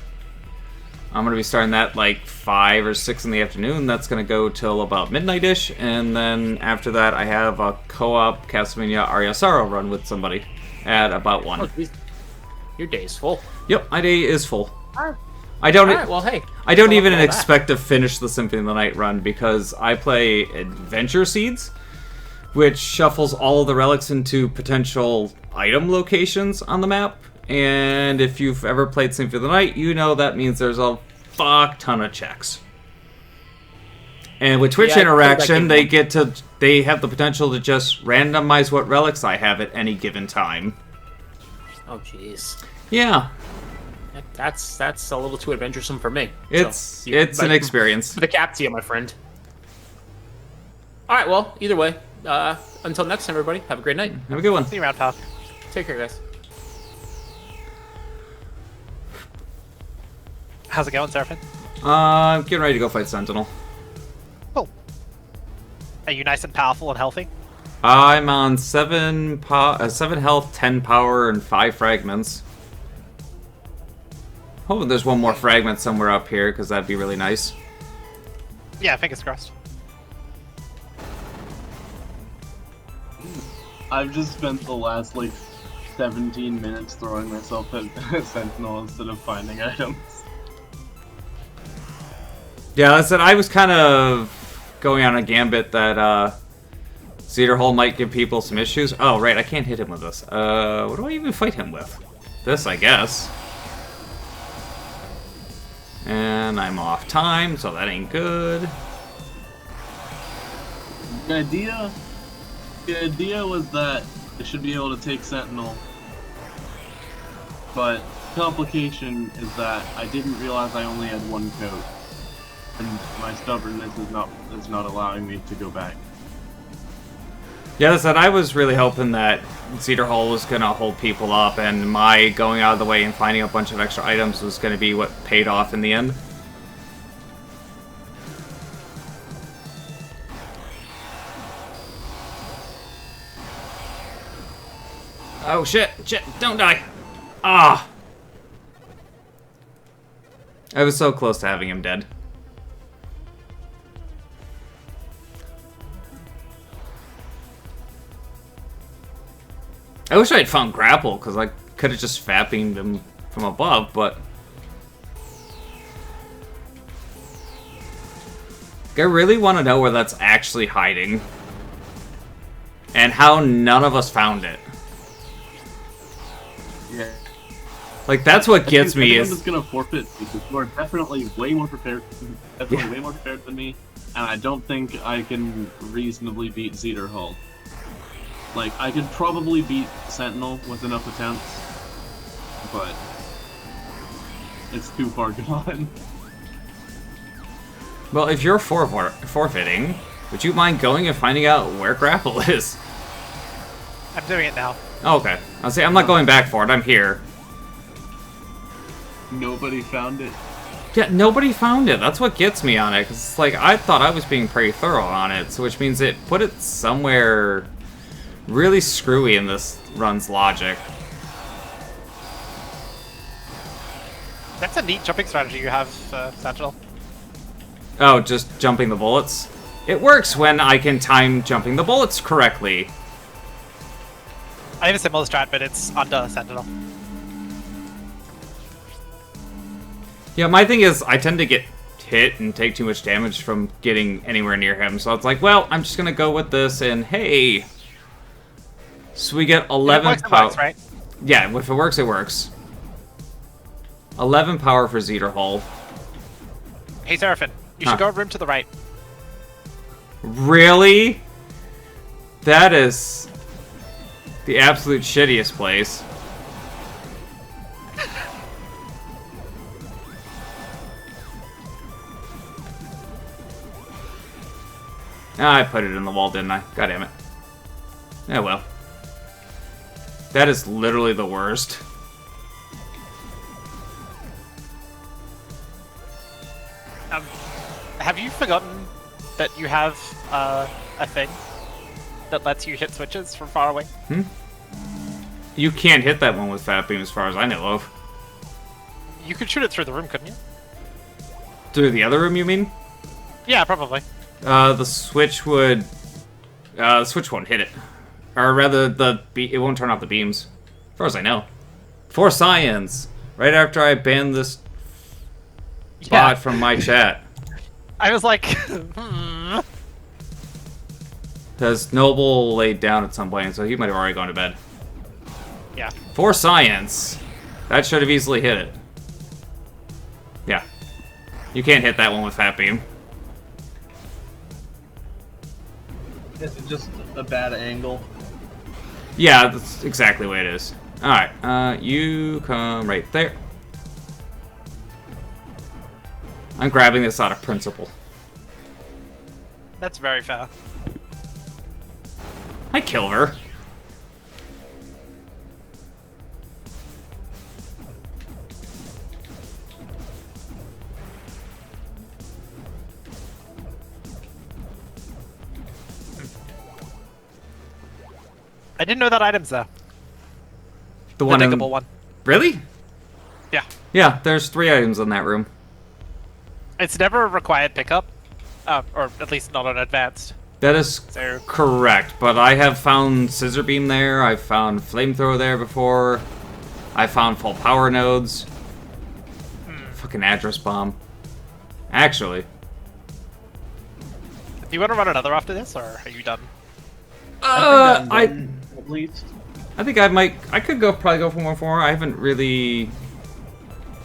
I'm gonna be starting that like 5 or 6 in the afternoon. That's gonna go till about midnight-ish, and then after that, I have a co-op Castlevania Aria Sorrow run with somebody at about 1. Oh, geez. Your day's full. Yep, my day is full. Alright. I don't. Alright, well, hey. I don't even all that. expect to finish the Symphony of the Night run because I play Adventure Seeds, which shuffles all of the relics into potential item locations on the map. And if you've ever played Symphony of the Night, you know that means there's a fuck ton of checks. And with Twitch interaction, they have the potential to just randomize what relics I have at any given time. Oh, jeez. Yeah. That's a little too adventuresome for me. It's an experience. For the cap to you, my friend. Alright, well, either way, until next time, everybody, have a great night. Have a good one. See you around, pal. Take care, guys. How's it going, Seraphin? I'm getting ready to go fight Sentinel. Cool. Are you nice and powerful and healthy? I'm on 7 health, 10 power, and 5 fragments. Hoping there's one more fragment somewhere up here, because that'd be really nice. Yeah, fingers crossed. I've just spent the last, 17 minutes throwing myself at Sentinel instead of finding items. Yeah, I said I was kind of going on a gambit that Cedar Hole might give people some issues. Oh, right, I can't hit him with this. What do I even fight him with? This, I guess. And I'm off time, so that ain't good. The idea was that I should be able to take Sentinel, but complication is that I didn't realize I only had 1 coat, and my stubbornness is not allowing me to go back. Yeah, I said I was really hoping that Cedar Hole was going to hold people up, and my going out of the way and finding a bunch of extra items was going to be what paid off in the end. Oh shit, don't die! Ah! I was so close to having him dead. I wish I had found Grapple, because I could have just fat beamed him from above, but I really want to know where that's actually hiding. And how none of us found it. Yeah. Like, that's what gets me I'm is... just gonna forfeit because you are definitely way more prepared, way more prepared than me, and I don't think I can reasonably beat Cedar Hall. Like, I could probably beat Sentinel with enough attempts, but it's too far gone. Well, if you're forfeiting, would you mind going and finding out where Grapple is? I'm doing it now. Oh, okay. I'll say I'm not going back for it. I'm here. Nobody found it. Yeah, nobody found it. That's what gets me on it. Cause it's like, I thought I was being pretty thorough on it, so which means it put it somewhere really screwy in this run's logic. That's a neat jumping strategy you have, Satchel. Oh, just jumping the bullets? It works when I can time jumping the bullets correctly. I have a similar strat, but it's under Sentinel. Yeah, my thing is, I tend to get hit and take too much damage from getting anywhere near him, so it's like, well, I'm just gonna go with this, and hey! So we get 11 power. Right? Yeah, if it works, it works. 11 power for Zeder Hall. Hey, Seraphim, you should go a room to the right. Really? That is the absolute shittiest place. I put it in the wall, didn't I? God damn it. Yeah, well. That is literally the worst. Have you forgotten that you have a thing that lets you hit switches from far away? You can't hit that one with Fat Beam as far as I know of. You could shoot it through the room, couldn't you? Through the other room, you mean? Yeah, probably. The switch would... the switch won't hit it. Or rather, it won't turn off the beams. As far as I know. For science! Right after I banned this bot from my chat. I was like, Because Noble laid down at some point, so he might have already gone to bed. Yeah. For science! That should have easily hit it. Yeah. You can't hit that one with Fat Beam. It's just a bad angle. Yeah, that's exactly the way it is. Alright, you come right there. I'm grabbing this out of principle. That's very fair. I kill her. I didn't know that item's there. The The one diggable one. Really? Yeah. Yeah, there's 3 items in that room. It's never a required pickup, or at least not on advanced. That is So correct, but I have found Scissor Beam there, I've found Flamethrower there before, I found full power nodes. Fucking address bomb. Actually. do you want to run another after this, or are you done? At least. I think I could probably go for one more. I haven't really...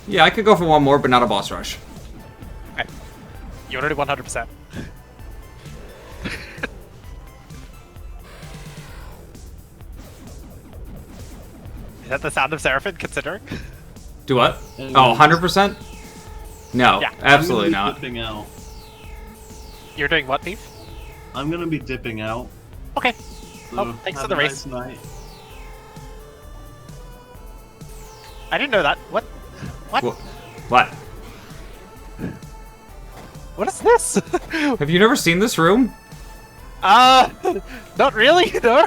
Yeah, I could go for one more, but not a boss rush. Okay. You want to do 100%. Is that the sound of Seraphim, considering? Do what? Oh, 100%? No, Yeah. absolutely I'm not. gonna be dipping out. You're doing what, Thief? I'm gonna be dipping out. Okay. So Oh, thanks for have the a race. nice night. I didn't know that. What? What? What? What is this? Have you never seen this room? Not really, no.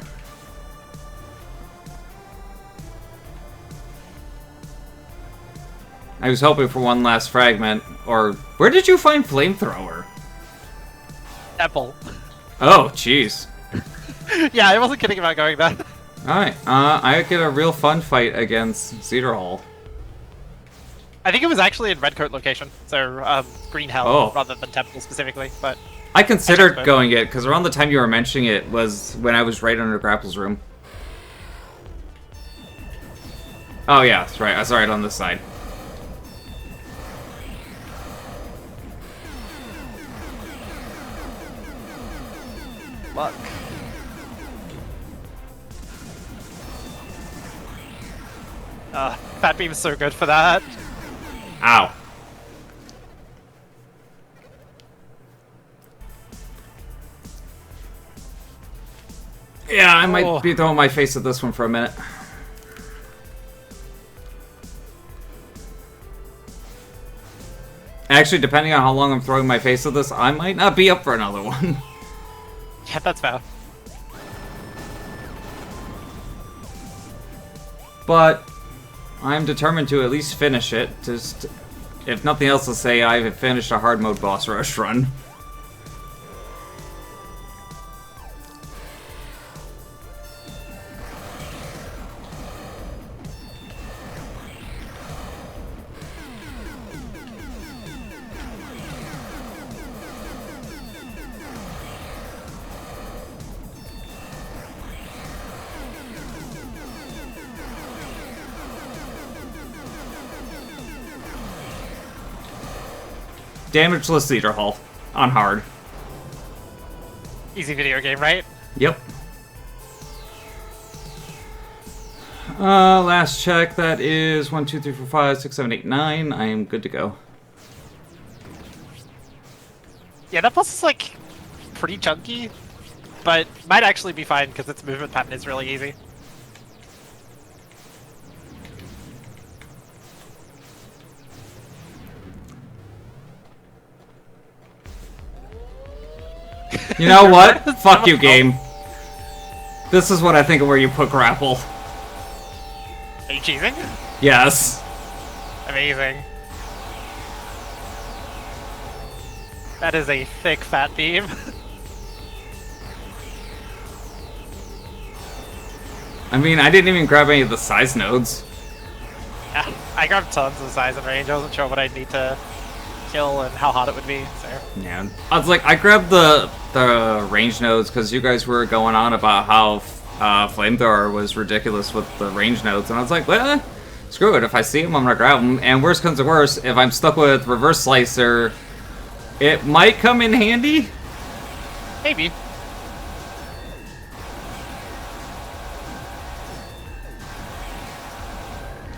I was hoping for one last fragment, or... Where did you find Flamethrower? Apple. Oh, jeez. Yeah, I wasn't kidding about going there. Alright, I get a real fun fight against Cedar Hall. I think it was actually in Redcoat location, so Green Hell Oh. rather than Temple specifically. But I considered both. going it, because around the time you were mentioning it was when I was right under Grapple's room. Oh yeah, that's right. I was right on this side. Fuck. Fat Beam's so good for that. Ow. Yeah, I might be throwing my face at this one for a minute. Actually, depending on how long I'm throwing my face at this, I might not be up for another one. Yeah, that's fair. But I'm determined to at least finish it. Just, if nothing else, to say I've finished a hard mode boss rush run. Damageless Leader Hall on hard. Easy video game, right? Yep. Last check, that is 1, 2, 3, 4, 5, 6, 7, 8, 9. I am good to go. Yeah, that boss is like pretty chunky, but might actually be fine because its movement pattern is really easy. You know what? Fuck you, game. This is what I think of where you put grapple. Are you cheesing? Yes. Amazing. That is a thick fat beam. I mean, I didn't even grab any of the size nodes. Yeah, I grabbed tons of size and range. I wasn't sure what I'd need to kill and how hot it would be, so... Yeah. I was like, I grabbed the range nodes because you guys were going on about how Flamethrower was ridiculous with the range nodes, and I was like, well, screw it. If I see them, I'm gonna grab them. And worst comes to worst, if I'm stuck with Reverse Slicer, it might come in handy. Maybe.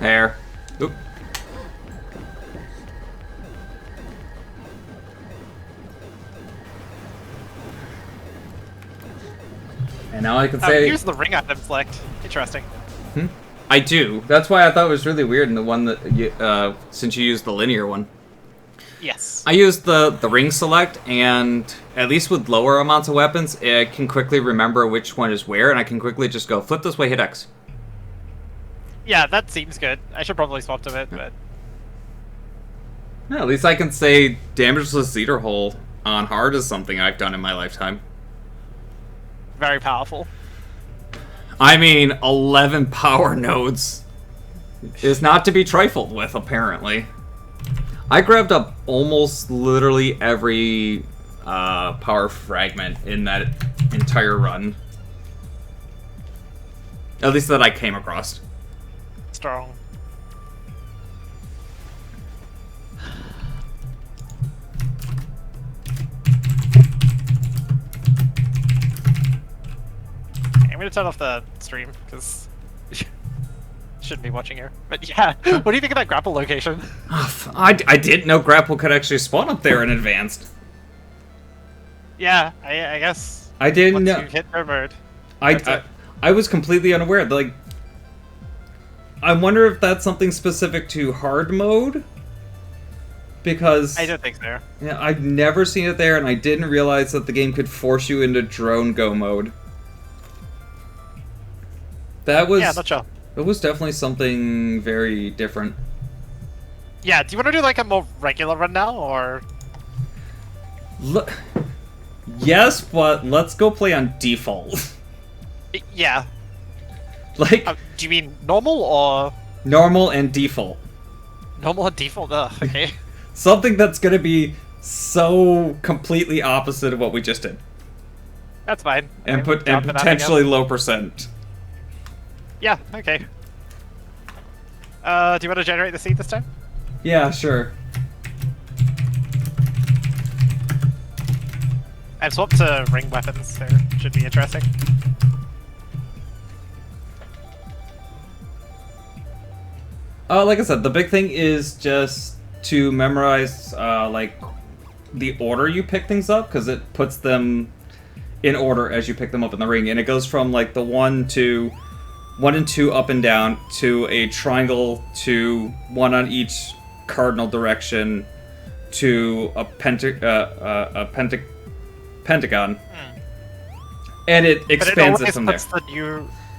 There. Oop. And now I can say... Use the ring item select. Interesting. I do. That's why I thought it was really weird in the one that you, since you used the linear one. Yes. I used the ring select, and at least with lower amounts of weapons, it can quickly remember which one is where, and I can quickly just go, flip this way, hit X. Yeah, that seems good. I should probably swap to it, but... Yeah, at least I can say Damageless Cedar Hole on hard is something I've done in my lifetime. Very powerful. I mean, 11 power nodes is not to be trifled with, apparently. I grabbed up almost literally every power fragment in that entire run. At least that I came across. Strong. I'm gonna turn off the stream because shouldn't be watching here. But yeah, what do you think of that grapple location? I didn't know grapple could actually spawn up there in advanced. Yeah, I guess. I didn't Once know. you hit Verge, I was completely unaware. Like, I wonder if that's something specific to hard mode. Because I don't think so. yeah, I've never seen it there, and I didn't realize that the game could force you into drone go mode. That was Yeah, not sure. it was definitely something very different. Yeah, do you want to do like a more regular run now, or Look, yes, but let's go play on default. yeah? Like Do you mean normal or? normal and default. Normal and default. Ugh, okay. Something that's gonna be so completely opposite of what we just did. That's fine. And I'm down for that, I guess. potentially low percent. Yeah. Okay. Do you want to generate the seed this time? Yeah, sure. I've swapped to ring weapons, so should be interesting. Like I said, the big thing is just to memorize like the order you pick things up, because it puts them in order as you pick them up in the ring, and it goes from like the 1 and 2 up and down to a triangle to 1 on each cardinal direction to a pentagon, and it expands it from there.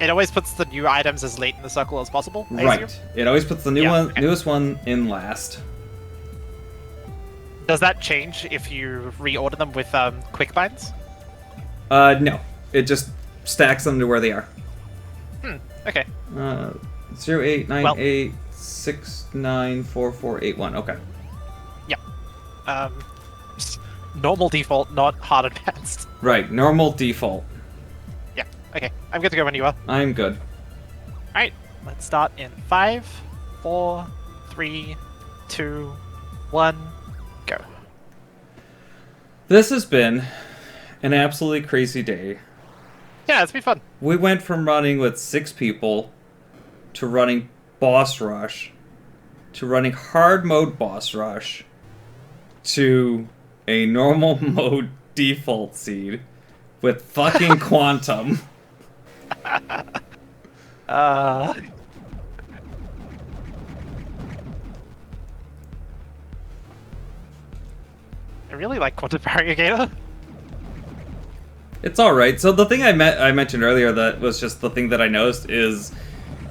It always puts the new items as late in the circle as possible. I Right. assume? It always puts the new Yeah, one, okay. newest one in last. Does that change if you reorder them with quick binds? No. It just stacks them to where they are. Okay. 0898694481. Okay. Just normal default, not hard advanced. Right. Normal default. Yeah. Okay. I'm good to go when you are. I'm good. Alright, let's start in 5, 4, 3, 2, 1, go. This has been an absolutely crazy day. Yeah, it's been fun. We went from running with 6 people to running boss rush to running hard mode boss rush to a normal mode default seed with fucking quantum. I really like Quantum Variegator. It's all right. So the thing I mentioned earlier that was just the thing that I noticed is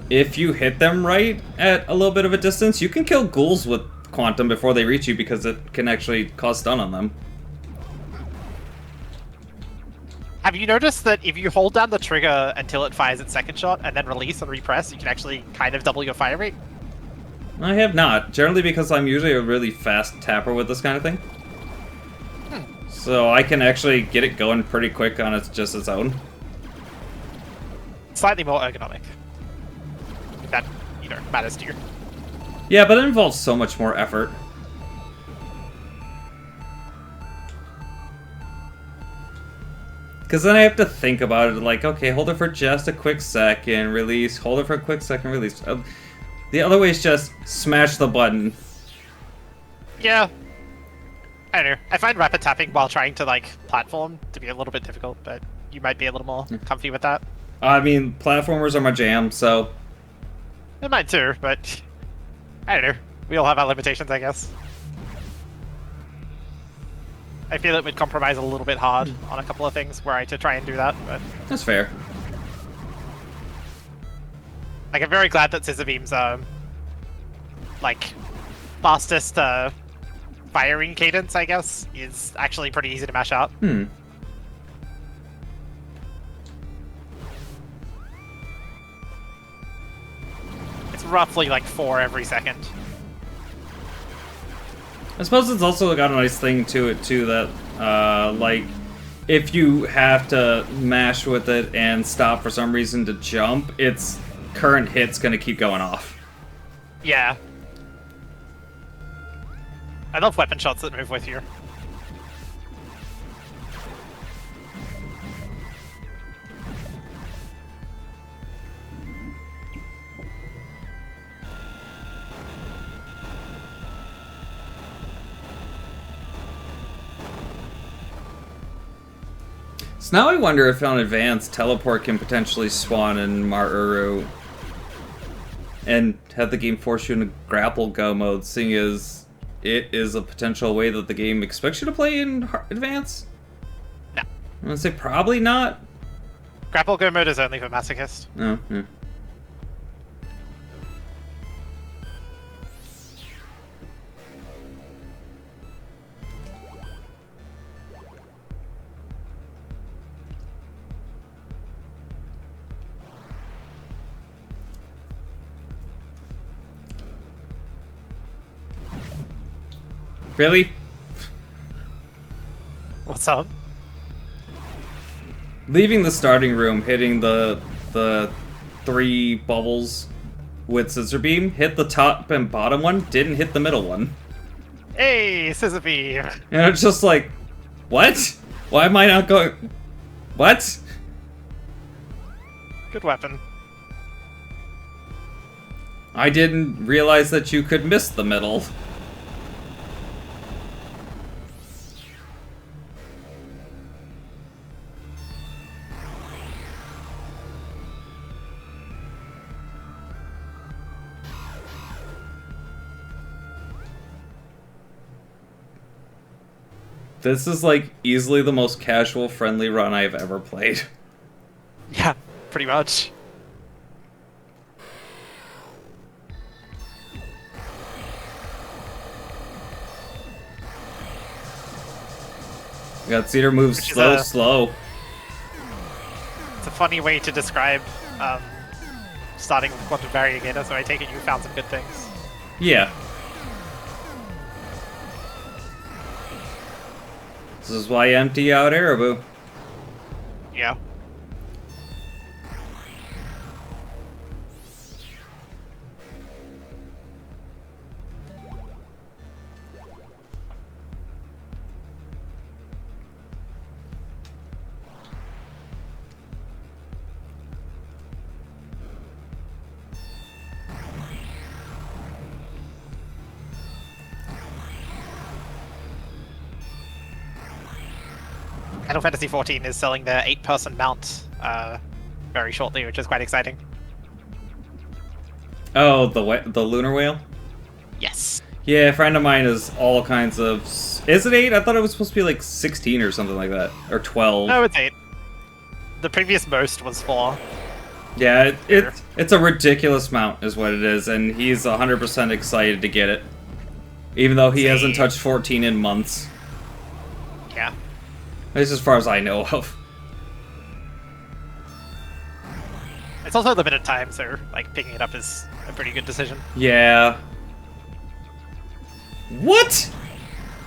if you hit them right at a little bit of a distance, you can kill ghouls with quantum before they reach you because it can actually cause stun on them. Have you noticed that if you hold down the trigger until it fires its second shot and then release and repress, you can actually kind of double your fire rate? I have not, generally because I'm usually a really fast tapper with this kind of thing. So I can actually get it going pretty quick on its own. Slightly more ergonomic. If that, matters to you. Yeah, but it involves so much more effort. Because then I have to think about it, like, okay, hold it for just a quick second, release, hold it for a quick second, release. The other way is just smash the button. Yeah. I don't know. I find rapid tapping while trying to, platform to be a little bit difficult, but you might be a little more comfy with that. I mean, platformers are my jam, so... It might too, but... I don't know. We all have our limitations, I guess. I feel it would compromise a little bit hard on a couple of things were I to try and do that, but... That's fair. I'm very glad that Scissor Beam's, fastest, firing cadence, I guess, is actually pretty easy to mash out. It's roughly 4 every second. I suppose it's also got a nice thing to it, too, that, if you have to mash with it and stop for some reason to jump, its current hit's gonna keep going off. Yeah. I love weapon shots that move with you. So now I wonder if on advanced, teleport can potentially spawn in Maruru and have the game force you into grapple go mode, seeing as it is a potential way that the game expects you to play in advance? No. I'm gonna say probably not. Grapple go mode is only for masochists. Oh, yeah. Really? What's up? Leaving the starting room, hitting the 3 bubbles with Scissor Beam, hit the top and bottom one, didn't hit the middle one. Hey, Scissor Beam! And it's just like, what? Why am I not going... What? Good weapon. I didn't realize that you could miss the middle. This is like easily the most casual, friendly run I've ever played. Yeah, pretty much. Got Cedar moves Which is slow, a- slow. It's a funny way to describe starting with Quantum Variegator, so I take it you found some good things. Yeah. This is why I empty out Ereboo. Yeah. Final Fantasy XIV is selling their 8-person mount very shortly, which is quite exciting. Oh, the lunar whale? Yes. Yeah, a friend of mine is all kinds of... Is it 8? I thought it was supposed to be like 16 or something like that. Or 12. No, it's 8. The previous most was 4. Yeah, it's a ridiculous mount is what it is, and he's 100% excited to get it. Even though he hasn't touched 14 in months. Yeah. At least as far as I know of. It's also limited time, so like picking it up is a pretty good decision. Yeah. What?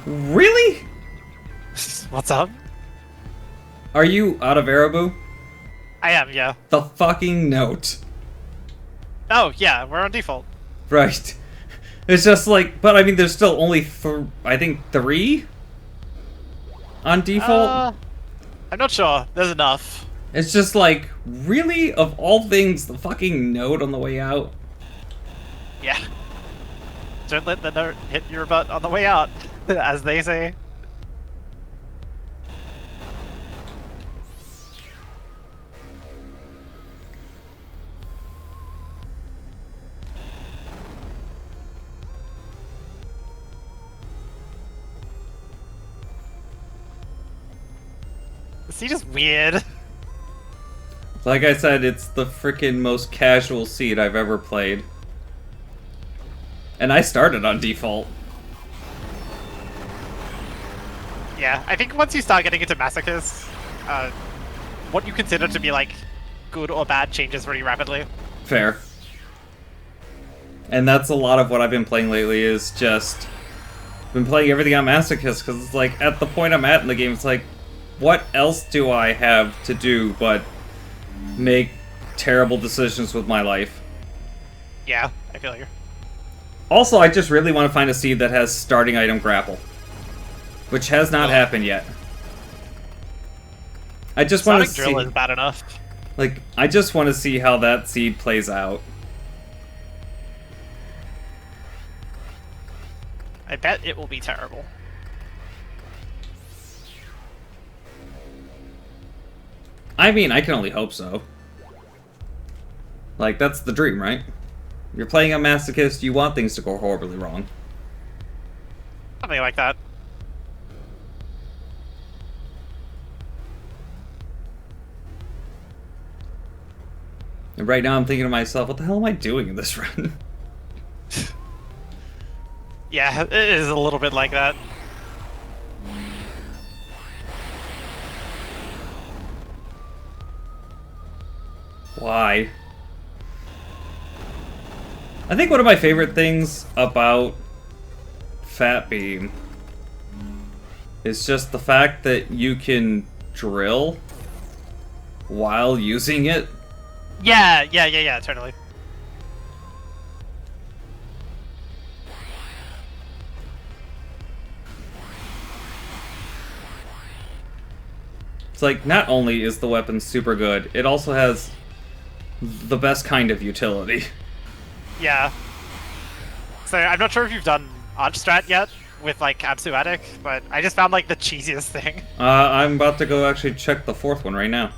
Really? What's up? Are you out of Ereboo? I am, yeah. The fucking note. Oh, yeah, we're on default. Right. It's just like, but I mean, there's still only, I think, 3 on default. I'm not sure. There's enough. It's just like, really? Of all things, the fucking note on the way out? Yeah. Don't let the note hit your butt on the way out, as they say. The seed is weird. Like I said, it's the freaking most casual seed I've ever played. And I started on default. Yeah, I think once you start getting into masochists, what you consider to be like good or bad changes very rapidly. Fair. And that's a lot of what I've been playing lately is just... been playing everything on masochist, because it's like, at the point I'm at in the game, it's like, what else do I have to do but make terrible decisions with my life? Yeah, I feel you. Also, I just really want to find a seed that has starting item grapple. Which has not happened yet. I just want to Sonic see... Drill is bad enough. Like, I just want to see how that seed plays out. I bet it will be terrible. I mean, I can only hope so. Like, that's the dream, right? You're playing a masochist, you want things to go horribly wrong. Something like that. And right now I'm thinking to myself, what the hell am I doing in this run? Yeah, it is a little bit like that. Why? I think one of my favorite things about Fat Beam It's just the fact that you can drill while using it. Yeah, totally. It's like, not only is the weapon super good, it also has the best kind of utility. Yeah. So I'm not sure if you've done Arch Strat yet with like Absu Attic, but I just found like the cheesiest thing. I'm about to go actually check the 4th one right now.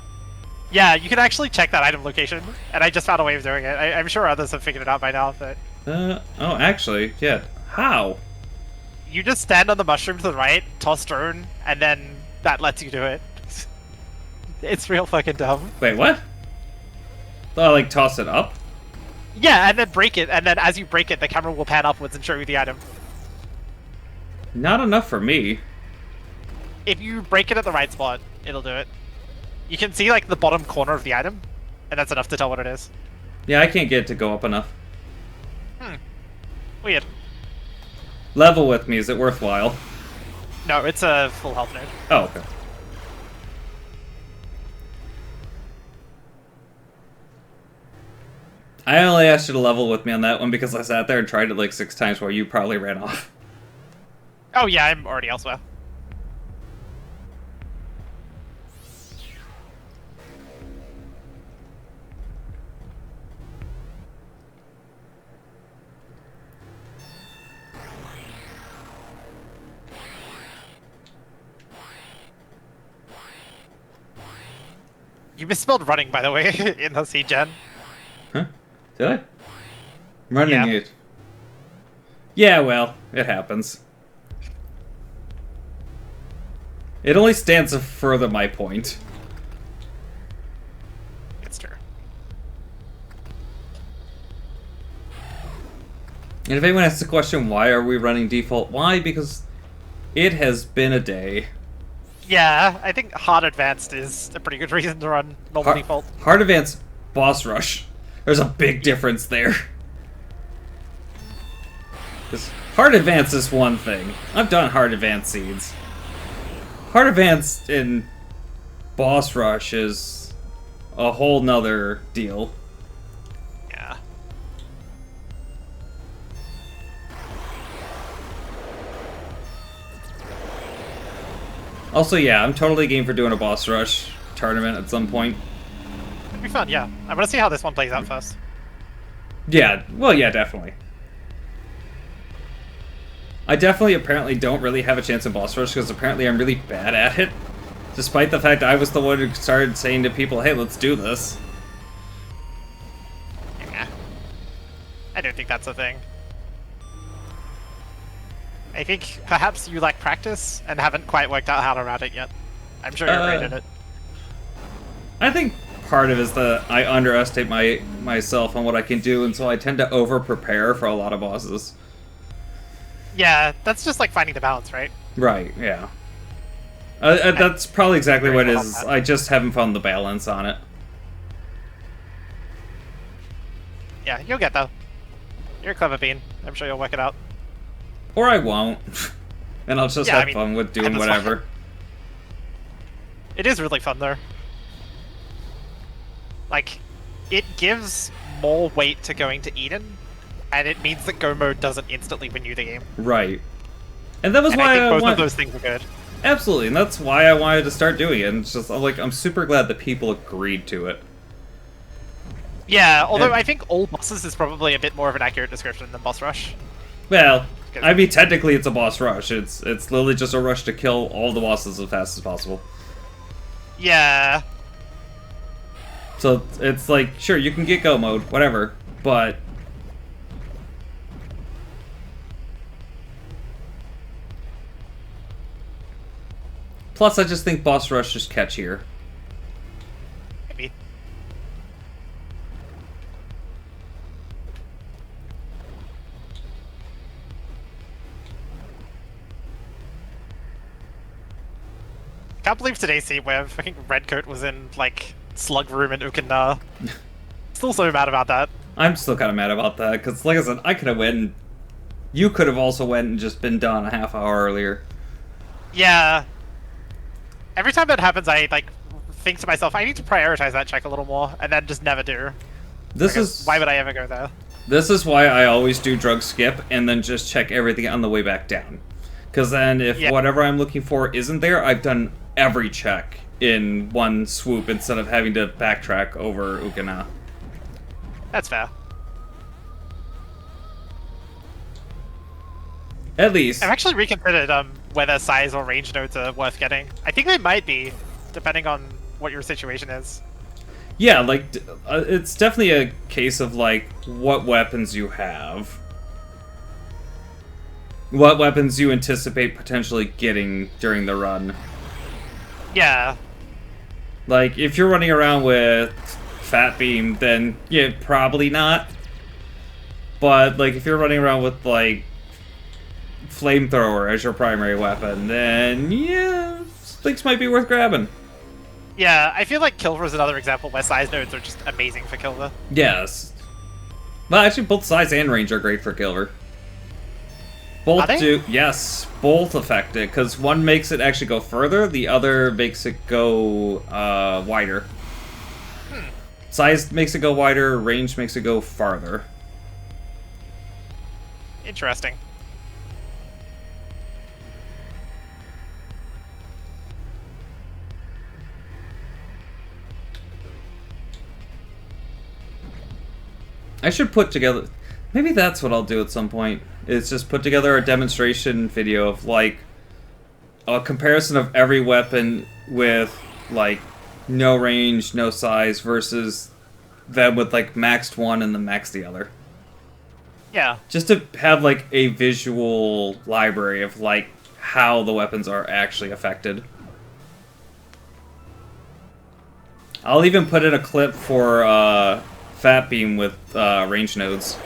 Yeah, you can actually check that item location, and I just found a way of doing it. I'm sure others have figured it out by now, but Oh, actually, yeah. How? you just stand on the mushroom to the right, toss drone, and then that lets you do it. It's real fucking dumb. Wait, what? Oh, like toss it up? Yeah, and then break it, and then as you break it, the camera will pan upwards and show you the item. Not enough for me. If you break it at the right spot, it'll do it. You can see like the bottom corner of the item, and that's enough to tell what it is. Yeah, I can't get it to go up enough. Weird. Level with me, is it worthwhile? No, it's a full health node. Oh, okay. I only asked you to level with me on that one because I sat there and tried it like 6 times while you probably ran off. Oh yeah, I'm already elsewhere. You misspelled running, by the way, in the seed gen. Huh? Did I? Running Yeah. it. Yeah, well, it happens. It only stands to further my point. It's true. And if anyone asks the question, why are we running default? Why? Because it has been a day. Yeah, I think hard advanced is a pretty good reason to run normal default. Hard advance, boss rush. There's a big difference there. Because hard advance is one thing. I've done hard advance seeds. Hard advance in boss rush is a whole nother deal. Yeah. Also, yeah, I'm totally game for doing a boss rush tournament at some point. It'd be fun, yeah. I want to see how this one plays out first. Yeah, well, yeah, definitely. I definitely apparently don't really have a chance in boss rush because apparently I'm really bad at it. Despite the fact I was the one who started saying to people, hey, let's do this. Yeah. I don't think that's a thing. I think perhaps you lack practice and haven't quite worked out how to route it yet. I'm sure you're great at it. I think part of it is that I underestimate myself on what I can do, and so I tend to over-prepare for a lot of bosses. Yeah, that's just like finding the balance, right? Right, yeah. That's probably exactly what it Very is. well I just haven't found the balance on it. Yeah, you'll get though. You're a clever bean. I'm sure you'll work it out. Or I won't. And I'll just Yeah, I have mean, fun with doing and that's whatever. fine. It is really fun though. Like, it gives more weight to going to Eden, and it means that Go mode doesn't instantly win you the game. Right. And that was And why I think both want... of those things are good. Absolutely, and that's why I wanted to start doing it. And it's just, I'm super glad that people agreed to it. Yeah, although And- I think all bosses is probably a bit more of an accurate description than boss rush. Well, Good. I mean, technically it's a boss rush. It's literally just a rush to kill all the bosses as fast as possible. Yeah. So it's like, sure, you can get go mode, whatever, but... Plus, I just think boss rush is catchier. Maybe. Can't believe today's scene where fucking Redcoat was in, like, Slug Room in Ukanda. Still so mad about that. I'm still kind of mad about that, because like I said, I could have went and... You could have also went and just been done a half hour earlier. Yeah. Every time that happens, I like think to myself, I need to prioritize that check a little more, and then just never do. This Because is why would I ever go there? This is why I always do drug skip and then just check everything on the way back down. Because then if Yeah. whatever I'm looking for isn't there, I've done every check in one swoop instead of having to backtrack over Ukana. That's fair. At least. I've actually reconsidered whether size or range nodes are worth getting. I think they might be, depending on what your situation is. Yeah, like, it's definitely a case of, like, what weapons you have. What weapons you anticipate potentially getting during the run. Yeah. Like, if you're running around with Fat Beam, then, yeah, probably not. But, like, if you're running around with, like, Flamethrower as your primary weapon, then, yeah, things might be worth grabbing. Yeah, I feel like Kilver is another example where size nodes are just amazing for Kilver. Yes. Well, actually, both size and range are great for Kilver. Both Are they? do, yes, both affect it, because one makes it actually go further, the other makes it go wider. Size makes it go wider, range makes it go farther. Interesting. I should put together... Maybe that's what I'll do at some point. Is just put together a demonstration video of, like, a comparison of every weapon with, like, no range, no size, versus them with, like, maxed one and then maxed the other. Yeah. Just to have, like, a visual library of, like, how the weapons are actually affected. I'll even put in a clip for, Fat Beam with, range nodes.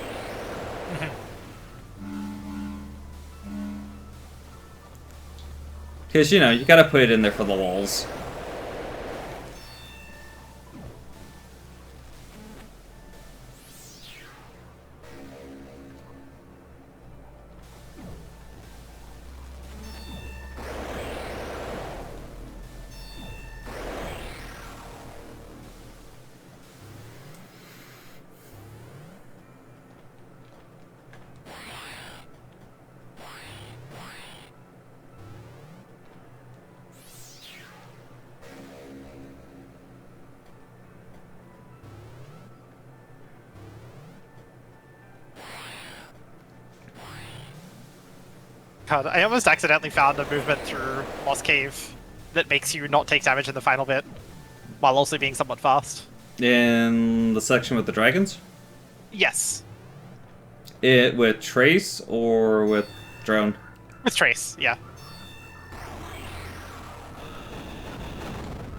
Because, you know, you gotta put it in there for the lulz. God, I almost accidentally found a movement through Lost Cave that makes you not take damage in the final bit, while also being somewhat fast. In the section with the dragons? Yes. It with Trace or with Drone? With Trace, yeah.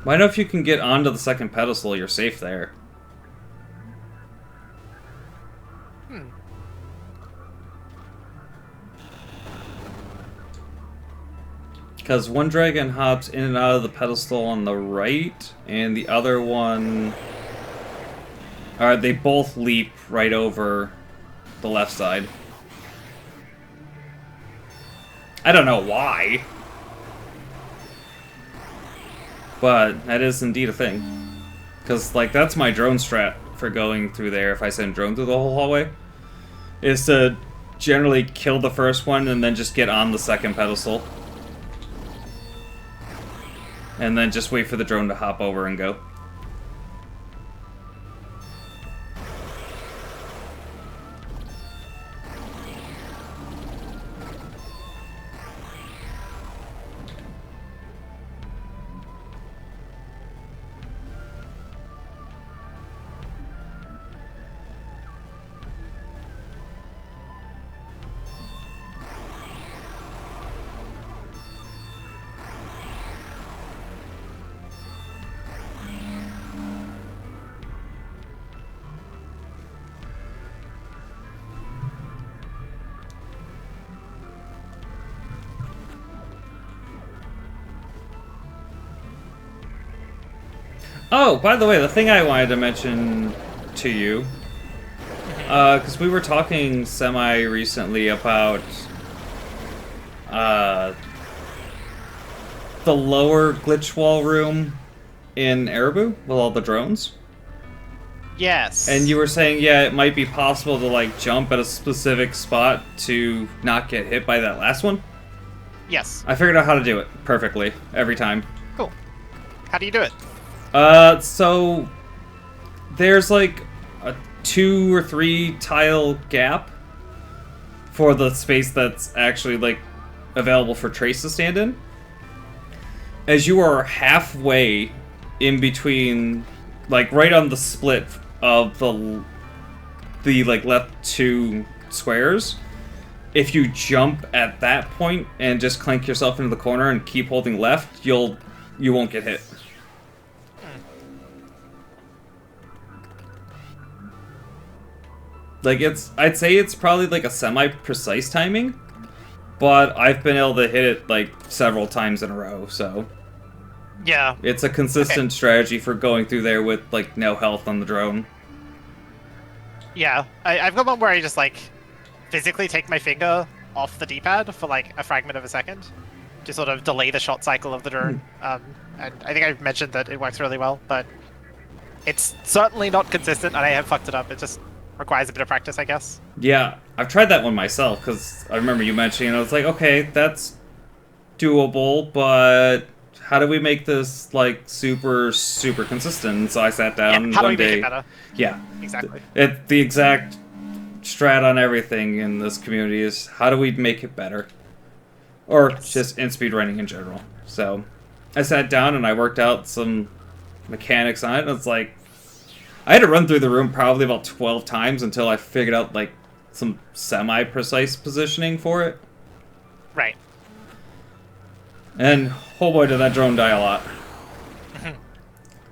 Well, I know if you can get onto the second pedestal, you're safe there. Because one dragon hops in and out of the pedestal on the right, and the other one... they both leap right over the left side. I don't know why. But that is indeed a thing. Because, like, that's my drone strat for going through there if I send drone through the whole hallway. Is to generally kill the first one and then just get on the second pedestal. And then just wait for the drone to hop over and go. Oh, by the way, the thing I wanted to mention to you, because we were talking semi-recently about the lower glitch wall room in Erebu with all the drones? Yes. And you were saying, yeah, it might be possible to, like, jump at a specific spot to not get hit by that last one? Yes. I figured out how to do it perfectly every time. Cool. How do you do it? So there's like a 2 or 3 tile gap for the space that's actually like available for Trace to stand in. As you are halfway in between, like right on the split of the like left 2 squares, if you jump at that point and just clank yourself into the corner and keep holding left, you won't get hit. Like, I'd say it's probably like a semi-precise timing, but I've been able to hit it like several times in a row, so Yeah. it's a consistent strategy for going through there with like no health on the drone. Yeah. I've got one where I just like physically take my finger off the D-pad for like a fragment of a second to sort of delay the shot cycle of the drone. And I think I've mentioned that it works really well, but it's certainly not consistent, and I have fucked it up. It just requires a bit of practice, I guess. Yeah, I've tried that one myself, because I remember you mentioning, I was like, okay, that's doable, but how do we make this, like, super, super consistent? And so I sat down How do one we make day. it better? Yeah. Exactly. The exact strat on everything in this community is how do we make it better? Or just in speedrunning in general. So I sat down and I worked out some mechanics on it, and it's like, I had to run through the room probably about 12 times until I figured out, like, some semi-precise positioning for it. Right. And, oh boy, did that drone die a lot.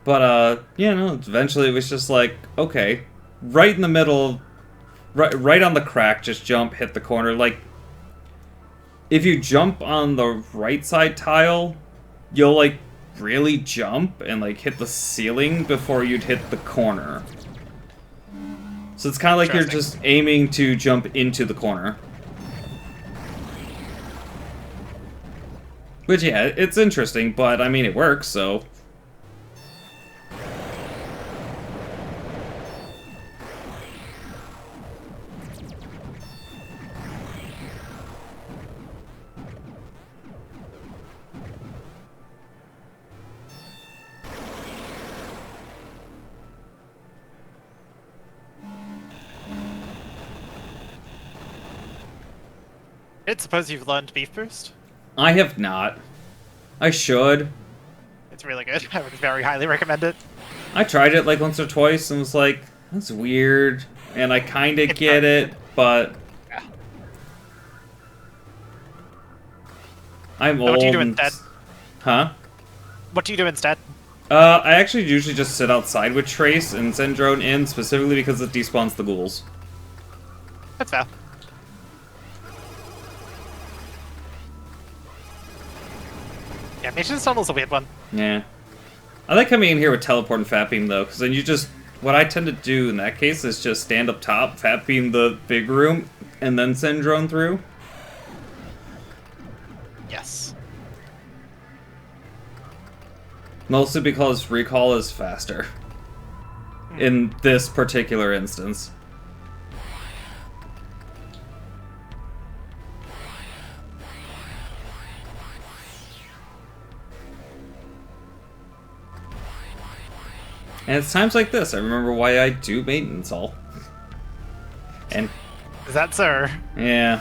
But, yeah, no, eventually it was just like, okay, right in the middle, right on the crack, just jump, hit the corner. Like, if you jump on the right side tile, you'll, like, really jump and like hit the ceiling before you'd hit the corner. So it's kind of like you're just aiming to jump into the corner. Which, yeah, it's interesting, but I mean, it works, so. I suppose you've learned Beef Boost. I have not. I should. It's really good. I would very highly recommend it. I tried it like once or twice and was like, that's weird. And I kind of get it, but Yeah. I'm old. What do you do instead? Huh? What do you do instead? I actually usually just sit outside with Trace and send drone in, specifically because it despawns the ghouls. That's fair. Yeah, Nation's Tunnel's a weird one. Yeah. I like coming in here with teleport and fat beam though, because then you just, what I tend to do in that case is just stand up top, fat beam the big room, and then send drone through. Yes. Mostly because recall is faster. In this particular instance. And it's times like this I remember why I do maintenance all. And Is that sir? yeah.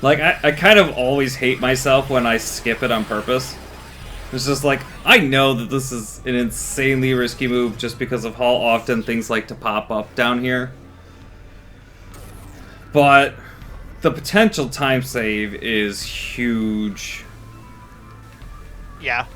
Like, I kind of always hate myself when I skip it on purpose. It's just like, I know that this is an insanely risky move just because of how often things like to pop up down here. But the potential time save is huge. Yeah.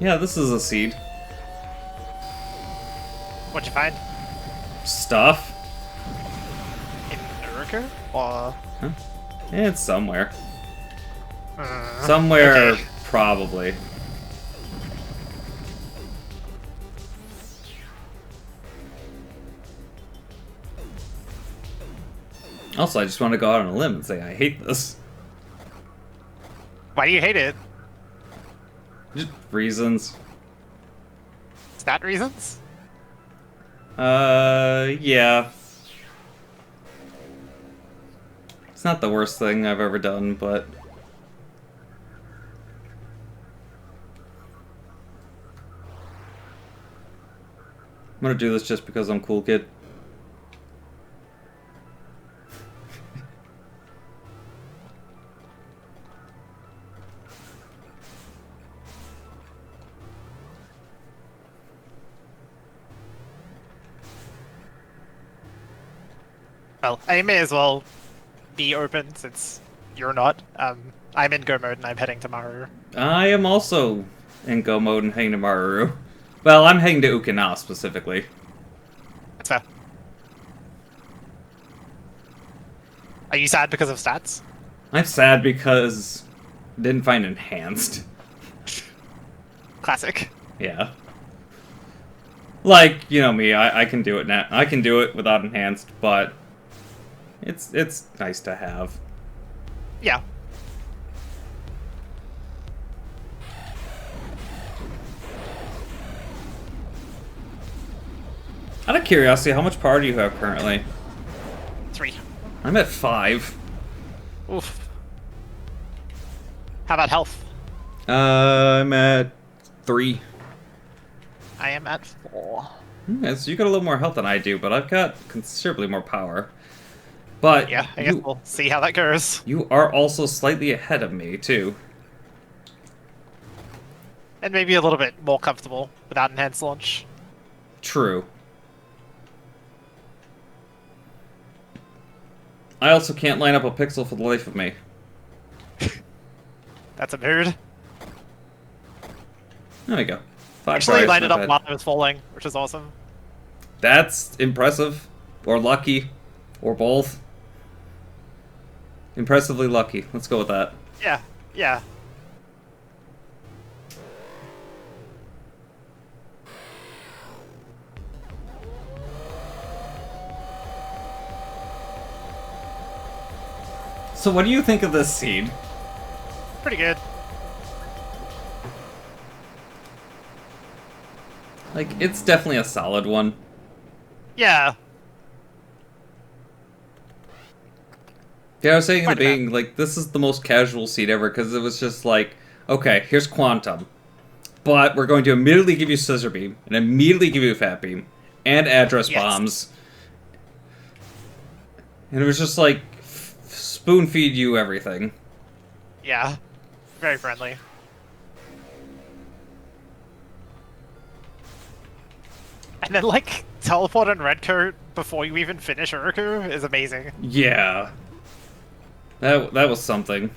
Yeah, this is a seed. What'd you find? Stuff. In Uruka? Or... It's somewhere. Somewhere, okay. probably. Also, I just want to go out on a limb and say I hate this. Why do you hate it? Just reasons. Stat reasons? Yeah. It's not the worst thing I've ever done, but... I'm gonna do this just because I'm cool, kid. Well, I may as well be open since you're not. I'm in go mode and I'm heading to Maru. I am also in go mode and heading to Maru. Well, I'm heading to Okinawa specifically. That's fair. Are you sad because of stats? I'm sad because I didn't find enhanced. Classic. Yeah. Like, you know me, I can do it now. I can do it without enhanced, but it's nice to have. Yeah. Out of curiosity, how much power do you have currently? 3. I'm at 5. Oof. How about health? I'm at 3. I am at 4. Yeah, so you got a little more health than I do, but I've got considerably more power. But Yeah, I guess we'll see how that goes. you are also slightly ahead of me, too. And maybe a little bit more comfortable without enhanced launch. True. I also can't line up a pixel for the life of me. That's a mood. There we go. 5 Actually, tries, lined it not up bad. while I was falling, which is awesome. That's impressive. Or lucky. Or both. Impressively lucky. Let's go with that. Yeah, yeah. So what do you think of this seed? Pretty good. Like, it's definitely a solid one. Yeah. Yeah, I was saying in the Quite a bit. beginning, like, this is the most casual seed ever, because it was just like, okay, here's Quantum, but we're going to immediately give you Scissor Beam, and immediately give you Fat Beam, and Address Yes. Bombs. And it was just like, spoon feed you everything. Yeah. Very friendly. And then, like, teleport and Redcoat before you even finish Uruku is amazing. Yeah. That was something.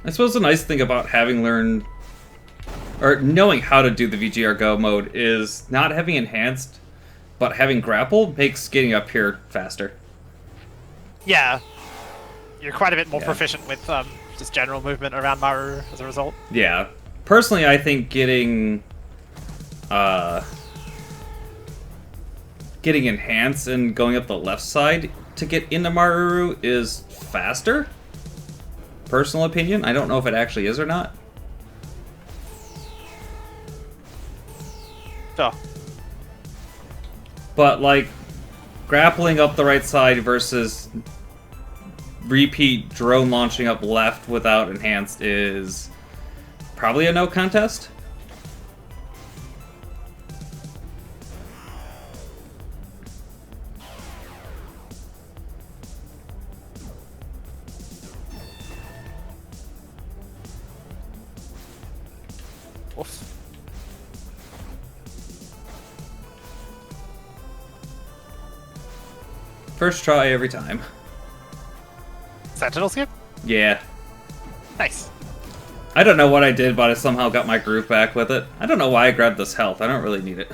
I suppose the nice thing about having learned, or knowing how to do the VGR Go mode is not having enhanced, but having grapple makes getting up here faster. Yeah. You're quite a bit more Yeah. proficient with just general movement around Maru as a result. Yeah. Personally, I think getting enhanced and going up the left side to get into Maruru is faster. Personal opinion. I don't know if it actually is or not. So, But, like, grappling up the right side versus repeat drone launching up left without enhanced is probably a no contest. oof. First try every time. Sentinel skip? Yeah. Nice. I don't know what I did, but I somehow got my groove back with it. I don't know why I grabbed this health. I don't really need it.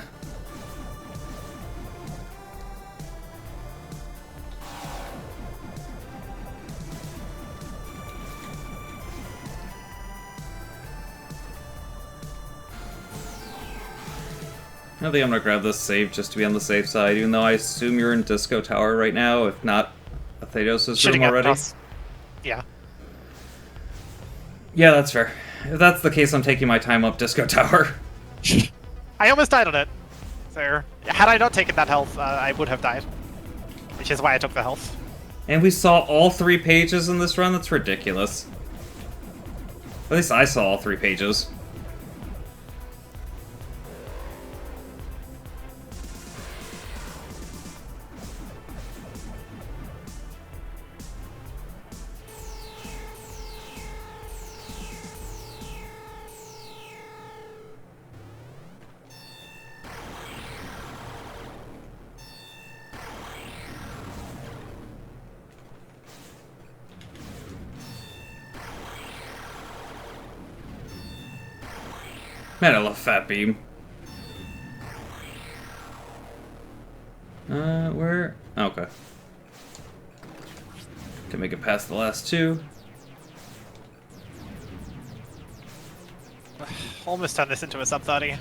I think I'm gonna grab this save just to be on the safe side, even though I assume you're in Disco Tower right now, if not Athedos' room already. Yeah. Yeah, that's fair. If that's the case, I'm taking my time up Disco Tower. I almost died on it. So, had I not taken that health, I would have died. Which is why I took the health. And we saw all 3 pages in this run? That's ridiculous. At least I saw all 3 pages. Man, I love Fat Beam. Where? Oh, okay. Can make it past the last 2. Almost turned this into a sub 30.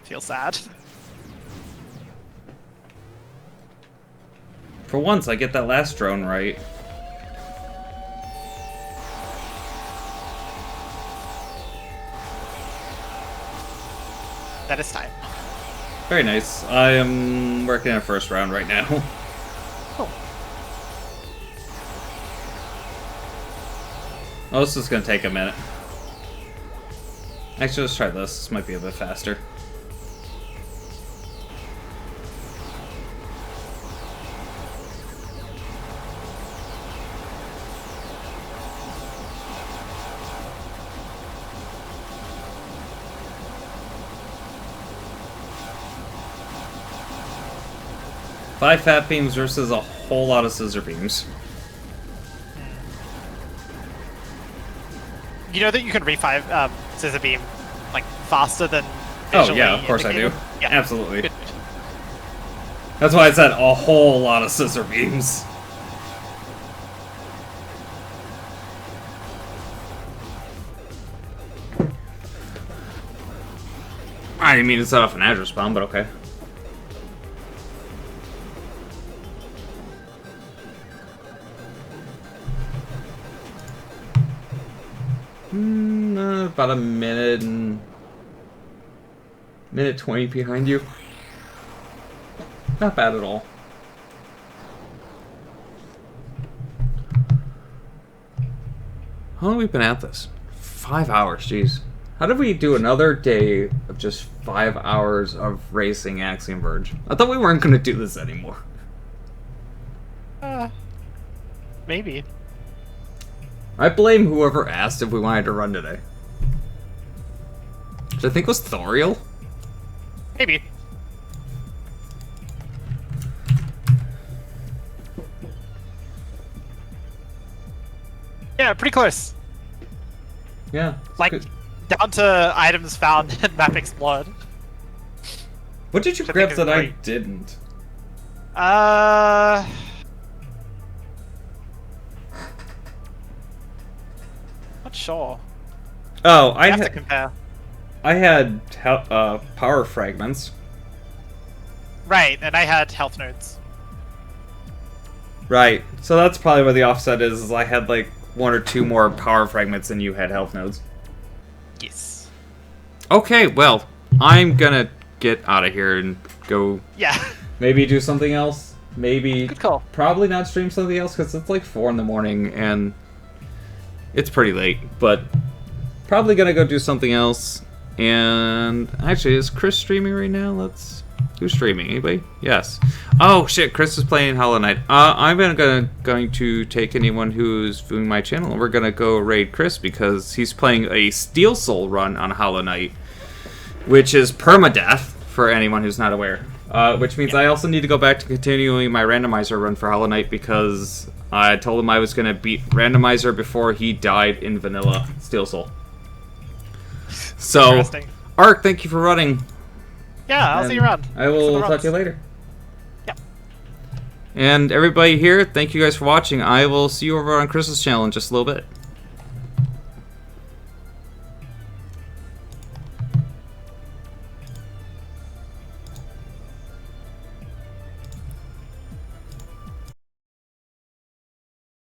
Feel sad. For once, I get that last drone right. That is time. Very nice. I am working on first round right now. Cool. Oh, this is gonna take a minute. Actually, let's try this. This might be a bit faster. Five fat beams versus a whole lot of scissor beams. You know that you can re-5 scissor beam like faster than Oh visually yeah, of course I do. indicated? Yeah. Absolutely. Good. That's why I said a whole lot of scissor beams. I didn't mean to set off an address bomb, but okay. About a minute 20 behind you. Not bad at all. How long have we been at this? 5 hours, jeez. How did we do another day of just 5 hours of racing Axiom Verge? I thought we weren't going to do this anymore. Maybe. I blame whoever asked if we wanted to run today. Which I think was Thoriel. Maybe. Yeah, pretty close. Yeah. Like, good. down to items found and map explored. What did you Which I grab think is that I great. didn't? Not sure. Oh, I have to compare. I had power fragments. Right, and I had health nodes. Right. So that's probably where the offset is I had like 1 or 2 more power fragments than you had health nodes. Yes. Okay, well, I'm gonna get out of here and go Yeah. maybe do something else. Maybe Good call. probably not stream something else because it's like 4 in the morning and it's pretty late, but probably gonna go do something else. And actually, is Chris streaming right now? Who's streaming? Anybody? Yes. Oh shit, Chris is playing Hollow Knight. I'm going to take anyone who's viewing my channel and we're gonna go raid Chris because he's playing a Steel Soul run on Hollow Knight, which is permadeath for anyone who's not aware. Which means I also need to go back to continuing my randomizer run for Hollow Knight because I told him I was going to beat Randomizer before he died in Vanilla Steel Soul. So, Interesting. Ark, thank you for running. Yeah, I'll see you around. I will Thanks for the talk to you runs. later. Yeah. And everybody here, thank you guys for watching. I will see you over on Chris's channel in just a little bit.